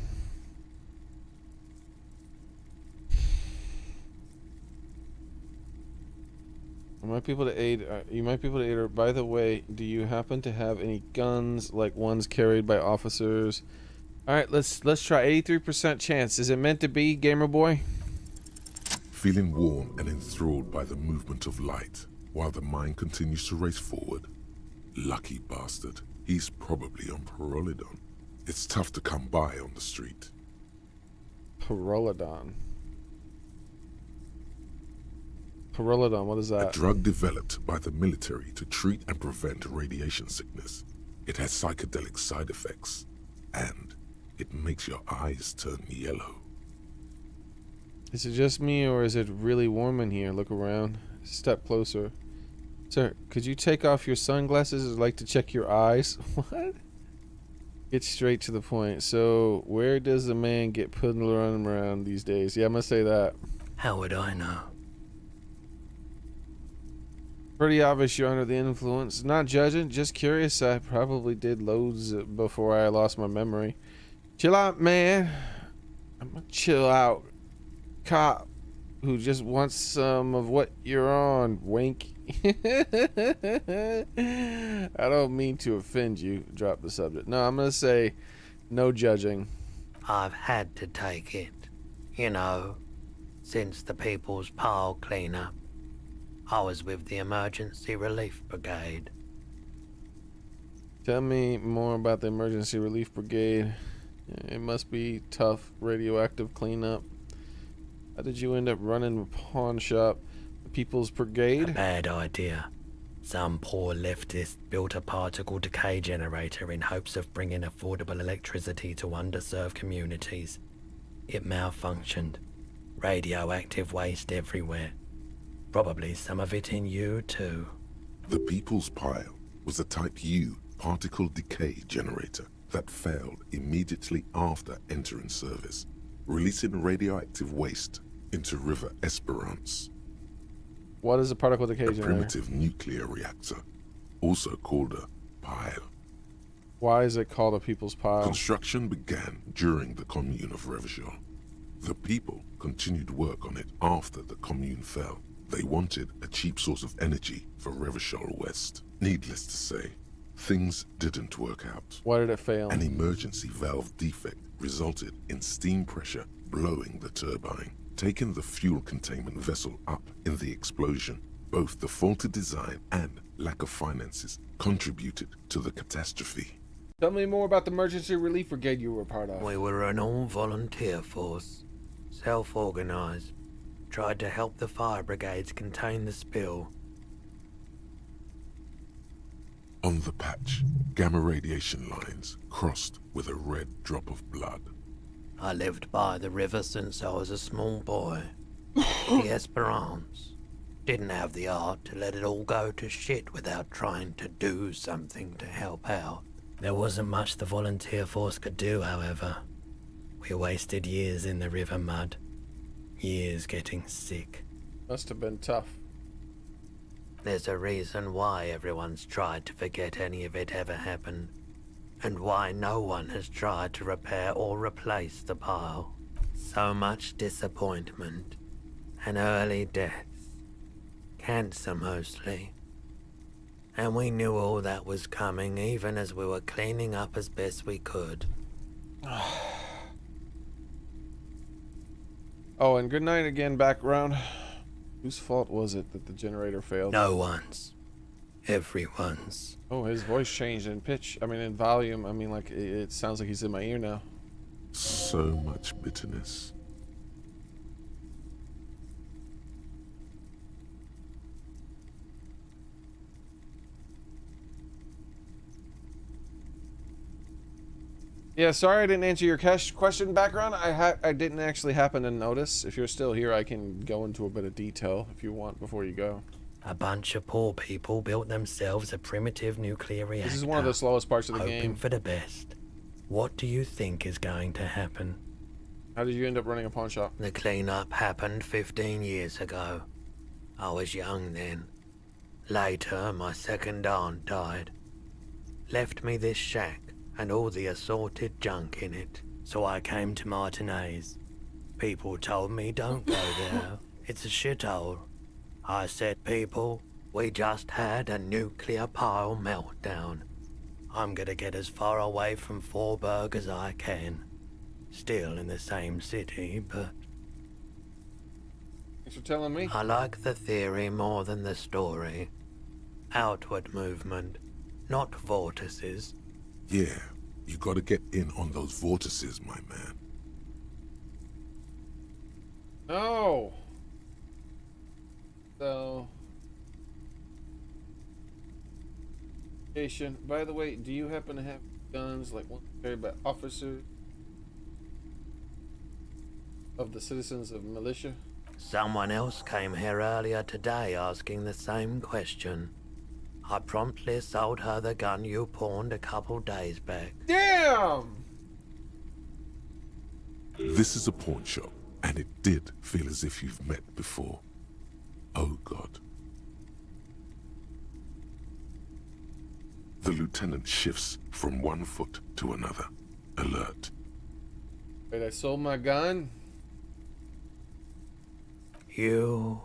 You might be able to aid. You might be able to aid her. By the way, do you happen to have any guns like ones carried by officers? All right, let's try 83% chance. Is it meant to be, gamer boy? Feeling warm and enthralled by the movement of light, while the mind continues to race forward. Lucky bastard. He's probably on Pyrrolidon. It's tough to come by on the street. Pyrrolidon. Pyrrolidon, what is that? A drug developed by the military to treat and prevent radiation sickness. It has psychedelic side effects, and it makes your eyes turn yellow. Is it just me, or is it really warm in here? Look around. Step closer. Sir, could you take off your sunglasses? I'd like to check your eyes. What? Get straight to the point. So, where does a man get put around these days? Yeah, I'm gonna say that. How would I know? Pretty obvious you're under the influence. Not judging, just curious. I probably did loads before I lost my memory. Chill out, man. I'm a chill out cop who just wants some of what you're on, wink. I don't mean to offend you. Drop the subject. No, I'm gonna say no judging. I've had to take it. You know, since the People's Pile cleanup. I was with the Emergency Relief Brigade. Tell me more about the Emergency Relief Brigade. It must be tough radioactive cleanup. How did you end up running a pawn shop? The People's Brigade? A bad idea. Some poor leftist built a particle decay generator in hopes of bringing affordable electricity to underserved communities. It malfunctioned. Radioactive waste everywhere. Probably some of it in you, too. The People's Pile was a Type U particle decay generator that failed immediately after entering service, releasing radioactive waste into River Esperance. What is a particle decay A generator? primitive nuclear reactor, also called a pile. Why is it called a People's Pile? Construction began during the Commune of Revachol. The people continued work on it after the Commune fell. They wanted a cheap source of energy for Revachol West. Needless to say, things didn't work out. Why did it fail? An emergency valve defect resulted in steam pressure blowing the turbine, taking the fuel containment vessel up in the explosion. Both the faulty design and lack of finances contributed to the catastrophe. Tell me more about the Emergency Relief Brigade you were part of. We were an all-volunteer force, self-organized. Tried to help the fire brigades contain the spill. On the patch, gamma radiation lines crossed with a red drop of blood. I lived by the river since I was a small boy. The Esperance. Didn't have the art to let it all go to shit without trying to do something to help out. There wasn't much the volunteer force could do, however. We wasted years in the river mud. Years getting sick. Must have been tough. There's a reason why everyone's tried to forget any of it ever happened, and why no one has tried to repair or replace the pile. So much disappointment, and early deaths. Cancer mostly. And we knew all that was coming even as we were cleaning up as best we could. Oh, and good night again, background. Whose fault was it that the generator failed? No one's. Everyone's. Oh, his voice changed in pitch. I mean, in volume. I mean, like, it sounds like he's in my ear now. So much bitterness. Yeah, sorry I didn't answer your question background. I didn't actually happen to notice. If you're still here, I can go into a bit of detail if you want before you go. A bunch of poor people built themselves a primitive nuclear reactor. This is one of the slowest parts of the hoping game. for the best. What do you think is going to happen? How did you end up running a pawn shop? The cleanup happened 15 years ago. I was young then. Later, my second aunt died. Left me this shack and all the assorted junk in it. So I came to Martinez. People told me don't go there. It's a shithole. I said, people, we just had a nuclear pile meltdown. I'm gonna get as far away from Forburg as I can. Still in the same city, but... Thanks for telling me. I like the theory more than the story. Outward movement, not vortices. Yeah, you gotta get in on those vortices, my man. No! So... By the way, do you happen to have guns like one carried by officers of the citizens of militia? Someone else came here earlier today asking the same question. I promptly sold her the gun you pawned a couple days back. Damn! This is a pawn shop, and it did feel as if you've met before. Oh God. The lieutenant shifts from one foot to another. Alert. Wait, I sold my gun? You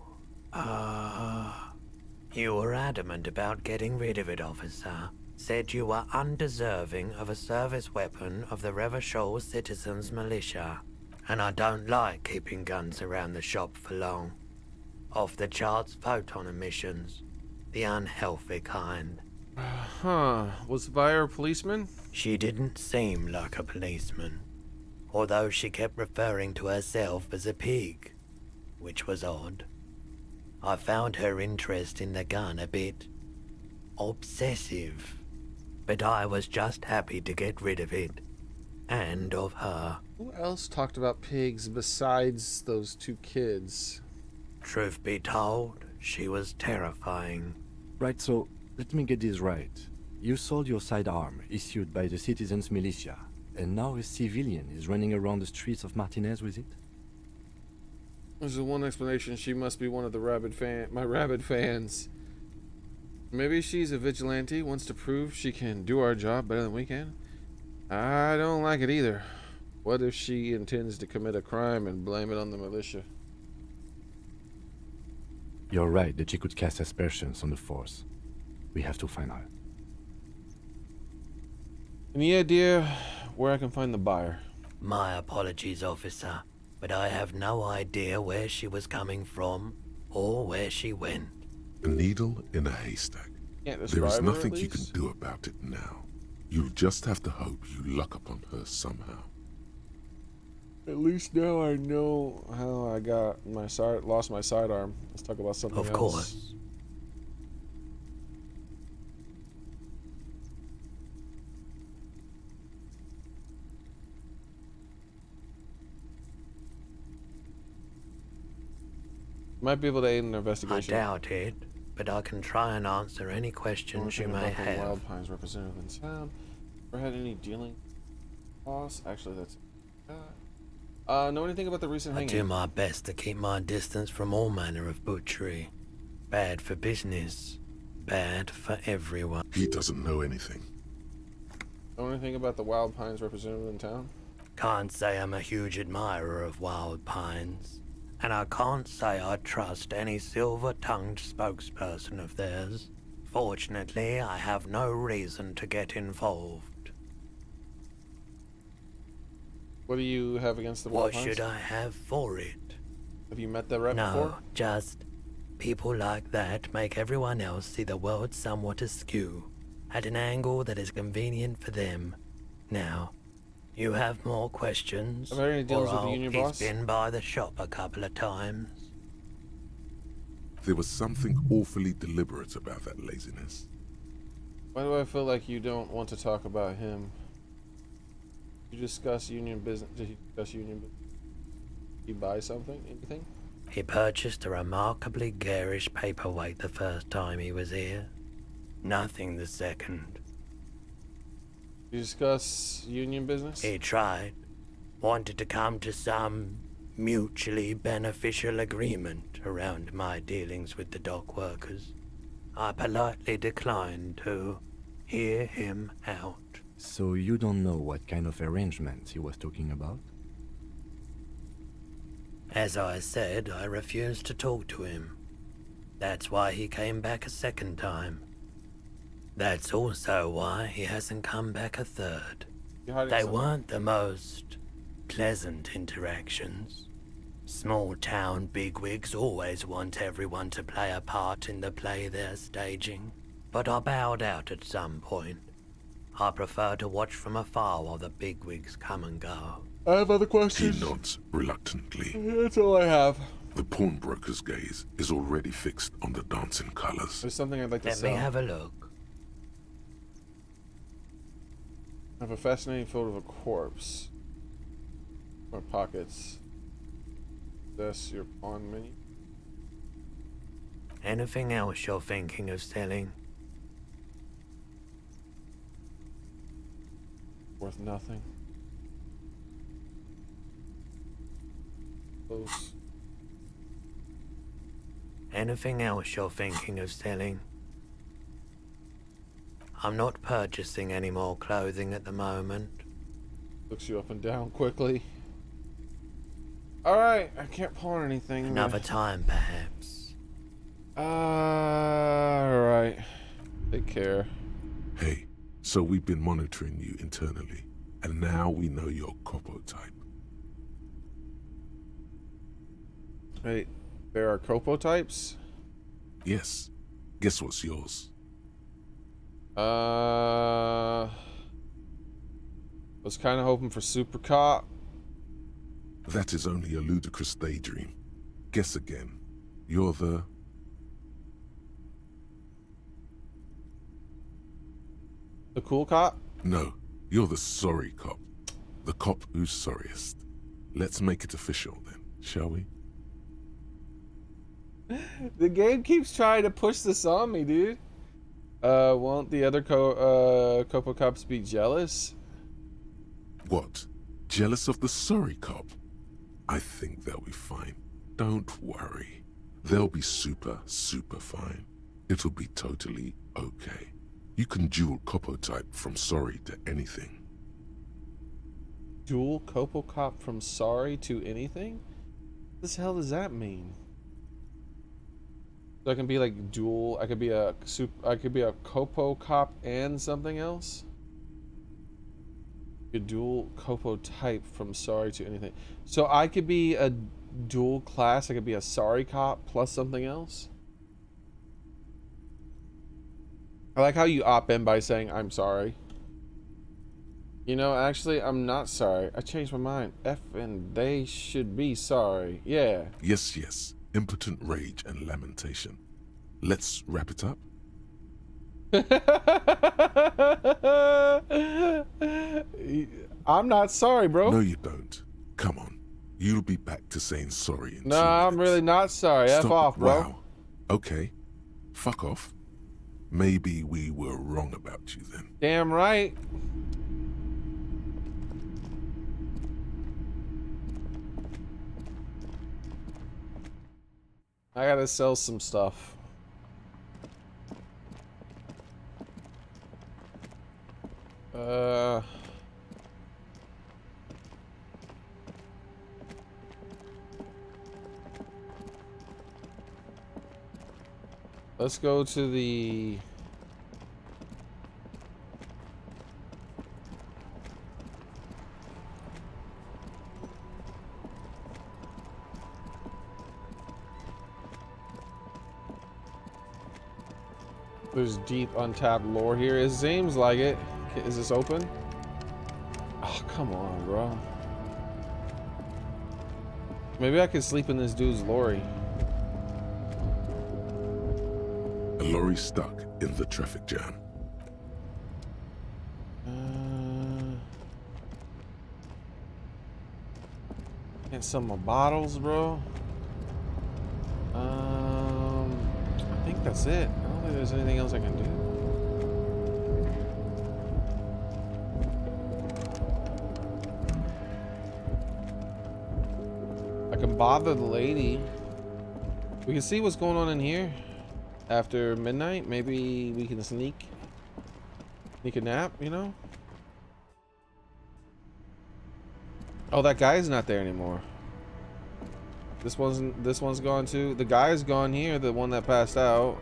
were adamant about getting rid of it, officer. Said you were undeserving of a service weapon of the Revachol Citizens Militia. And I don't like keeping guns around the shop for long. Off the charts photon emissions. The unhealthy kind. Huh. Was the buyer a policeman? She didn't seem like a policeman. Although she kept referring to herself as a pig. Which was odd. I found her interest in the gun a bit obsessive, but I was just happy to get rid of it, and of her. Who else talked about pigs besides those two kids? Truth be told, she was terrifying. Right, so let me get this right. You sold your sidearm, issued by the Citizens Militia, and now a civilian is running around the streets of Martinez with it? There's one explanation. She must be one of the my rabid fans. Maybe she's a vigilante, wants to prove she can do our job better than we can. I don't like it either. What if she intends to commit a crime and blame it on the militia? You're right that she could cast aspersions on the force. We have to find out. Any idea where I can find the buyer? My apologies, officer, but I have no idea where she was coming from or where she went. A needle in a haystack. There is nothing you can do about it now. You'll just have to hope you luck upon her somehow. At least now I know how I got my lost my sidearm. Let's talk about something else. Of course. Might be able to aid in the investigation. I doubt it, but I can try and answer any questions you may have. Wild Pines representative in town. Ever had any dealing? Boss? Actually, that's. Know anything about the recent hanging? I do my best to keep my distance from all manner of butchery. Bad for business. Bad for everyone. He doesn't know anything. Know anything about the Wild Pines representative in town? Can't say I'm a huge admirer of Wild Pines. And I can't say I trust any silver-tongued spokesperson of theirs. Fortunately, I have no reason to get involved. What do you have against the Wild What Pines? should I have for it? Have you met that rep before? No, just people like that make everyone else see the world somewhat askew, at an angle that is convenient for them. Now, you have more questions? Have you had any dealings with the union boss? He's been by the shop a couple of times. There was something awfully deliberate about that laziness. Why do I feel like you don't want to talk about him? You discuss union business. Did you discuss union business? You buy something? Anything? He purchased a remarkably garish paperweight the first time he was here. Nothing the second. You discuss union business? He tried. Wanted to come to some mutually beneficial agreement around my dealings with the dock workers. I politely declined to hear him out. So you don't know what kind of arrangements he was talking about? As I said, I refused to talk to him. That's why he came back a second time. That's also why he hasn't come back a third. They weren't the most pleasant interactions. Small town bigwigs always want everyone to play a part in the play they're staging. But I bowed out at some point. I prefer to watch from afar while the bigwigs come and go. I have other questions. He nods reluctantly. That's all I have. The pawnbroker's gaze is already fixed on the dancing colors. There's something I'd like to Let sell. me have a look. I have a fascinating photo of a corpse. Or pockets. That's your pawn menu. Anything else you're thinking of selling? Worth nothing. Close. Anything else you're thinking of selling? I'm not purchasing any more clothing at the moment. Looks you up and down quickly. Alright, I can't pawn anything. Another time, perhaps. Alright. Take care. Hey, so we've been monitoring you internally, and now we know your Copo type. Wait, there are Copo types? Yes. Guess what's yours? Was kind of hoping for Super Cop. That is only a ludicrous daydream. Guess again. You're the... The cool cop? No, you're the sorry cop. The cop who's sorriest. Let's make it official then, shall we? The game keeps trying to push this on me, dude. Won't the other Copo cops be jealous? What? Jealous of the sorry cop? I think they'll be fine. Don't worry. They'll be super, super fine. It'll be totally okay. You can dual Copo type from sorry to anything. Dual Copo cop from sorry to anything? What the hell does that mean? So I can be like dual. I could be a Copo cop and something else. A dual Copo type from sorry to anything. So I could be a dual class. I could be a sorry cop plus something else. I like how you op in by saying I'm sorry. You know, actually, I'm not sorry. I changed my mind. And they should be sorry. Yeah. Yes, yes. Impotent rage and lamentation. Let's wrap it up. I'm not sorry, bro. No, you don't. Come on. You'll be back to saying sorry in 2 No, I'm really not sorry. Stop. F off, bro. Wow. Okay. Fuck off. Maybe we were wrong about you then. Damn right. I gotta sell some stuff. Let's go to the... There's deep untapped lore here. It seems like it. Is this open? Oh, come on, bro. Maybe I could sleep in this dude's lorry. A lorry stuck in the traffic jam. Can't sell my bottles, bro. I think that's it. I don't think there's anything else I can do. I can bother the lady. We can see what's going on in here after midnight. Maybe we can sneak a nap, you know? Oh, that guy's not there anymore. This one's gone too. The guy's gone here, the one that passed out.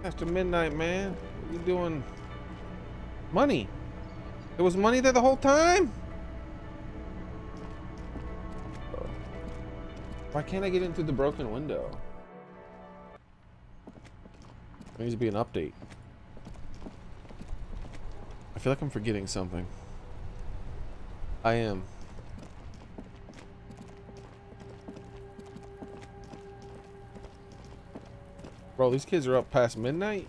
After midnight, man. What are you doing? Money. There was money there the whole time? Why can't I get in through the broken window? There needs to be an update. I feel like I'm forgetting something. I am. Bro, these kids are up past midnight?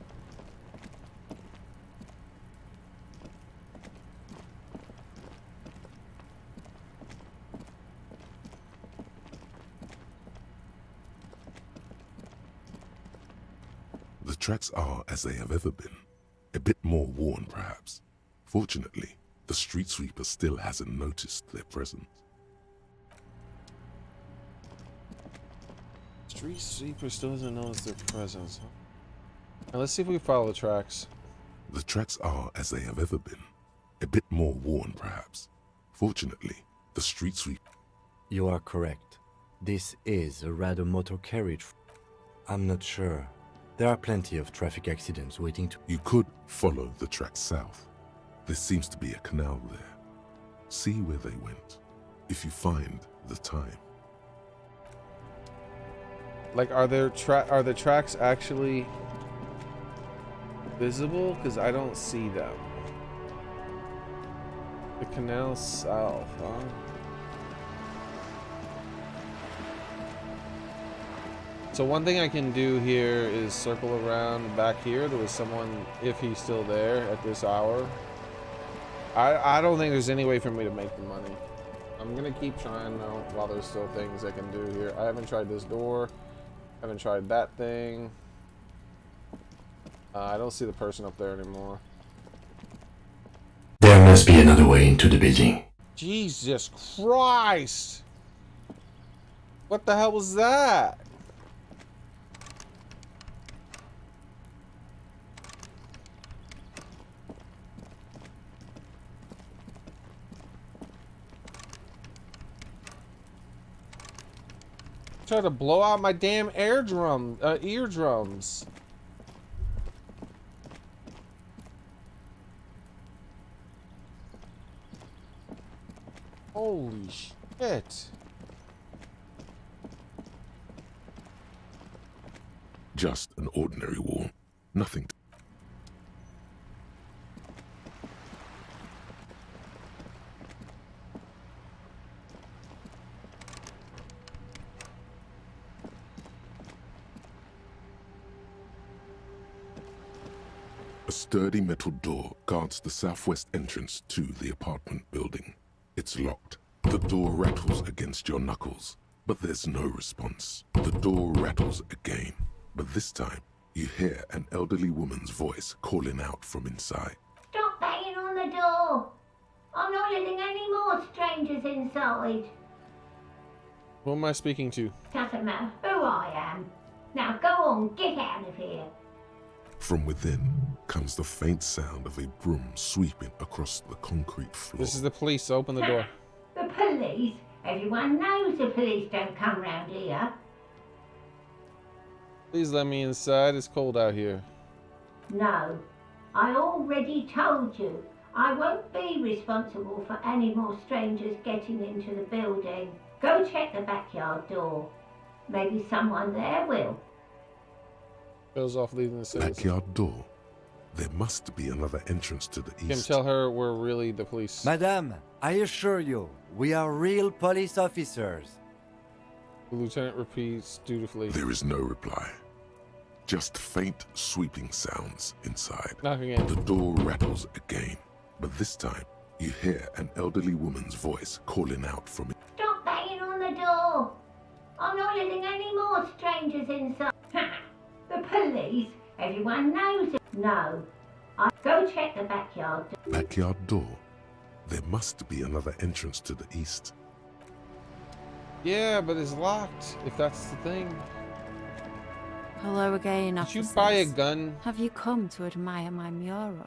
The tracks are as they have ever been. A bit more worn, perhaps. Fortunately, the street sweeper still hasn't noticed their presence. Street sweeper still doesn't notice their presence. Huh? Now let's see if we can follow the tracks. The tracks are as they have ever been. A bit more worn, perhaps. Fortunately, the street sweeper... You are correct. This is a rather motor carriage. I'm not sure. There are plenty of traffic accidents waiting to... You could follow the tracks south. There seems to be a canal there. See where they went, if you find the time. Like, are the tracks actually visible? Because I don't see them. The canal south, huh? So one thing I can do here is circle around back here. There was someone, if he's still there at this hour. I don't think there's any way for me to make the money. I'm gonna keep trying though while there's still things I can do here. I haven't tried this door. I haven't tried that thing. I don't see the person up there anymore. There must be another way into the building. Jesus Christ! What the hell was that? Try to blow out my damn eardrums. Holy shit. Just an ordinary wall. Nothing. A sturdy metal door guards the southwest entrance to the apartment building. It's locked. The door rattles against your knuckles, but there's no response. The door rattles again, but this time you hear an elderly woman's voice calling out from inside. Stop banging on the door! I'm not letting any more strangers inside. Who am I speaking to? Doesn't matter who I am. Now go on, get out of here. From within comes the faint sound of a broom sweeping across the concrete floor. This is the police. Open the door. The police? Everyone knows the police don't come round here. Please let me inside. It's cold out here. No, I already told you. I won't be responsible for any more strangers getting into the building. Go check the backyard door. Maybe someone there will. Goes off leaving the city. Backyard door. There must be another entrance to the east. Kim, tell her we're really the police. Madame, I assure you, we are real police officers. The lieutenant repeats dutifully. There is no reply. Just faint sweeping sounds inside. Knocking in. The door rattles again, but this time you hear an elderly woman's voice calling out from it. Stop banging on the door. I'm not letting any more strangers inside. The police? Everyone knows it. No. Go check the backyard. Backyard door. There must be another entrance to the east. Yeah, but it's locked, if that's the thing. Hello again, Did officers. you buy a gun? Have you come to admire my mural?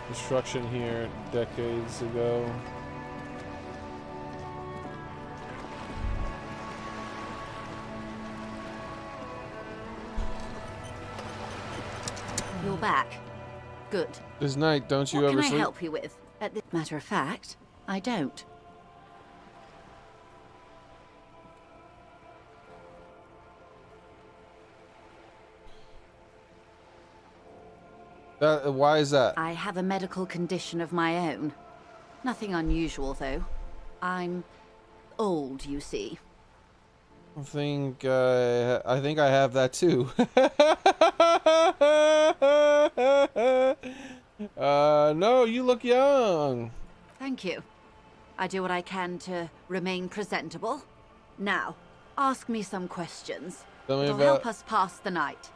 Construction here decades ago. You're back. Good. This night, don't you What ever can I sleep? help you with? At this matter of fact, I don't. Why is that? I have a medical condition of my own. Nothing unusual, though. I'm old, you see. I think I have that too. No, you look young. Thank you. I do what I can to remain presentable. Now, ask me some questions. Tell me It'll about- help us pass the night.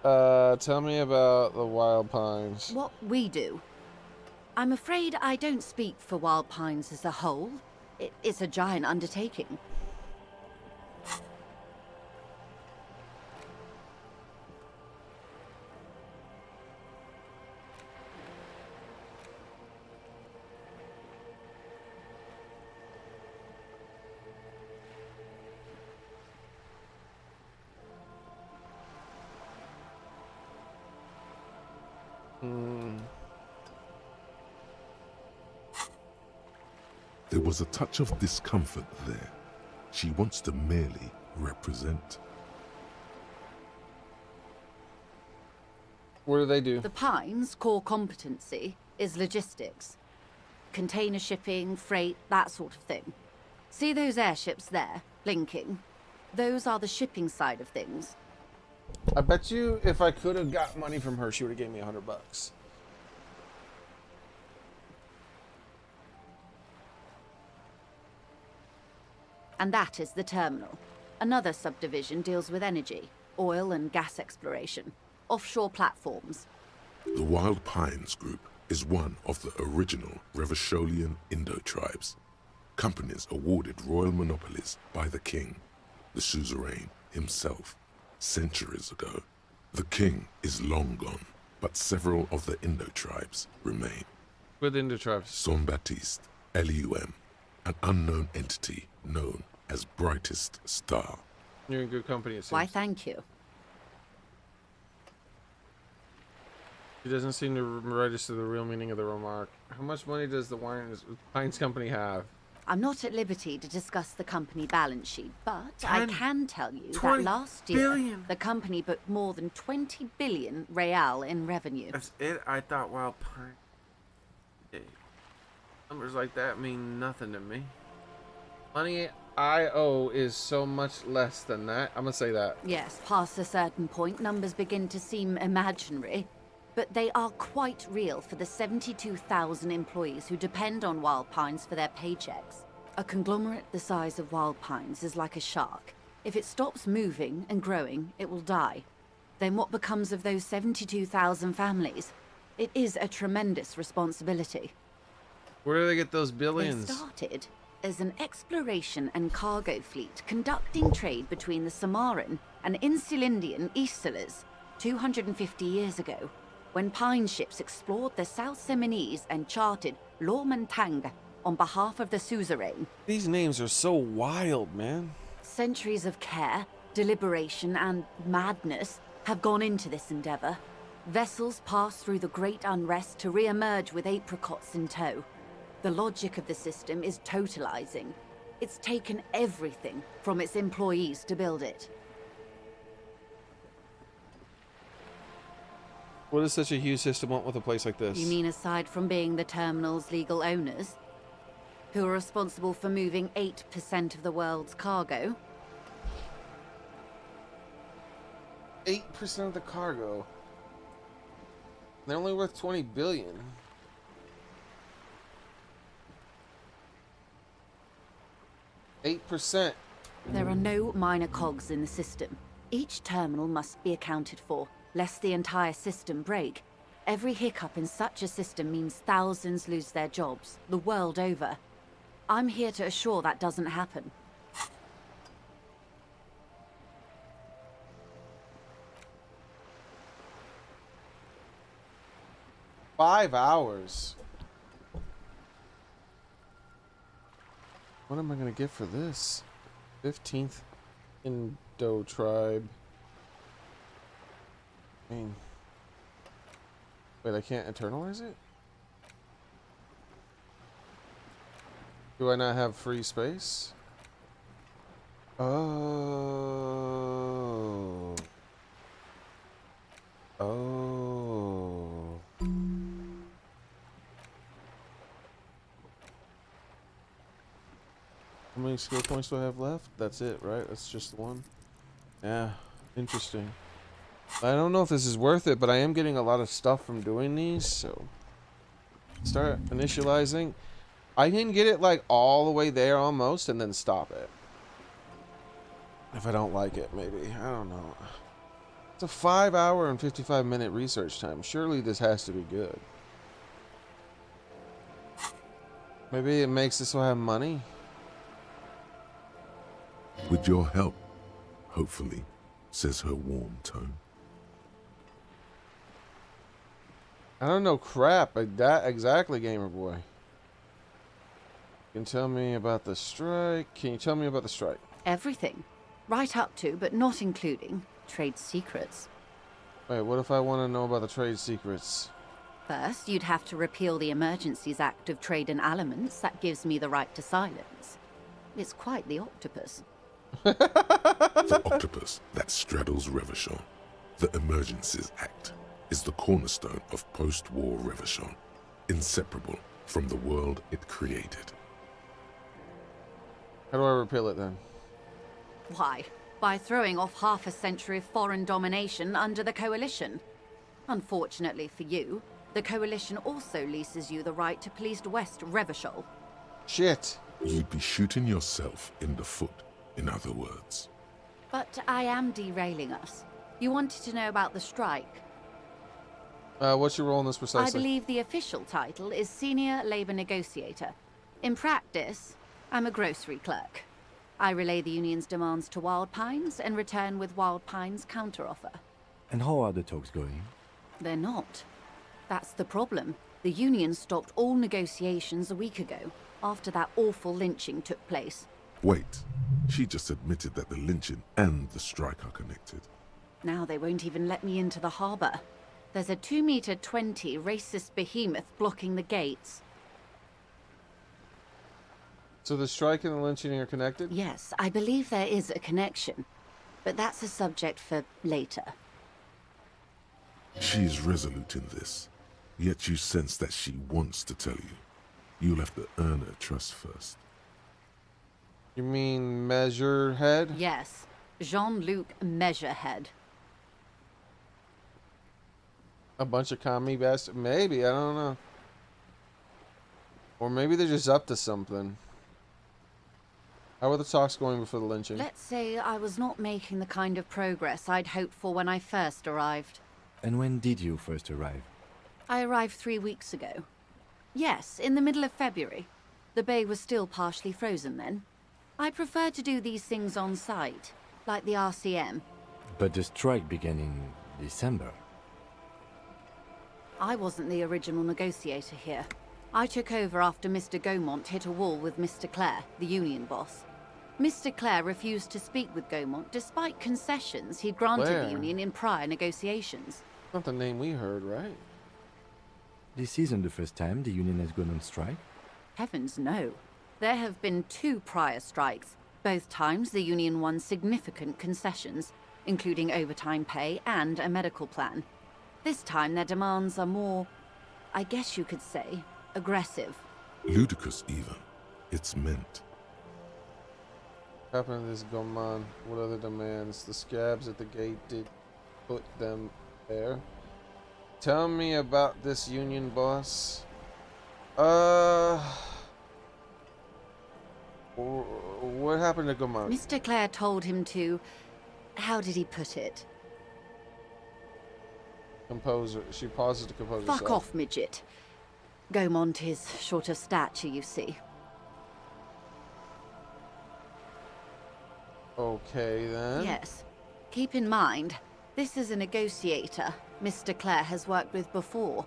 Tell me about the Wild Pines. What we do. I'm afraid I don't speak for Wild Pines as a whole. It's a giant undertaking. There was a touch of discomfort there. She wants to merely represent. What do they do? The Pines' core competency is logistics. Container shipping, freight, that sort of thing. See those airships there, blinking? Those are the shipping side of things. I bet you if I could have got money from her, she would have gave me $100. And that is the terminal. Another subdivision deals with energy, oil and gas exploration, offshore platforms. The Wild Pines Group is one of the original Revacholian Indo-tribes. Companies awarded royal monopolies by the king, the suzerain himself, centuries ago. The king is long gone, but several of the Indo-tribes remain. With Indo-tribes. Son-Baptiste, Elysium, an unknown entity known as Brightest Star. You're in good company, it seems. Why, thank you. He doesn't seem to register the real meaning of the remark. How much money does the Pines Company have? I'm not at liberty to discuss the company balance sheet, but I 10, can tell you that 20 last year, billion. the company booked more than 20 billion real in revenue. That's it? I thought Wild Pine. Hey, numbers like that mean nothing to me. Money I owe is so much less than that. I'm gonna say that. Yes, past a certain point, numbers begin to seem imaginary, but they are quite real for the 72,000 employees who depend on Wild Pines for their paychecks. A conglomerate the size of Wild Pines is like a shark. If it stops moving and growing, it will die. Then what becomes of those 72,000 families? It is a tremendous responsibility. Where do they get those They billions? started as an exploration and cargo fleet conducting trade between the Samaran and Insulindian Easterlers 250 years ago, when Pine ships explored the South Seminese and charted Lomantang on behalf of the suzerain. These names are so wild, man. Centuries of care, deliberation, and madness have gone into this endeavor. Vessels pass through the great unrest to re-emerge with apricots in tow. The logic of the system is totalizing. It's taken everything from its employees to build it. What does such a huge system want with a place like this? You mean aside from being the terminal's legal owners, who are responsible for moving 8% of the world's cargo? 8% of the cargo. They're only worth 20 billion. %. There are no minor cogs in the system. Each terminal must be accounted for, lest the entire system break. Every hiccup in such a system means thousands lose their jobs, the world over. I'm here to assure that doesn't happen. $5 hours. What am I gonna get for this? 15th Indo tribe. I mean, wait, I can't internalize it? Do I not have free space? Oh. Oh. How many skill points do I have left? That's it, right? That's just the one. Yeah, interesting. I don't know if this is worth it, but I am getting a lot of stuff from doing these, so start initializing. I can get it like all the way there almost and then stop it. If I don't like it, maybe. I don't know. It's a 5 hour and 55-minute research time. Surely this has to be good. Maybe it makes this so I have money. With your help, hopefully, says her warm tone. I don't know crap like that exactly, gamer boy. You can tell me about the strike. Can you tell me about the strike? Everything. Right up to, but not including, trade secrets. Wait, what if I want to know about the trade secrets? First, you'd have to repeal the Emergencies Act of Trade in Elements that gives me the right to silence. It's quite the octopus. The octopus that straddles Revachol, the Emergencies Act, is the cornerstone of post-war Revachol, inseparable from the world it created. How do I repeal it then? Why? By throwing off half a century of foreign domination under the Coalition. Unfortunately for you, the Coalition also leases you the right to police West Revachol. Shit. You'd be shooting yourself in the foot, in other words. But I am derailing us. You wanted to know about the strike. What's your role in this precisely? I believe the official title is Senior Labor Negotiator. In practice, I'm a grocery clerk. I relay the union's demands to Wild Pines and return with Wild Pines' counteroffer. And how are the talks going? They're not. That's the problem. The union stopped all negotiations a week ago, after that awful lynching took place. Wait, she just admitted that the lynching and the strike are connected. Now they won't even let me into the harbor. There's a 2-meter 20 racist behemoth blocking the gates. So the strike and the lynching are connected? Yes, I believe there is a connection. But that's a subject for later. She is resolute in this, yet you sense that she wants to tell you. You'll have to earn her trust first. You mean Measurehead? Yes, Jean-Luc Measurehead. A bunch of commie bastards? Maybe, I don't know. Or maybe they're just up to something. How were the talks going before the lynching? Let's say I was not making the kind of progress I'd hoped for when I first arrived. And when did you first arrive? I arrived 3 weeks ago. Yes, in the middle of February. The bay was still partially frozen then. I prefer to do these things on site, like the RCM. But the strike began in December. I wasn't the original negotiator here. I took over after Mr. Gaumont hit a wall with Mr. Clare, the union boss. Mr. Clare refused to speak with Gaumont despite concessions he'd granted the union in prior negotiations. Not the name we heard, right? This isn't the first time the union has gone on strike. Heavens no. There have been 2 prior strikes. Both times the union won significant concessions, including overtime pay and a medical plan. This time their demands are more, I guess you could say, aggressive. Ludicrous even. It's meant. What happened to this Goman? What other demands? The scabs at the gate did put them there. Tell me about this union boss. What happened to Goman? Mr. Clare told him to... How did he put it? Composer. She pauses to compose herself. Fuck off, midget. Gaumont is short of stature, you see. Okay, then. Yes. Keep in mind, this is a negotiator Mr. Clare has worked with before,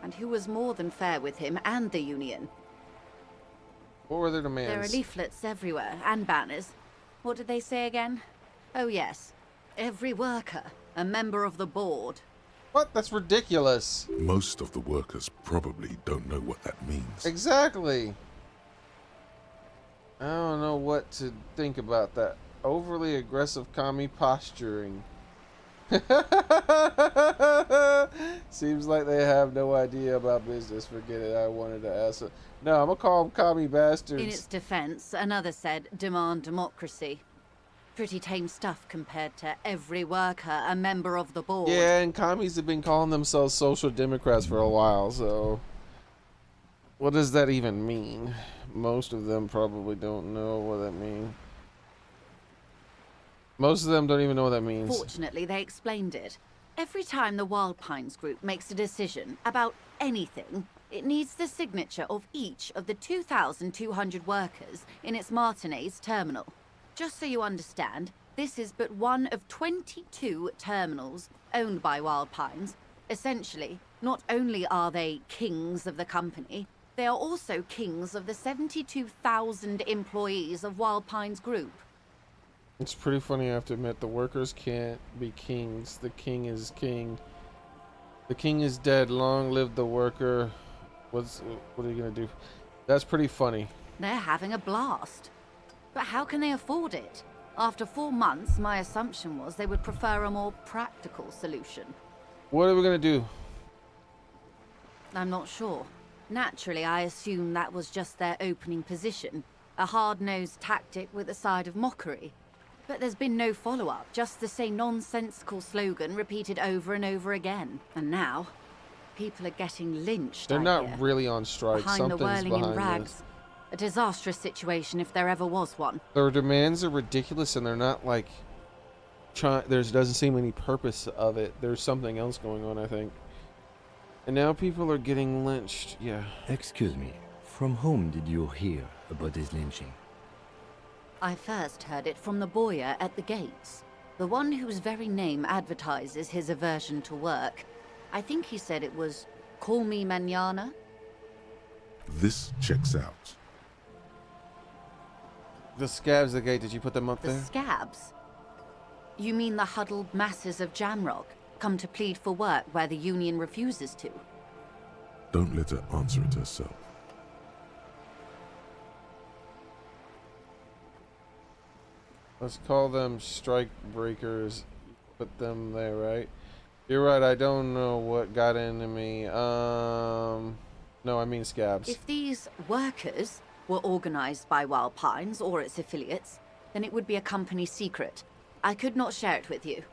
and who was more than fair with him and the union. What were their demands? There are leaflets everywhere, and banners. What did they say again? Oh yes. Every worker, a member of the board. What? That's ridiculous. Most of the workers probably don't know what that means. Exactly. I don't know what to think about that. Overly aggressive commie posturing. Seems like they have no idea about business. Forget it. I wanted to ask it. No, I'm gonna call them commie bastards. In its defense, another said, demand democracy. Pretty tame stuff compared to every worker, a member of the board. Yeah, and commies have been calling themselves social democrats for a while, so... What does that even mean? Most of them probably don't know what that means. Most of them don't even know what that means. Fortunately, they explained it. Every time the Wild Pines group makes a decision about anything, it needs the signature of each of the 2,200 workers in its Martinez terminal. Just so you understand, this is but one of 22 terminals owned by Wild Pines. Essentially, not only are they kings of the company, they are also kings of the 72,000 employees of Wild Pines Group. It's pretty funny, I have to admit, the workers can't be kings. The king is king. The king is dead. Long live the worker. What are you gonna do? That's pretty funny. They're having a blast. But how can they afford it? After 4 months, my assumption was they would prefer a more practical solution. What are we gonna do? I'm not sure. Naturally, I assume that was just their opening position. A hard-nosed tactic with a side of mockery. But there's been no follow-up, just the same nonsensical slogan repeated over and over again. And now, people are getting lynched. They're not really on strike. Behind Something's the whirling in behind rags. this. A disastrous situation if there ever was one. Their demands are ridiculous, and they're not like there doesn't seem any purpose of it. There's something else going on, I think. And now people are getting lynched. Yeah. Excuse me. From whom did you hear about this lynching? I first heard it from the boyer at the gates. The one whose very name advertises his aversion to work. I think he said it was, "Call me mañana." This checks out. The scabs at the gate, did you put them up The there? scabs? You mean the huddled masses of Jamrock, come to plead for work where the union refuses to? Don't let her answer it herself. Let's call them strike breakers. Put them there, right? You're right, I don't know what got into me. No, I mean scabs. If these workers were organized by Wild Pines or its affiliates, then it would be a company secret. I could not share it with you.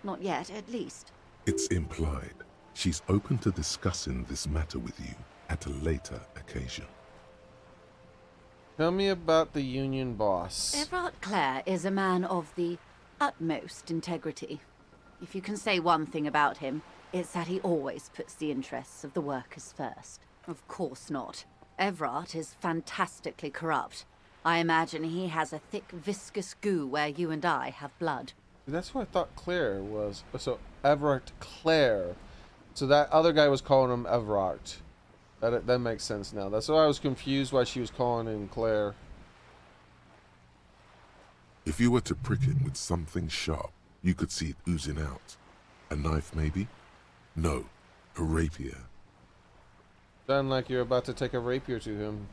Not yet, at least. It's implied. She's open to discussing this matter with you at a later occasion. Tell me about the union boss. Everard Clare is a man of the utmost integrity. If you can say one thing about him, it's that he always puts the interests of the workers first. Of course not. Everard is fantastically corrupt. I imagine he has a thick, viscous goo where you and I have blood. That's what I thought Claire was. So, Everard Clare. So that other guy was calling him Everard. That makes sense now. That's why I was confused why she was calling him Claire. If you were to prick him with something sharp, you could see it oozing out. A knife, maybe? No, a rapier. Sound like you're about to take a rapier to him.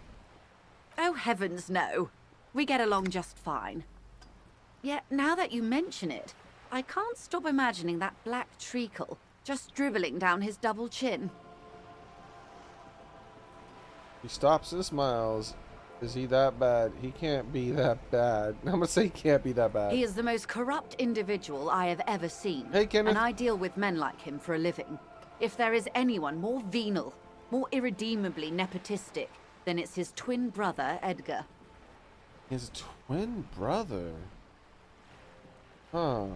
Oh, heavens, no. We get along just fine. Yet, now that you mention it, I can't stop imagining that black treacle just dribbling down his double chin. He stops and smiles. Is he that bad? He can't be that bad. I'm gonna say he can't be that bad. He is the most corrupt individual I have ever seen. Hey, Kenneth. And I deal with men like him for a living. If there is anyone more venal, more irredeemably nepotistic, then it's his twin brother, Edgar. His twin brother? Huh.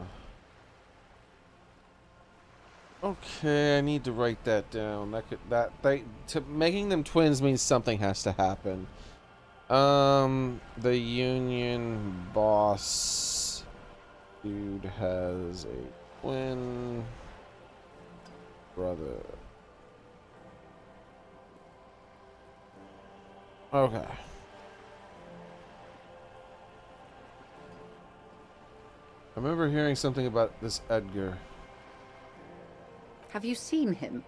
Okay, I need to write that down. Making them twins means something has to happen. The union boss dude has a twin brother. Okay. I remember hearing something about this Edgar. Have you seen him?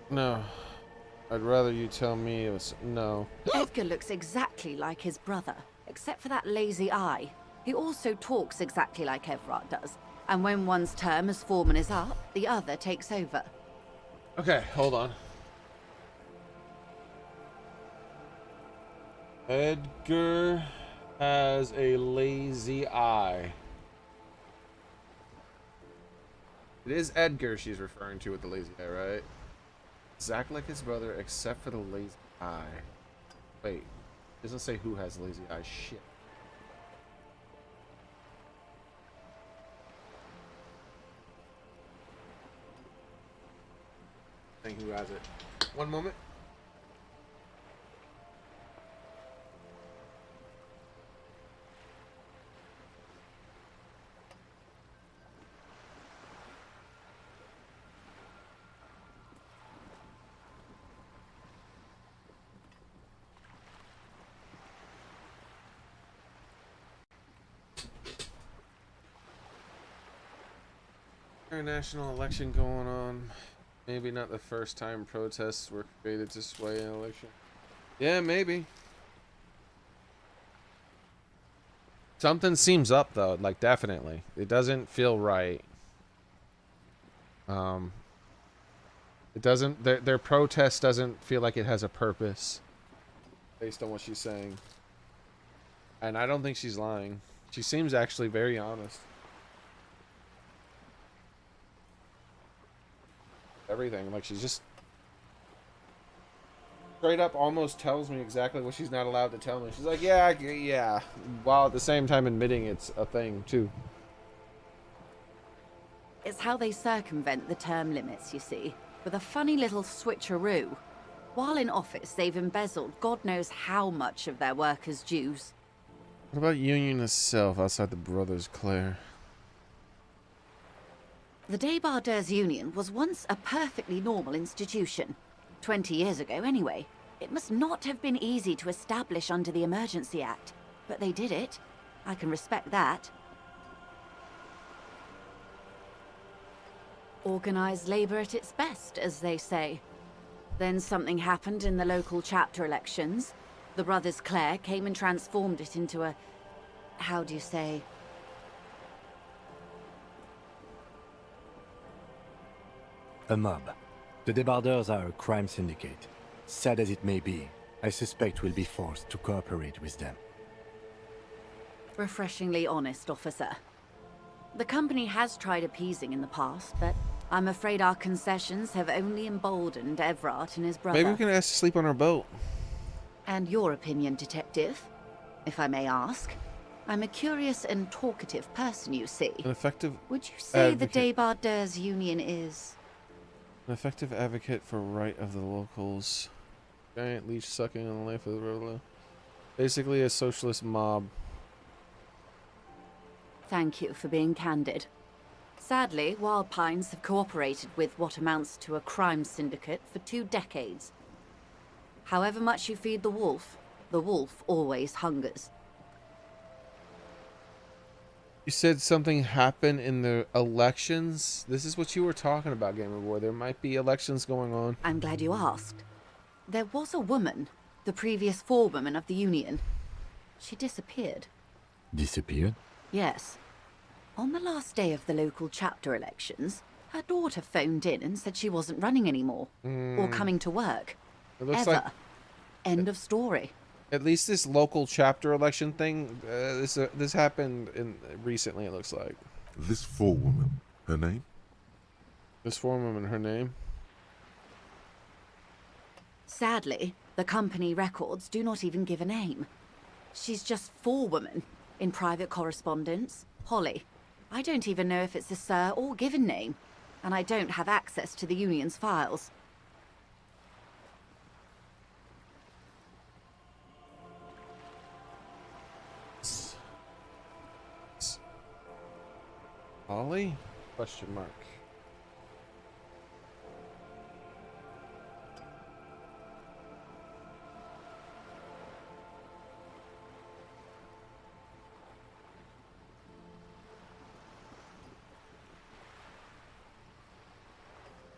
No. I'd rather you tell me it was... No. Edgar looks exactly like his brother, except for that lazy eye. He also talks exactly like Everard does. And when one's term as foreman is up, the other takes over. Okay, hold on. Edgar has a lazy eye. It is Edgar she's referring to with the lazy eye, right? Exactly like his brother, except for the lazy eye. Wait, it doesn't say who has lazy eye. Shit. Think who has it. One moment. International election going on. Maybe not the first time protests were created to sway an election. Yeah, maybe. Something seems up though, like definitely. It doesn't feel right. It doesn't, their protest doesn't feel like it has a purpose based on what she's saying. And I don't think she's lying. She seems actually very honest. Everything, like she's just straight up almost tells me exactly what she's not allowed to tell me. She's like, yeah, while at the same time admitting it's a thing too. It's how they circumvent the term limits, you see, with a funny little switcheroo. While in office, they've embezzled God knows how much of their workers' dues. What about Union itself outside the Brothers, Claire? The Débardeurs Union was once a perfectly normal institution. 20 years ago, anyway. It must not have been easy to establish under the Emergency Act, but they did it. I can respect that. Organized labor at its best, as they say. Then something happened in the local chapter elections. The brothers Clare came and transformed it into a... how do you say... a mob. The Débardeurs are a crime syndicate. Sad as it may be, I suspect we'll be forced to cooperate with them. Refreshingly honest, officer. The company has tried appeasing in the past, but I'm afraid our concessions have only emboldened Everard and his brother. Maybe we can ask to sleep on our boat. And your opinion, detective, if I may ask. I'm a curious and talkative person, you see. An effective Would you say advocate. the Débardeurs Union is... An effective advocate for right of the locals. Giant leech sucking on the life of the road. Basically a socialist mob. Thank you for being candid. Sadly, Wild Pines have cooperated with what amounts to a crime syndicate for 2 decades. However much you feed the wolf always hungers. You said something happened in the elections? This is what you were talking about, Gamer Boy. There might be elections going on. I'm glad you asked. There was a woman, the previous forewoman of the Union. She disappeared. Disappeared? Yes. On the last day of the local chapter elections, her daughter phoned in and said she wasn't running anymore. Or coming to work. It looks Ever. like... End of story. At least this local chapter election thing, this happened recently, it looks like. This forewoman, her name? This forewoman, her name? Sadly, the company records do not even give a name. She's just forewoman in private correspondence, Holly. I don't even know if it's a sir or given name, and I don't have access to the Union's files. Holly? Question mark.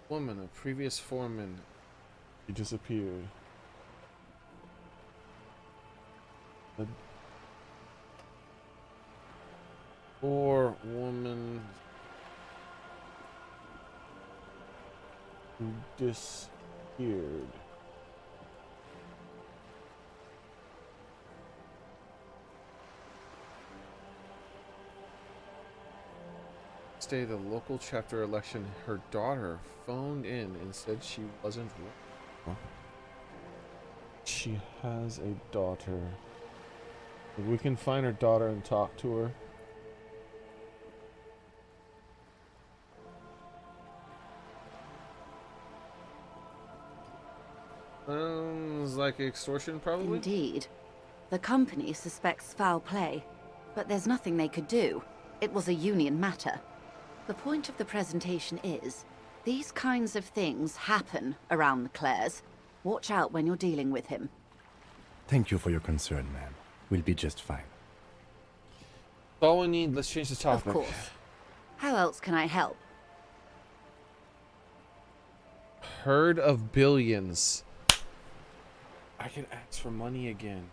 Woman, a previous foreman. She disappeared. A poor woman who disappeared. Day of the local chapter election, her daughter phoned in and said she wasn't. She has a daughter. If we can find her daughter and talk to her. Sounds like extortion, probably. Indeed. The company suspects foul play, but there's nothing they could do. It was a Union matter. The point of the presentation is, these kinds of things happen around the Clares. Watch out when you're dealing with him. Thank you for your concern, ma'am. We'll be just fine. All we need, let's change the topic. Of course. How else can I help? Herd of billions. I can ask for money again.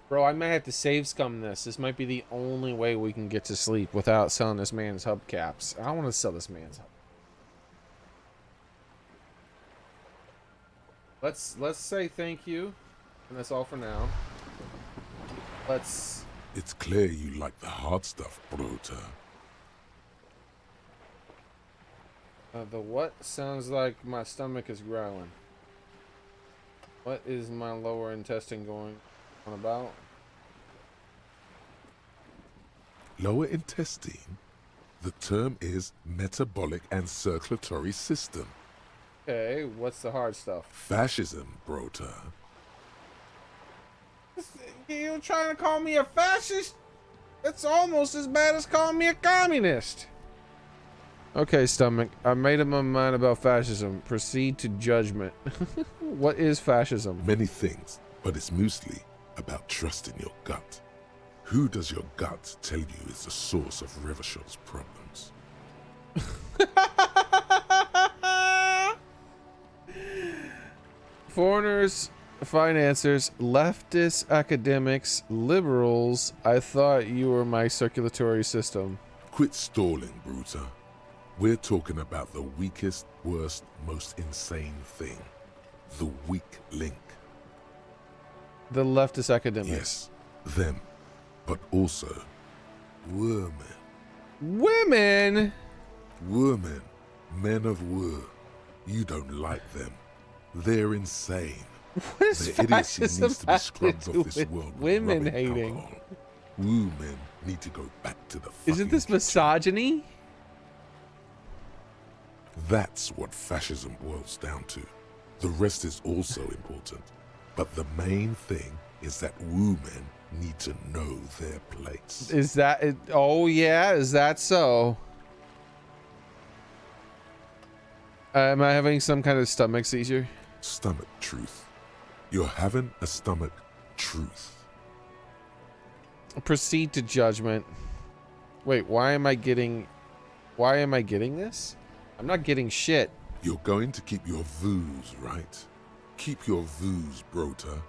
Bro, I might have to save scum this. This might be the only way we can get to sleep without selling this man's hubcaps. I don't want to sell this man's hub. Let's say thank you, and that's all for now. Let's. It's clear you like the hard stuff, Brota. The what sounds like my stomach is growling. What is my lower intestine going on about? Lower intestine? The term is metabolic and circulatory system. Okay, what's the hard stuff? Fascism, Brota. You trying to call me a fascist? That's almost as bad as calling me a communist. Okay, stomach. I made up my mind about fascism. Proceed to judgment. What is fascism? Many things, but it's mostly about trusting your gut. Who does your gut tell you is the source of Revachol's problems? Foreigners, financiers, leftist academics, liberals. I thought you were my circulatory system. Quit stalling, Bruta. We're talking about the weakest, worst, most insane thing. The weak link. The leftist academics. Yes, them. But also, women. Women? Women. Men of war. You don't like them. They're insane. What is Their idiocy fascism needs to be have scrubbed to do off this with world with women rubbing hating? alcohol. Women need to go back to the Isn't this misogyny? That's what fascism boils down to. The rest is also important. But the main thing is that women need to know their place. Is that it? Oh yeah, is that so? Am I having some kind of stomach seizure? Stomach truth. You're having a stomach truth. Proceed to judgment. Wait, why am I getting this? I'm not getting shit. You're going to keep your views, right? Keep your views, Brota.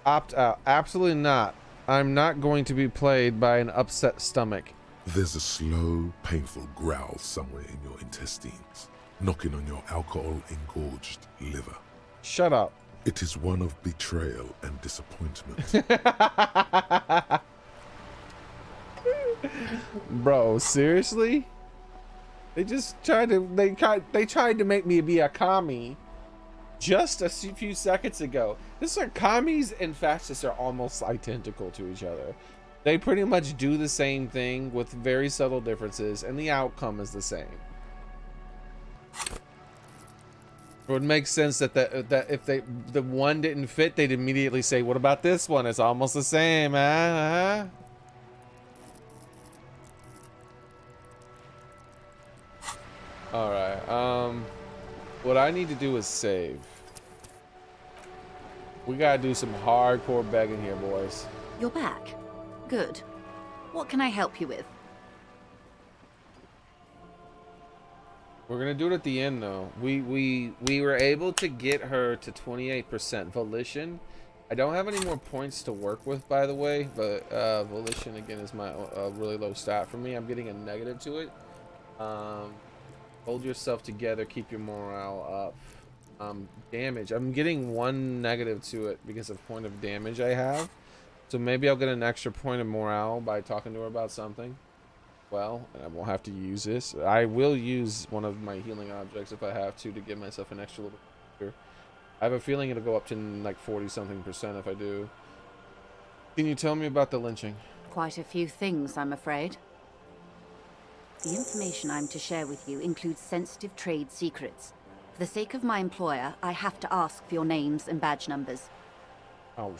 Opt out. Absolutely not. I'm not going to be played by an upset stomach. There's a slow, painful growl somewhere in your intestines, knocking on your alcohol-engorged liver. Shut up. It is one of betrayal and disappointment. Bro, seriously? They just tried to they tried to make me be a commie just a few seconds ago. This are commies and fascists are almost identical to each other. They pretty much do the same thing with very subtle differences, and the outcome is the same. It would make sense that if the one didn't fit, they'd immediately say, "What about this one? It's almost the same, huh?" All right. What I need to do is save. We gotta do some hardcore begging here, boys. You're back. Good. What can I help you with? We're gonna do it at the end, though. We were able to get her to 28% volition. I don't have any more points to work with, by the way, but volition again is my really low stat for me. I'm getting a negative to it. Hold yourself together. Keep your morale up. Damage. I'm getting 1 negative to it because of point of damage I have. So maybe I'll get an extra point of morale by talking to her about something. Well, and I won't have to use this. I will use one of my healing objects if I have to give myself an extra little bit. I have a feeling it'll go up to like 40-something% if I do. Can you tell me about the lynching? Quite a few things, I'm afraid. The information I'm to share with you includes sensitive trade secrets. For the sake of my employer, I have to ask for your names and badge numbers. Oh,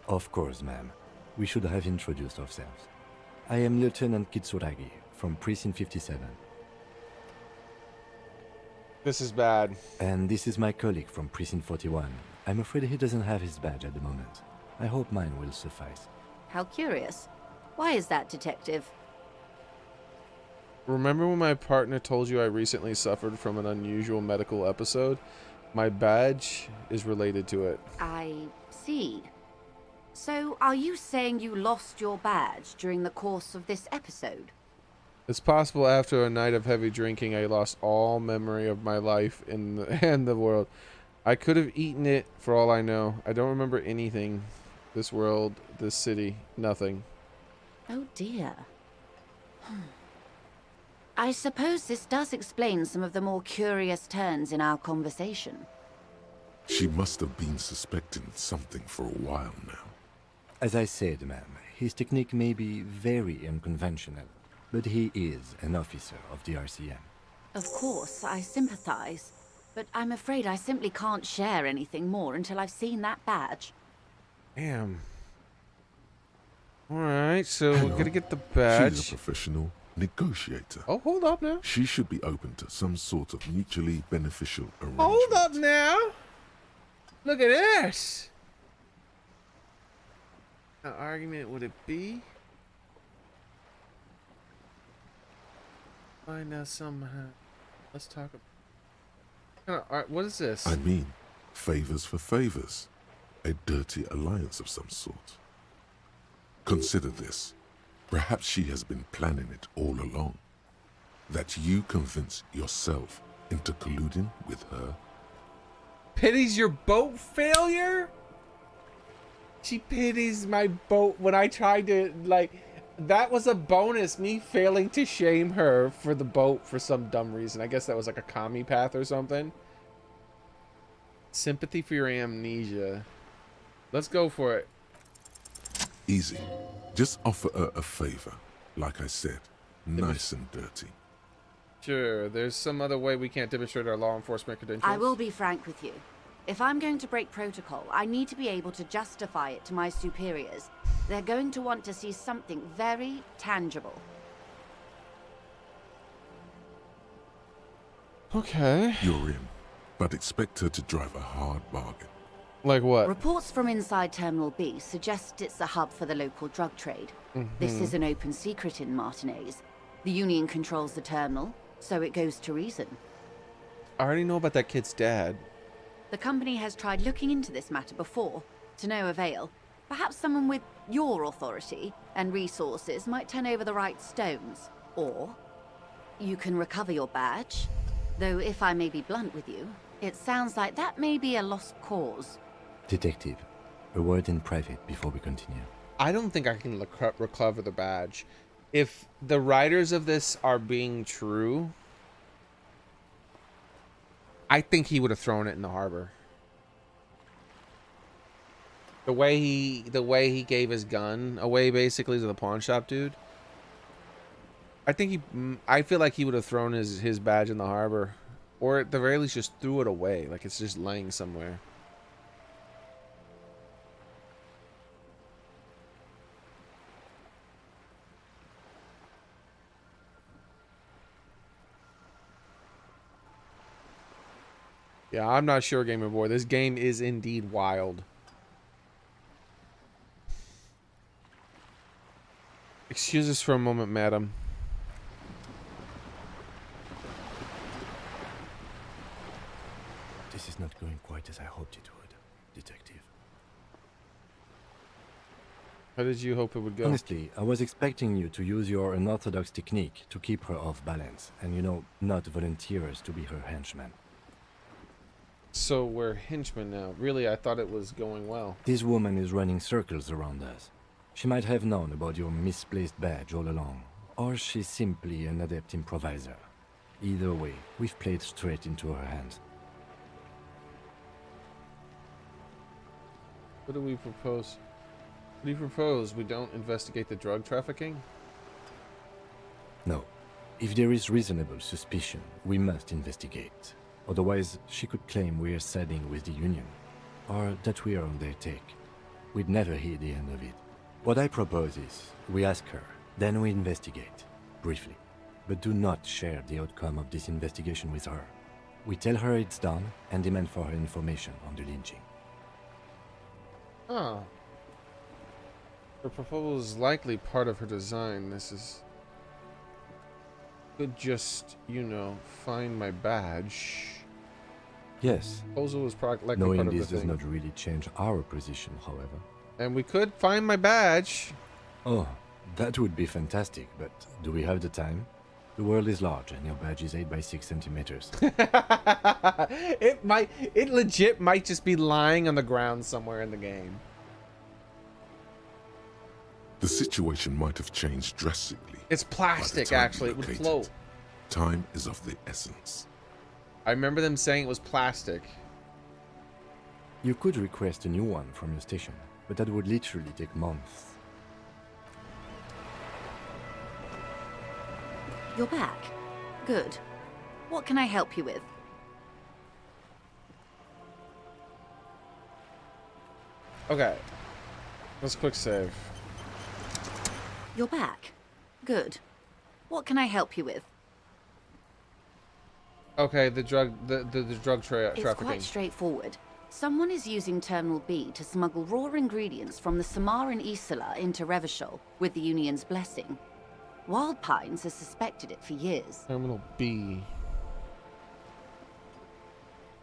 Of course, ma'am. We should have introduced ourselves. I am Lieutenant Kitsuragi from Precinct 57. This is bad. And this is my colleague from Precinct 41. I'm afraid he doesn't have his badge at the moment. I hope mine will suffice. How curious. Why is that, Detective? Remember when my partner told you I recently suffered from an unusual medical episode? My badge is related to it. I see. So, are you saying you lost your badge during the course of this episode? It's possible after a night of heavy drinking, I lost all memory of my life in the world. I could have eaten it for all I know. I don't remember anything. This world, this city, nothing. Oh dear. I suppose this does explain some of the more curious turns in our conversation. She must have been suspecting something for a while now. As I said, ma'am, his technique may be very unconventional, but he is an officer of the RCM. Of course, I sympathize, but I'm afraid I simply can't share anything more until I've seen that badge. Damn. Alright, so we're gonna get the badge. She's a professional negotiator. Oh, hold up now. She should be open to some sort of mutually beneficial arrangement. Hold up now. Look at this. What argument would it be? Find out somehow. Let's talk about. What is this? I mean, favors for favors. A dirty alliance of some sort. Consider this. Perhaps she has been planning it all along. That you convince yourself into colluding with her. Pities your boat failure? She pities my boat when I tried to, like, that was a bonus, me failing to shame her for the boat for some dumb reason. I guess that was like a commie path or something. Sympathy for your amnesia. Let's go for it. Easy. Just offer her a favor. Like I said, nice and dirty. Sure, there's some other way we can't demonstrate our law enforcement credentials. I will be frank with you. If I'm going to break protocol, I need to be able to justify it to my superiors. They're going to want to see something very tangible. Okay. You're in, but expect her to drive a hard bargain. Like what? Reports from inside Terminal B suggest it's a hub for the local drug trade. This is an open secret in Martinez. The Union controls the terminal, so it goes to reason. I already know about that kid's dad. The company has tried looking into this matter before, to no avail. Perhaps someone with your authority and resources might turn over the right stones. Or you can recover your badge. Though if I may be blunt with you, it sounds like that may be a lost cause. Detective, a word in private before we continue. I don't think I can recover the badge. If the writers of this are being true, I think he would have thrown it in the harbor. The way he gave his gun away basically to the pawn shop dude. I feel like he would have thrown his badge in the harbor, or at the very least just threw it away, like it's just laying somewhere. Yeah, I'm not sure, Gamer Boy. This game is indeed wild. Excuse us for a moment, madam. This is not going quite as I hoped it would, Detective. How did you hope it would go? Honestly, I was expecting you to use your unorthodox technique to keep her off balance, and you know, not volunteer us to be her henchman. So we're henchmen now. Really, I thought it was going well. This woman is running circles around us. She might have known about your misplaced badge all along, or she's simply an adept improviser. Either way, we've played straight into her hands. What do we propose? What do you propose? We don't investigate the drug trafficking? No. If there is reasonable suspicion, we must investigate. Otherwise, she could claim we're siding with the Union, or that we are on their take. We'd never hear the end of it. What I propose is, we ask her, then we investigate, briefly. But do not share the outcome of this investigation with her. We tell her it's done, and demand for her information on the lynching. Oh. Her proposal is likely part of her design. This is... Could just, you know, find my badge. Yes. Proposal was likely knowing part of this the does thing. not really change our position, however. And we could find my badge. Oh, that would be fantastic, but do we have the time? The world is large, and your badge is 8 by 6 centimeters. It legit might just be lying on the ground somewhere in the game. The situation might have changed drastically. It's plastic, actually. It would float. Time is of the essence. I remember them saying it was plastic. You could request a new one from your station, but that would literally take months. You're back. Good. What can I help you with? Okay. Let's quick save. You're back. Good. What can I help you with? Okay, the drug trafficking. It's quite straightforward. Someone is using Terminal B to smuggle raw ingredients from the Samaran Isola into Revachol with the Union's blessing. Wild Pines has suspected it for years. Terminal B.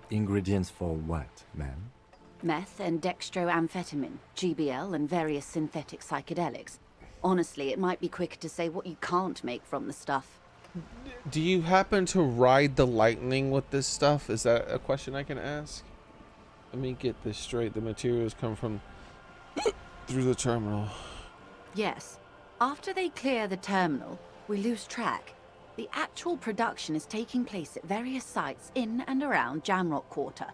Ingredients for what, ma'am? Meth and dextroamphetamine, GBL, and various synthetic psychedelics. Honestly, it might be quicker to say what you can't make from the stuff. Do you happen to ride the lightning with this stuff? Is that a question I can ask? Let me get this straight. The materials come from through the terminal. Yes. After they clear the terminal, we lose track. The actual production is taking place at various sites in and around Jamrock Quarter,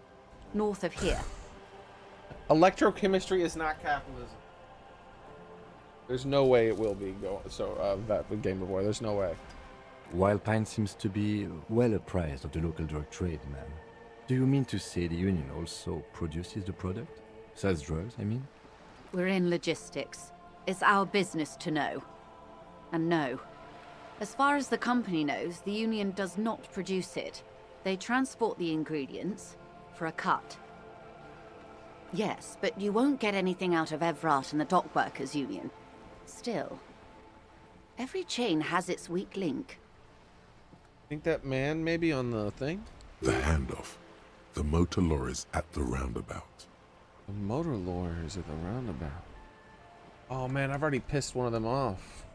north of here. Electrochemistry is not capitalism. There's no way it will be. That Game Boy. There's no way. Wild Pine seems to be well apprised of the local drug trade, ma'am. Do you mean to say the Union also produces the product? Sells drugs, I mean? We're in logistics. It's our business to know. And no. As far as the company knows, the Union does not produce it. They transport the ingredients for a cut. Yes, but you won't get anything out of Evrat and the Dockworkers Union. Still, every chain has its weak link. Think that man maybe on the thing? The handoff. The motor lorries at the roundabout. The motor lorries at the roundabout. Oh man, I've already pissed one of them off.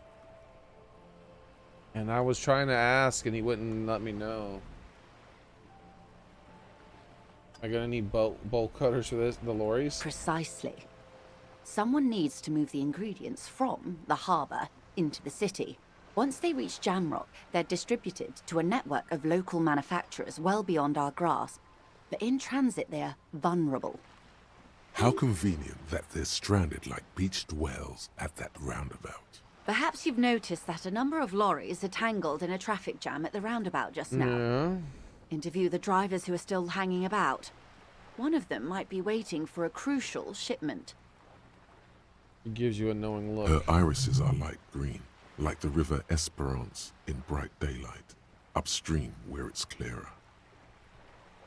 And I was trying to ask and he wouldn't let me know. Am I gonna need bolt cutters for this, the lorries? Precisely. Someone needs to move the ingredients from the harbour into the city. Once they reach Jamrock, they're distributed to a network of local manufacturers well beyond our grasp. But in transit, they're vulnerable. How convenient that they're stranded like beached whales at that roundabout. Perhaps you've noticed that a number of lorries are tangled in a traffic jam at the roundabout just now. Yeah. Interview the drivers who are still hanging about. One of them might be waiting for a crucial shipment. It gives you a knowing look. Her irises are light green, like the river Esperance in bright daylight, upstream where it's clearer.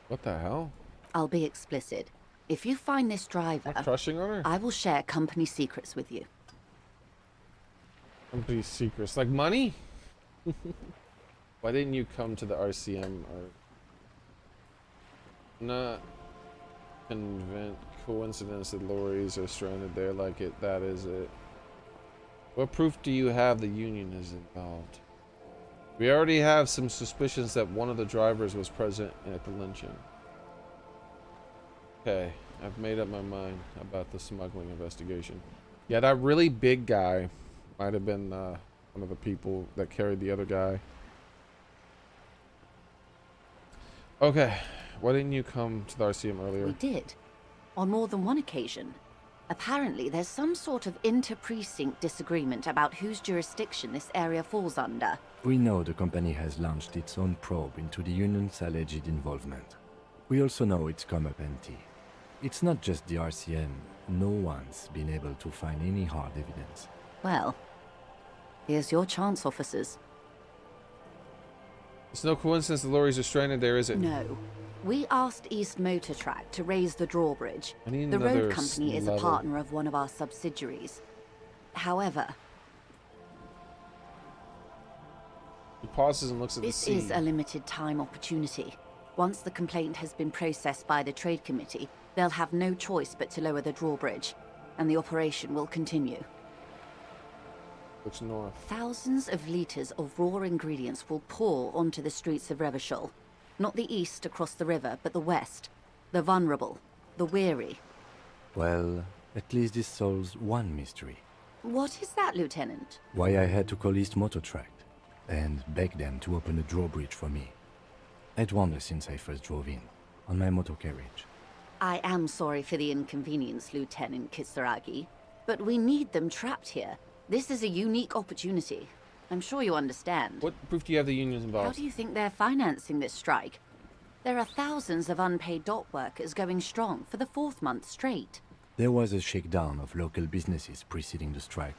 What the hell? I'll be explicit. If you find this driver, crushing on her? I will share company secrets with you. Company secrets, like money? Why didn't you come to the RCM? Or not coincidence that lorries are stranded there like it. That is it. What proof do you have the union is involved? We already have some suspicions that one of the drivers was present at the lynching. Okay, I've made up my mind about the smuggling investigation. Yeah, that really big guy might have been one of the people that carried the other guy. Okay, why didn't you come to the RCM earlier? We did. On more than one occasion. Apparently, there's some sort of inter-precinct disagreement about whose jurisdiction this area falls under. We know the company has launched its own probe into the union's alleged involvement. We also know it's come up empty. It's not just the RCM. No one's been able to find any hard evidence. Well, here's your chance, officers. It's no coincidence the lorries are stranded there, is it? No. We asked East Motor Track to raise the drawbridge. I need The another road company is a level. partner of one of our subsidiaries. However, He pauses and looks at the this sea. is a limited time opportunity. Once the complaint has been processed by the Trade Committee, they'll have no choice but to lower the drawbridge, and the operation will continue. Looks north. Thousands of litres of raw ingredients will pour onto the streets of Revachol. Not the east across the river, but the west. The vulnerable, the weary. Well, at least this solves one mystery. What is that, Lieutenant? Why I had to call East Motor Track and beg them to open a drawbridge for me. I'd wondered since I first drove in, on my motor carriage. I am sorry for the inconvenience, Lieutenant Kisaragi, but we need them trapped here. This is a unique opportunity. I'm sure you understand. What proof do you have the union's involved? How do you think they're financing this strike? There are thousands of unpaid dock workers going strong for the 4th month straight. There was a shakedown of local businesses preceding the strike.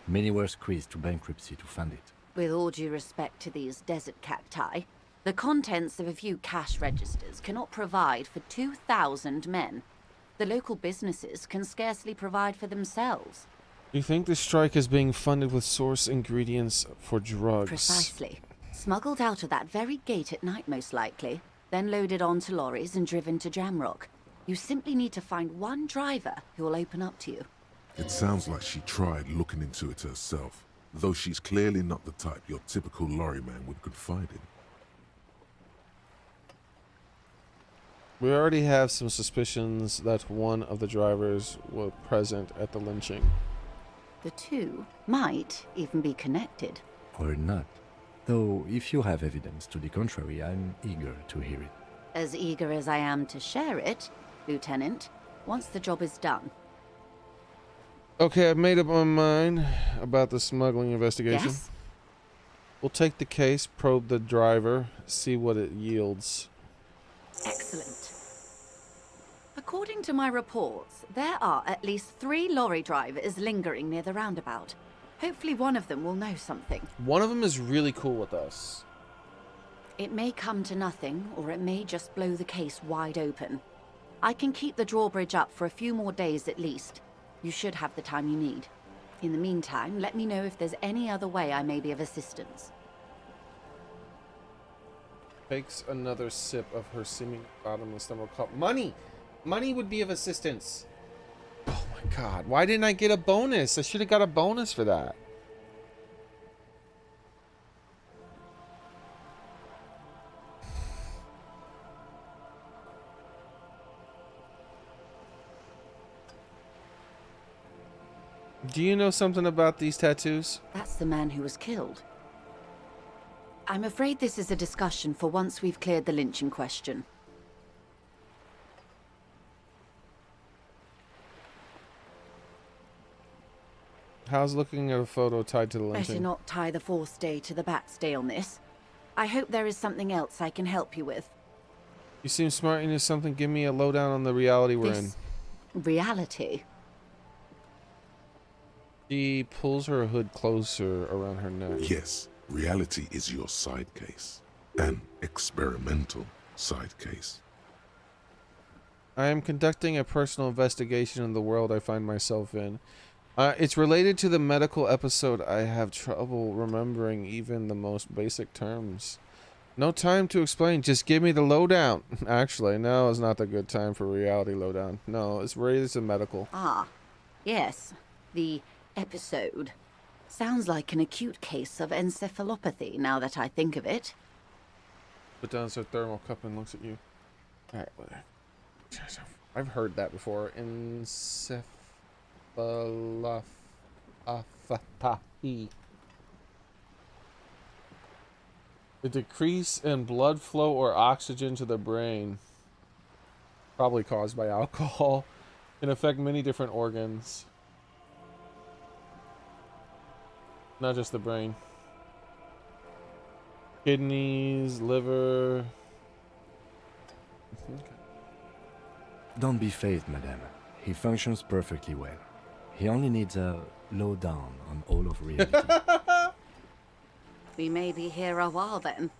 Many were squeezed to bankruptcy to fund it. With all due respect to these desert cacti, the contents of a few cash registers cannot provide for 2,000 men. The local businesses can scarcely provide for themselves. You think the strike is being funded with source ingredients for drugs? Precisely. Smuggled out of that very gate at night, most likely, then loaded onto lorries and driven to Jamrock. You simply need to find one driver who will open up to you. It sounds like she tried looking into it herself, though she's clearly not the type your typical lorryman would confide in. We already have some suspicions that one of the drivers were present at the lynching. The two might even be connected. Or not. Though, if you have evidence to the contrary, I'm eager to hear it. As eager as I am to share it, Lieutenant, once the job is done. Okay, I've made up my mind about the smuggling investigation. Yes? We'll take the case, probe the driver, see what it yields. Excellent. According to my reports, there are at least 3 lorry drivers lingering near the roundabout. Hopefully one of them will know something. One of them is really cool with us. It may come to nothing, or it may just blow the case wide open. I can keep the drawbridge up for a few more days at least. You should have the time you need. In the meantime, let me know if there's any other way I may be of assistance. Takes another sip of her seeming bottomless stomach cup. Money! Money would be of assistance. Oh my god. Why didn't I get a bonus? I should have got a bonus for that. Do you know something about these tattoos? That's the man who was killed. I'm afraid this is a discussion for once we've cleared the lynching question. How's looking at a photo tied to the lynching? Better not tie the fourth day to the Bat's day on this. I hope there is something else I can help you with. You seem smart. You know something. Give me a lowdown on the reality we're This reality? She pulls her hood closer around her neck. Yes, reality is your side case. An experimental side case. I am conducting a personal investigation in the world I find myself in. It's related to the medical episode. I have trouble remembering even the most basic terms. No time to explain. Just give me the lowdown. Actually, no, it's not the good time for reality lowdown. No, it's related to medical. Ah, yes. The episode. Sounds like an acute case of encephalopathy, now that I think of it. Put down her thermal cup and looks at you. Alright, I've heard that before. Encephalopathy. A decrease in blood flow or oxygen to the brain, probably caused by alcohol, can affect many different organs. Not just the brain. Kidneys, liver. Okay. Don't be phased, madame. He functions perfectly well. He only needs a lowdown on all of reality. We may be here a while then.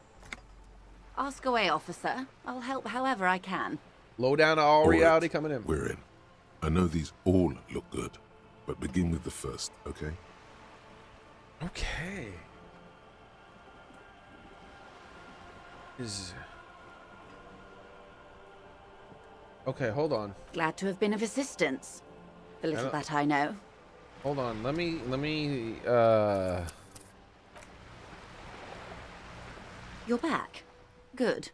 Ask away, officer. I'll help however I can. Lowdown to all reality coming in. We're in. I know these all look good, but begin with the first, okay? Okay. Okay, hold on. Glad to have been of assistance. The little that I know. Hold on. Let me You're back. Good.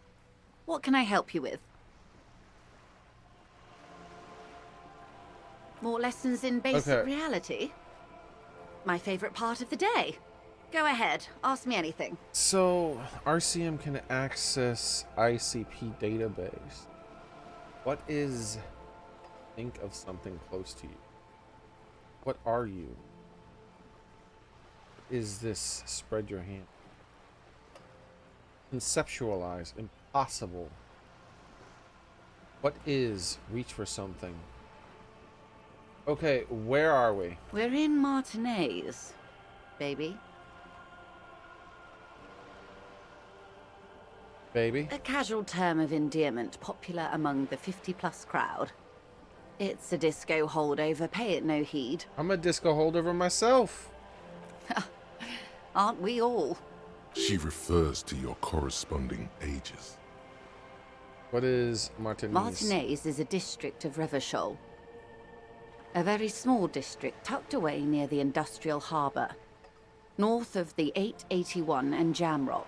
What can I help you with? More lessons in basic reality? My favorite part of the day. Go ahead, ask me anything. So, RCM can access ICP database. What is... Think of something close to you. What are you? Is this spread your hand? Conceptualize. Impossible. What is reach for something? Okay, where are we? We're in Martinez, baby. Baby? A casual term of endearment popular among the 50-plus crowd. It's a disco holdover, pay it no heed. I'm a disco holdover myself. Aren't we all? She refers to your corresponding ages. What is Martinez? Martinez is a district of Revachol. A very small district tucked away near the industrial harbour, north of the 881 and Jamrock.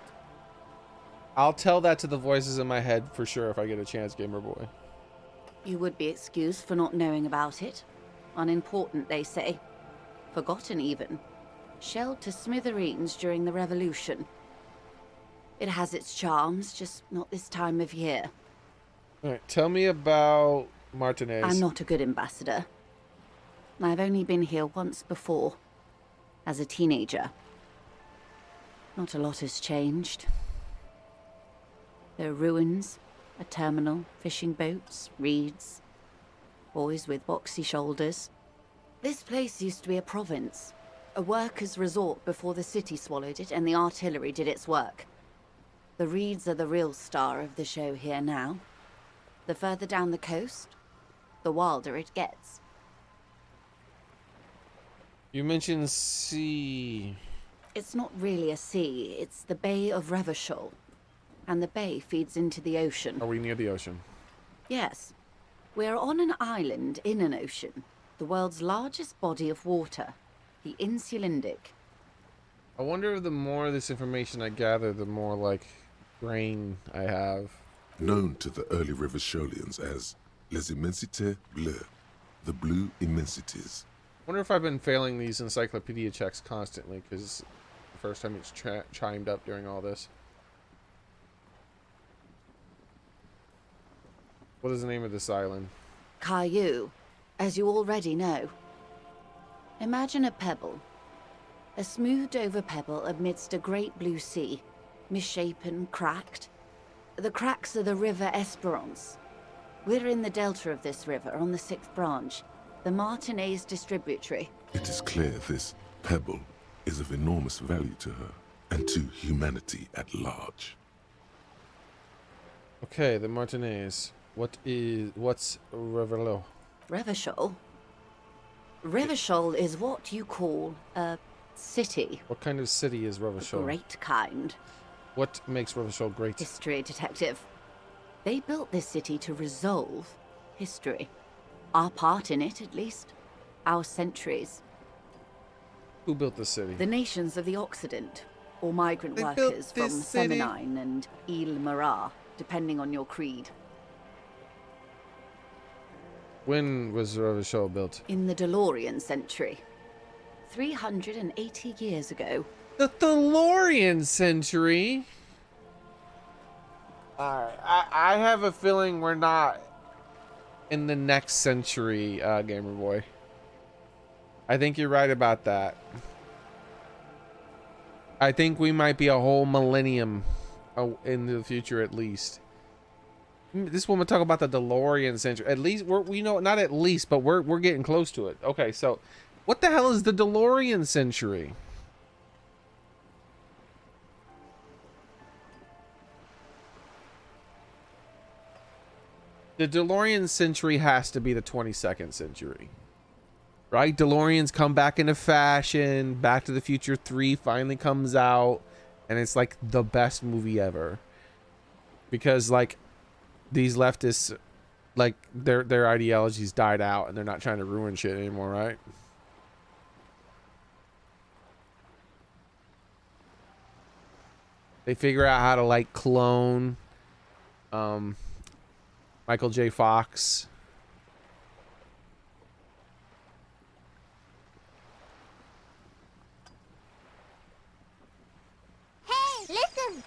I'll tell that to the voices in my head for sure if I get a chance, Gamer Boy. You would be excused for not knowing about it. Unimportant, they say. Forgotten, even. Shelled to smithereens during the Revolution. It has its charms, just not this time of year. Alright, tell me about Martinez. I'm not a good ambassador. I've only been here once before, as a teenager. Not a lot has changed. There are ruins, a terminal, fishing boats, reeds, boys with boxy shoulders. This place used to be a province, a workers' resort before the city swallowed it and the artillery did its work. The reeds are the real star of the show here now. The further down the coast, the wilder it gets. You mentioned sea. It's not really a sea, it's the Bay of Revachol. and the bay feeds into the ocean. Are we near the ocean? Yes. We're on an island in an ocean, the world's largest body of water, the Insulindic. I wonder if the more of this information I gather, the more, like, brain I have. Known to the early Rivisholians as Les Immensités Bleues, the Blue Immensities. I wonder if I've been failing these encyclopedia checks constantly, because the first time it's chimed up during all this. What is the name of this island? Caillou, as you already know. Imagine a pebble. A smoothed-over pebble amidst a great blue sea, misshapen, cracked. The cracks are the River Esperance. We're in the delta of this river, on the 6th branch, the Martinez distributary. It is clear this pebble is of enormous value to her, and to humanity at large. Okay, the Martinez. What's Revelo? Revachol? Revachol is what you call a city. What kind of city is The Revachol? great kind. What makes Revachol great? History detective. They built this city to resolve history. Our part in it, at least. Our centuries. Who built the city? The nations of the Occident, or migrant They built workers from this city. Semenine and Ile Marat, depending on your creed. When was Revachol built? In the DeLorean century. 380 years ago. The DeLorean century? Alright, I have a feeling we're not in the next century, Gamer Boy. I think you're right about that. I think we might be a whole millennium in the future at least. This woman talk about the DeLorean century. At least we know, not at least, but we're getting close to it. Okay, so what the hell is the DeLorean century? The DeLorean century has to be the 22nd century. Right? DeLoreans come back into fashion. Back to the Future 3 finally comes out. And it's like the best movie ever. Because like these leftists, like their ideologies died out and they're not trying to ruin shit anymore, right? They figure out how to like clone Michael J. Fox. Hey, listen!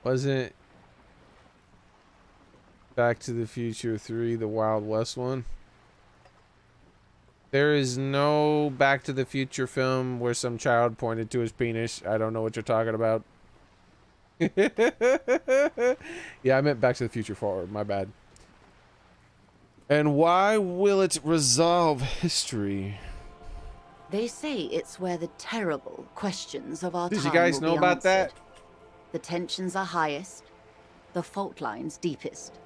Wasn't Back to the Future 3 the Wild West one? There is no Back to the Future film where some child pointed to his penis. I don't know what you're talking about. Yeah, I meant Back to the Future Forward. My bad. And why will it resolve history? They say it's where the terrible questions of our time Did you guys will know be about that? answered. The tensions are highest, the fault lines deepest.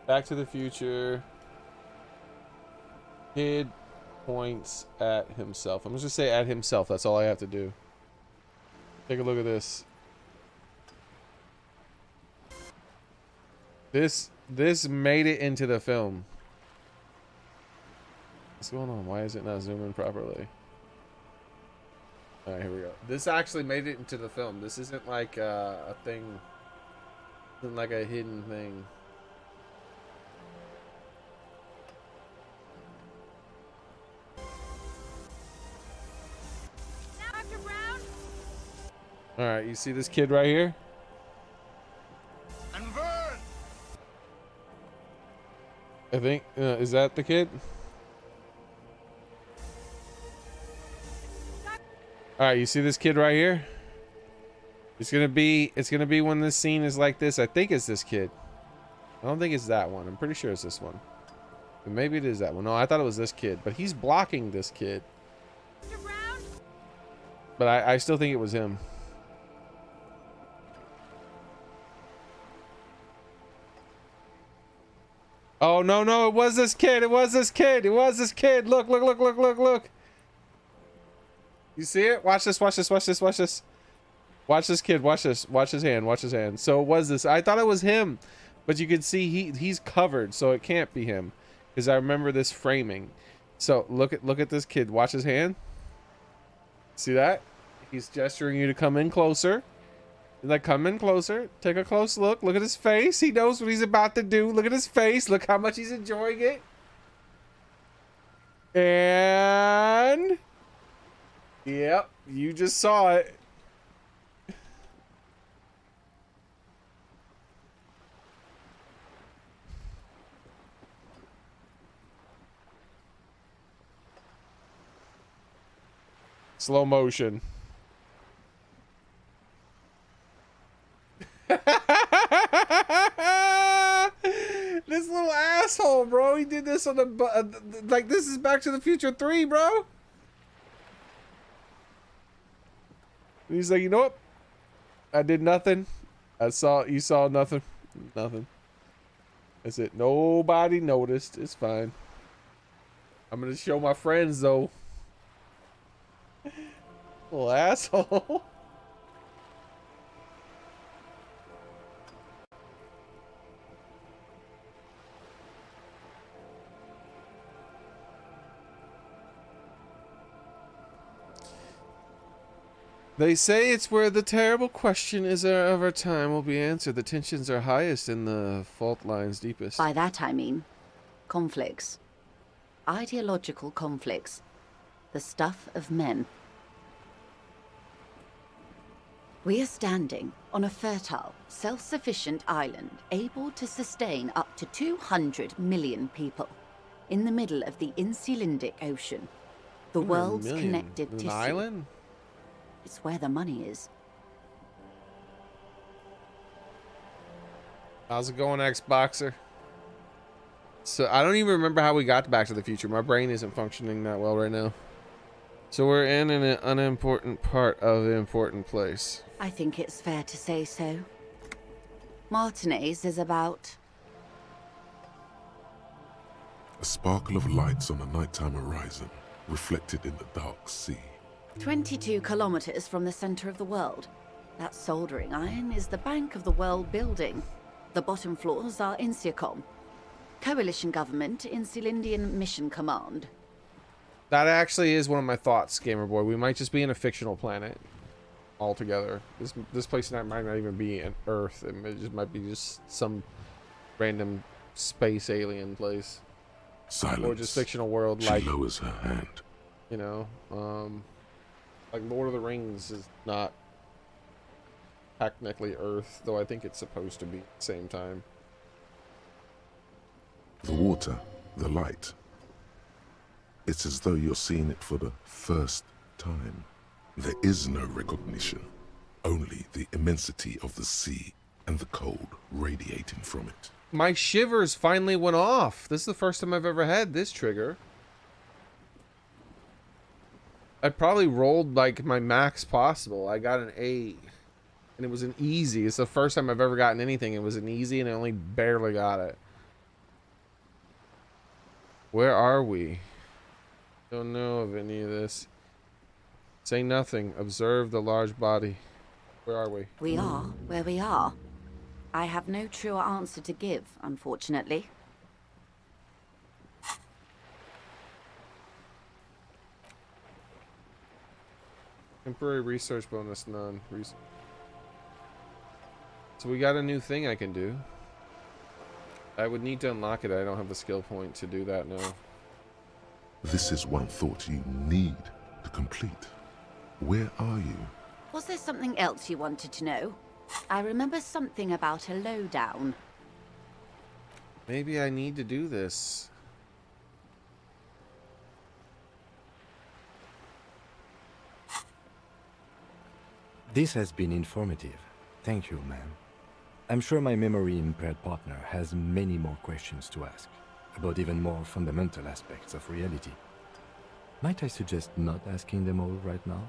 Back to the Future. Kid points at himself. I'm just gonna say at himself. That's all I have to do. Take a look at this. This made it into the film. What's going on? Why is it not zooming properly? All right, here we go. This actually made it into the film. This isn't like a thing. Isn't like a hidden thing. All right, you see this kid right here? I think is that the kid? All right, you see this kid right here? It's gonna be when this scene is like this. I think it's this kid. I don't think it's that one. I'm pretty sure it's this one. But maybe it is that one. No, I thought it was this kid, but he's blocking this kid. But I still think it was him. Oh, no, it was this kid. It was this kid. It was this kid. Look. You see it? Watch this. Watch this kid. Watch this. Watch his hand. Watch his hand. So was this? I thought it was him, but you can see he's covered, so it can't be him, because I remember this framing. So look at this kid. Watch his hand. See that? He's gesturing you to come in closer. He's like, come in closer. Take a close look. Look at his face. He knows what he's about to do. Look at his face. Look how much he's enjoying it. And yep, you just saw it. Slow motion. This little asshole, bro. He did this on the like, this is Back to the Future 3, bro. And he's like, you know what? I did nothing. You saw nothing. Nothing. That's it. Nobody noticed. It's fine. I'm gonna show my friends though. Little asshole. They say it's where the terrible question of our time will be answered. The tensions are highest and the fault lines deepest. By that I mean conflicts. Ideological conflicts. The stuff of men. We are standing on a fertile, self-sufficient island able to sustain up to 200 million people in the middle of the Insulindic Ocean, the world's connective tissue. An island? It's where the money is. How's it going, Xboxer? So I don't even remember how we got to Back to the Future. My brain isn't functioning that well right now. So we're in an unimportant part of an important place. I think it's fair to say so. Martinez is about... A sparkle of lights on a nighttime horizon, reflected in the dark sea. 22 kilometers from the center of the world. That soldering iron is the bank of the world building. The bottom floors are Insiacom. Coalition government, Insulindian Mission Command. That actually is one of my thoughts, Gamer Boy. We might just be in a fictional planet altogether. This place might not even be an Earth. It just might be just some random space alien place. Silence. Or just fictional world, She like, lowers her hand. you know, like Lord of the Rings is not technically Earth, though I think it's supposed to be at the same time. The water, the light. It's as though you're seeing it for the first time. There is no recognition, only the immensity of the sea and the cold radiating from it. My shivers finally went off. This is the first time I've ever had this trigger. I probably rolled like my max possible. I got an 8 and it was an easy. It's the first time I've ever gotten anything. It was an easy and I only barely got it. Where are we? Don't know of any of this. Say nothing. Observe the large body. Where are we? We are where we are. I have no truer answer to give, unfortunately. Temporary research bonus, none. So we got a new thing I can do. I would need to unlock it. I don't have the skill point to do that now. This is one thought you need to complete. Where are you? Was there something else you wanted to know? I remember something about a lowdown. Maybe I need to do this. This has been informative. Thank you, ma'am. I'm sure my memory-impaired partner has many more questions to ask, about even more fundamental aspects of reality. Might I suggest not asking them all right now?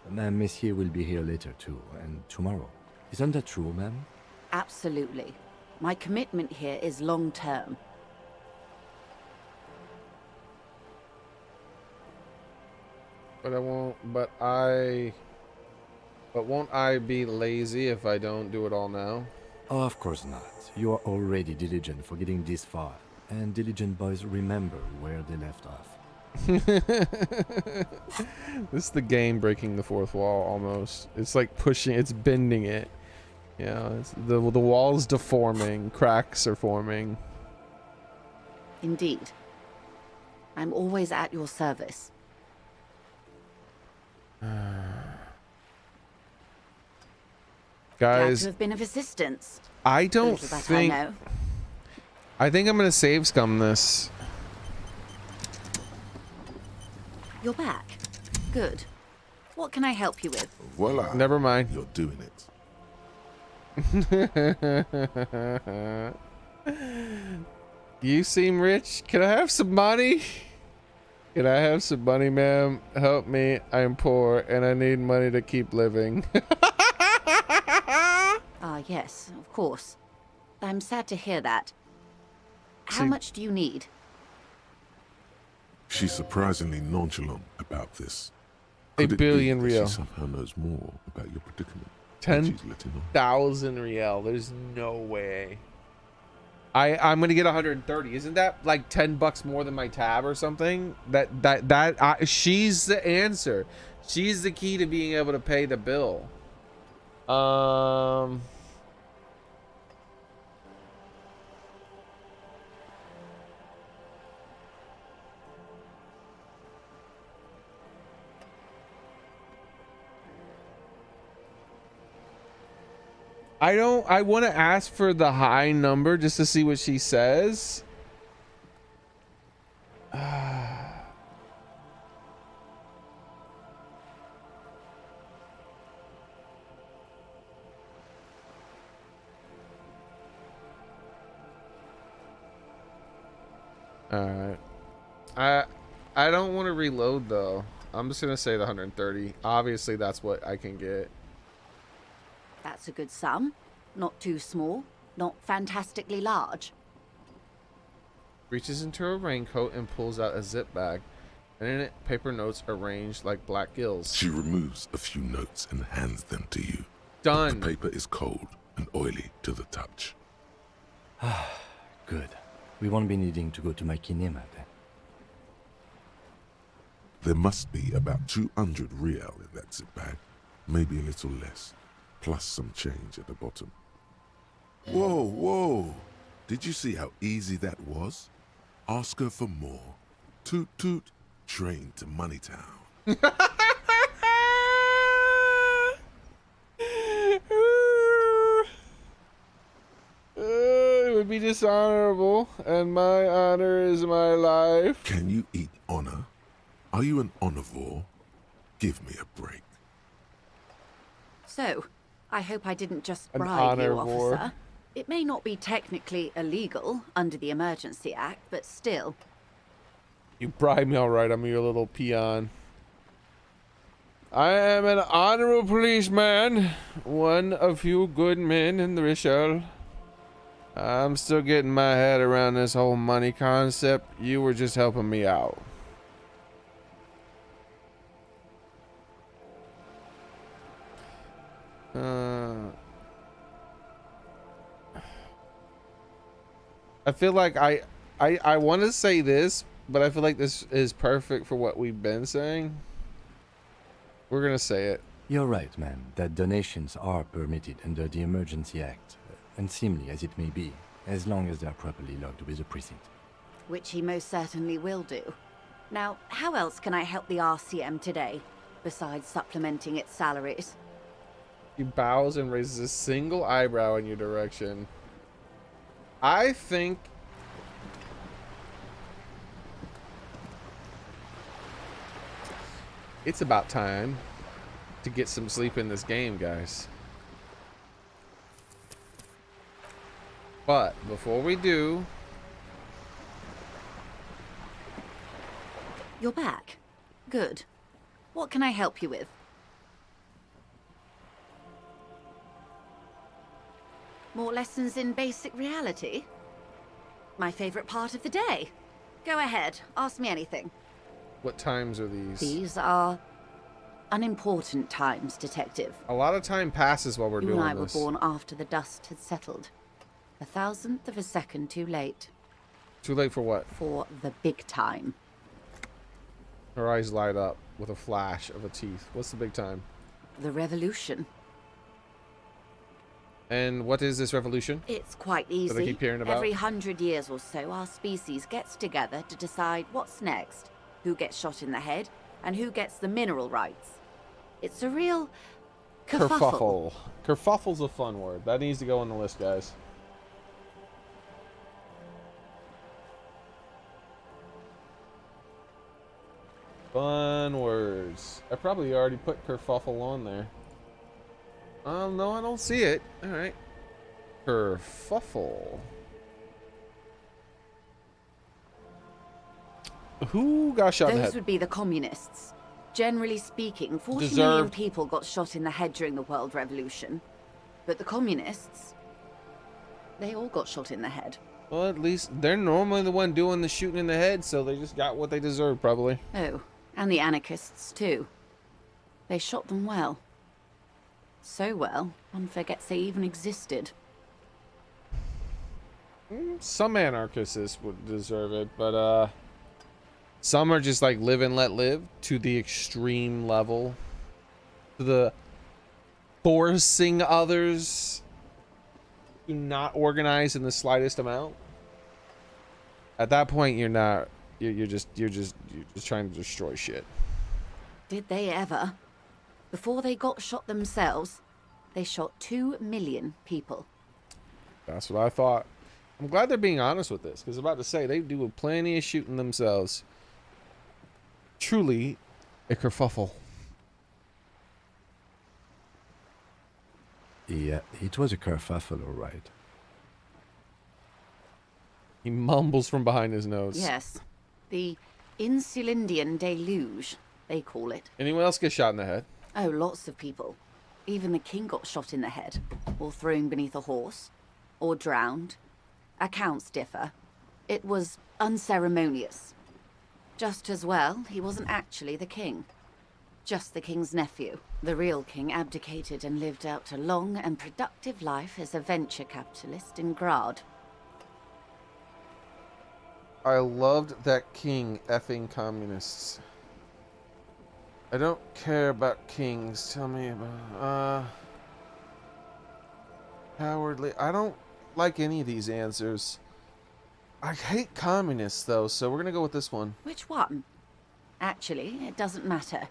Ma'am, Messier will be here later too, and tomorrow. Isn't that true, ma'am? Absolutely. My commitment here is long-term. But I won't, but But won't I be lazy if I don't do it all now? Oh, of course not. You are already diligent for getting this far, and diligent boys remember where they left off. This is the game breaking the fourth wall almost. It's like pushing, it's bending it. Yeah, it's the wall's deforming, cracks are forming. Indeed. I'm always at your service. Glad Guys, to have been of assistance. I don't Little that think. I know. I think I'm gonna save scum this. You're back. Good. What can I help you with? Voila. Never mind. You're doing it. You seem rich. Can I have some money? Can I have some money, ma'am? Help me. I'm poor and I need money to keep living. Ah, yes, of course. I'm sad to hear that. How See- much do you need? She's surprisingly nonchalant about this. A Could it be billion that real. She somehow knows more about your predicament. than she's letting on? 10,000 real. There's no way. I'm gonna get 130. Isn't that like $10 more than my tab or something? She's the answer. She's the key to being able to pay the bill. I want to ask for the high number just to see what she says. Alright. I don't want to reload though. I'm just gonna say the 130. Obviously that's what I can get. That's a good sum. Not too small, not fantastically large. Reaches into her raincoat and pulls out a zip bag. And in it, paper notes arranged like black gills. She removes a few notes and hands them to you. Done. The paper is cold and oily to the touch. Good. We won't be needing to go to my kinema then. There must be about 200 real in that zip bag. Maybe a little less. Plus some change at the bottom. Whoa, whoa. Did you see how easy that was? Ask her for more. Toot toot. Train to Money Town. It would be dishonorable, and my honor is my life. Can you eat honor? Are you an honorvore? Give me a break. So, I hope I didn't just An bribe you, honorvore. officer. It may not be technically illegal under the Emergency Act, but still. You bribe me all right. I'm your little peon. I am an honorable policeman. One of few good men in the Richel. I'm still getting my head around this whole money concept. You were just helping me out. I feel like I want to say this, but I feel like this is perfect for what we've been saying. We're gonna say it. You're right, man, that donations are permitted under the Emergency Act, unseemly as it may be, as long as they are properly logged with the precinct. Which he most certainly will do. Now, how else can I help the RCM today, besides supplementing its salaries? He bows and raises a single eyebrow in your direction. I think it's about time to get some sleep in this game, guys. But before we do, You're back. Good. What can I help you with? More lessons in basic reality? My favorite part of the day. Go ahead, ask me anything. what times are these? These are unimportant times, Detective. A lot of time passes while we're You doing and I were this. born after the dust had settled. 1,000th of a second too late. Too late for what? For the big time. Her eyes light up with a flash of her teeth. What's the big time? The revolution. And what is this revolution? It's quite easy. That I keep hearing about? Every 100 years or so, our species gets together to decide what's next, who gets shot in the head, and who gets the mineral rights. It's a real kerfuffle. Kerfuffle's a fun word. That needs to go on the list, guys. Fun words. I probably already put kerfuffle on there. No, I don't see it. All right. Kerfuffle. Who got shot in the head? Those would be the communists. Generally speaking, 40 million Deserved. people got shot in the head during the World Revolution. But the communists, they all got shot in the head. Well, at least they're normally the one doing the shooting in the head, so they just got what they deserve, probably. Oh, and the anarchists too. They shot them well. So well, one forgets they even existed. Some anarchists would deserve it, but some are just like live and let live to the extreme level. To the forcing others to not organize in the slightest amount. At that point, you're just trying to destroy shit. Did they ever? Before they got shot themselves, they shot 2 million people. That's what I thought. I'm glad they're being honest with this, because I'm about to say they do plenty of shooting themselves. Truly a kerfuffle. Yeah, it was a kerfuffle, all right. He mumbles from behind his nose. Yes, the Insulindian deluge, they call it. Anyone else get shot in the head? Oh, lots of people. Even the king got shot in the head, or thrown beneath a horse, or drowned. Accounts differ. It was unceremonious. Just as well, he wasn't actually the king. Just the king's nephew. The real king abdicated and lived out a long and productive life as a venture capitalist in Grad. I loved that king effing communists. I don't care about kings. Tell me about cowardly. I don't like any of these answers. I hate communists though, so we're gonna go with this one. Which one? Actually, it doesn't matter.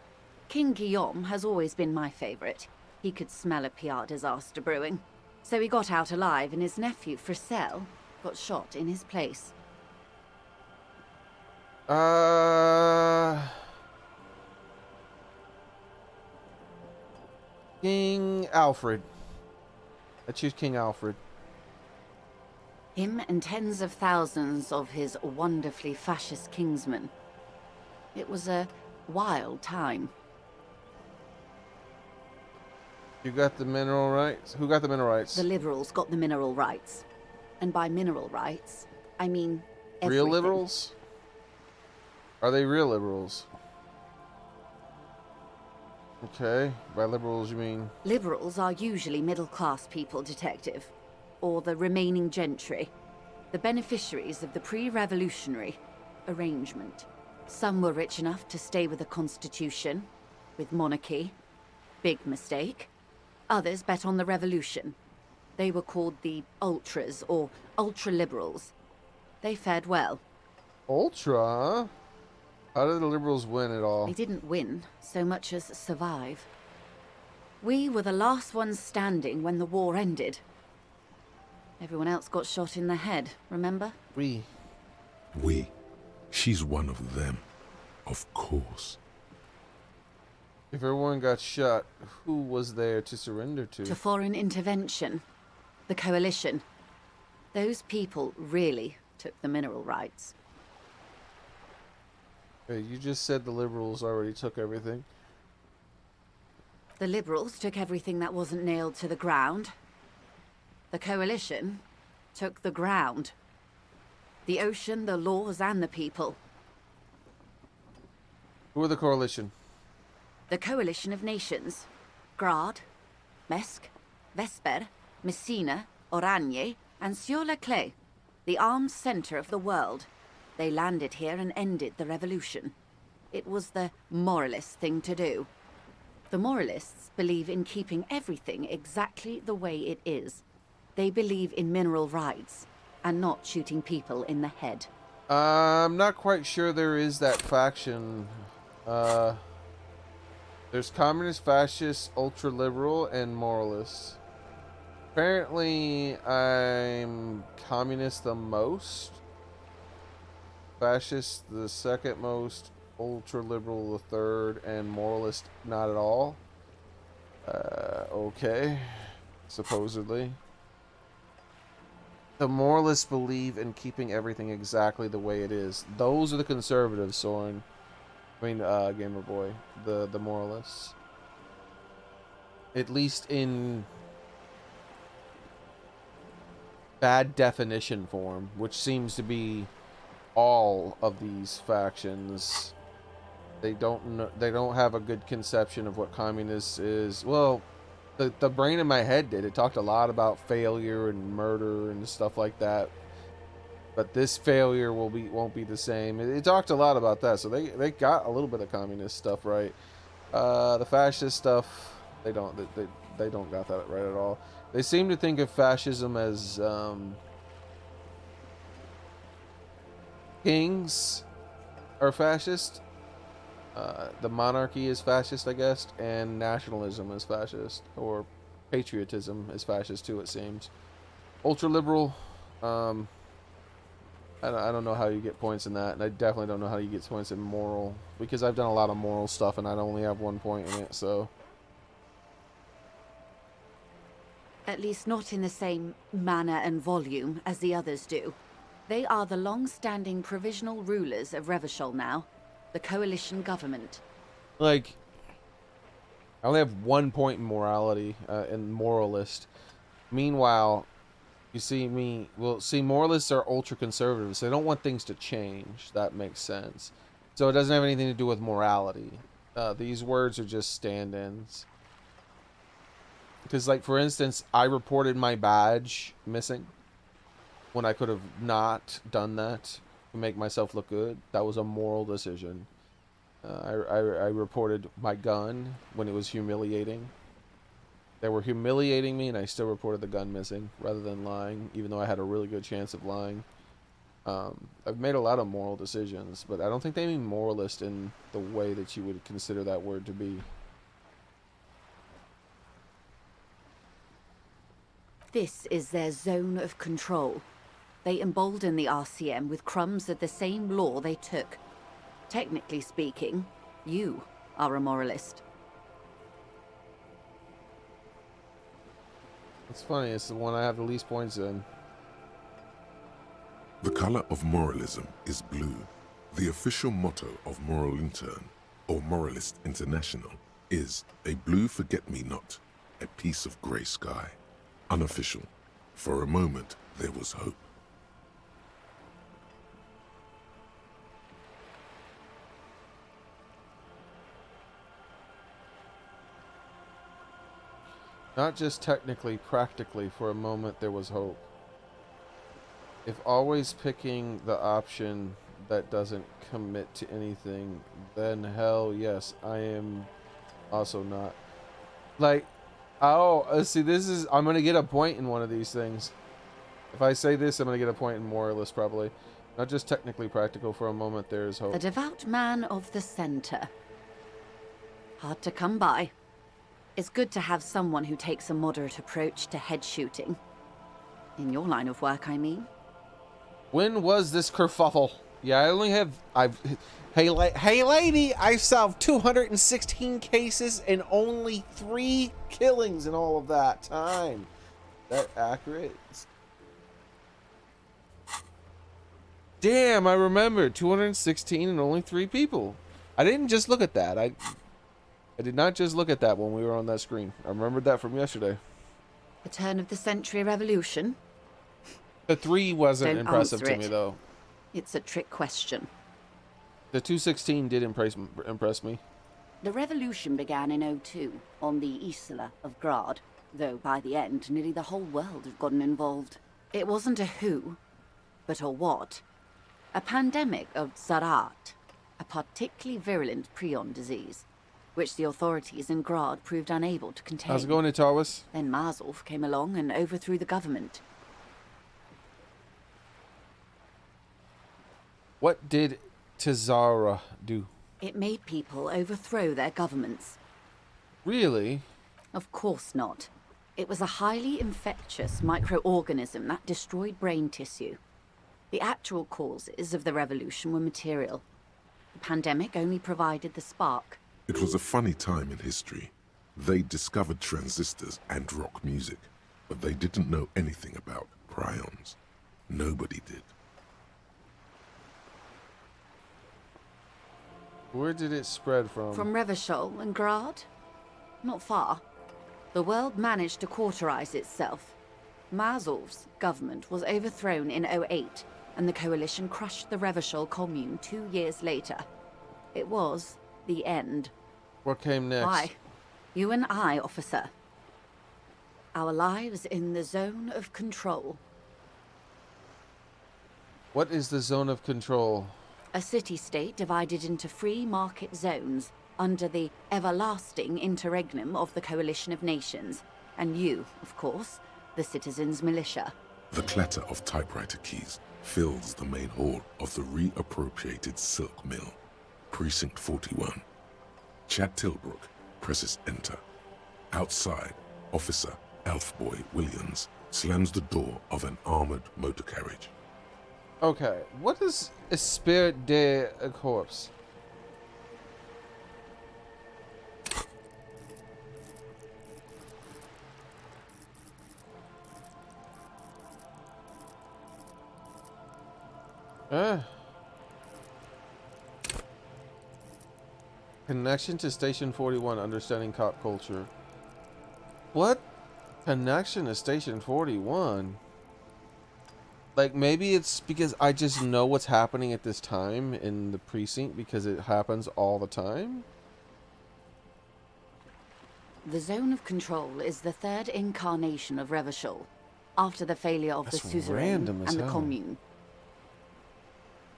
King Guillaume has always been my favorite. He could smell a PR disaster brewing. So he got out alive, and his nephew, Fricelle, got shot in his place. King Alfred. I choose King Alfred. Him and tens of thousands of his wonderfully fascist kingsmen. It was a wild time. You got the mineral rights? Who got the mineral rights? The liberals got the mineral rights. And by mineral rights, I mean everything. Real liberals? Are they real liberals? Okay, by liberals you mean? Liberals are usually middle-class people, Detective. Or the remaining gentry. The beneficiaries of the pre-revolutionary arrangement. Some were rich enough to stay with the Constitution, with monarchy. Big mistake. Others bet on the revolution. They were called the ultras, or ultra-liberals. They fared well. Ultra, huh? How did the liberals win it all? They didn't win so much as survive. We were the last ones standing when the war ended. Everyone else got shot in the head, remember? We. She's one of them. Of course. If everyone got shot, who was there to surrender to? To foreign intervention. The coalition. Those people really took the mineral rights. Hey, you just said the liberals already took everything. The liberals took everything that wasn't nailed to the ground. The coalition took the ground. The ocean, the laws, and the people. Who are the coalition? The coalition of nations. Grad, Mesk, Vesper, Messina, Oranje, and Sur-la-Clay. The armed center of the world. They landed here and ended the revolution. It was the moralist thing to do. The moralists believe in keeping everything exactly the way it is. They believe in mineral rights, and not shooting people in the head. I'm not quite sure there is that faction. There's communist, fascist, ultra-liberal, and moralists. Apparently, I'm communist the most, fascist the second most, ultra-liberal the third, and moralist not at all. Okay, supposedly. The moralists believe in keeping everything exactly the way it is. Those are the conservatives, Soren. I mean, Gamer Boy. The moralists. At least in bad definition form, which seems to be all of these factions. They don't have a good conception of what communist is. Well, the brain in my head did. It talked a lot about failure and murder and stuff like that. But this failure won't be the same. It talked a lot about that, so they got a little bit of communist stuff right. The fascist stuff, they don't got that right at all. They seem to think of fascism as kings are fascist. The monarchy is fascist, I guess, and nationalism is fascist, or patriotism is fascist too, it seems. Ultra-liberal, I don't know how you get points in that, and I definitely don't know how you get points in moral, because I've done a lot of moral stuff and I only have 1 point in it, so. At least not in the same manner and volume as the others do. They are the long-standing provisional rulers of Revachol now, the coalition government. Like, I only have 1 point in morality, in moralist. Meanwhile, you see me, well, see, moralists are ultra-conservatives. They don't want things to change. That makes sense. So it doesn't have anything to do with morality. These words are just stand-ins. Because, like, for instance, I reported my badge missing when I could have not done that to make myself look good. That was a moral decision. I reported my gun when it was humiliating. They were humiliating me, and I still reported the gun missing rather than lying, even though I had a really good chance of lying. I've made a lot of moral decisions, but I don't think they mean moralist in the way that you would consider that word to be. This is their zone of control. They embolden the RCM with crumbs of the same law they took. Technically speaking, you are a moralist. It's funny, it's the one I have the least points in. The color of moralism is blue. The official motto of Moral Intern, or Moralist International, is a blue forget-me-not, a piece of gray sky. Unofficial. For a moment, there was hope. Not just technically, practically, for a moment there was hope. If always picking the option that doesn't commit to anything, then hell yes, I am also not. Like, oh, see, this is, I'm going to get a point in one of these things. If I say this, I'm going to get a point in moralist, probably. Not just technically practical, for a moment there is hope. A devout man of the center. Hard to come by. It's good to have someone who takes a moderate approach to head shooting. In your line of work, I mean. When was this kerfuffle? Yeah, I only have, hey lady, I solved 216 cases and only 3 killings in all of that time. That accurate? Damn, I remember 216 and only 3 people. I didn't just look at that. I did not just look at that when we were on that screen. I remembered that from yesterday. The turn of the century revolution? The 3 wasn't Don't impressive answer to me, it. though. It's a trick question. The 216 did impress me. The revolution began in '02 on the Isla of Grad, though by the end, nearly the whole world had gotten involved. It wasn't a who, but a what. A pandemic of Zarat, a particularly virulent prion disease, which the authorities in Grad proved unable to contain. How's it going, Itarwis? Then Marzolf came along and overthrew the government. What did Tazara do? It made people overthrow their governments. Really? Of course not. It was a highly infectious microorganism that destroyed brain tissue. The actual causes of the revolution were material. The pandemic only provided the spark. It was a funny time in history. They discovered transistors and rock music, but they didn't know anything about prions. Nobody did. Where did it spread from? From Revachol and Grad? Not far. The world managed to cauterize itself. Marzolf's government was overthrown in '08, and the coalition crushed the Revachol commune 2 years later. It was the end. What came next? Why? You and I, officer. Our lives in the zone of control. What is the zone of control? A city-state divided into free market zones under the everlasting interregnum of the Coalition of Nations. And you, of course, the citizens' militia. The clatter of typewriter keys fills the main hall of the reappropriated silk mill. Precinct 41. Chad Tilbrook presses enter. Outside, Officer Elfboy Williams slams the door of an armored motor carriage. Okay, what is Esprit de Corps? Connection to Station 41, understanding cop culture. What? Connection to Station 41? Like, maybe it's because I just know what's happening at this time in the precinct because it happens all the time? The zone of control is the third incarnation of Revachol, after the failure of That's the suzerain random as and the hell. commune.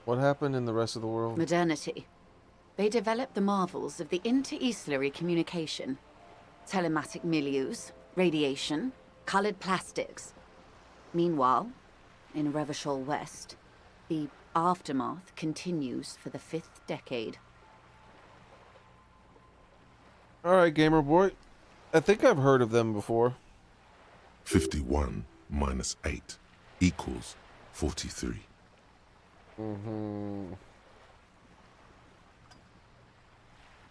What happened in the rest of the world? Modernity. They developed the marvels of the inter-Easlary communication. Telematic milieus, radiation, colored plastics. Meanwhile, in Revachol West, the aftermath continues for the 5th decade. Alright, gamer boy. I think I've heard of them before. 51 minus 8 equals 43. Mm-hmm.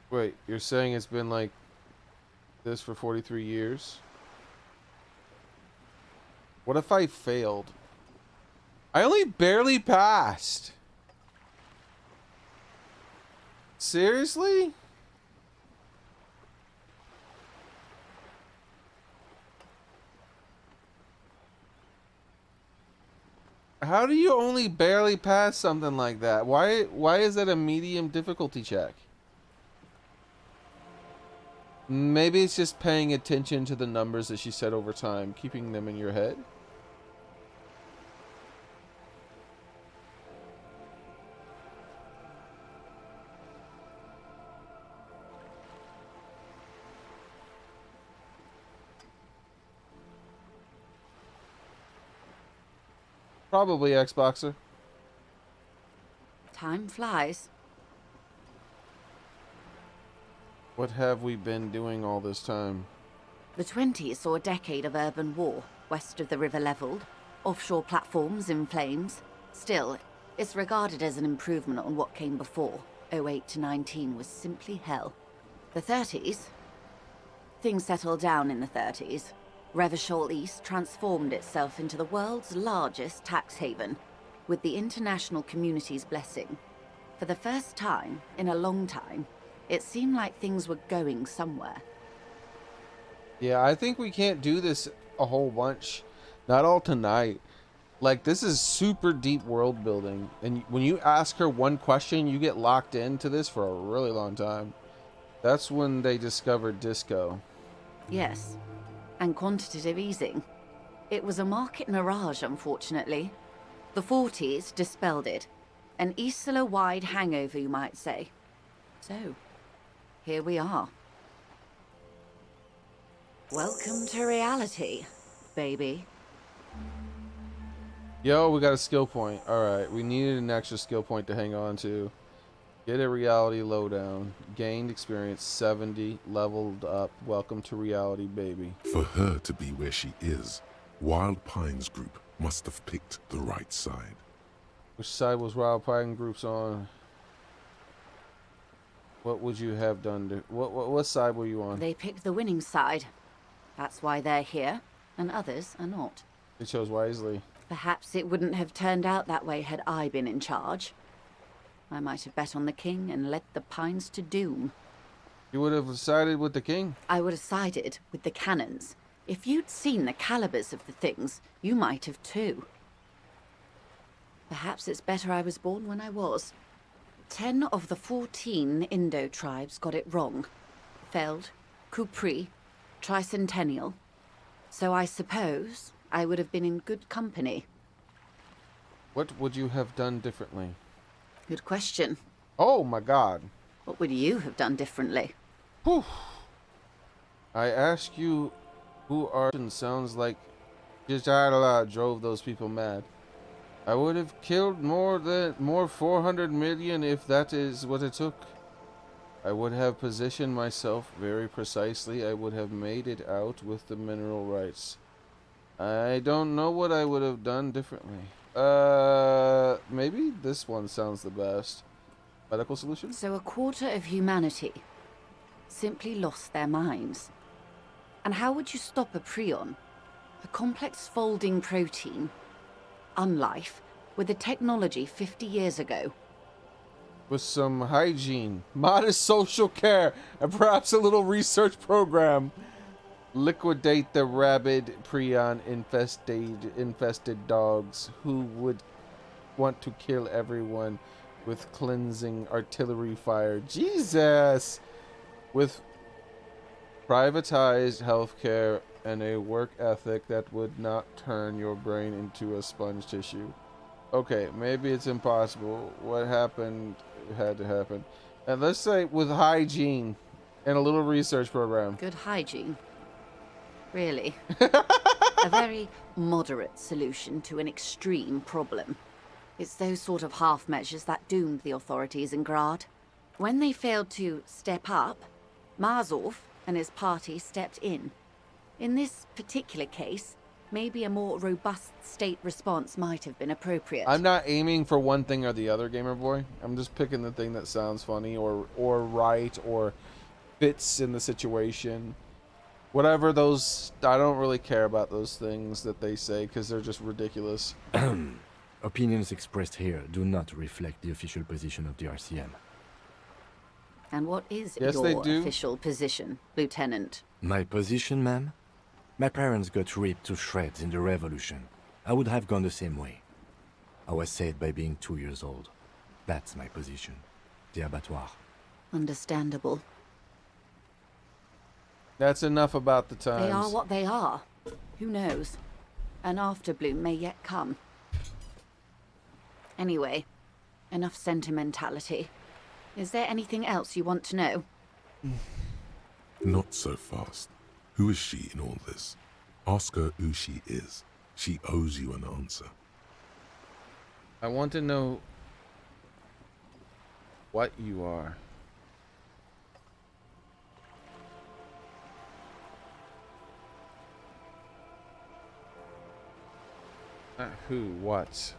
Wait, you're saying it's been like this for 43 years? What if I failed? I only barely passed. Seriously? How do you only barely pass something like that? Why is that a medium difficulty check? Maybe it's just paying attention to the numbers that she said over time, keeping them in your head. Probably Xboxer. Time flies. What have we been doing all this time? The 20s saw a decade of urban war, west of the river leveled, offshore platforms in flames. Still, it's regarded as an improvement on what came before. '08 to '19 was simply hell. The 30s? Things settled down in the 30s. Revachol East transformed itself into the world's largest tax haven, with the international community's blessing. For the first time in a long time, it seemed like things were going somewhere. Yeah, I think we can't do this a whole bunch. Not all tonight. Like, this is super deep world building. And when you ask her one question, you get locked into this for a really long time. That's when they discovered disco. Yes, and quantitative easing. It was a market mirage, unfortunately. The 40s dispelled it. An Isola-wide hangover, you might say. So, here we are. Welcome to reality, baby. Yo, we got a skill point. Alright, we needed an extra skill point to hang on to. Get a reality lowdown. Gained experience 70. Leveled up. Welcome to reality, baby. For her to be where she is, Wild Pine's group must have picked the right side. Which side was Wild Pine Group's on? What would you have done? What side were you on? They picked the winning side. That's why they're here, and others are not. They chose wisely. Perhaps it wouldn't have turned out that way had I been in charge. I might have bet on the king and led the Pines to doom. You would have sided with the king? I would have sided with the cannons. If you'd seen the calibers of the things, you might have too. Perhaps it's better I was born when I was. 10 of the 14 Indo tribes got it wrong. Feld, Kupri, Tricentennial. So I suppose I would have been in good company. What would you have done differently? Good question. Oh my god. What would you have done differently? Whew. I ask you who are and sounds like Jajala drove those people mad. I would have killed more 400 million if that is what it took. I would have positioned myself very precisely. I would have made it out with the mineral rights. I don't know what I would have done differently. Maybe this one sounds the best. Medical solution? So a quarter of humanity simply lost their minds. And how would you stop a prion? A complex folding protein, unlife, with a technology 50 years ago. With some hygiene, modest social care, and perhaps a little research program. Liquidate the rabid prion infested dogs who would want to kill everyone with cleansing artillery fire. Jesus! With privatized healthcare and a work ethic that would not turn your brain into a sponge tissue. Okay, maybe it's impossible. What happened had to happen. And let's say with hygiene and a little research program. Good hygiene. Really. A very moderate solution to an extreme problem. It's those sort of half measures that doomed the authorities in Grad. When they failed to step up, Marzov and his party stepped in. In this particular case, maybe a more robust state response might have been appropriate. I'm not aiming for one thing or the other, Gamer Boy. I'm just picking the thing that sounds funny or right or fits in the situation. Whatever those, I don't really care about those things that they say because they're just ridiculous. Opinions expressed here do not reflect the official position of the RCM. And what is Yes, your they do. official position, Lieutenant? My position, ma'am? My parents got ripped to shreds in the revolution. I would have gone the same way. I was saved by being 2 years old. That's my position. The abattoir. Understandable. That's enough about the times. They are what they are. Who knows? An afterbloom may yet come. Anyway, enough sentimentality. Is there anything else you want to know? Not so fast. Who is she in all this? Ask her who she is. She owes you an answer. I want to know what you are. Not who, what?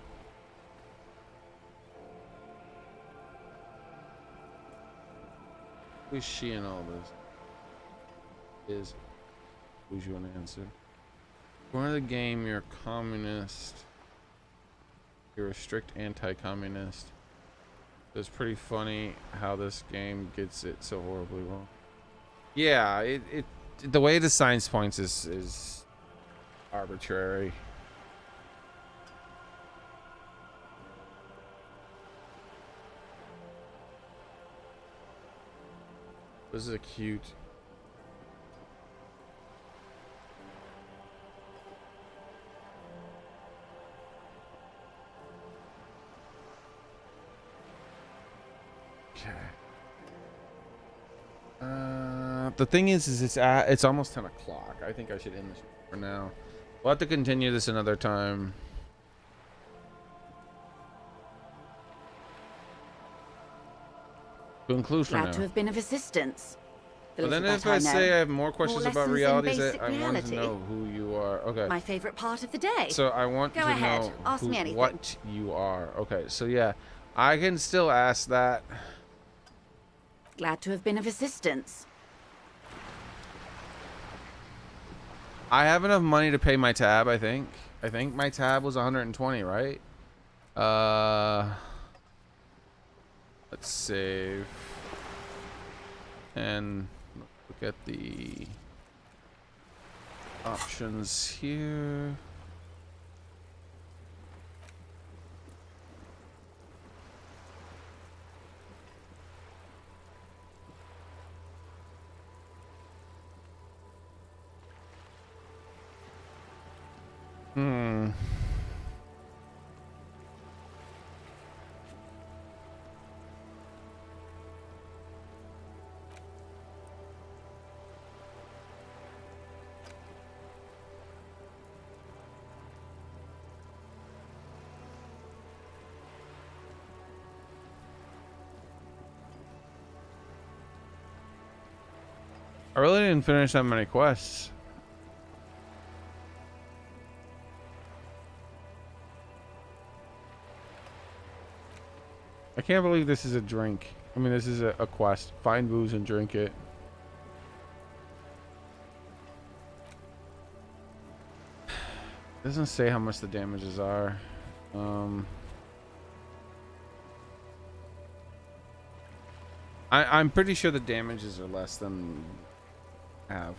Who's she in all this? Is who's you want to answer? For the game, you're a communist. You're a strict anti-communist. It's pretty funny how this game gets it so horribly wrong. Yeah, the way it assigns points is arbitrary. This is a cute. Okay. The thing is it's almost 10 o'clock. I think I should end this for now. We'll have to continue this another time. To conclude for now. Glad to have been of assistance. But then if I say I have more questions about realities, I want to know who you are. Okay. My favorite part of the day. So I want Go to ahead. know Ask me anything. what you are. Okay, so yeah, I can still ask that. Glad to have been of assistance. I have enough money to pay my tab, I think. I think my tab was 120, right? Let's save. And look at the options here. I really didn't finish that many quests. I can't believe this is a drink. I mean, this is a quest. Find booze and drink it. Doesn't say how much the damages are. I'm pretty sure the damages are less than I have.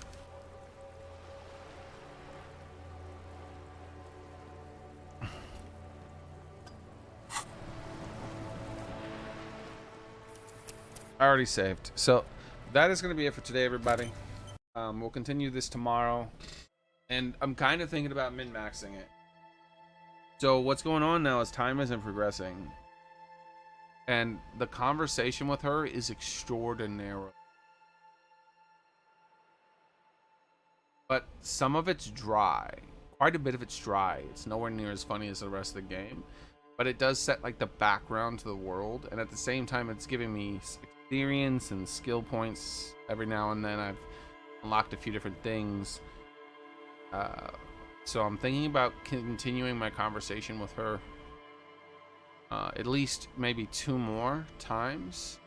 I already saved. So that is going to be it for today, everybody. We'll continue this tomorrow. And I'm kind of thinking about min-maxing it. So what's going on now is time isn't progressing. And the conversation with her is extraordinary. But some of it's dry. Quite a bit of it's dry. It's nowhere near as funny as the rest of the game. But it does set like the background to the world. And at the same time, it's giving me experience and skill points. Every now and then I've unlocked a few different things. So I'm thinking about continuing my conversation with her. At least maybe 2 more times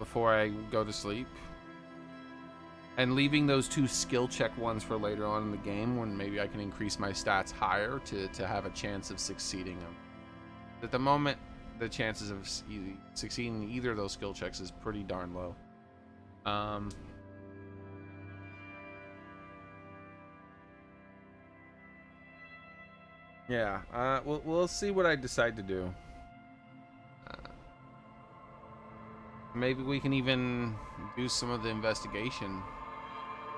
before I go to sleep, and leaving those 2 skill check ones for later on in the game when maybe I can increase my stats higher to have a chance of succeeding them. At the moment, the chances of succeeding in either of those skill checks is pretty darn low. Yeah, we'll see what I decide to do. Maybe we can even do some of the investigation.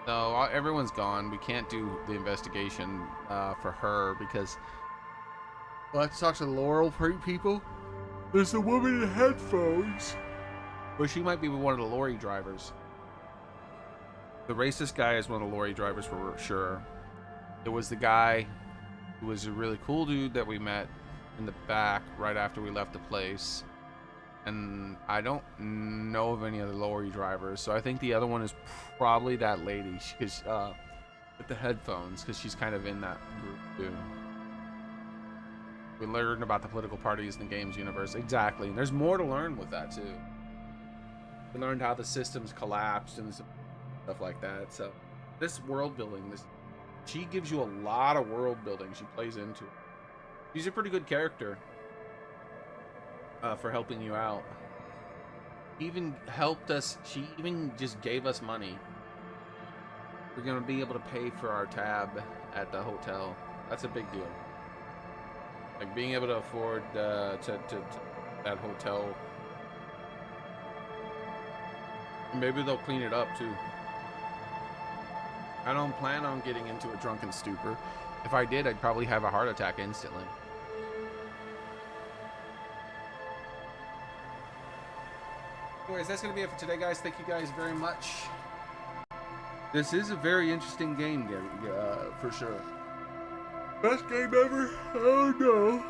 No, everyone's gone. We can't do the investigation for her because we'll have to talk to the Laurel people. There's a woman in headphones. Well, she might be one of the lorry drivers. The racist guy is one of the lorry drivers for sure. There was the guy who was a really cool dude that we met in the back right after we left the place. And I don't know of any other lorry drivers, so I think the other one is probably that lady, because with the headphones, because she's kind of in that group too. We learned about the political parties in the game's universe. Exactly, and there's more to learn with that too. We learned how the systems collapsed and stuff like that. So this world building, she gives you a lot of world building. She plays into it. She's a pretty good character. For helping you out. Even helped us. She even just gave us money. We're gonna be able to pay for our tab at the hotel. That's a big deal. Like being able to afford to that hotel Maybe they'll clean it up too. I don't plan on getting into a drunken stupor. If I did, I'd probably have a heart attack instantly. Anyways, that's going to be it for today, guys. Thank you guys very much. This is a very interesting game, for sure. Best game ever? Oh no.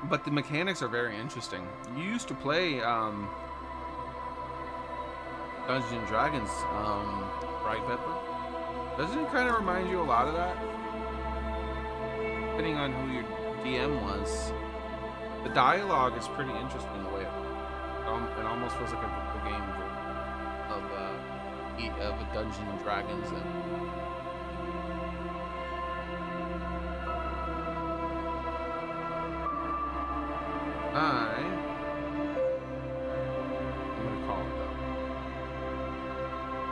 But the mechanics are very interesting. You used to play Dungeons and Dragons, right, Pepper? Doesn't it kind of remind you a lot of that? Depending on who your DM was. The dialogue is pretty interesting the way it almost feels like a game of a Dungeons and Dragons. I'm gonna call it though.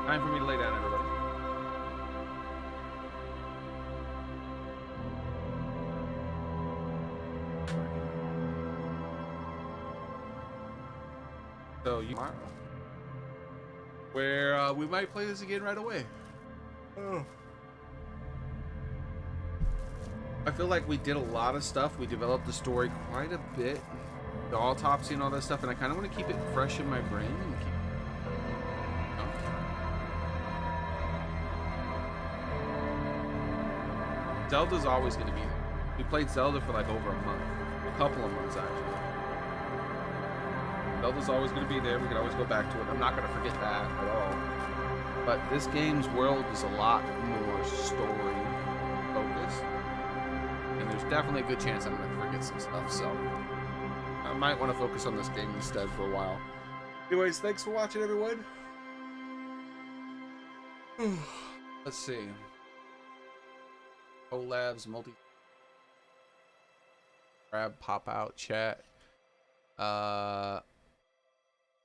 Time for me to lay down, everybody. So tomorrow, where we might play this again right away. Oh. I feel like we did a lot of stuff. We developed the story quite a bit, the autopsy and all that stuff, and I kind of want to keep it fresh in my brain and keep. Zelda's always going to be there. We played Zelda for like over a month, a couple of months actually. Zelda's always going to be there. We can always go back to it. I'm not going to forget that at all. But this game's world is a lot more story focused, and there's definitely a good chance I'm going to forget some stuff. So I might want to focus on this game instead for a while. Anyways, thanks for watching, everyone. Let's see. Collabs, grab, pop out, chat.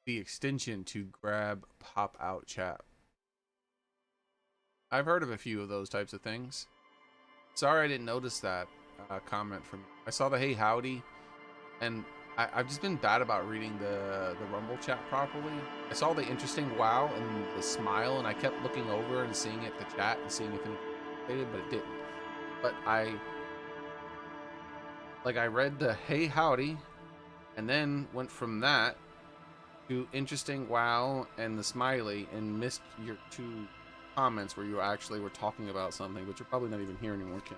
The extension to grab, pop out, chat. I've heard of a few of those types of things. Sorry I didn't notice that comment from you. I saw the hey howdy, and I've just been bad about reading the Rumble chat properly. I saw the interesting wow and the smile, and I kept looking over and seeing it, the chat, and seeing if anything related, but it didn't. But I read the hey howdy, and then went from that to interesting wow and the smiley, and missed your two comments where you actually were talking about something, but you're probably not even here anymore, Kim.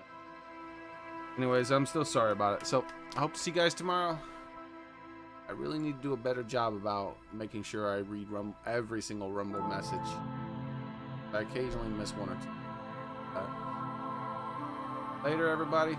Anyways, I'm still sorry about it. So I hope to see you guys tomorrow. I really need to do a better job about making sure I read every single Rumble message. I occasionally miss one or two. Later, everybody.